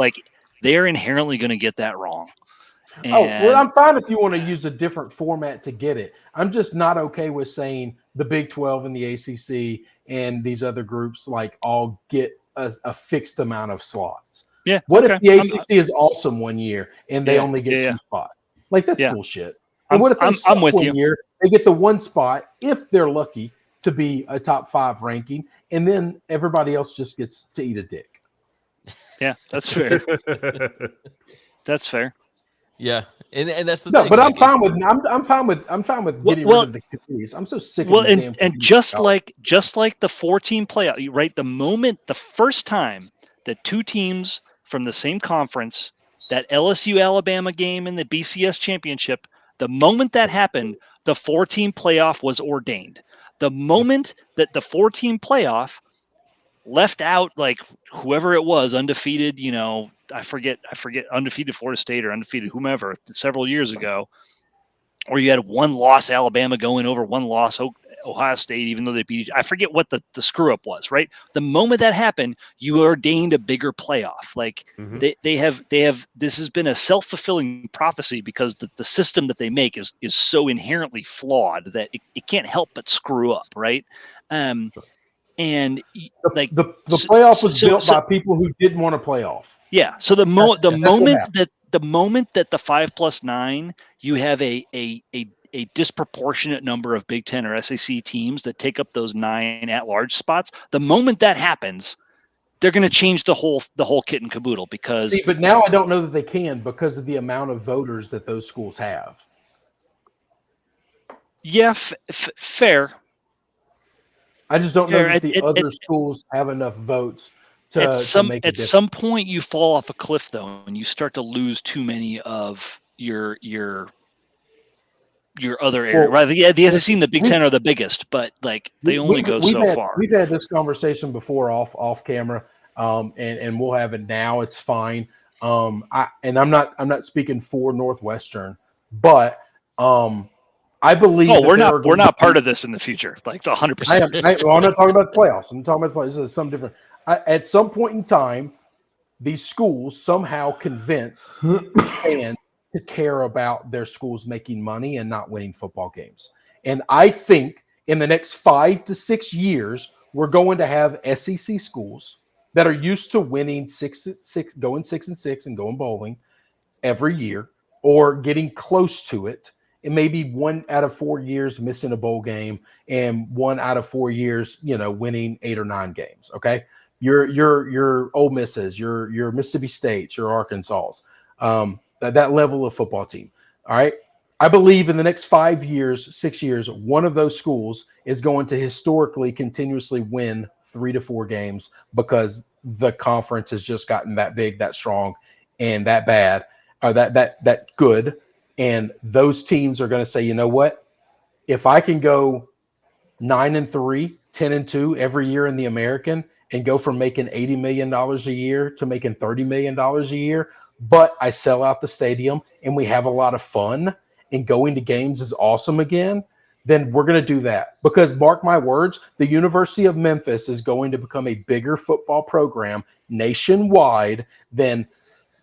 they're inherently going to get that wrong. And I'm fine if you want to use a different format to get it. I'm just not okay with saying the Big 12 and the ACC and these other groups all get a fixed amount of slots. Yeah. What if the ACC is awesome one year and they only get 2 spots? That's bullshit. And what if I'm with you. Year, they get the 1 spot if they're lucky to be a top 5 ranking, and then everybody else just gets to eat a dick. Yeah, that's fair. That's fair. Yeah, And that's the no, thing. but I'm fine with getting rid of the committees. I'm so sick of these damn and just like the 4-team playoff, right? The first time that two teams from the same conference, that LSU Alabama game in the BCS championship, the moment that happened, the 4-team playoff was ordained. The moment that the 4-team playoff left out like whoever it was, undefeated, I forget undefeated Florida State or undefeated whomever several years ago, or you had one loss Alabama going over one loss Ohio State, even though they beat each. I forget what the screw up was, right? The moment that happened, you ordained a bigger playoff. Like they have this has been a self-fulfilling prophecy because the system that they make is so inherently flawed that it can't help but screw up, right? And like the playoff was built by people who didn't want to play off. Yeah. So the moment that the 5+9, you have a disproportionate number of Big Ten or SEC teams that take up those 9 at-large spots. The moment that happens, they're going to change the whole kit and caboodle because. See, but now I don't know that they can because of the amount of voters that those schools have. Yeah, fair. I just don't know that the other schools have enough votes to make a difference. At some point, you fall off a cliff, though, and you start to lose too many of your other area. Right? The SEC and the Big Ten are the biggest, but like they only go so far. We've had this conversation before off camera, and we'll have it now. It's fine. I'm not speaking for Northwestern, but I believe. Oh, we're not part of this in the future, like 100%. I'm not talking about the playoffs. I'm talking about the playoffs. This is something different. At some point in time, these schools somehow convinced fans to care about their schools making money and not winning football games. And I think in the next 5 to 6 years, we're going to have SEC schools that are used to winning 6-6, going 6-6, and going bowling every year, or getting close to it. And maybe 1 out of 4 years missing a bowl game, and 1 out of 4 years, winning 8 or 9 games. Okay, your Ole Misses, your Mississippi States, your Arkansas, that level of football team. All right, I believe in the next 5 years, 6 years, one of those schools is going to historically continuously win 3 to 4 games because the conference has just gotten that big, that strong, and that bad, or that good. And those teams are going to say, you know what? If I can go 9-3, 10-2 every year in the American and go from making $80 million a year to making $30 million a year, but I sell out the stadium and we have a lot of fun and going to games is awesome again, then we're going to do that. Because mark my words, the University of Memphis is going to become a bigger football program nationwide than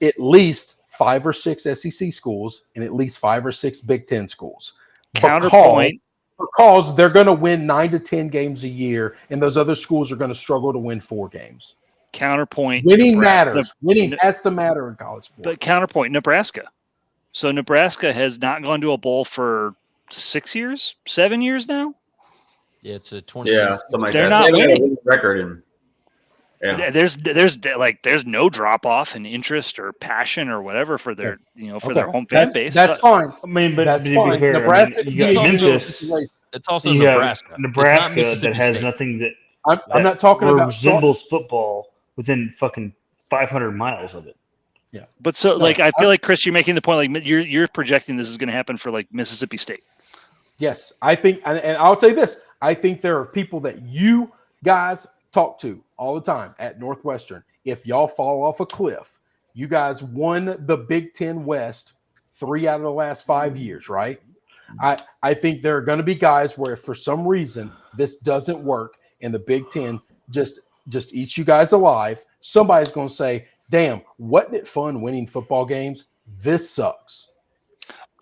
at least 5 or 6 SEC schools and at least 5 or 6 Big Ten schools. Counterpoint. Because they're going to win 9 to 10 games a year, and those other schools are going to struggle to win 4 games. Counterpoint. Winning matters. Winning has to matter in college sports. But counterpoint, Nebraska. So Nebraska has not gone to a bowl for 6 years, 7 years now. Yeah, it's a 20. Yeah, something like they're that. not winning. Record and. Yeah. There's no drop off in interest or passion or whatever for their their home fan base. That's fine. I mean, but that's to fine. be fair, Nebraska, you got Memphis. It's also Nebraska. Nebraska that has nothing that I'm not talking about resembles football within fucking 500 miles of it. Yeah, but so I feel like Chris, you're making the point like you're projecting this is going to happen for like Mississippi State. Yes, I think, and I'll tell you this: I think there are people that you guys talk to all the time at Northwestern. If y'all fall off a cliff, you guys won the Big Ten West 3 out of the last 5 years, right? I think there are going to be guys where if for some reason this doesn't work and the Big Ten just eats you guys alive, somebody's going to say, damn, wasn't it fun winning football games? This sucks.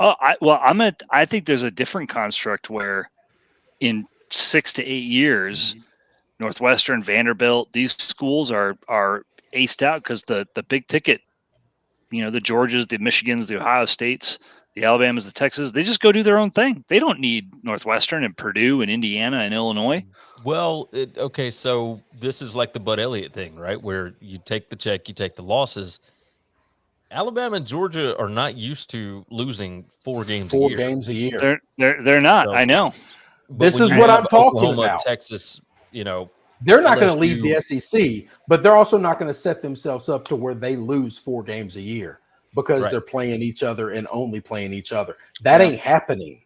I think there's a different construct where in 6 to 8 years, Northwestern, Vanderbilt, these schools are aced out because the big ticket, the Georgias, the Michigans, the Ohio States, the Alabamas, the Texas, they just go do their own thing. They don't need Northwestern and Purdue and Indiana and Illinois. Well, okay, so this is like the Bud Elliott thing, right? Where you take the check, you take the losses. Alabama and Georgia are not used to losing 4 games a year. They're not. So, I know. This is what I'm talking Oklahoma, about. Texas, they're not going to leave the SEC, but they're also not going to set themselves up to where they lose 4 games a year because they're playing each other and only playing each other. That ain't happening.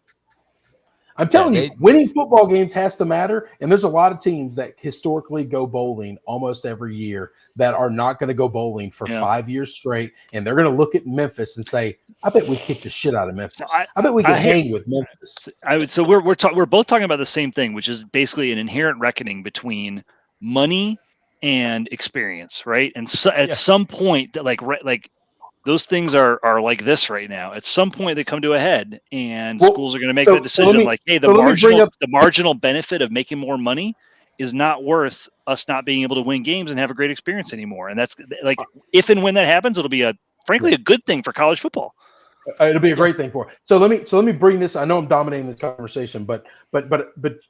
I'm telling you, winning football games has to matter, and there's a lot of teams that historically go bowling almost every year that are not going to go bowling for 5 years straight, and they're going to look at Memphis and say, I bet we kick the shit out of Memphis. I bet we can hang with Memphis. So we're both talking about the same thing, which is basically an inherent reckoning between money and experience, right? And so at some point, that like those things are like this right now. At some point, they come to a head, and schools are going to make the decision hey, the marginal benefit of making more money is not worth us not being able to win games and have a great experience anymore. And that's like, if and when that happens, it'll be frankly a good thing for college football. It'll be a great thing for it. So let me bring this. I know I'm dominating this conversation, but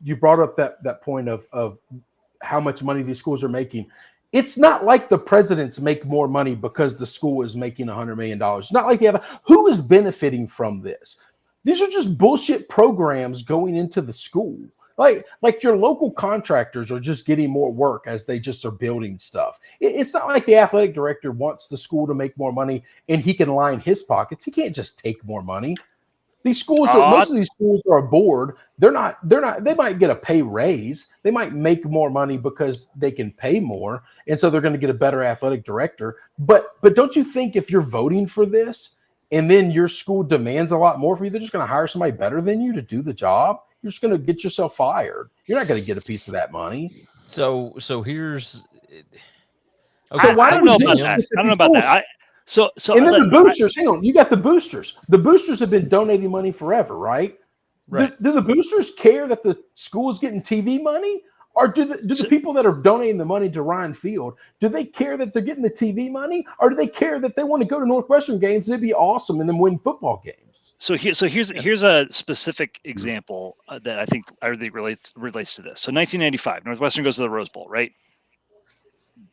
you brought up that point of how much money these schools are making. It's not like the presidents make more money because the school is making $100 million. It's not like who is benefiting from this? These are just bullshit programs going into the school. Like your local contractors are just getting more work as they just are building stuff. It's not like the athletic director wants the school to make more money and he can line his pockets. He can't just take more money. These schools, most of these schools are bored. They're not, they might get a pay raise. They might make more money because they can pay more. And so they're going to get a better athletic director. But don't you think if you're voting for this and then your school demands a lot more for you, they're just going to hire somebody better than you to do the job? You're just going to get yourself fired. You're not going to get a piece of that money. So here's. Okay, I don't know about that. I don't know about that. So and then the boosters. Hang on, you got the boosters. The boosters have been donating money forever, right? Right. Do the boosters care that the school is getting TV money, or do the people that are donating the money to Ryan Field, do they care that they're getting the TV money, or do they care that they want to go to Northwestern games and it'd be awesome and then win football games? So here's a specific example that I think relates to this. So 1995, Northwestern goes to the Rose Bowl, right?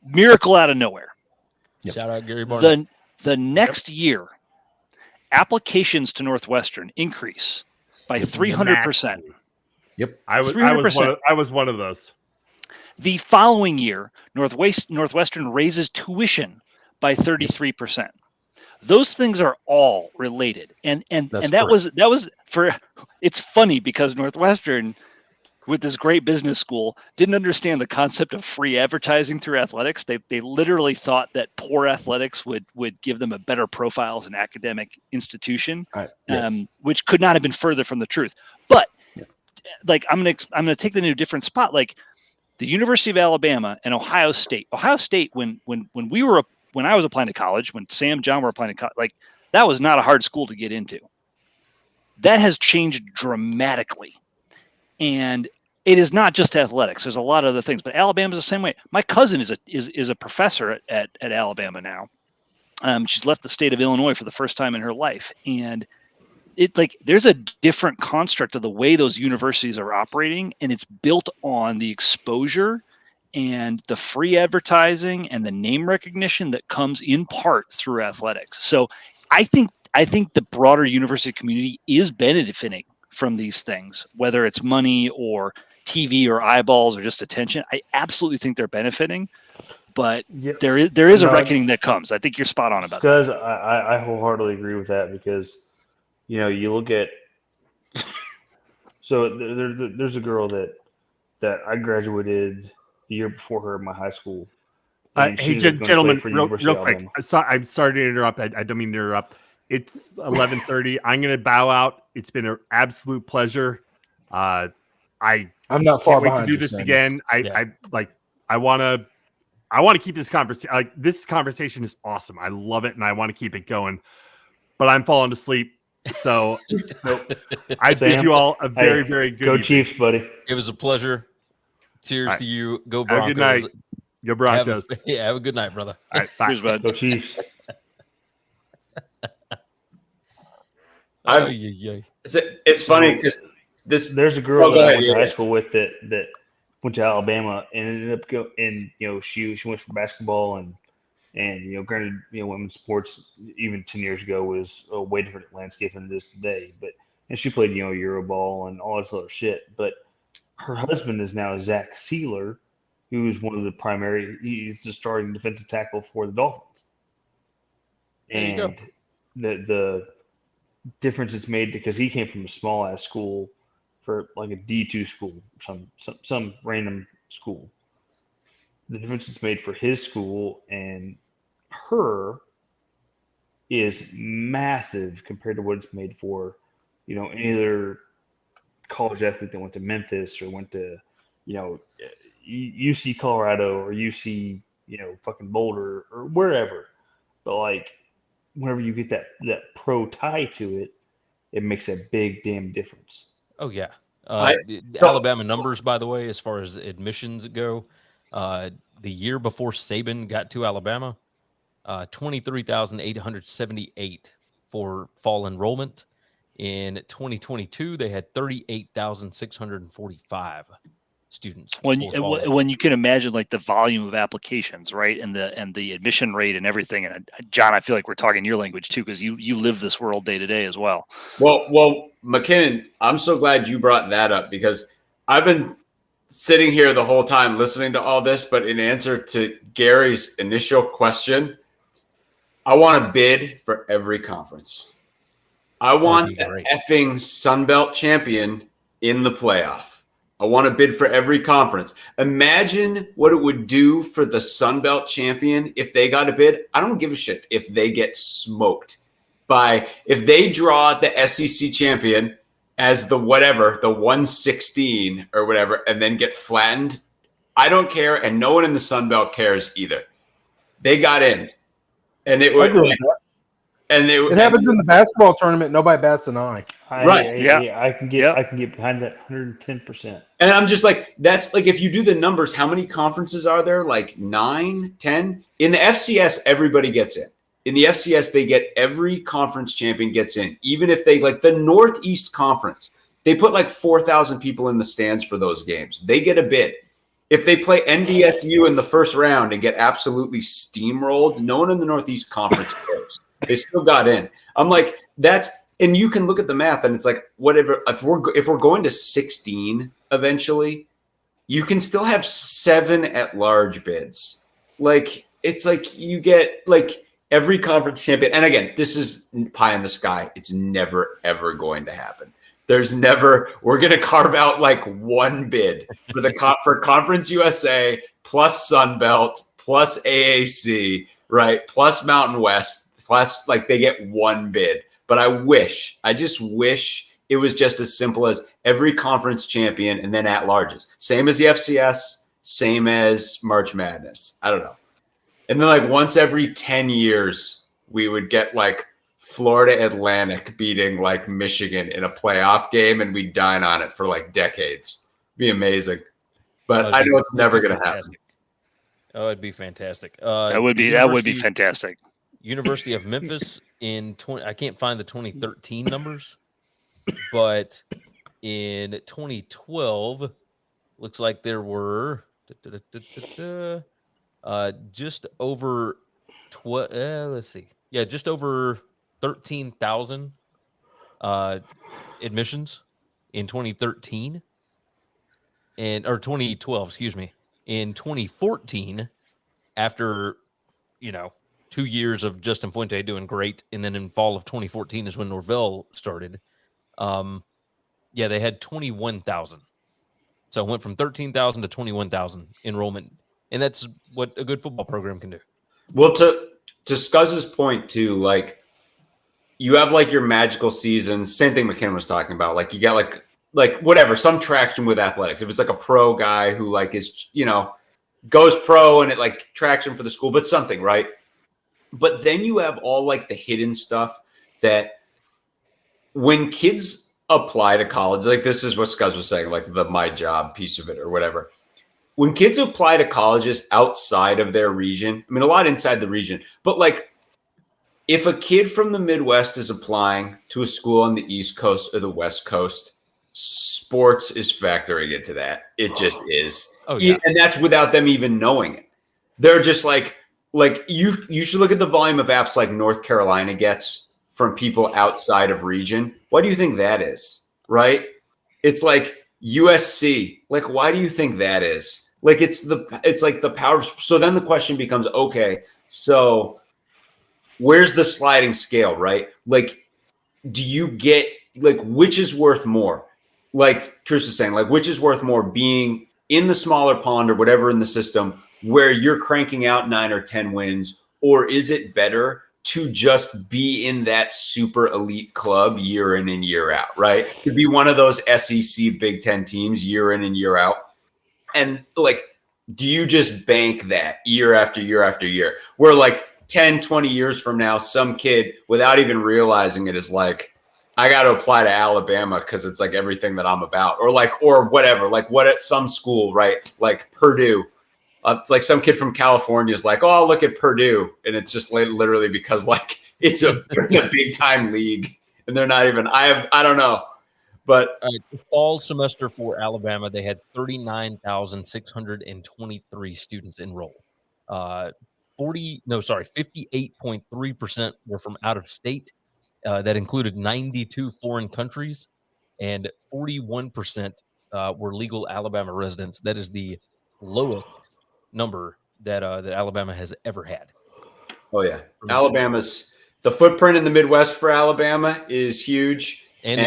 Miracle out of nowhere. Yep. Shout out Gary Barnett. The next year, applications to Northwestern increase by 300%. Yep, I was one of those. The following year, Northwestern raises tuition by 33%. Those things are all related, and that was for. It's funny because Northwestern, with this great business school, didn't understand the concept of free advertising through athletics. They literally thought that poor athletics would give them a better profile as an academic institution, which could not have been further from the truth. But like I'm gonna take the new different spot. Like the University of Alabama and Ohio State. Ohio State, when I was applying to college, when Sam, John were applying to college, like that was not a hard school to get into. That has changed dramatically. And it is not just athletics. There's a lot of other things, but Alabama's the same way. My cousin is a professor at Alabama now. She's left the state of Illinois for the first time in her life. And there's a different construct of the way those universities are operating, and it's built on the exposure and the free advertising and the name recognition that comes in part through athletics. So I think the broader university community is benefiting from these things, whether it's money or TV or eyeballs or just attention. I absolutely think they're benefiting, but there is a reckoning that comes. I think you're spot on about that. Because I wholeheartedly agree with that because, you look at so there's a girl that I graduated the year before her in my high school. Hey, gentlemen, real quick. I'm sorry to interrupt. I don't mean to interrupt. It's 11:30. I'm going to bow out. It's been an absolute pleasure. I'm not far behind. To do this again. I want to keep this conversation. This conversation is awesome. I love it, and I want to keep it going. But I'm falling asleep. So I bid you all a very, very good evening. Chiefs, buddy. It was a pleasure. Cheers to you. Go Broncos. Have a good night. Go Broncos. Have a good night, brother. All right, bye. Cheers, bud. Go Chiefs. It's funny because there's a girl that I went to high school with that went to Alabama and ended up she went for basketball and And granted, women's sports even 10 years ago was a way different landscape than it is today. And she played Euroball and all this other shit. But her husband is now Zach Sealer, who is one of the primary. He's the starting defensive tackle for the Dolphins. And the difference it's made because he came from a small ass school for like a D2 school, some random school. The difference it's made for his school and her is massive compared to what it's made for, any other college athlete that went to Memphis or went to, UC Colorado or UC, fucking Boulder or wherever. But like, whenever you get that pro tie to it, it makes a big damn difference. Oh yeah. Alabama numbers, by the way, as far as admissions go, the year before Saban got to Alabama, 23,878 for fall enrollment. In 2022, they had 38,645 students. When you can imagine like the volume of applications, right, and the admission rate and everything. And John, I feel like we're talking your language too, because you live this world day to day as well. Well, McKinnon, I'm so glad you brought that up because I've been sitting here the whole time listening to all this, but in answer to Gary's initial question, I want to bid for every conference. I want the effing Sun Belt champion in the playoff. I want to bid for every conference. Imagine what it would do for the Sun Belt champion if they got a bid. I don't give a shit if they get smoked if they draw the SEC champion as the 116 or whatever, and then get flattened. I don't care, and no one in the Sun Belt cares either. They got in, and it would. It happens in the basketball tournament. Nobody bats an eye. I can get behind that 110%. And I'm just like, that's like, if you do the numbers, how many conferences are there? Like 9, 10? In the FCS, everybody gets in. In the FCS, they get every conference champion gets in, even if they like the Northeast Conference. They put like 4,000 people in the stands for those games. They get a bid. If they play NDSU in the first round and get absolutely steamrolled, no one in the Northeast Conference cares. They still got in. I'm like, and you can look at the math and it's like, whatever. If we're going to 16 eventually, you can still have 7 at-large bids. Like, it's like you get like every conference champion. And again, this is pie in the sky. It's never, ever going to happen. We're going to carve out like one bid for Conference USA plus Sun Belt plus AAC, right? Plus Mountain West, plus like they get one bid. But I just wish it was just as simple as every conference champion and then at larges. Same as the FCS, same as March Madness. I don't know. And then like once every 10 years, we would get like Florida Atlantic beating like Michigan in a playoff game, and we'd dine on it for like decades. It'd be amazing. But I know it's never going to happen. Oh, it'd be fantastic. That would be fantastic. University of Memphis I can't find the 2013 numbers, but in 2012, looks like there were just over just over 13,000 admissions in 2013 or 2012, excuse me. In 2014, after 2 years of Justin Fuente doing great, and then in fall of 2014 is when Norvell started. They had 21,000. So it went from 13,000 to 21,000 enrollment, and that's what a good football program can do. Well, to Scuzz's point too, like you have like your magical season. Same thing McKinnon was talking about. Like you got like whatever, some traction with athletics. If it's like a pro guy who like is goes pro and it like traction for the school, but something, right? But then you have all like the hidden stuff that when kids apply to college, like this is what Scuzz was saying, like the my job piece of it or whatever. When kids apply to colleges outside of their region, I mean, a lot inside the region, but like if a kid from the Midwest is applying to a school on the East Coast or the West Coast, sports is factoring into that. It just is. Oh, yeah. And that's without them even knowing it. They're just like, like you should look at the volume of apps like North Carolina gets from people outside of region. What do you think that is? Right? It's like USC. Like, why do you think that is? Like, it's like the power. So then the question becomes, okay, so where's the sliding scale, right? Like, do you get, like, which is worth more? Like Chris was saying, like, which is worth more, being in the smaller pond or whatever in the system where you're cranking out 9 or 10 wins, or is it better to just be in that super elite club year in and year out, right? To be one of those SEC Big Ten teams year in and year out. And like, do you just bank that year after year after year? Where like 10, 20 years from now, some kid without even realizing it is like, I got to apply to Alabama because it's like everything that I'm about, or like, or whatever, like what at some school, right? Like Purdue. It's like some kid from California is like, oh, I'll look at Purdue. And it's just literally because like it's a big time league and they're not even, I don't know. But fall semester for Alabama, they had 39,623 students enroll. 58.3% were from out of state. That included 92 foreign countries, and 41% were legal Alabama residents. That is the lowest number that Alabama has ever had. Oh yeah, Alabama's the footprint in the Midwest for Alabama is huge, and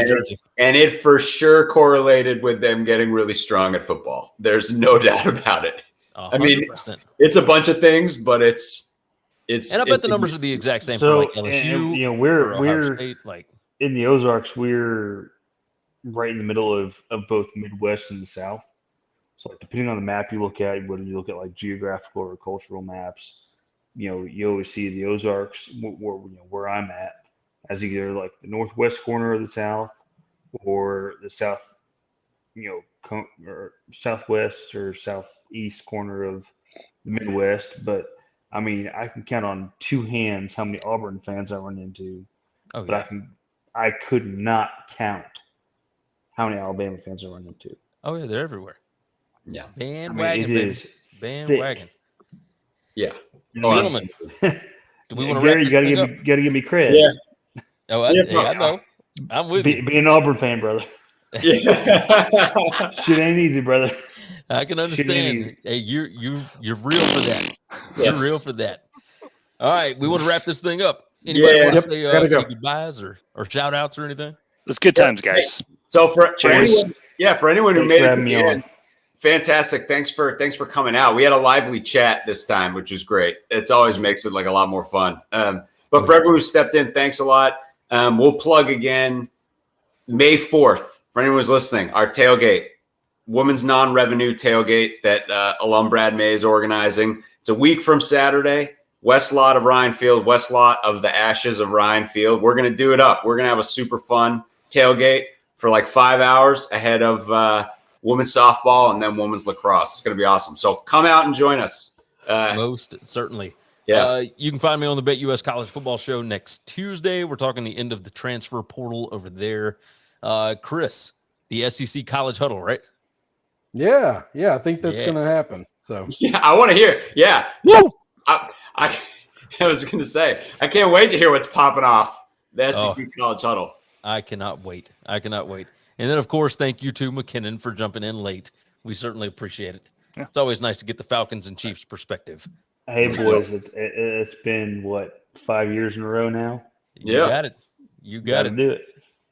it for sure correlated with them getting really strong at football. There's no doubt about it. 100%. I mean, it's a bunch of things, but it's. And I bet the numbers are the exact same for like LSU. You know, we're State, like in the Ozarks, we're right in the middle of both Midwest and the South. So like, depending on the map you look at, whether you look at like geographical or cultural maps, you know, you always see the Ozarks where I'm at as either like the northwest corner of the South or the South, or southwest or southeast corner of the Midwest. But I mean, I can count on two hands how many Auburn fans I run into. Oh, but yeah. I could not count how many Alabama fans I run into. Oh yeah, they're everywhere. Yeah, bandwagon. I mean, it is bandwagon. Thick. Yeah, gentlemen. Do we want to Gary, wrap this thing up? You gotta give me credit. Yeah. Oh, I know. I'm with you. Be an Auburn fan, brother. Yeah. Shit ain't easy, brother. I can understand. Hey, you're real for that. Yeah. You're real for that. All right, we want to wrap this thing up. Anybody want to say any goodbyes or shout outs or anything? It's good times, guys. So for anyone, for anyone who made it to the end, on. fantastic. Thanks for coming out. We had a lively chat this time, which was great. It always makes it like a lot more fun. But for everyone who stepped in, thanks a lot. We'll plug again May 4th for anyone who's listening. Our tailgate. Women's non-revenue tailgate that alum Brad Maye is organizing. It's a week from Saturday. West lot of Ryan Field, west lot of the Ashes of Ryan Field. We're going to do it up. We're going to have a super fun tailgate for like 5 hours ahead of women's softball and then women's lacrosse. It's going to be awesome. So come out and join us. Most certainly. Yeah. You can find me on the Bet US College Football Show next Tuesday. We're talking the end of the transfer portal over there. Chris, the SEC College Huddle, right? Yeah, I think that's going to happen. So yeah, I want to hear. Yeah. Woo! I was going to say, I can't wait to hear what's popping off the SEC College Huddle. I cannot wait. And then, of course, thank you to McKinnon for jumping in late. We certainly appreciate it. Yeah. It's always nice to get the Falcons and Chiefs perspective. Hey, boys, it's been, 5 years in a row now? You got it. You got it. Do it.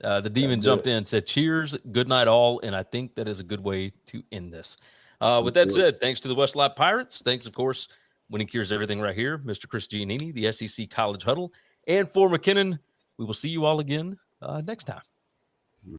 The Demon jumped in and said, cheers, good night all, and I think that is a good way to end this. With that said, thanks to the Westlot Pirates. Thanks, of course, Winning Cures Everything right here, Mr. Chris Giannini, the SEC College Huddle. And for McKinnon, we will see you all again next time.